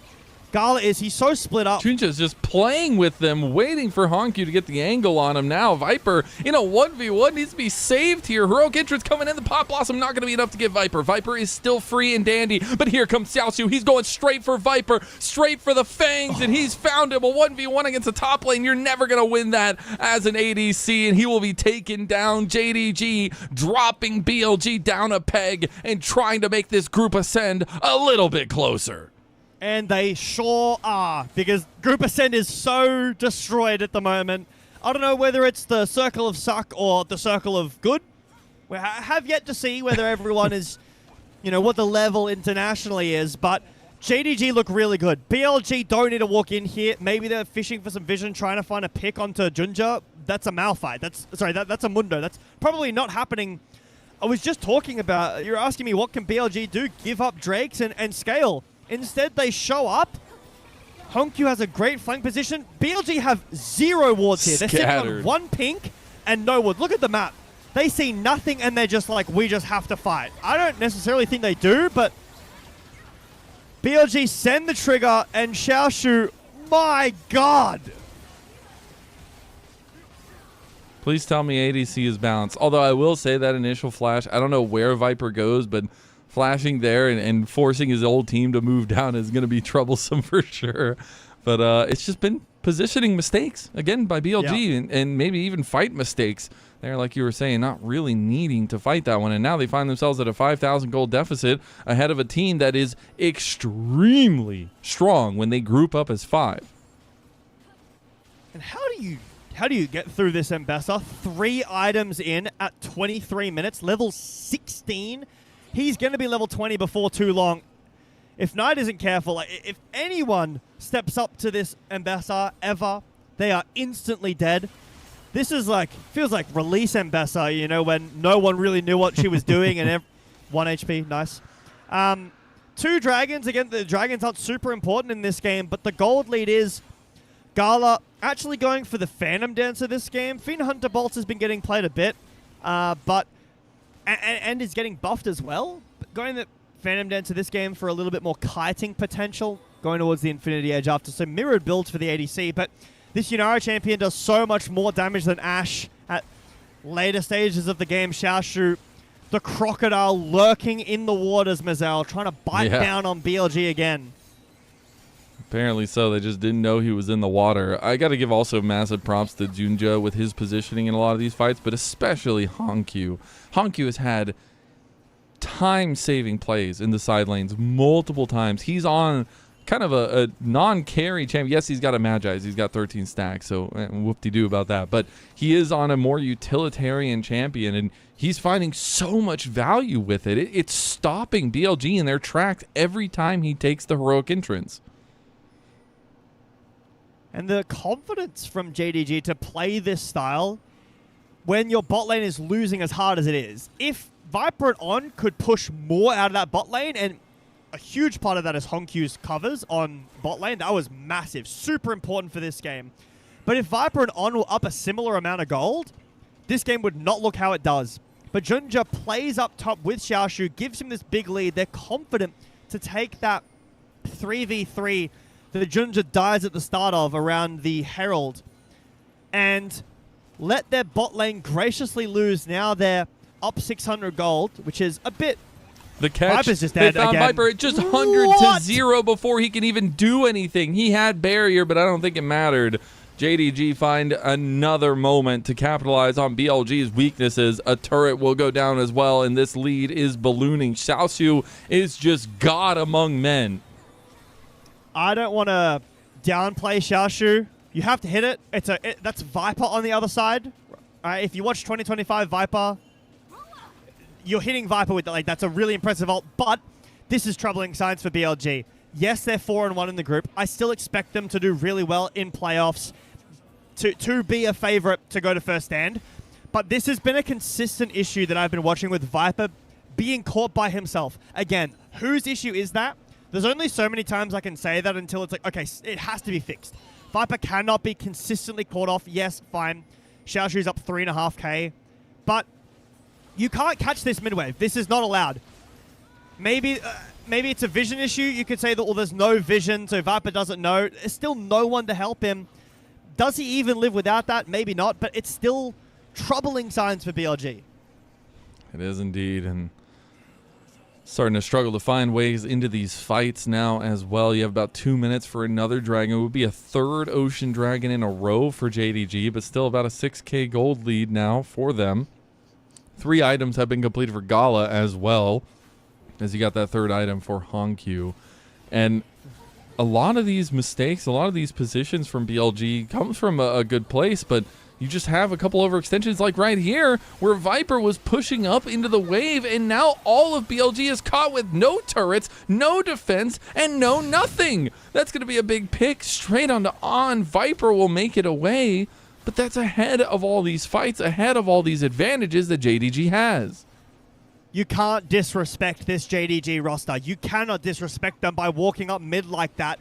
Gala is. He's so split up. Junja's just playing with them, waiting for Honkyu to get the angle on him. Now Viper in a 1v1 needs to be saved here. Heroic entrance coming in. The Pot Blossom not going to be enough to get Viper. Viper is still free and dandy, but here comes Xiaoshu. He's going straight for Viper, straight for the Fangs, and he's found him. A 1v1 against the top lane. You're never going to win that as an ADC, and he will be taken down. JDG dropping BLG down a peg and trying to make this group ascend a little bit closer. And they sure are, because Group Ascend is so destroyed at the moment. I don't know whether it's the circle of suck or the circle of good. We have yet to see whether everyone is, what the level internationally is, but JDG look really good. BLG don't need to walk in here. Maybe they're fishing for some vision, trying to find a pick onto Junja. That's a Malphite. That's a Mundo. That's probably not happening. I was just talking about, you're asking me what can BLG do? Give up Drakes and scale. Instead, they show up. Honkyu has a great flank position. BLG have 0 wards here. They're sitting on 1 pink and no ward. Look at the map. They see nothing and they're just like, we just have to fight. I don't necessarily think they do, but BLG send the trigger and Xiaoshu, my God. Please tell me ADC is balanced. Although I will say that initial flash, I don't know where Viper goes, but flashing there and forcing his old team to move down is going to be troublesome for sure. But it's just been positioning mistakes, again, by BLG, and maybe even fight mistakes there, like you were saying, not really needing to fight that one. And now they find themselves at a 5,000 gold deficit ahead of a team that is extremely strong when they group up as 5. And how do you get through this, Mbessa? 3 items in at 23 minutes, level 16. He's going to be level 20 before too long. If Knight isn't careful, if anyone steps up to this Mbessa ever, they are instantly dead. This is feels like release Mbessa, when no one really knew what she was doing and 1 HP, nice. 2 dragons, again, the dragons aren't super important in this game, but the gold lead is Gala actually going for the Phantom Dancer this game. Fiend Hunter Bolts has been getting played a bit, but and is getting buffed as well. But going the Phantom Dancer this game for a little bit more kiting potential, going towards the Infinity Edge after some mirrored builds for the ADC. But this Yunara champion does so much more damage than Ashe at later stages of the game. Xiaoshu, the crocodile lurking in the waters, Mazel, trying to bite down on BLG again. Apparently so. They just didn't know he was in the water. I got to give also massive props to Junja with his positioning in a lot of these fights, but especially Honkyu. Honkyu has had time-saving plays in the side lanes multiple times. He's on kind of a non-carry champion. Yes, he's got a Magi's. He's got 13 stacks, so whoop-de-doo about that. But he is on a more utilitarian champion, and he's finding so much value with it. It's stopping BLG in their tracks every time he takes the heroic entrance. And the confidence from JDG to play this style when your bot lane is losing as hard as it is. If Viper and On could push more out of that bot lane, and a huge part of that is Honkyu's covers on bot lane. That was massive, super important for this game. But if Viper and On will up a similar amount of gold, this game would not look how it does. But Junja plays up top with Xiaoshu, gives him this big lead. They're confident to take that 3v3 that Junja dies at the start of around the Herald and let their bot lane graciously lose. Now they're up 600 gold, which is a bit... The catch, Viper's just they dead found again. Viper at just 100 to 0 before he can even do anything. He had barrier, but I don't think it mattered. JDG find another moment to capitalize on BLG's weaknesses. A turret will go down as well, and this lead is ballooning. Xiaoshu is just God among men. I don't want to downplay Xiaoshu. You have to hit it. That's Viper on the other side. If you watch 2025 Viper, you're hitting Viper with that. That's a really impressive ult, but this is troubling signs for BLG. Yes, they're 4-1 in the group. I still expect them to do really well in playoffs, to be a favorite to go to first stand. But this has been a consistent issue that I've been watching with Viper being caught by himself. Again, whose issue is that? There's only so many times I can say that until it's like, okay, it has to be fixed. Viper cannot be consistently caught off. Yes, fine. Xiaoshu's up 3.5k. But you can't catch this mid-wave. This is not allowed. Maybe it's a vision issue. You could say that, well, there's no vision, so Viper doesn't know. There's still no one to help him. Does he even live without that? Maybe not, but it's still troubling signs for BLG. It is indeed, and starting to struggle to find ways into these fights now as well. You have about 2 minutes for another dragon. It would be a third ocean dragon in a row for JDG, but still about a 6k gold lead now for them. 3 items have been completed for Gala as well, as you got that third item for Honkyu. And a lot of these mistakes, a lot of these positions from BLG comes from a good place, but you just have a couple overextensions like right here where Viper was pushing up into the wave, and now all of BLG is caught with no turrets, no defense, and no nothing. That's going to be a big pick straight onto On. Viper will make it away, but that's ahead of all these fights, ahead of all these advantages that JDG has. You can't disrespect this JDG roster. You cannot disrespect them by walking up mid like that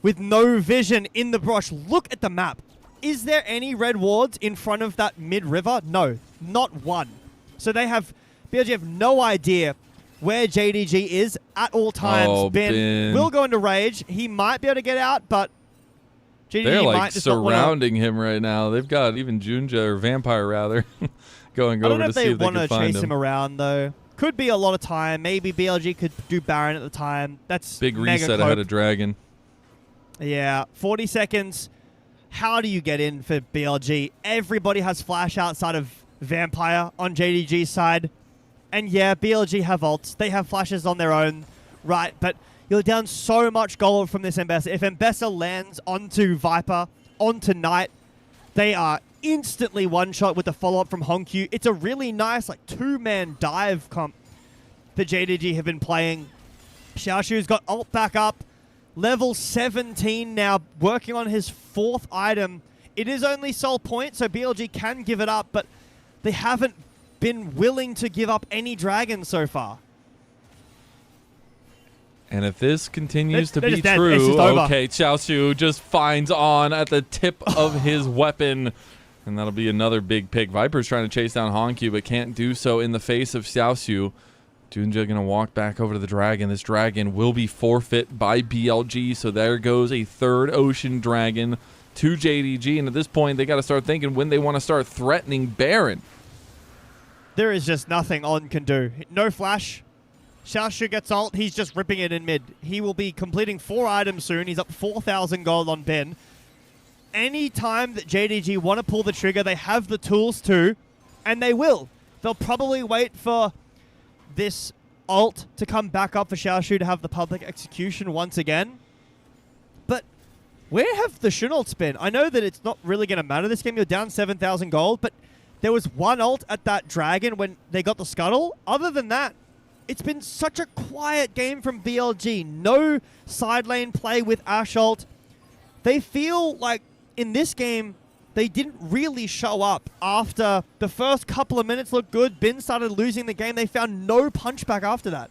with no vision in the brush. Look at the map. Is there any red wards in front of that mid-river? No, not one. So BLG have no idea where JDG is at all times. Oh, Ben will go into rage. He might be able to get out, but JDG They're might like just not surrounding him right now. They've got even Junja, or Vampire rather, going I don't over know to if see they if they want can to find chase him around, though. Could be a lot of time. Maybe BLG could do Baron at the time. That's Big mega reset ahead of Dragon. Yeah, 40 seconds. How do you get in for BLG? Everybody has flash outside of Vampire on JDG's side. And yeah, BLG have ults. They have flashes on their own, right? But you're down so much gold from this Mbessa. If Mbessa lands onto Viper, onto Knight, they are instantly one-shot with the follow-up from Honkyu. It's a really nice two-man dive comp that JDG have been playing. Xiaoshu's got ult back up. Level 17 now, working on his 4th item. It is only soul point, so BLG can give it up, but they haven't been willing to give up any dragons so far. And if this continues to They're be just dead. It's true, just over. okay, Xiaoshu just finds On at the tip of his weapon. And that'll be another big pick. Viper's trying to chase down Honkyu, but can't do so in the face of Xiaoshu. Junja going to walk back over to the dragon. This dragon will be forfeit by BLG, so there goes a third ocean dragon to JDG. And at this point, they got to start thinking when they want to start threatening Baron. There is just nothing On can do. No flash. Xiaoshu gets ult. He's just ripping it in mid. He will be completing 4 items soon. He's up 4,000 gold on Ben. Any time that JDG want to pull the trigger, they have the tools to, and they will. They'll probably wait for this ult to come back up for Xiaoshu to have the public execution once again. But where have the Shun ults been? I know that it's not really going to matter this game. You're down 7,000 gold, but there was one ult at that dragon when they got the scuttle. Other than that, it's been such a quiet game from BLG. No side lane play with Ashe ult. They feel like in this game, they didn't really show up. After the first couple of minutes looked good, Bin started losing the game. They found no punchback after that.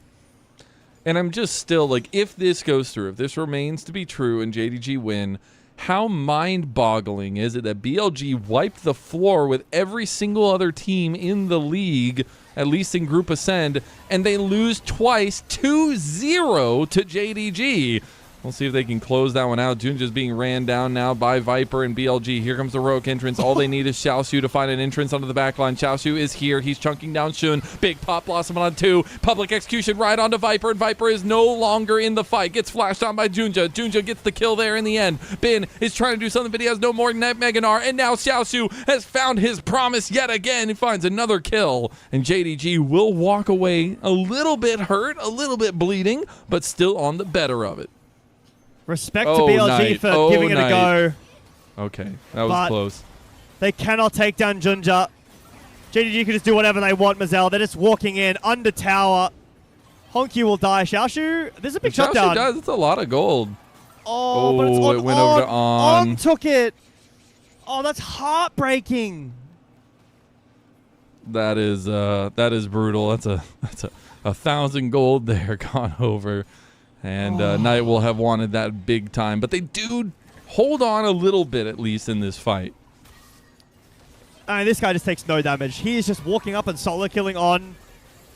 And I'm just still like, if this goes through, if this remains to be true and JDG win, how mind-boggling is it that BLG wiped the floor with every single other team in the league, at least in Group Ascend, and they lose twice 2-0 to JDG? We'll see if they can close that one out. Junja's being ran down now by Viper and BLG. Here comes the Rogue entrance. All they need is Xiaoshu to find an entrance onto the back line. Xiaoshu is here. He's chunking down Shun. Big pop blossom on 2. Public execution right onto Viper, and Viper is no longer in the fight. Gets flashed on by Junja. Junja gets the kill there in the end. Bin is trying to do something, but he has no more Meganar, and now Xiaoshu has found his promise yet again. He finds another kill, and JDG will walk away a little bit hurt, a little bit bleeding, but still on the better of it. Respect to BLG for giving it a go. Okay, that was close. They cannot take down Junja. JDG can just do whatever they want, Mazel. They're just walking in under tower. Honky will die. Xiaoshu, there's a big shutdown. Xiaoshu does. It's a lot of gold. Oh, but it's on. It went over to On. On took it. Oh, that's heartbreaking. That is brutal. That's a 1,000 gold there gone over. And Knight will have wanted that big time. But they do hold on a little bit, at least, in this fight. This guy just takes no damage. He is just walking up and solo killing On.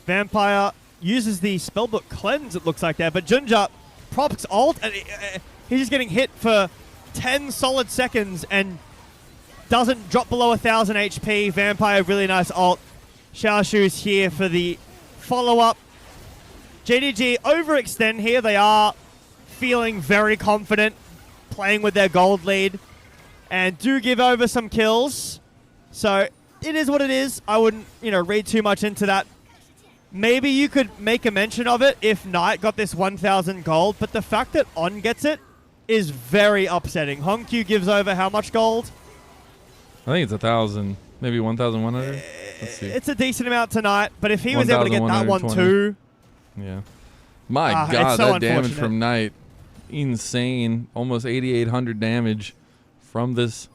Vampire uses the spellbook cleanse, it looks like there. But Junja procs ult, and he's just getting hit for 10 solid seconds and doesn't drop below 1,000 HP. Vampire, really nice ult. Xiaoshu is here for the follow-up. JDG overextend here. They are feeling very confident, playing with their gold lead, and do give over some kills. So it is what it is. I wouldn't, read too much into that. Maybe you could make a mention of it if Knight got this 1,000 gold, but the fact that On gets it is very upsetting. Honkyu gives over how much gold? I think it's 1,000, maybe 1,100. Let's see. It's a decent amount tonight, but if he was able to get that one too. Yeah. My God, so that damage from Knight. Insane. Almost 8,800 damage from this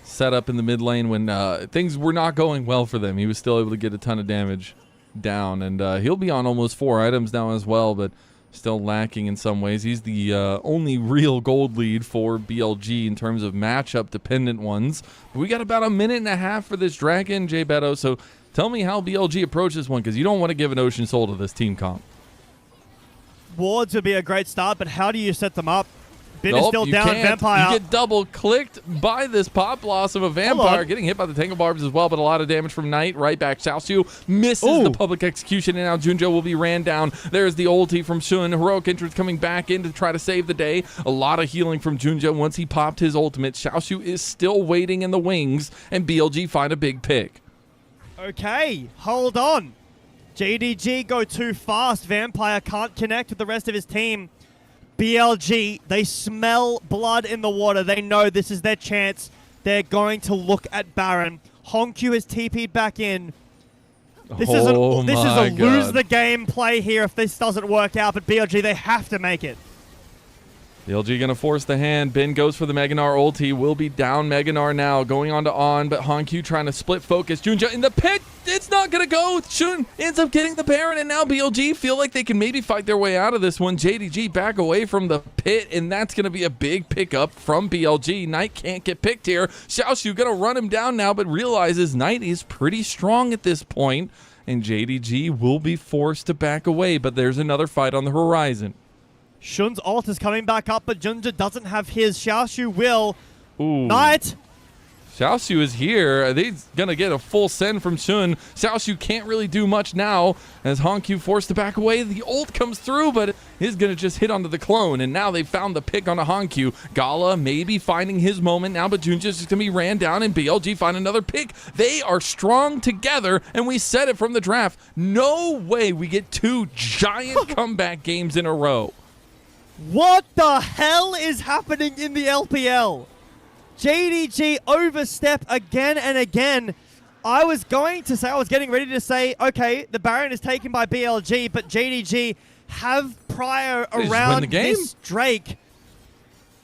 setup in the mid lane when things were not going well for them. He was still able to get a ton of damage down. And he'll be on almost 4 items now as well, but still lacking in some ways. He's the only real gold lead for BLG in terms of matchup dependent ones. But we got about a minute and a half for this dragon, Jay Beto. So tell me how BLG approaches one, because you don't want to give an Ocean Soul to this team comp. Wards would be a great start, but how do you set them up? Bin is still down. Can't. Vampire. You get double clicked by this Pop Blossom of Vampire, getting hit by the Tangle Barbs as well, but a lot of damage from Knight. Right back. Xiaoshu misses the public execution, and now Junjo will be ran down. There's the ulti from Shun. Heroic entrance coming back in to try to save the day. A lot of healing from Junjo once he popped his ultimate. Xiaoshu is still waiting in the wings, and BLG find a big pick. Okay, hold on. JDG go too fast. Vampire can't connect with the rest of his team. BLG, they smell blood in the water. They know this is their chance. They're going to look at Baron. Honkyu has TP'd back in. This is a lose the game play here if this doesn't work out, but BLG, they have to make it. BLG gonna force the hand. Ben goes for the Meganar ulti. Will be down Meganar now. Going on to On, but Honkyu trying to split focus. Junja in the pit. It's not gonna go. Shun ends up getting the Baron, and now BLG feel like they can maybe fight their way out of this one. JDG back away from the pit, and that's gonna be a big pickup from BLG. Knight can't get picked here. Xiaoshu gonna run him down now, but realizes Knight is pretty strong at this point, and JDG will be forced to back away, but there's another fight on the horizon. Shun's ult is coming back up, but Junja doesn't have his. Xiaoshu will. Ooh. Knight Xiaoxu is here. He's going to get a full send from Chun. Xiaoxu can't really do much now as Honkyu forced to back away. The ult comes through, but he's going to just hit onto the clone, and now they found the pick on a Honkyu. Gala maybe finding his moment now, but Junja's just going to be ran down, and BLG find another pick. They are strong together, and we said it from the draft. No way we get 2 giant comeback games in a row. What the hell is happening in the LPL? JDG overstep again and again. I was getting ready to say, okay, the Baron is taken by BLG, but JDG have prior around this Drake.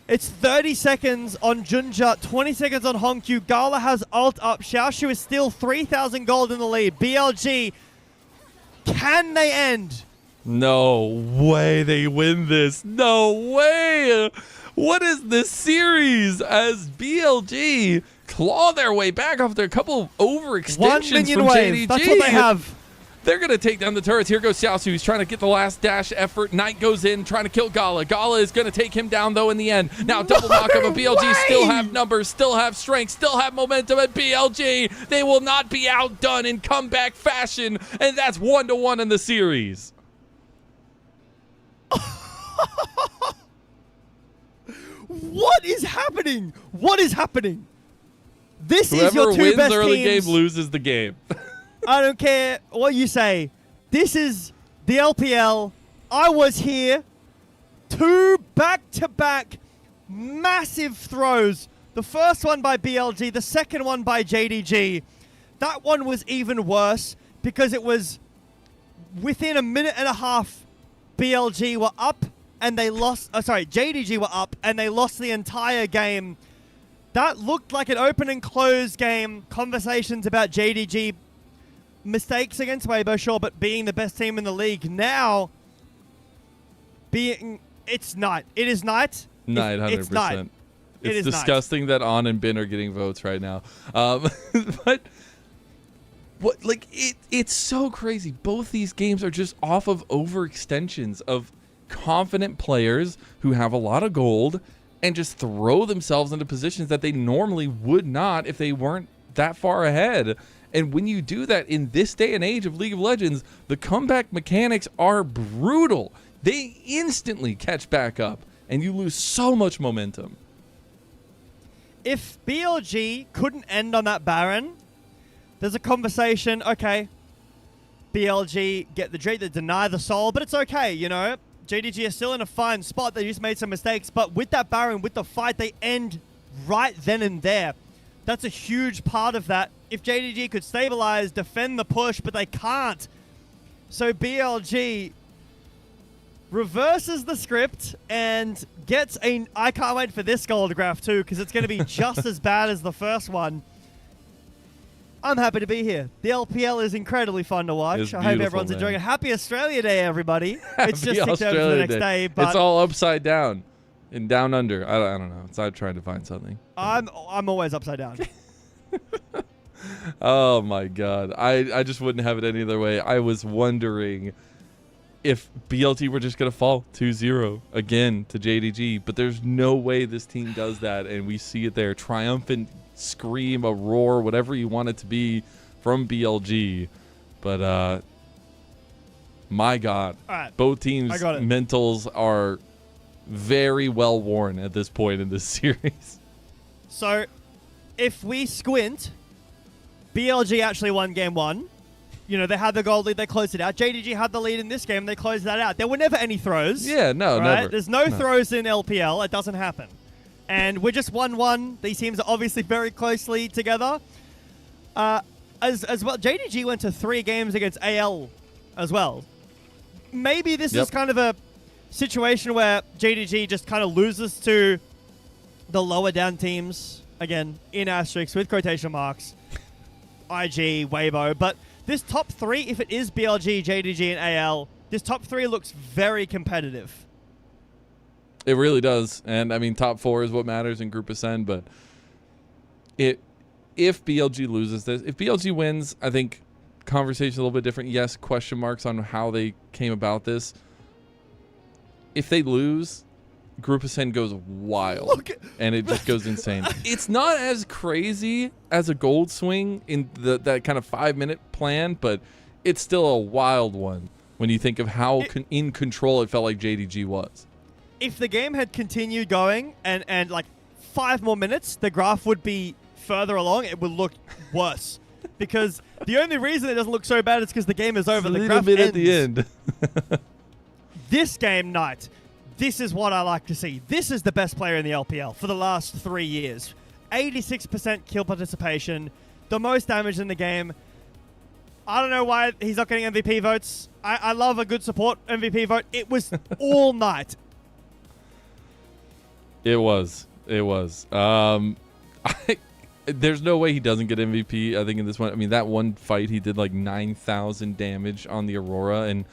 It's 30 seconds on Junja, 20 seconds on Honkyu. Gala has ult up. Xiaoxu is still 3,000 gold in the lead. BLG, can they end? No way they win this. No way. What is this series as BLG claw their way back after a couple of overextensions from JDG? That's what they have. They're going to take down the turrets. Here goes Xiaoxu. He's trying to get the last dash effort. Knight goes in, trying to kill Gala. Gala is going to take him down, though, in the end. Now, double knockup of BLG. Still have numbers, still have strength, still have momentum at BLG. They will not be outdone in comeback fashion, and that's 1-1 in the series. What is happening? What is happening? This is your 2 wins best early teams. game loses the game. I don't care what you say. This is the LPL. I was here. 2 back-to-back massive throws. The first one by BLG, the second one by JDG. That one was even worse because it was within a minute and a half. BLG were up and they lost. JDG were up and they lost the entire game. That looked like an open and closed game. Conversations about JDG mistakes against Weibo, sure, but being the best team in the league now. It's Knight. It is Knight. Knight, 100%. It's Knight. It's disgusting that On and Bin are getting votes right now. But what, like, it's so crazy. Both these games are just off of overextensions of confident players who have a lot of gold and just throw themselves into positions that they normally would not if they weren't that far ahead. And when you do that in this day and age of League of Legends, the comeback mechanics are brutal. They instantly catch back up, and you lose so much momentum. If BLG couldn't end on that Baron, there's a conversation, okay, BLG get the Drake, they deny the soul, but it's okay, you know? JDG is still in a fine spot. They just made some mistakes, but with that Baron, with the fight, they end right then and there. That's a huge part of that. If JDG could stabilize, defend the push, but they can't. So BLG reverses the script and gets a... I can't wait for this gold graph too, because it's going to be just as bad as the first one. I'm happy to be here. The LPL is incredibly fun to watch. I hope everyone's enjoying it. Happy Australia Day, everybody. It's just 6 hours the next day. But it's all upside down and down under. I don't know. It's I'm trying to find something. I'm always upside down. Oh my god. I just wouldn't have it any other way. I was wondering if BLT were just going to fall 2-0 again to JDG, but there's no way this team does that, and we see it there. Triumphant scream, a roar, whatever you want it to be from BLG. But my god, right. Both teams' mentals are very well worn at this point in this series. So if we squint, BLG actually won game 1. You know, they had the gold lead, they closed it out. JDG had the lead in this game, they closed that out. There were never any throws. Yeah, no, right? never. There's no throws in LPL. It doesn't happen. And we're just 1-1. These teams are obviously very closely together. As well, JDG went to 3 games against AL as well. Maybe this is kind of a situation where JDG just kind of loses to the lower down teams, again, in asterisks with quotation marks, IG, Weibo. But this top 3, if it is BLG, JDG, and AL, this top 3 looks very competitive. It really does. And, I mean, top 4 is what matters in Group Ascend, but if BLG loses this, if BLG wins, I think conversation's a little bit different. Yes, question marks on how they came about this. If they lose, Group Ascend goes wild, and it just goes insane. It's not as crazy as a gold swing in that kind of 5-minute plan, but it's still a wild one when you think of how in control it felt like JDG was. If the game had continued going and like 5 more minutes, the graph would be further along. It would look worse. Because the only reason it doesn't look so bad is because the game is over. The graph ends. At the end. This game, Knight, this is what I like to see. This is the best player in the LPL for the last 3 years. 86% kill participation, the most damage in the game. I don't know why he's not getting MVP votes. I love a good support MVP vote. It was all Knight. It was. There's no way he doesn't get MVP, I think, in this one. I mean, that one fight, he did like 9,000 damage on the Aurora, and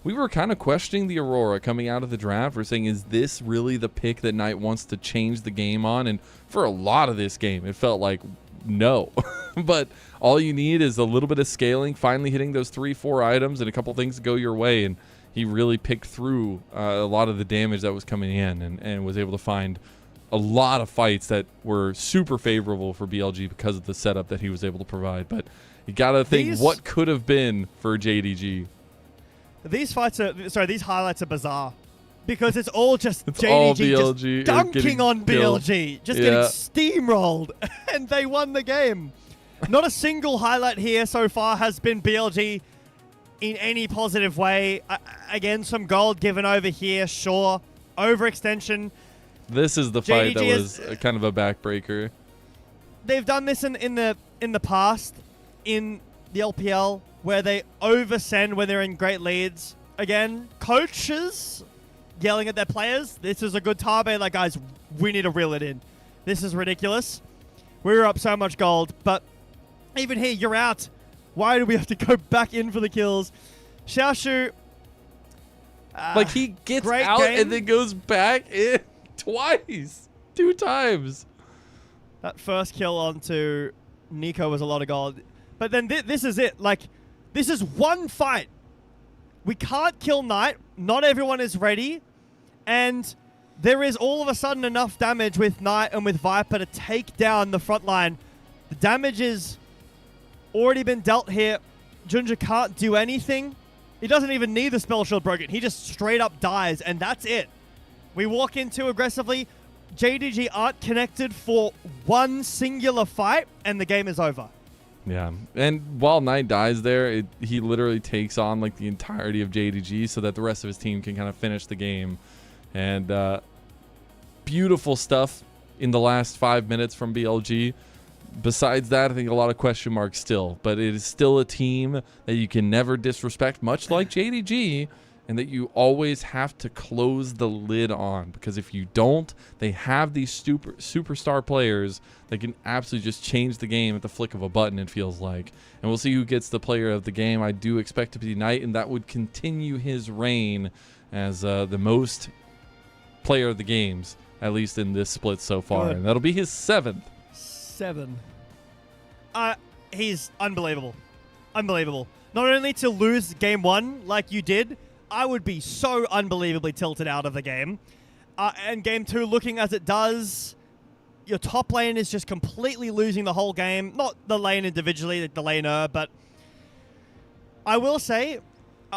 we were kind of questioning the Aurora coming out of the draft. We're saying, is this really the pick that Knight wants to change the game on? And for a lot of this game, it felt like no. But all you need is a little bit of scaling, finally hitting those 3-4 items, and a couple things go your way. And he really picked through a lot of the damage that was coming in and was able to find a lot of fights that were super favorable for BLG because of the setup that he was able to provide. But you got to think what could have been for JDG. These highlights are bizarre because it's all just it's JDG all BLG just dunking on BLG, just getting steamrolled, and they won the game. Not a single highlight here so far has been BLG in any positive way. Again, some gold given over here, sure. Overextension. This is the fight that was kind of a backbreaker. They've done this in the past in the LPL where they oversend when they're in great leads. Again, coaches yelling at their players. This is a good Tabe. Like, guys, we need to reel it in. This is ridiculous. We were up so much gold, but even here, you're out. Why do we have to go back in for the kills? Xiaoshu, like, he gets out and then goes back in. Twice. 2 times. That first kill onto Nico was a lot of gold. But then this is it. Like, this is one fight. We can't kill Knight. Not everyone is ready. And there is all of a sudden enough damage with Knight and with Viper to take down the front line. The damage is already been dealt here. Junja can't do anything. He doesn't even need the spell shield broken. He just straight up dies, and that's it. We walk in too aggressively. JDG aren't connected for one singular fight, and the game is over. Yeah, and while Knight dies there, he literally takes on like the entirety of JDG so that the rest of his team can kind of finish the game. And beautiful stuff in the last 5 minutes from BLG. Besides that, I think a lot of question marks still, but it is still a team that you can never disrespect, much like JDG. And that you always have to close the lid on, because if you don't, they have these superstar players that can absolutely just change the game at the flick of a button, it feels like. And we'll see who gets the player of the game. I do expect to be Knight, and that would continue his reign as the most player of the games, at least in this split so far. Good. And that'll be his 7th. 7. He's unbelievable. Unbelievable. Not only to lose game 1 like you did, I would be so unbelievably tilted out of the game. And game 2, looking as it does, your top lane is just completely losing the whole game. Not the lane individually, the laner, but I will say,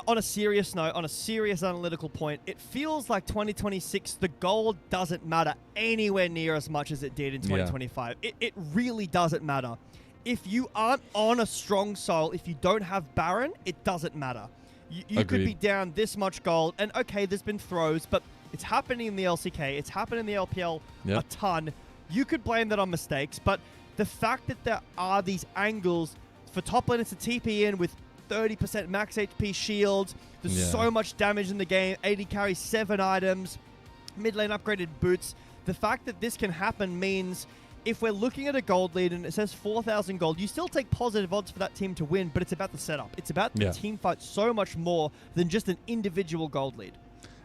on a serious note, on a serious analytical point, it feels like 2026, the gold doesn't matter anywhere near as much as it did in 2025. Yeah. It really doesn't matter. If you aren't on a strong soul, if you don't have Baron, it doesn't matter. You could be down this much gold, and okay, there's been throws, but it's happening in the LCK, it's happened in the LPL a ton. You could blame that on mistakes, but the fact that there are these angles for top laners to TP in with 30% max HP shields, there's so much damage in the game, 80 carry, 7 items, mid lane upgraded boots. The fact that this can happen means if we're looking at a gold lead and it says 4,000 gold, you still take positive odds for that team to win, but it's about the setup. It's about the team fight so much more than just an individual gold lead.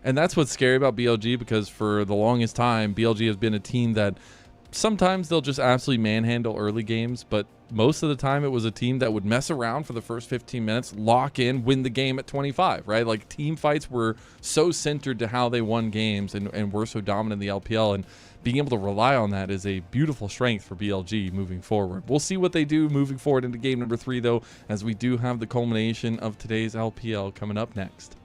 And that's what's scary about BLG, because for the longest time, BLG has been a team that sometimes they'll just absolutely manhandle early games, but most of the time it was a team that would mess around for the first 15 minutes, lock in, win the game at 25, right? Like team fights were so centered to how they won games and were so dominant in the LPL, and being able to rely on that is a beautiful strength for BLG moving forward. We'll see what they do moving forward into game number 3 though, as we do have the culmination of today's LPL coming up next.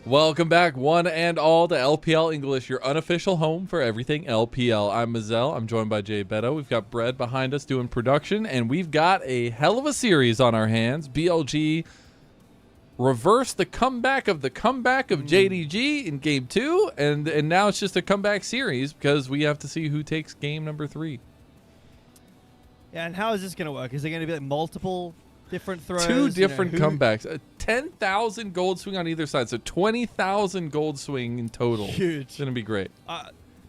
Welcome back, one and all, to LPL English, your unofficial home for everything LPL. I'm Mazel. I'm joined by Jay Beto. We've got Brett behind us doing production, and we've got a hell of a series on our hands. BLG reversed the comeback of JDG in Game 2, and now it's just a comeback series because we have to see who takes game number 3. Yeah, and how is this going to work? Is there going to be like multiple different throws? 2 different who- comebacks. A 10,000 gold swing on either side, so 20,000 gold swing in total. Huge. It's going to be great.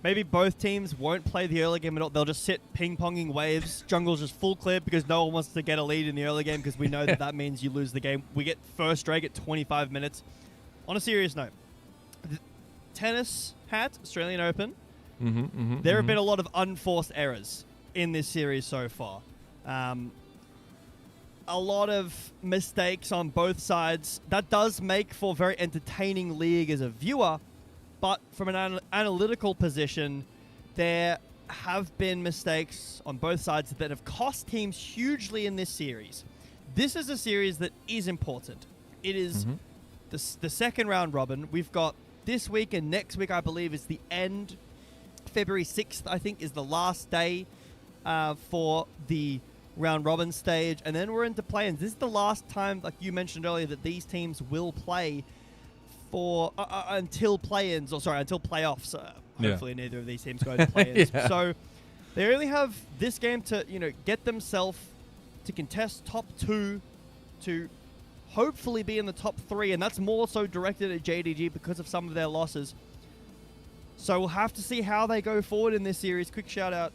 Maybe both teams won't play the early game at all. They'll just sit ping-ponging waves. Jungle's just full clip because no one wants to get a lead in the early game because we know that means you lose the game. We get first drag at 25 minutes. On a serious note, tennis hat, Australian Open, there have been a lot of unforced errors in this series so far. A lot of mistakes on both sides. That does make for a very entertaining league as a viewer. But from an analytical position, there have been mistakes on both sides that have cost teams hugely in this series. This is a series that is important. It is the second round robin. We've got this week and next week, I believe, is the end. February 6th, I think, is the last day for the round robin stage. And then we're into play-ins. This is the last time, like you mentioned earlier, that these teams will play for until play-ins, or sorry, until playoffs. Hopefully neither of these teams go to play-ins. Yeah. So they only have this game to, get themselves to contest top 2 to hopefully be in the top 3, and that's more so directed at JDG because of some of their losses. So we'll have to see how they go forward in this series. Quick shout out,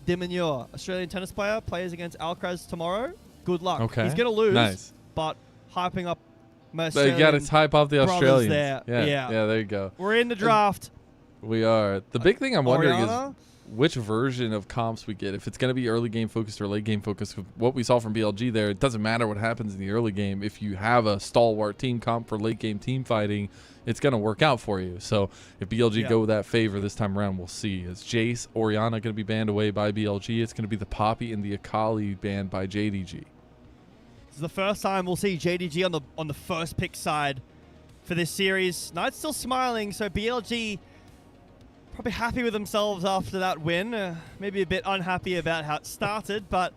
Dimanure, Australian tennis player, plays against Alcaraz tomorrow. Good luck. Okay. He's going to lose, Nice. but hyping up So you got to type off the brothers Australians. there. Yeah, there you go. We're in the draft. We are. The big thing I'm wondering Oriana? is which version of comps we get. If it's going to be early game focused or late game focused. What we saw from BLG there, it doesn't matter what happens in the early game. If you have a stalwart team comp for late game team fighting, it's going to work out for you. So if BLG go that favor this time around, we'll see. Is Jace, Oriana going to be banned away by BLG? It's going to be the Poppy and the Akali banned by JDG. This is the first time we'll see JDG on the first pick side for this series. Knight's still smiling, so BLG probably happy with themselves after that win. Maybe a bit unhappy about how it started, but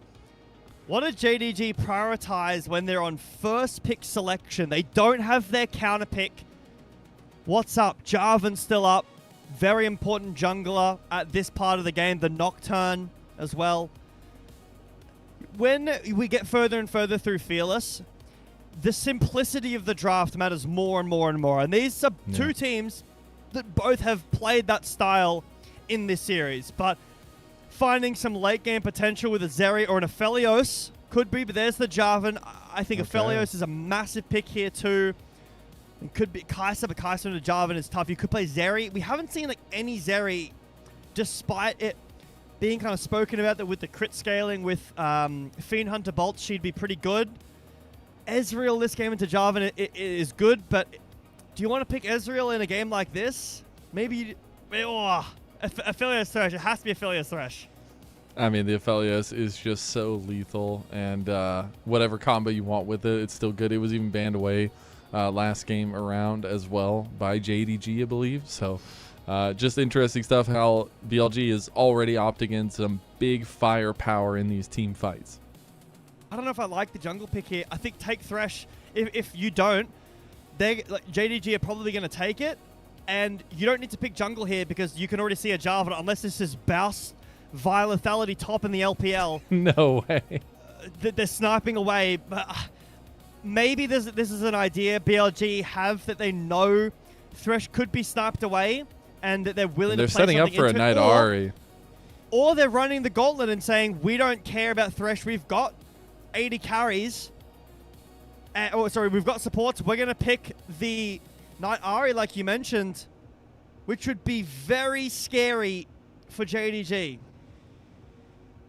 what did JDG prioritize when they're on first pick selection? They don't have their counter pick. What's up? Jarvan's still up. Very important jungler at this part of the game. The Nocturne as well. When we get further and further through Fearless, the simplicity of the draft matters more and more and more. And these are two teams that both have played that style in this series. But finding some late game potential with a Zeri or an Aphelios could be. But there's the Jarvan. I think Aphelios is a massive pick here too. It could be Kai'Sa, but Kai'Sa and Jarvan is tough. You could play Zeri. We haven't seen like any Zeri, despite it being kind of spoken about that with the crit scaling with Fiend Hunter Bolt, she'd be pretty good. Ezreal this game into Jarvan it is good, but do you want to pick Ezreal in a game like this? Maybe Aphelios Thresh. It has to be Aphelios Thresh. I mean, the Aphelios is just so lethal, and whatever combo you want with it, it's still good. It was even banned away last game around as well by JDG, I believe. So just interesting stuff how BLG is already opting in some big firepower in these team fights. I don't know if I like the jungle pick here. I think take Thresh. If you don't, JDG are probably going to take it. And you don't need to pick jungle here because you can already see a Jarvan unless this is Baus Vile Lethality top in the LPL. No way. They're sniping away. But maybe this is an idea BLG have that they know Thresh could be sniped away and that they're willing to play setting up for a Night Ari. Or they're running the gauntlet and saying, we don't care about Thresh. We've got 80 carries. We've got supports. We're going to pick the Night Ari, like you mentioned, which would be very scary for JDG.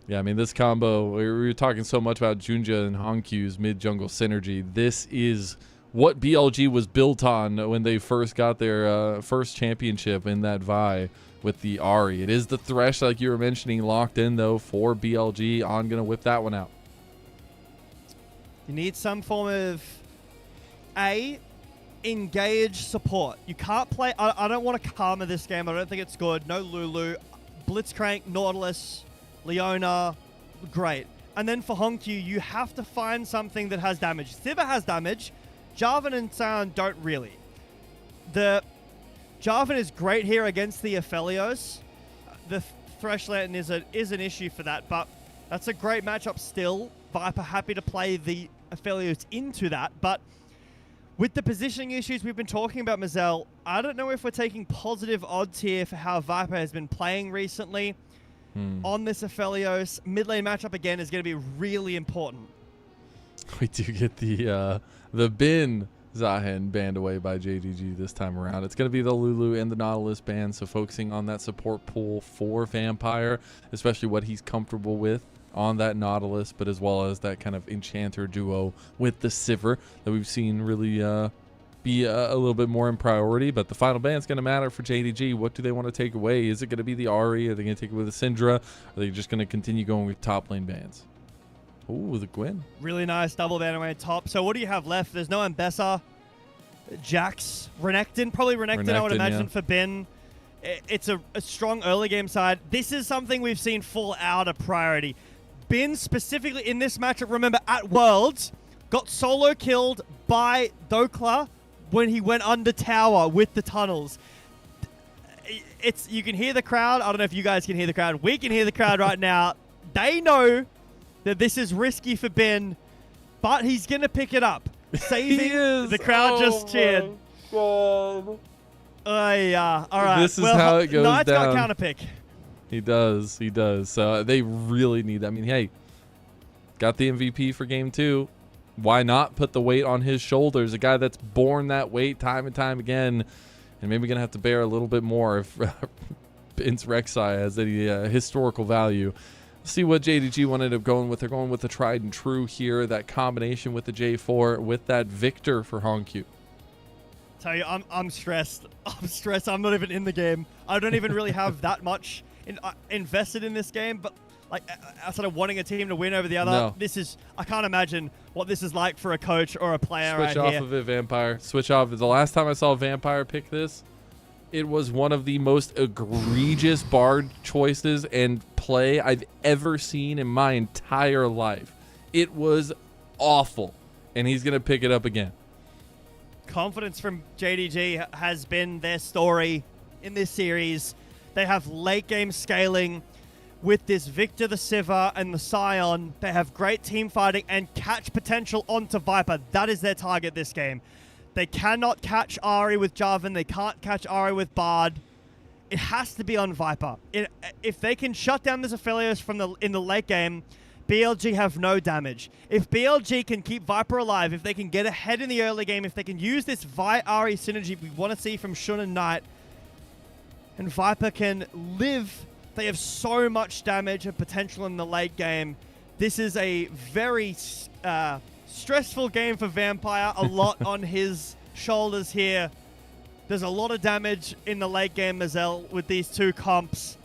Yeah, I mean, this combo, we were talking so much about Junja and Honkyu's mid-jungle synergy. This is what BLG was built on when they first got their first championship in that Vi with the Ari. It is the Thresh, like you were mentioning, locked in, though, for BLG. I'm going to whip that one out. You need some form of, A, engage support. You can't play. I don't want to Karma this game. I don't think it's good. No Lulu. Blitzcrank, Nautilus, Leona, great. And then for Honkyu, you have to find something that has damage. Sivir has damage. Jarvan and Sion don't really. The Jarvan is great here against the Aphelios. The Thresh Lantern is an issue for that, but that's a great matchup still. Viper happy to play the Aphelios into that, but with the positioning issues we've been talking about, Mazel, I don't know if we're taking positive odds here for how Viper has been playing recently on this Aphelios. Mid lane matchup again is going to be really important. We do get the Bin Zahen banned away by JDG this time around. It's going to be the Lulu and the Nautilus ban, so focusing on that support pool for Vampire, especially what he's comfortable with on that Nautilus, but as well as that kind of enchanter duo with the Sivir that we've seen really be a little bit more in priority. But the final ban is going to matter for JDG. What do they want to take away? Is it going to be the Ahri? Are they going to take it with the Syndra? Are they just going to continue going with top lane bans? Ooh, the Gwen. Really nice double ban away top. So what do you have left? There's no Ambessa, Jax, Renekton. Probably Renekton, I would imagine, for Bin. It's a strong early game side. This is something we've seen fall out of priority. Bin specifically in this matchup, remember, at Worlds, got solo killed by Dokla when he went under tower with the tunnels. You can hear the crowd. I don't know if you guys can hear the crowd. We can hear the crowd right now. They know that this is risky for Bin, but he's going to pick it up. Saving the crowd just cheered. Oh, yeah. All right. This is how it goes Knight's down. got counter pick. He does. He does. So they really need that. I mean, hey, got the MVP for game 2. Why not put the weight on his shoulders? A guy that's borne that weight time and time again, and maybe going to have to bear a little bit more if Bin's Rek'Sai has any historical value. Let's see what JDG ended up going with. They're going with the tried and true here. That combination with the J4 with that Victor for Honkyu. Tell you, I'm stressed. I'm stressed. I'm not even in the game. I don't even really have that much invested in this game, but like outside of wanting a team to win over the other, No. this is, I can't imagine what this is like for a coach or a player Switch right off here. of it, Vampire. Switch off. The last time I saw Vampire pick this, it was one of the most egregious Bard choices and play I've ever seen in my entire life. It was awful, and he's going to pick it up again. Confidence from JDG has been their story in this series. They have late game scaling with this Victor, the Sivir, and the Sion. They have great team fighting and catch potential onto Viper. That is their target this game. They cannot catch Ahri with Jarvan. They can't catch Ahri with Bard. It has to be on Viper. If they can shut down this Aphelios in the late game, BLG have no damage. If BLG can keep Viper alive, if they can get ahead in the early game, if they can use this Vi-Ahri synergy we want to see from Shun and Knight, and Viper can live, they have so much damage and potential in the late game. This is a very stressful game for Vampire. A lot on his shoulders here. There's a lot of damage in the late game, Mazel, with these two comps.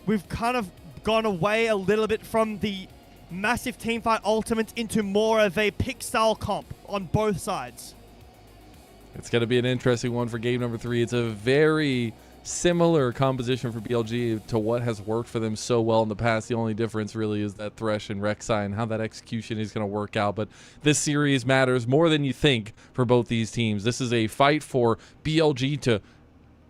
We've kind of gone away a little bit from the massive teamfight ultimate into more of a pick style comp on both sides. It's going to be an interesting one for game number 3. It's a very similar composition for BLG to what has worked for them so well in the past. The only difference really is that Thresh and Rek'Sai and how that execution is going to work out. But this series matters more than you think for both these teams. This is a fight for BLG to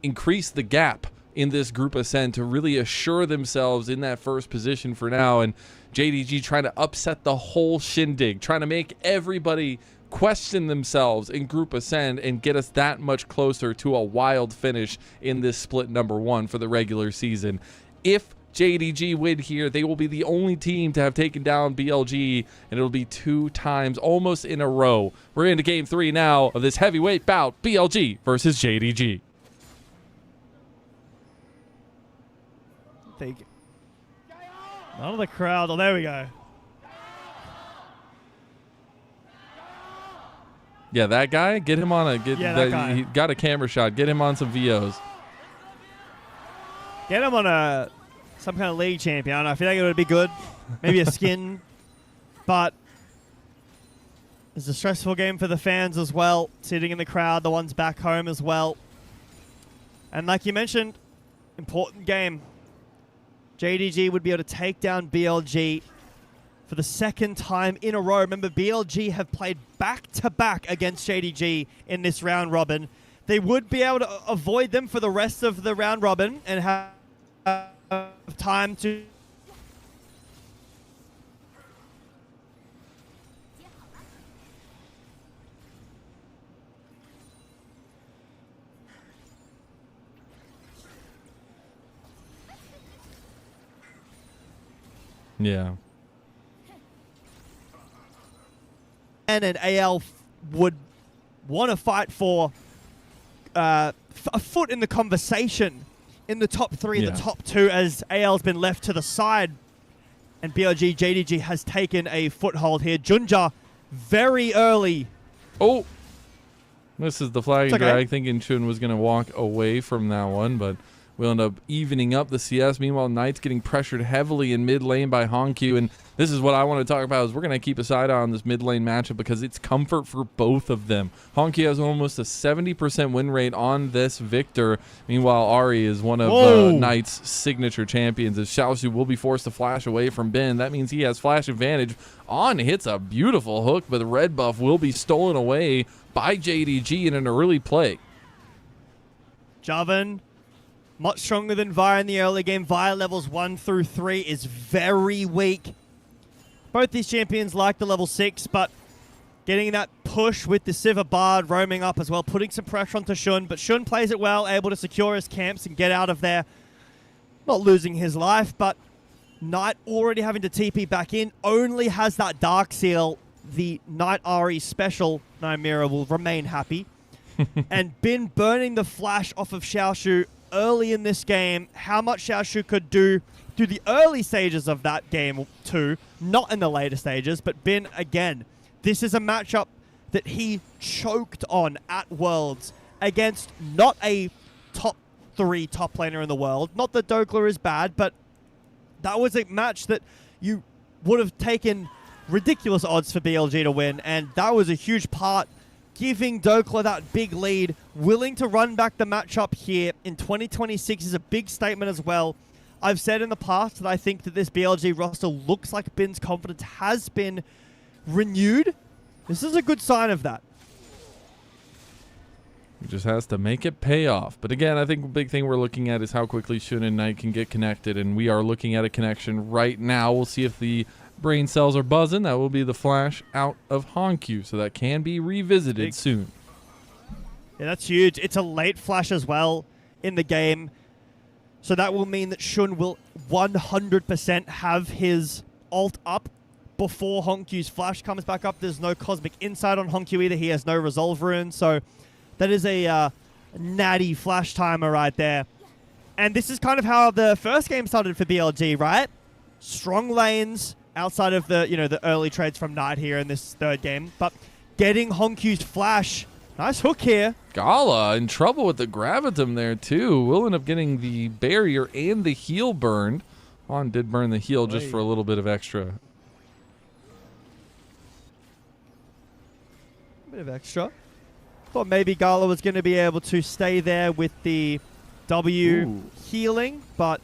increase the gap in this group ascent, to really assure themselves in that first position for now. And JDG trying to upset the whole shindig, trying to make everybody question themselves in group ascend and get us that much closer to a wild finish in this split number 1 for the regular season. If JDG win here, they will be the only team to have taken down BLG, and it'll be 2 times almost in a row. We're into game 3 now of this heavyweight bout, BLG versus JDG. None of the crowd. Oh, there we go. Yeah, that guy, get him on that guy. He got a camera shot. Get him on some VOs. Get him on some kind of league champion. I feel like it would be good. Maybe a skin. But It's a stressful game for the fans as well, sitting in the crowd, the ones back home as well. And like you mentioned, important game. JDG would be able to take down BLG for the second time in a row. Remember, BLG have played back-to-back against JDG in this round robin. They would be able to avoid them for the rest of the round robin and have time to... Yeah. And AL would want to fight for a foot in the conversation in the top 3 and the top 2, as AL's been left to the side. And BLG JDG has taken a foothold here. Junja very early. Oh! This is the flag and It's okay. drag, thinking Chun was going to walk away from that one, but we'll end up evening up the CS. Meanwhile, Knight's getting pressured heavily in mid lane by Honkyu, and this is what I want to talk about. Is we're going to keep a side eye on this mid lane matchup because it's comfort for both of them. Honkyu has almost a 70% win rate on this Victor. Meanwhile, Ari is one of Knight's signature champions. As Xiaoxu will be forced to flash away from Ben, that means he has flash advantage. On hits a beautiful hook, but the red buff will be stolen away by JDG in an early play. Javan, much stronger than Vi in the early game. Vi levels 1 through 3 is very weak. Both these champions like the level 6, but getting that push with the Siva Bard roaming up as well, putting some pressure onto Shun, but Shun plays it well, able to secure his camps and get out of there. Not losing his life, but Knight already having to TP back in, only has that Dark Seal. The Knight Ari special, Nymira will remain happy. And Bin burning the flash off of Xiaoshu early in this game. How much Xiaoshu could do through the early stages of that game too, not in the later stages, but Bin, again, this is a matchup that he choked on at Worlds against not a top 3 top laner in the world. Not that Dokla is bad, but that was a match that you would have taken ridiculous odds for BLG to win, and that was a huge part, giving Dokla that big lead. Willing to run back the matchup here in 2026 is a big statement as well. I've said in the past that I think that this BLG roster looks like Bin's confidence has been renewed. This is a good sign of that. He just has to make it pay off. But again, I think the big thing we're looking at is how quickly Shun and Knight can get connected, and we are looking at a connection right now. We'll see if the brain cells are buzzing. That will be the flash out of Honkyu, so that can be revisited soon. Yeah, that's huge. It's a late flash as well in the game, so that will mean that Shun will 100% have his ult up before Honkyu's flash comes back up. There's no Cosmic Insight on Honkyu either. He has no Resolve Rune, so that is a natty flash timer right there. And this is kind of how the first game started for BLG, right? Strong lanes outside of the, the early trades from Knight here in this third game, but getting Honkyu's flash. Nice hook here. Gala in trouble with the Gravitum there too. Will end up getting the barrier and the heal burned. On did burn the heal just for a little bit of extra. Bit of extra. Thought maybe Gala was going to be able to stay there with the W healing, but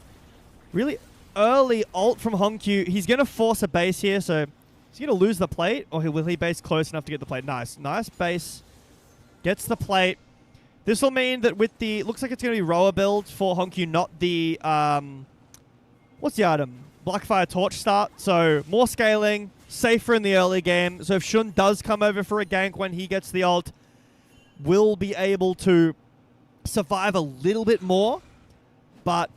really early ult from Honkyu. He's going to force a base here, so he's going to lose the plate, or will he base close enough to get the plate? Nice. Nice base. Gets the plate. This will mean that with the... Looks like it's going to be rower build for Honkyu, not the... what's the item? Blackfire Torch start. So more scaling, safer in the early game. So if Shun does come over for a gank when he gets the ult, will be able to survive a little bit more, but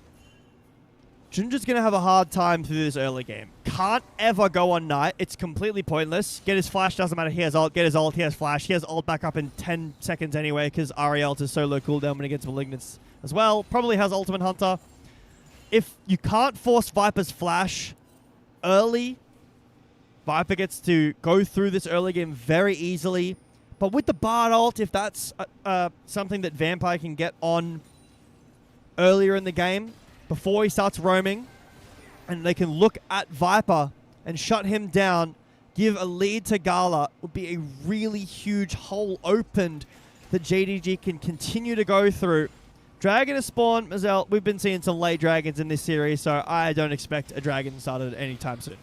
Junja's going to have a hard time through this early game. Can't ever go on Knight. It's completely pointless. Get his flash, doesn't matter. He has ult. Get his ult. He has flash. He has ult back up in 10 seconds anyway because Ari ult is so low cooldown when he gets Malignance as well. Probably has Ultimate Hunter. If you can't force Viper's flash early, Viper gets to go through this early game very easily. But with the Bard ult, if that's something that Vampire can get on earlier in the game, before he starts roaming, and they can look at Viper and shut him down, give a lead to Gala would be a really huge hole opened that JDG can continue to go through. Dragon has spawned, Mazel. We've been seeing some late dragons in this series, so I don't expect a dragon started anytime soon.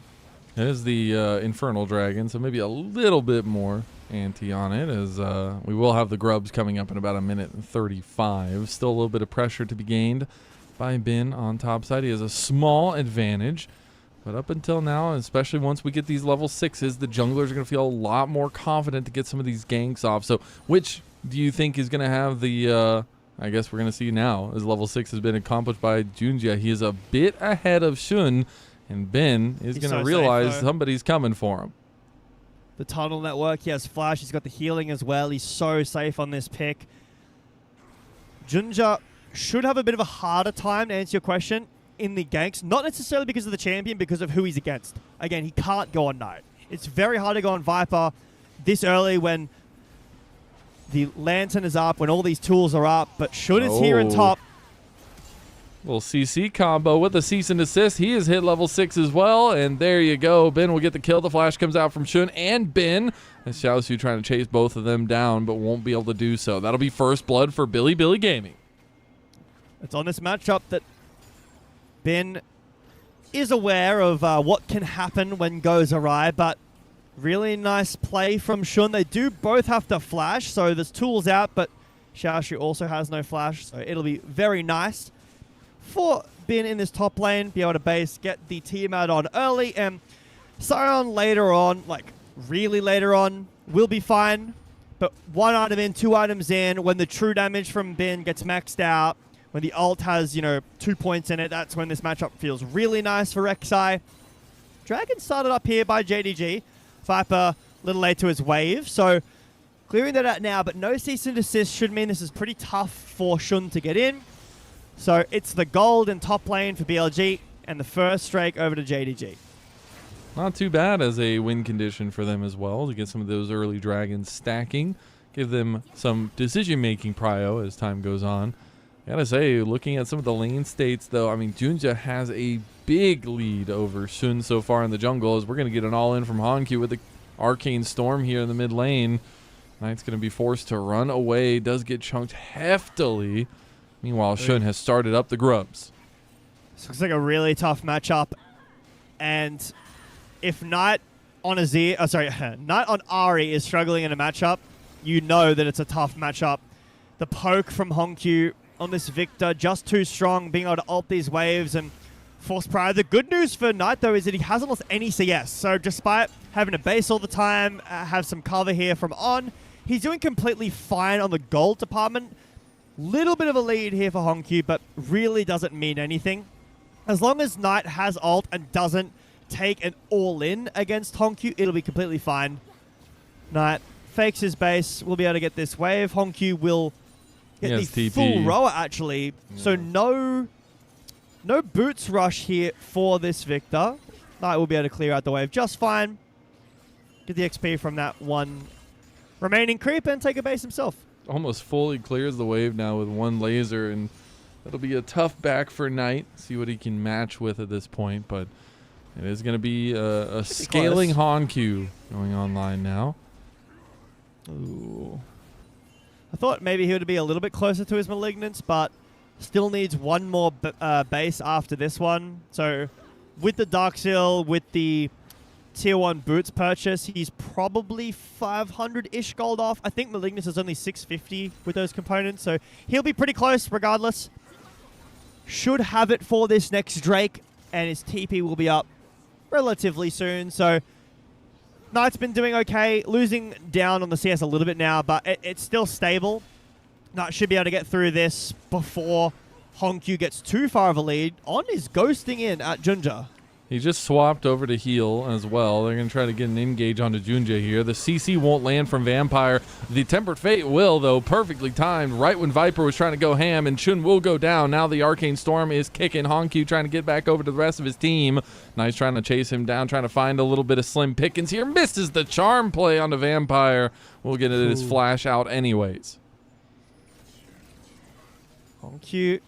There's the Infernal Dragon, so maybe a little bit more ante on it, as we will have the grubs coming up in about 1:35. Still a little bit of pressure to be gained by Bin on top side. He has a small advantage, but up until now, especially once we get these level 6s, the junglers are going to feel a lot more confident to get some of these ganks off. So which do you think is going to have the... I guess we're going to see now, as level 6 has been accomplished by Junjia. He is a bit ahead of Shun, and Ben is going to realize somebody's coming for him. The tunnel network, he has flash, he's got the healing as well. He's so safe on this pick. Junjia should have a bit of a harder time, to answer your question, in the ganks. Not necessarily because of the champion, because of who he's against. Again, he can't go on Knight. It's very hard to go on Viper this early when the Lantern is up, when all these tools are up, but Shun is here in top. Little CC combo with a cease and desist. He has hit level 6 as well, and there you go. Ben will get the kill. The flash comes out from Shun and Ben. And Xiaosu trying to chase both of them down, but won't be able to do so. That'll be first blood for Billy Gaming. It's on this matchup that Ben is aware of what can happen when goes awry, but really nice play from Shun. They do both have to flash, so there's tools out, but Xiaoshu also has no flash, so it'll be very nice for Ben in this top lane, be able to base, get the team out on early, and Sion later on, like really later on, will be fine, but 1 item in, 2 items in, when the true damage from Ben gets maxed out, when the ult has, 2 points in it, that's when this matchup feels really nice for Rek'Sai. Dragon started up here by JDG. Viper a little late to his wave, so clearing that out now, but no cease and desist should mean this is pretty tough for Shun to get in. So it's the gold in top lane for BLG, and the first strike over to JDG. Not too bad as a win condition for them as well, to get some of those early dragons stacking, give them some decision-making prio as time goes on. I gotta say, looking at some of the lane states, though, I mean, Junjia has a big lead over Shun so far in the jungle, as we're going to get an all-in from Hankyu with the Arcane Storm here in the mid lane. Knight's going to be forced to run away, does get chunked heftily. Meanwhile, Shun has started up the grubs. This looks like a really tough matchup, and if Knight on Knight on Ahri is struggling in a matchup, you know that it's a tough matchup. The poke from Hankyu on this Victor, just too strong, being able to ult these waves and force prior. The good news for Knight, though, is that he hasn't lost any CS. So despite having to base all the time, have some cover here from On, he's doing completely fine on the gold department. Little bit of a lead here for Hankyu, but really doesn't mean anything. As long as Knight has ult and doesn't take an all-in against Hankyu, it'll be completely fine. Knight fakes his base. We'll be able to get this wave. Hankyu will get the TP. full rower, actually. Yeah. So no boots rush here for this Victor. Knight will be able to clear out the wave just fine. Get the XP from that one remaining creep and take a base himself. Almost fully clears the wave now with one laser, and that'll be a tough back for Knight. See what he can match with at this point, but it is going to be a scaling Hankyu going online now. Ooh. I thought maybe he would be a little bit closer to his Malignance, but still needs one more base after this one. So with the Dark Seal, with the Tier 1 boots purchase, he's probably 500-ish gold off. I think Malignance is only 650 with those components, so he'll be pretty close regardless. Should have it for this next Drake, and his TP will be up relatively soon. So Knight's been doing okay, losing down on the CS a little bit now, but it's still stable. Knight should be able to get through this before Hankyu gets too far of a lead. On is ghosting in at Junjia. He just swapped over to heal as well. They're going to try to get an engage onto Junjia here. The CC won't land from Vampire. The Tempered Fate will, though, perfectly timed right when Viper was trying to go ham, and Shun will go down. Now the Arcane Storm is kicking. Hankyu trying to get back over to the rest of his team. Nice trying to chase him down, trying to find a little bit of slim pickings here. Misses the charm play onto Vampire. We'll get his flash out anyways. Hankyu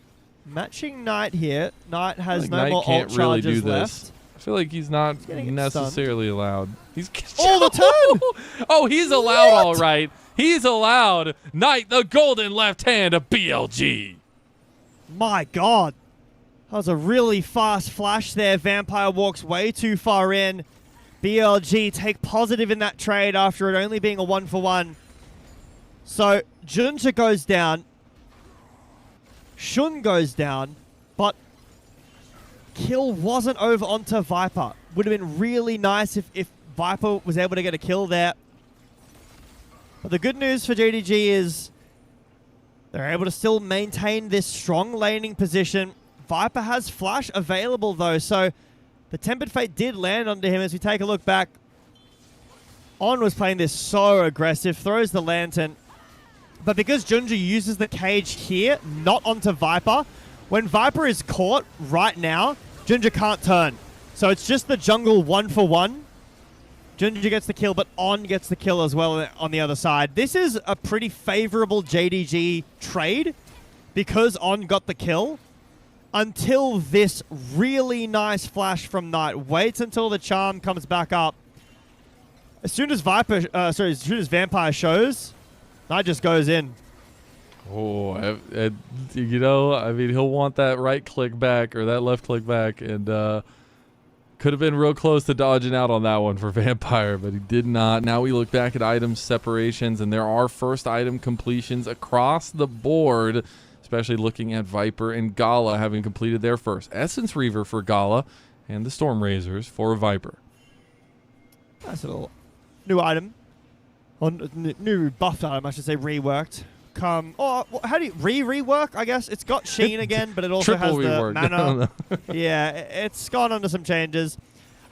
matching Knight here. Knight has no Knight more can't ult really charges do left. this. feel like he's not getting necessarily allowed. He's Oh, the turn! Oh, he's allowed, all right. He's allowed. Knight, the golden left hand of BLG. My God. That was a really fast flash there. Vampire walks way too far in. BLG take positive in that trade after it only being a 1-for-1. So Junja goes down. Shun goes down. But kill wasn't over onto Viper. Would have been really nice if Viper was able to get a kill there. But the good news for JDG is they're able to still maintain this strong laning position. Viper has flash available though, so the Tempered Fate did land onto him. As we take a look back, On was playing this so aggressive, throws the lantern. But because Junja uses the cage here, not onto Viper, when Viper is caught right now, Junja can't turn. So it's just the jungle 1-for-1. Junja gets the kill, but On gets the kill as well on the other side. This is a pretty favorable JDG trade because On got the kill until this really nice flash from Knight. Waits until the charm comes back up. As soon as Vampire shows, Knight just goes in. Oh, you know, I mean, he'll want that right click back or that left click back, and could have been real close to dodging out on that one for Vampire, but he did not. Now we look back at item separations, and there are first item completions across the board, especially looking at Viper and Gala having completed their first. Essence Reaver for Gala, and the Storm Razors for Viper. Nice little new item. Or new buffed item, I should say, reworked. How do you rework? I guess it's got Sheen again, but it also has the mana. Yeah, it's gone under some changes.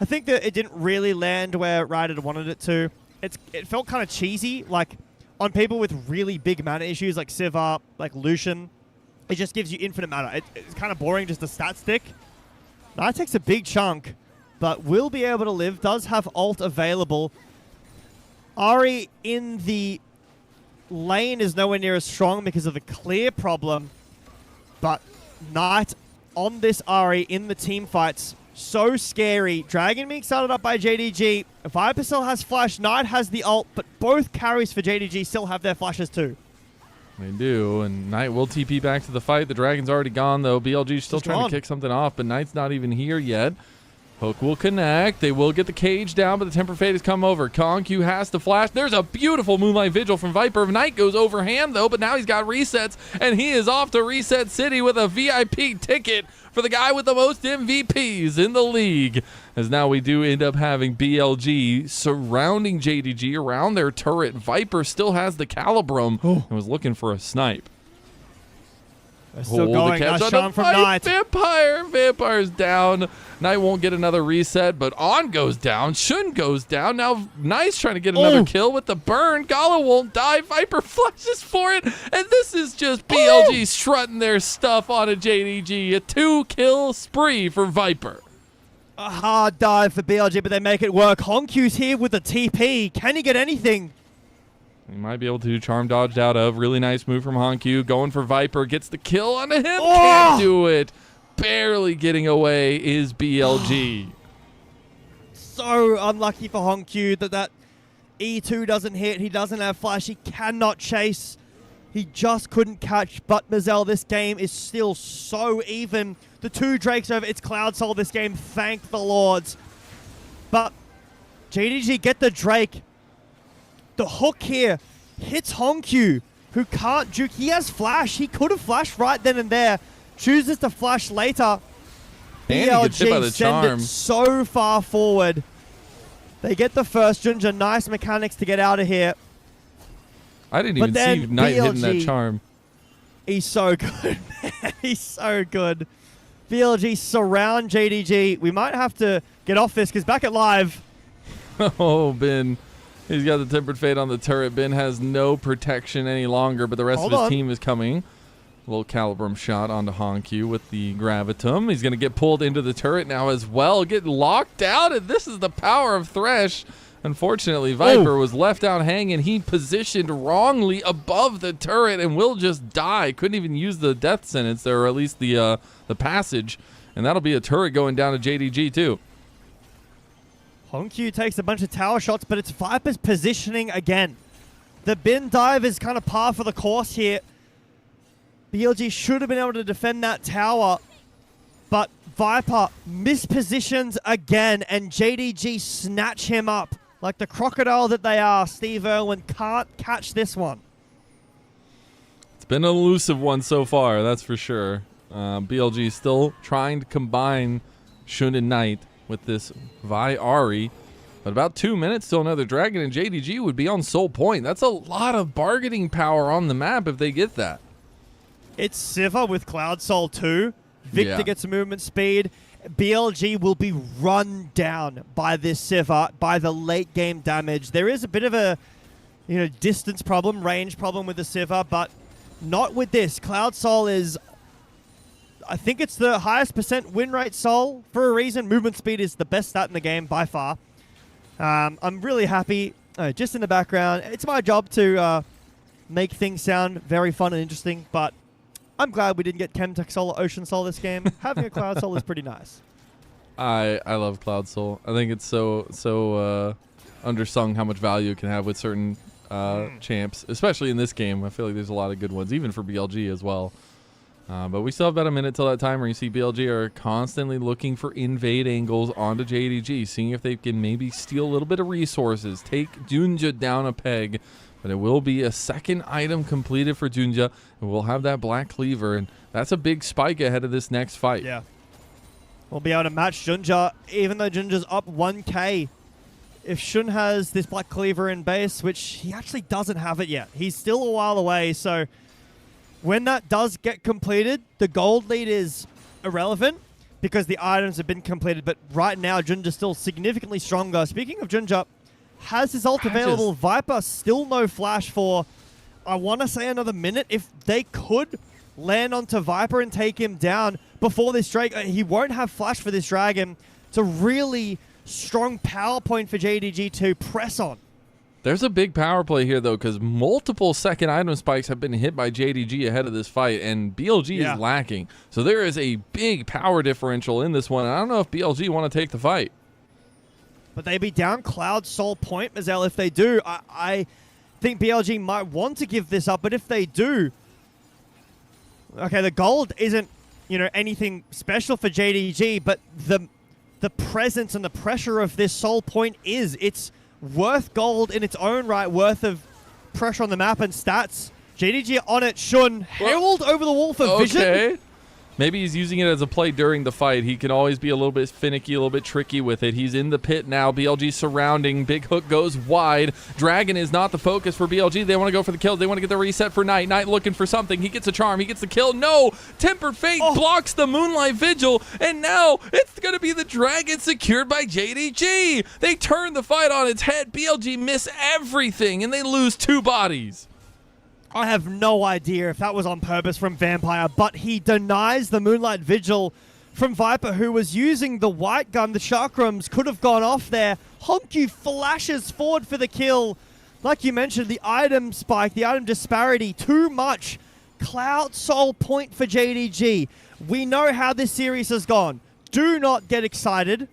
I think that it didn't really land where Riot had wanted it to. It felt kind of cheesy, like on people with really big mana issues, like Siva, like Lucian. It just gives you infinite mana. It's kind of boring, just a stat stick. That takes a big chunk, but will be able to live. Does have ult available. Ahri in the lane is nowhere near as strong because of the clear problem, but Knight on this Ahri in the team fights, so scary. Dragon being started up by JDG. Viper still has flash, Knight has the ult, but both carries for JDG still have their flashes too. They do, and Knight will TP back to the fight. The Dragon's already gone, though. BLG's still trying to kick something off, but Knight's not even here yet. Hook will connect. They will get the cage down, but the Temper Fate has come over. Conq has the flash. There's a beautiful Moonlight Vigil from Viper. Knight goes over ham, though, but now he's got resets, and he is off to Reset City with a VIP ticket for the guy with the most MVPs in the league. As now we do end up having BLG surrounding JDG around their turret. Viper still has the Calibrum and was looking for a snipe. They're still going. Nice charm from Knight. Vampire's down. Knight won't get another reset, but On goes down. Shun goes down. Now Knight's trying to get another kill with the burn. Gala won't die. Viper flushes for it. And this is just BLG strutting their stuff on a JDG. A 2-kill spree for Viper. A hard dive for BLG, but they make it work. Honkyu's here with the TP. Can he get anything? He might be able to. Charm dodged out of. Really nice move from Honku. Going for Viper. Gets the kill onto him. Can't do it. Barely getting away is BLG. So unlucky for Honku that E2 doesn't hit. He doesn't have flash. He cannot chase. He just couldn't catch. But Mazel, this game is still so even. The 2 Drakes over. It's Cloud Soul this game. Thank the Lords. But JDG get the Drake. The hook here hits Honku, who can't juke. He has flash. He could have flashed right then and there. Chooses to flash later. BLG send it so far forward. They get the first. Junja, nice mechanics to get out of here. I didn't even see Knight hitting that charm. He's so good, man. He's so good. BLG surround JDG. We might have to get off this because back at live. Oh, Ben. He's got the Tempered Fate on the turret. Ben has no protection any longer, but the rest of his team is coming. A little Calibrum shot onto Honku with the Gravitum. He's going to get pulled into the turret now as well. Get locked out, and this is the power of Thresh. Unfortunately, Viper was left out hanging. He positioned wrongly above the turret and will just die. Couldn't even use the death sentence there, or at least the passage. And that'll be a turret going down to JDG too. Honkyu takes a bunch of tower shots, but it's Viper's positioning again. The bin dive is kind of par for the course here. BLG should have been able to defend that tower, but Viper mispositions again, and JDG snatch him up. Like the crocodile that they are, Steve Irwin can't catch this one. It's been an elusive one so far, that's for sure. BLG still trying to combine Shun and Knight with this Vi Ahri. But about 2 minutes till another Dragon, and JDG would be on Soul Point. That's a lot of bargaining power on the map if they get that. It's Sivir with Cloud Soul 2. Victor gets movement speed. BLG will be run down by this Sivir, by the late game damage. There is a bit of a distance problem, range problem with the Sivir, but not with this. Cloud Soul is, I think it's the highest % win rate Soul for a reason. Movement speed is the best stat in the game by far. I'm really happy. Just in the background, it's my job to make things sound very fun and interesting, but I'm glad we didn't get Chemtech Soul or Ocean Soul this game. Having a Cloud Soul is pretty nice. I love Cloud Soul. I think it's so undersung how much value it can have with certain champs, especially in this game. I feel like there's a lot of good ones, even for BLG as well. But we still have about a minute till that timer. You see BLG are constantly looking for invade angles onto JDG, seeing if they can maybe steal a little bit of resources, take Junja down a peg. But it will be a second item completed for Junja, and we'll have that Black Cleaver, and that's a big spike ahead of this next fight. Yeah. We'll be able to match Junja, even though Junja's up 1k. If Shun has this Black Cleaver in base, which he actually doesn't have it yet. He's still a while away, so when that does get completed, the gold lead is irrelevant because the items have been completed, but right now Junja's still significantly stronger. Speaking of Junja, has his ult available. Viper still no flash for, I want to say, another minute. If they could land onto Viper and take him down before this Drake, he won't have flash for this Dragon. It's a really strong power point for JDG to press on. There's a big power play here, though, because multiple second item spikes have been hit by JDG ahead of this fight, and BLG is lacking. So there is a big power differential in this one, and I don't know if BLG want to take the fight. But they'd be down Cloud Soul Point, Mazel, if they do. I think BLG might want to give this up, but if they do, okay, the gold isn't, anything special for JDG, but the presence and the pressure of this Soul Point is. It's worth gold in its own right, worth of pressure on the map and stats. JDG on it, Shun, Herald over the wall for vision. Maybe he's using it as a play during the fight. He can always be a little bit finicky, a little bit tricky with it. He's in the pit now. BLG surrounding. Big hook goes wide. Dragon is not the focus for BLG. They want to go for the kill. They want to get the reset for Knight. Knight looking for something. He gets a charm. He gets the kill. No! Tempered Fate blocks the Moonlight Vigil, and now it's going to be the Dragon secured by JDG. They turn the fight on its head. BLG miss everything, and they lose 2 bodies. I have no idea if that was on purpose from Vampire, but he denies the Moonlight Vigil from Viper, who was using the white gun. The chakrams could have gone off there. Honkyu flashes forward for the kill. Like you mentioned, the item spike, the item disparity, too much. Cloud Soul Point for JDG. We know how this series has gone. Do not get excited.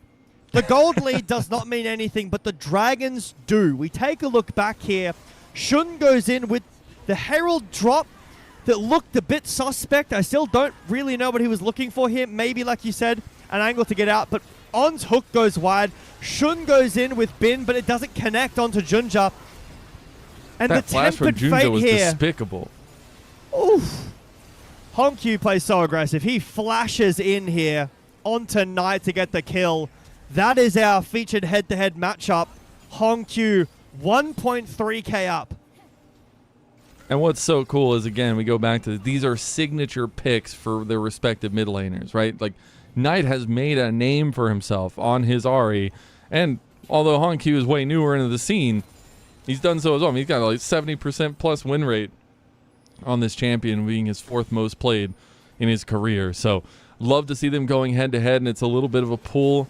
The gold lead does not mean anything, but the Dragons do. We take a look back here. Shun goes in with the Herald drop that looked a bit suspect. I still don't really know what he was looking for here. Maybe, like you said, an angle to get out. But On's hook goes wide. Shun goes in with Bin, but it doesn't connect onto Junja. And that the flash from Tempered Junja Fate was here. despicable. Oof. Honkyu plays so aggressive. He flashes in here onto Knight to get the kill. That is our featured head-to-head matchup. Honkyu 1.3k up. And what's so cool is, again, we go back to these are signature picks for their respective mid laners, right? Like, Knight has made a name for himself on his Ahri, and although Honkyu is way newer into the scene, he's done so as well. I mean, he's got like 70% plus win rate on this champion, being his 4th most played in his career. So, love to see them going head to head, and it's a little bit of a pull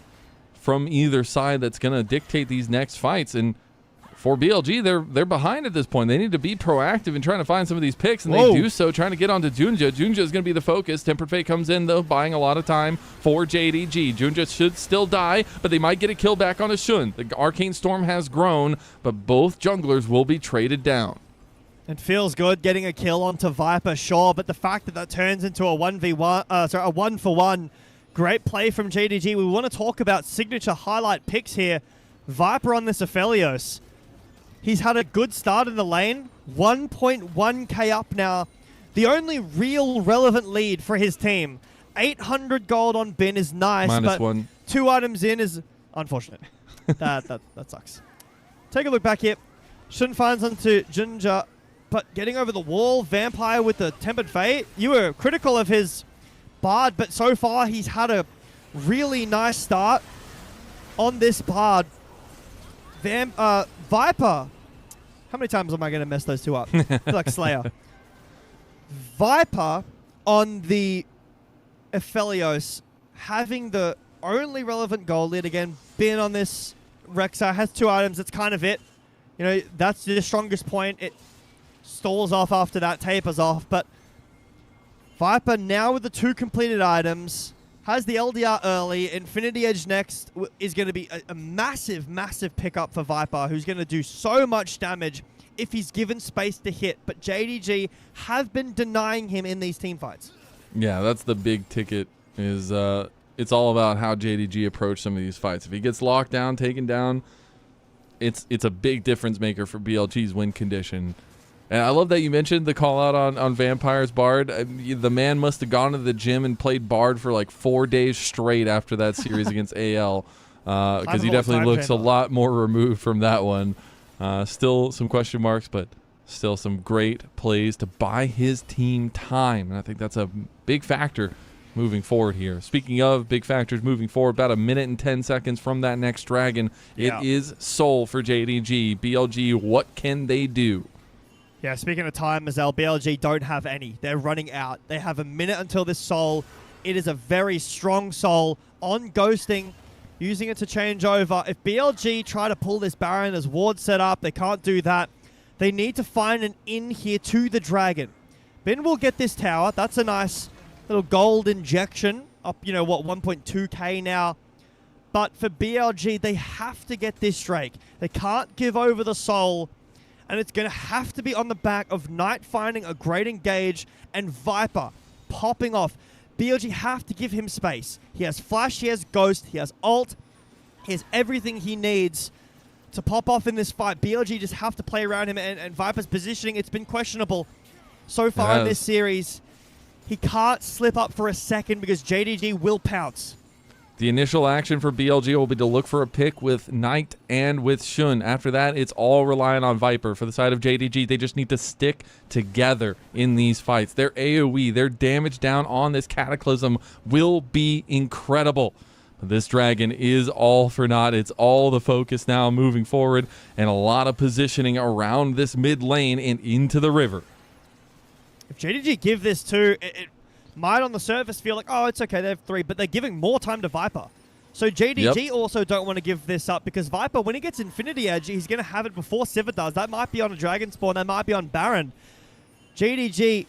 from either side that's going to dictate these next fights. And for BLG, they're behind at this point. They need to be proactive in trying to find some of these picks, and Whoa. they do so, trying to get onto Junja. Junja is going to be the focus. Tempered Fate comes in, though, buying a lot of time for JDG. Junja should still die, but they might get a kill back on a Shun. The Arcane Storm has grown, but both junglers will be traded down. It feels good getting a kill onto Viper, sure, but the fact that that turns into a 1v1, a 1-for-1, great play from JDG. We want to talk about signature highlight picks here. Viper on this Aphelios. He's had a good start in the lane, 1.1k up now. The only real relevant lead for his team. 800 gold on Bin is nice, but -1. 2 items in is unfortunate. that sucks. Take a look back here. Shun finds onto Junja, but getting over the wall, Vampire with the Tempered Fate. You were critical of his Bard, but so far he's had a really nice start on this Bard. Viper. How many times am I going to mess those two up? I feel like Slayer. Viper on the Aphelios, having the only relevant gold lead again. Bin on this Rexar has 2 items. That's kind of it. You know, that's the strongest point. It stalls off after that, tapers off. But Viper now with the 2 completed items, has the LDR early. Infinity Edge next is going to be a massive, massive pickup for Viper, who's going to do so much damage if he's given space to hit. But JDG have been denying him in these team fights. Yeah, that's the big ticket. Is it's all about how JDG approach some of these fights. If he gets locked down, taken down, it's a big difference maker for BLG's win condition. And I love that you mentioned the call out on Vampire's Bard. The man must have gone to the gym and played Bard for like 4 days straight after that series against AL, because he definitely looks a lot more removed from that one. Still some question marks, but still some great plays to buy his team time. And I think that's a big factor moving forward here. Speaking of big factors moving forward, about 1 minute and 10 seconds from that next dragon, It is Soul for JDG. BLG, what can they do? Yeah, speaking of time, as BLG don't have any. They're running out. They have 1 minute until this Soul. It is a very strong Soul on ghosting, using it to change over. If BLG try to pull this Baron as ward set up, they can't do that. They need to find an in here to the Dragon. Bin will get this tower. That's a nice little gold injection. Up, 1.2k now. But for BLG, they have to get this Drake. They can't give over the Soul. And it's going to have to be on the back of Knight finding a great engage and Viper popping off. BLG have to give him space. He has Flash, he has Ghost, he has ult. He has everything he needs to pop off in this fight. BLG just have to play around him, and Viper's positioning, it's been questionable so far in this series. He can't slip up for a second because JDG will pounce. The initial action for BLG will be to look for a pick with Knight and with Shun. After that, it's all relying on Viper. For the side of JDG, they just need to stick together in these fights. Their AoE, their damage down on this Cataclysm will be incredible. But this Dragon is all for naught. It's all the focus now moving forward, and a lot of positioning around this mid lane and into the river. If JDG give this to... it might on the surface feel like, oh, it's okay, they have 3, but they're giving more time to Viper. So JDG also don't want to give this up, because Viper, when he gets Infinity Edge, he's going to have it before Sivir does. That might be on a Dragon Spawn, that might be on Baron. JDG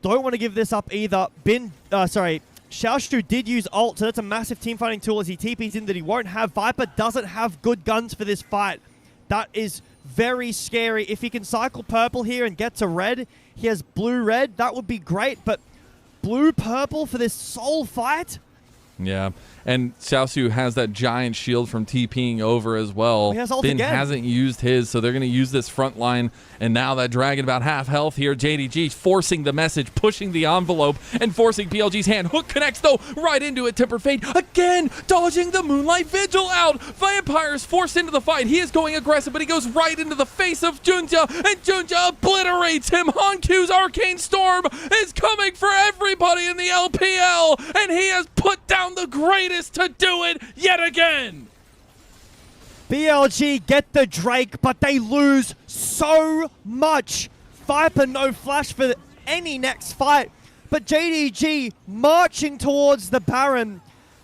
don't want to give this up either. Xiaoshu did use ult, so that's a massive team fighting tool as he TPs in that he won't have. Viper doesn't have good guns for this fight. That is very scary. If he can cycle purple here and get to red, he has blue-red, that would be great, but blue-purple for this Soul fight? Yeah, and Xiaosu has that giant shield from TPing over as well. He has ult Bin again. hasn't used his, so they're going to use this front line. And now that Dragon about half health here. JDG forcing the message, pushing the envelope, and forcing BLG's hand. Hook connects, though, right into it. Temper Fate again, dodging the Moonlight Vigil out. Vampire's forced into the fight. He is going aggressive, but he goes right into the face of Junja, and Junja obliterates him. Hankyu's Arcane Storm is coming for everybody in the LPL, and he has put down the greatest to do it yet again. BLG get the Drake, but they lose so much. Viper no flash for any next fight, but JDG marching towards the Baron.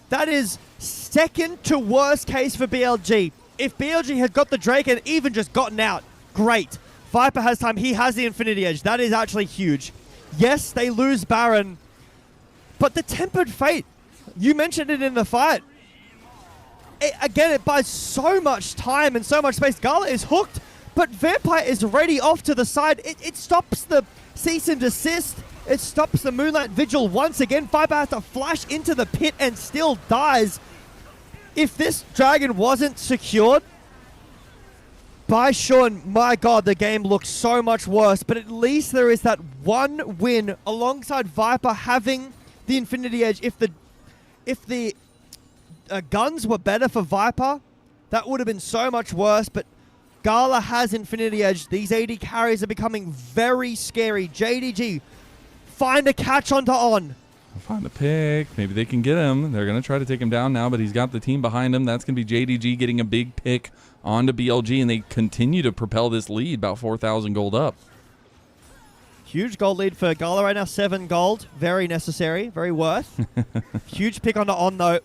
That is second to worst case for BLG. If BLG had got the Drake and even just gotten out, great. Viper has time. He has the Infinity Edge. That is actually huge. Yes, they lose Baron, but the Tempered Fate, you mentioned it in the fight. It buys so much time and so much space. Gala is hooked, but Vampire is ready off to the side. It stops the cease and desist. It stops the Moonlight Vigil once again. Viper has to flash into the pit and still dies. If this dragon wasn't secured by Sean, my god, the game looks so much worse. But at least there is that one win alongside Viper having the Infinity Edge. If the guns were better for Viper, that would have been so much worse. But Gala has Infinity Edge. These AD carries are becoming very scary. JDG, find a catch onto On. Find a pick. Maybe they can get him. They're going to try to take him down now, but he's got the team behind him. That's going to be JDG getting a big pick onto BLG, and they continue to propel this lead, about 4,000 gold up. Huge gold lead for Gala right now, 7 gold. Very necessary, very worth. Huge pick onto On, though.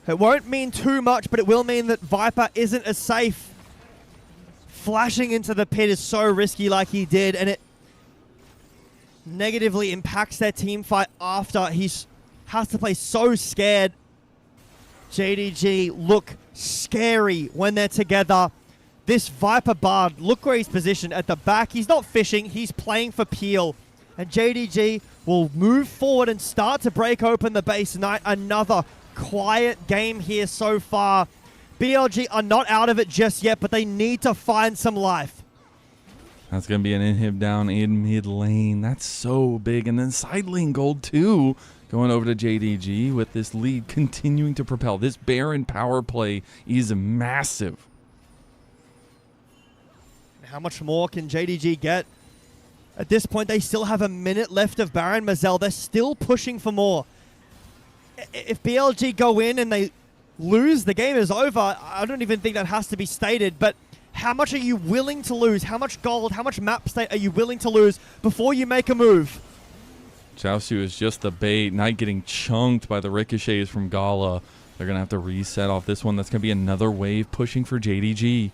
It won't mean too much, but it will mean that Viper isn't as safe. Flashing into the pit is so risky like he did, and it negatively impacts their team fight after he has to play so scared. JDG look scary when they're together. This Viper Bard, look where he's positioned at the back. He's not fishing, he's playing for Peel. And JDG will move forward and start to break open the base. Another quiet game here so far. BLG are not out of it just yet, but they need to find some life. That's going to be an inhib down in mid lane. That's so big. And then side lane gold too, going over to JDG with this lead continuing to propel. This Baron power play is massive. How much more can JDG get? At this point, they still have a minute left of Baron Mazel. They're still pushing for more. If BLG go in and they lose, the game is over. I don't even think that has to be stated, but how much are you willing to lose? How much gold, how much map state are you willing to lose before you make a move? Jiaosu is just the bait. Knight getting chunked by the ricochets from Gala. They're going to have to reset off this one. That's going to be another wave pushing for JDG.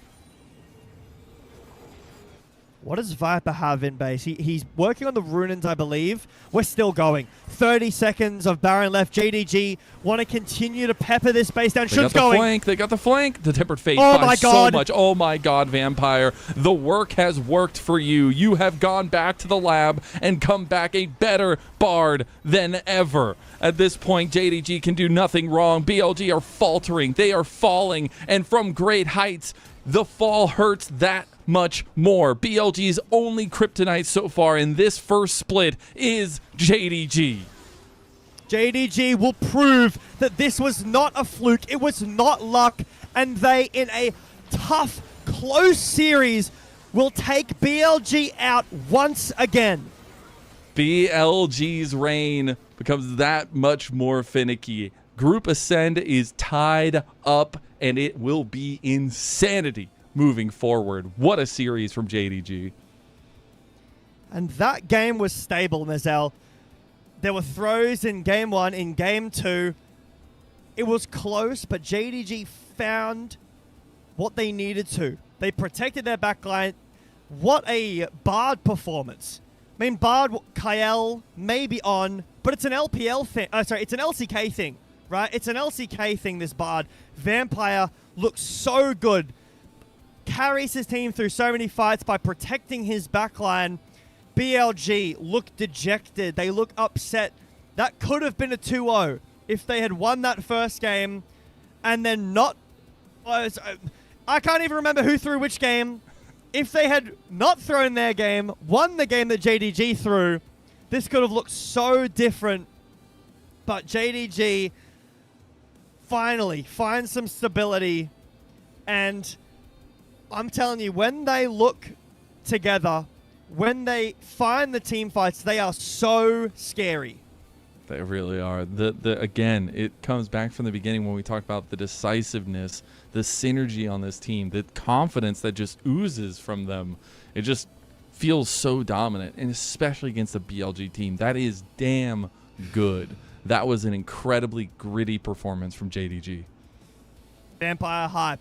What does Viper have in base? He's working on the Runins, I believe. We're still going. 30 seconds of Baron left. JDG want to continue to pepper this base down. They got the flank. They got the flank. The Tempered Fate buys so much. Oh my god, Vampire. The work has worked for you. You have gone back to the lab and come back a better Bard than ever. At this point, JDG can do nothing wrong. BLG are faltering. They are falling. And from great heights, the fall hurts that much more. BLG's only kryptonite so far in this first split is JDG. JDG will prove that this was not a fluke. It was not luck. And they, in a tough, close series, will take BLG out once again. BLG's reign becomes that much more finicky. Group Ascend is tied up, and it will be insanity moving forward. What a series from JDG. And that game was stable, Mazel. There were throws in game 1, in game 2. It was close, but JDG found what they needed to. They protected their backline. What a Bard performance. I mean, Bard, Kael, maybe On, but it's an LPL thing. It's an LCK thing, right? It's an LCK thing, this Bard. Vampire looks so good. Carries his team through so many fights by protecting his backline. BLG look dejected. They look upset. That could have been a 2-0 if they had won that first game and then not... I can't even remember who threw which game. If they had not thrown their game, won the game that JDG threw, this could have looked so different. But JDG finally finds some stability, and I'm telling you, when they look together, when they find the team fights, they are so scary. They really are. Again, it comes back from the beginning when we talk about the decisiveness, the synergy on this team, the confidence that just oozes from them. It just feels so dominant, and especially against the BLG team. That is damn good. That was an incredibly gritty performance from JDG. Vampire hype.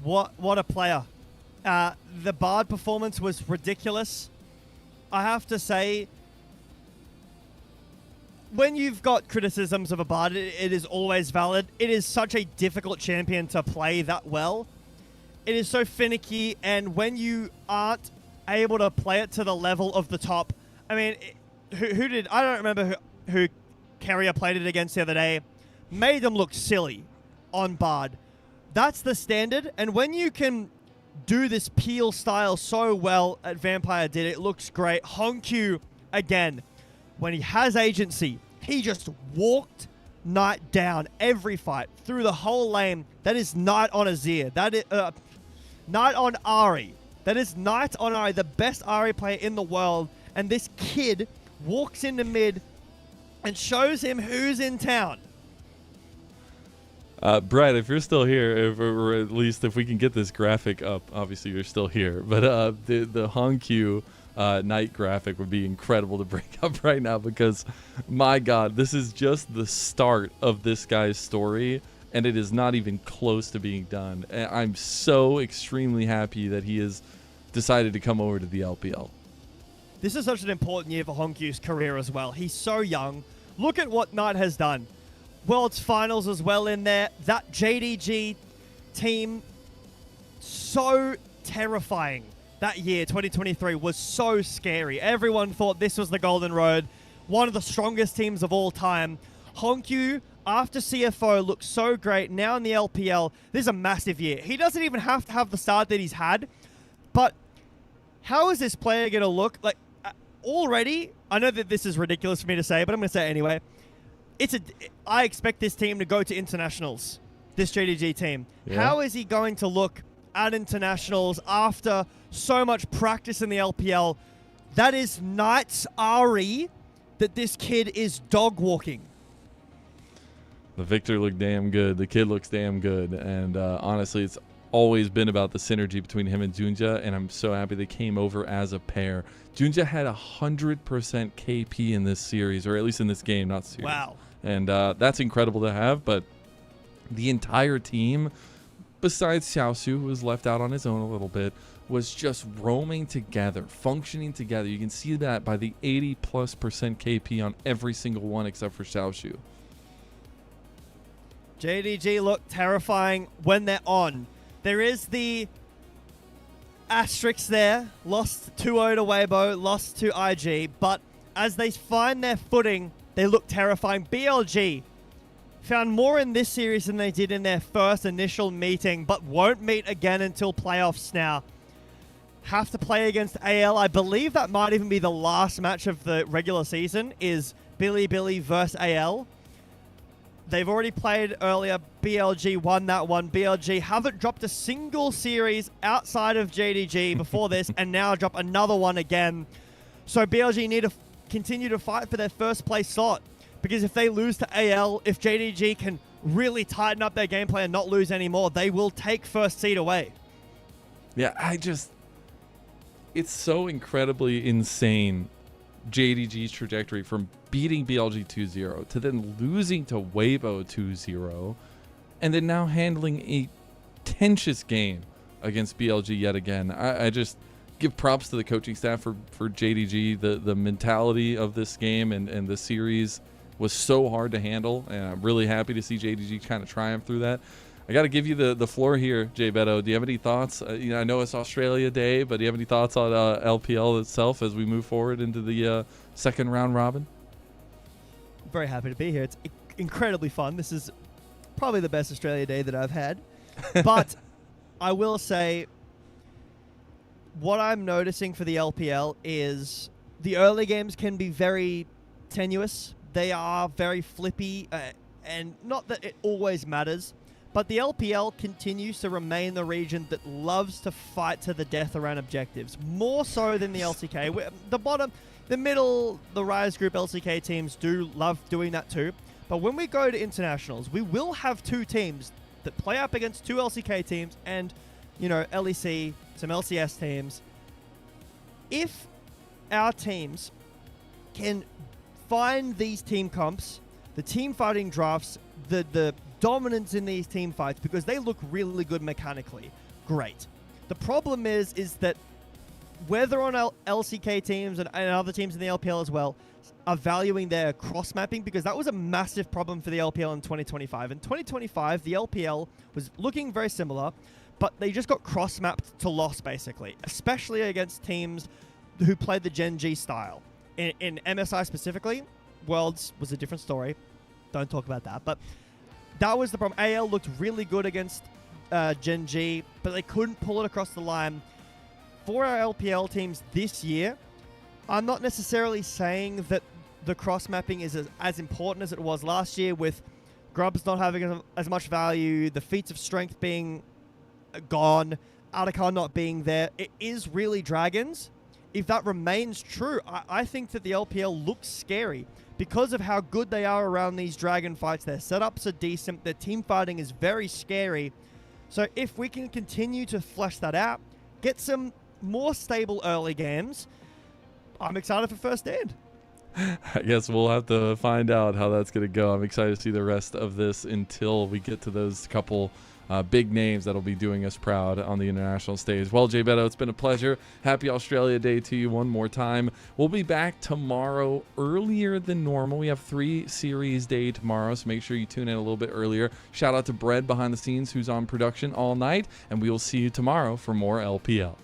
What a player. The Bard performance was ridiculous. I have to say, when you've got criticisms of a Bard, it is always valid. It is such a difficult champion to play that well. It is so finicky, and when you aren't able to play it to the level of the top, I mean, who did, I don't remember who Carrier played it against the other day, made them look silly on Bard. That's the standard, and when you can do this peel style so well at Vampire did, it looks great. Honkyu, again, when he has agency, he just walked Knight down every fight through the whole lane. That is Knight on Azir. That is Knight on Ahri. That is Knight on Ahri, the best Ahri player in the world. And this kid walks into mid and shows him who's in town. Brett, if you're still here, or at least if we can get this graphic up, obviously you're still here. But the Honkyu Knight graphic would be incredible to bring up right now, because, my God, this is just the start of this guy's story, and it is not even close to being done. And I'm so extremely happy that he has decided to come over to the LPL. This is such an important year for Honkyu's career as well. He's so young. Look at what Knight has done. World's Finals as well in there. That JDG team, so terrifying. That year, 2023, was so scary. Everyone thought this was the Golden Road, one of the strongest teams of all time. Honkyu, after CFO, looks so great. Now in the LPL, this is a massive year. He doesn't even have to have the start that he's had, but how is this player going to look? Like, already, I know that this is ridiculous for me to say, but I'm going to say it anyway. I expect this team to go to internationals, this JDG team. Yeah. How is he going to look at internationals after so much practice in the LPL? That is Knight's Ahri that this kid is dog walking. The Victor looked damn good. The kid looks damn good. And honestly, it's always been about the synergy between him and Junja, and I'm so happy they came over as a pair. Junja had 100% KP in this series, or at least in this game, not series. Wow. And that's incredible to have, but the entire team, besides Xiaosu, who was left out on his own a little bit, was just roaming together, functioning together. You can see that by the 80+% KP on every single one except for Xiaosu. JDG look terrifying when they're on. There is the asterisk there. Lost 2-0 to Weibo, lost to IG, but as they find their footing, they look terrifying. BLG found more in this series than they did in their first initial meeting, but won't meet again until playoffs now. Have to play against AL. I believe that might even be the last match of the regular season, is Billy versus AL. They've already played earlier. BLG won that one. BLG haven't dropped a single series outside of JDG before this, and now drop another one again. So BLG need to continue to fight for their first place slot, because if they lose to AL, if JDG can really tighten up their gameplay and not lose anymore, they will take first seed away. Yeah, it's so incredibly insane, JDG's trajectory from beating BLG 2-0 to then losing to Weibo 2-0, and then now handling a tenacious game against BLG yet again. I just give props to the coaching staff for JDG. The mentality of this game and the series was so hard to handle, and I'm really happy to see JDG kind of triumph through that. I got to give you the floor here, Jay Beto. Do you have any thoughts? I know it's Australia Day, but do you have any thoughts on LPL itself as we move forward into the second round robin? I'm very happy to be here. It's incredibly fun. This is probably the best Australia Day that I've had. But I will say, what I'm noticing for the LPL is the early games can be very tenuous. They are very flippy, and not that it always matters, but the LPL continues to remain the region that loves to fight to the death around objectives, more so than the LCK. The bottom, the middle, the Rise Group LCK teams do love doing that too. But when we go to internationals, we will have two teams that play up against two LCK teams and, LEC, some LCS teams. If our teams can find these team comps, the team fighting drafts, the dominance in these team fights, because they look really good mechanically. great. The problem is that whether on LCK teams and other teams in the LPL as well are valuing their cross-mapping, because that was a massive problem for the LPL in 2025. In 2025, the LPL was looking very similar, but they just got cross-mapped to loss, basically, especially against teams who played the Gen G style. In MSI specifically, Worlds was a different story. Don't talk about that. But that was the problem. AL looked really good against Gen G, but they couldn't pull it across the line. For our LPL teams this year, I'm not necessarily saying that the cross-mapping is as important as it was last year, with Grubs not having as much value, the feats of strength being gone, Atakar not being there. It is really Dragons. If that remains true, I think that the LPL looks scary because of how good they are around these Dragon fights. Their setups are decent. Their team fighting is very scary. So if we can continue to flesh that out, get some more stable early games, I'm excited for First Stand. I guess we'll have to find out how that's going to go. I'm excited to see the rest of this until we get to those couple big names that'll be doing us proud on the international stage. Well, Jay Beto, it's been a pleasure. Happy Australia Day to you one more time. We'll be back tomorrow earlier than normal. We have 3 series day tomorrow, so make sure you tune in a little bit earlier. Shout out to Bred behind the scenes who's on production all night, and we will see you tomorrow for more LPL.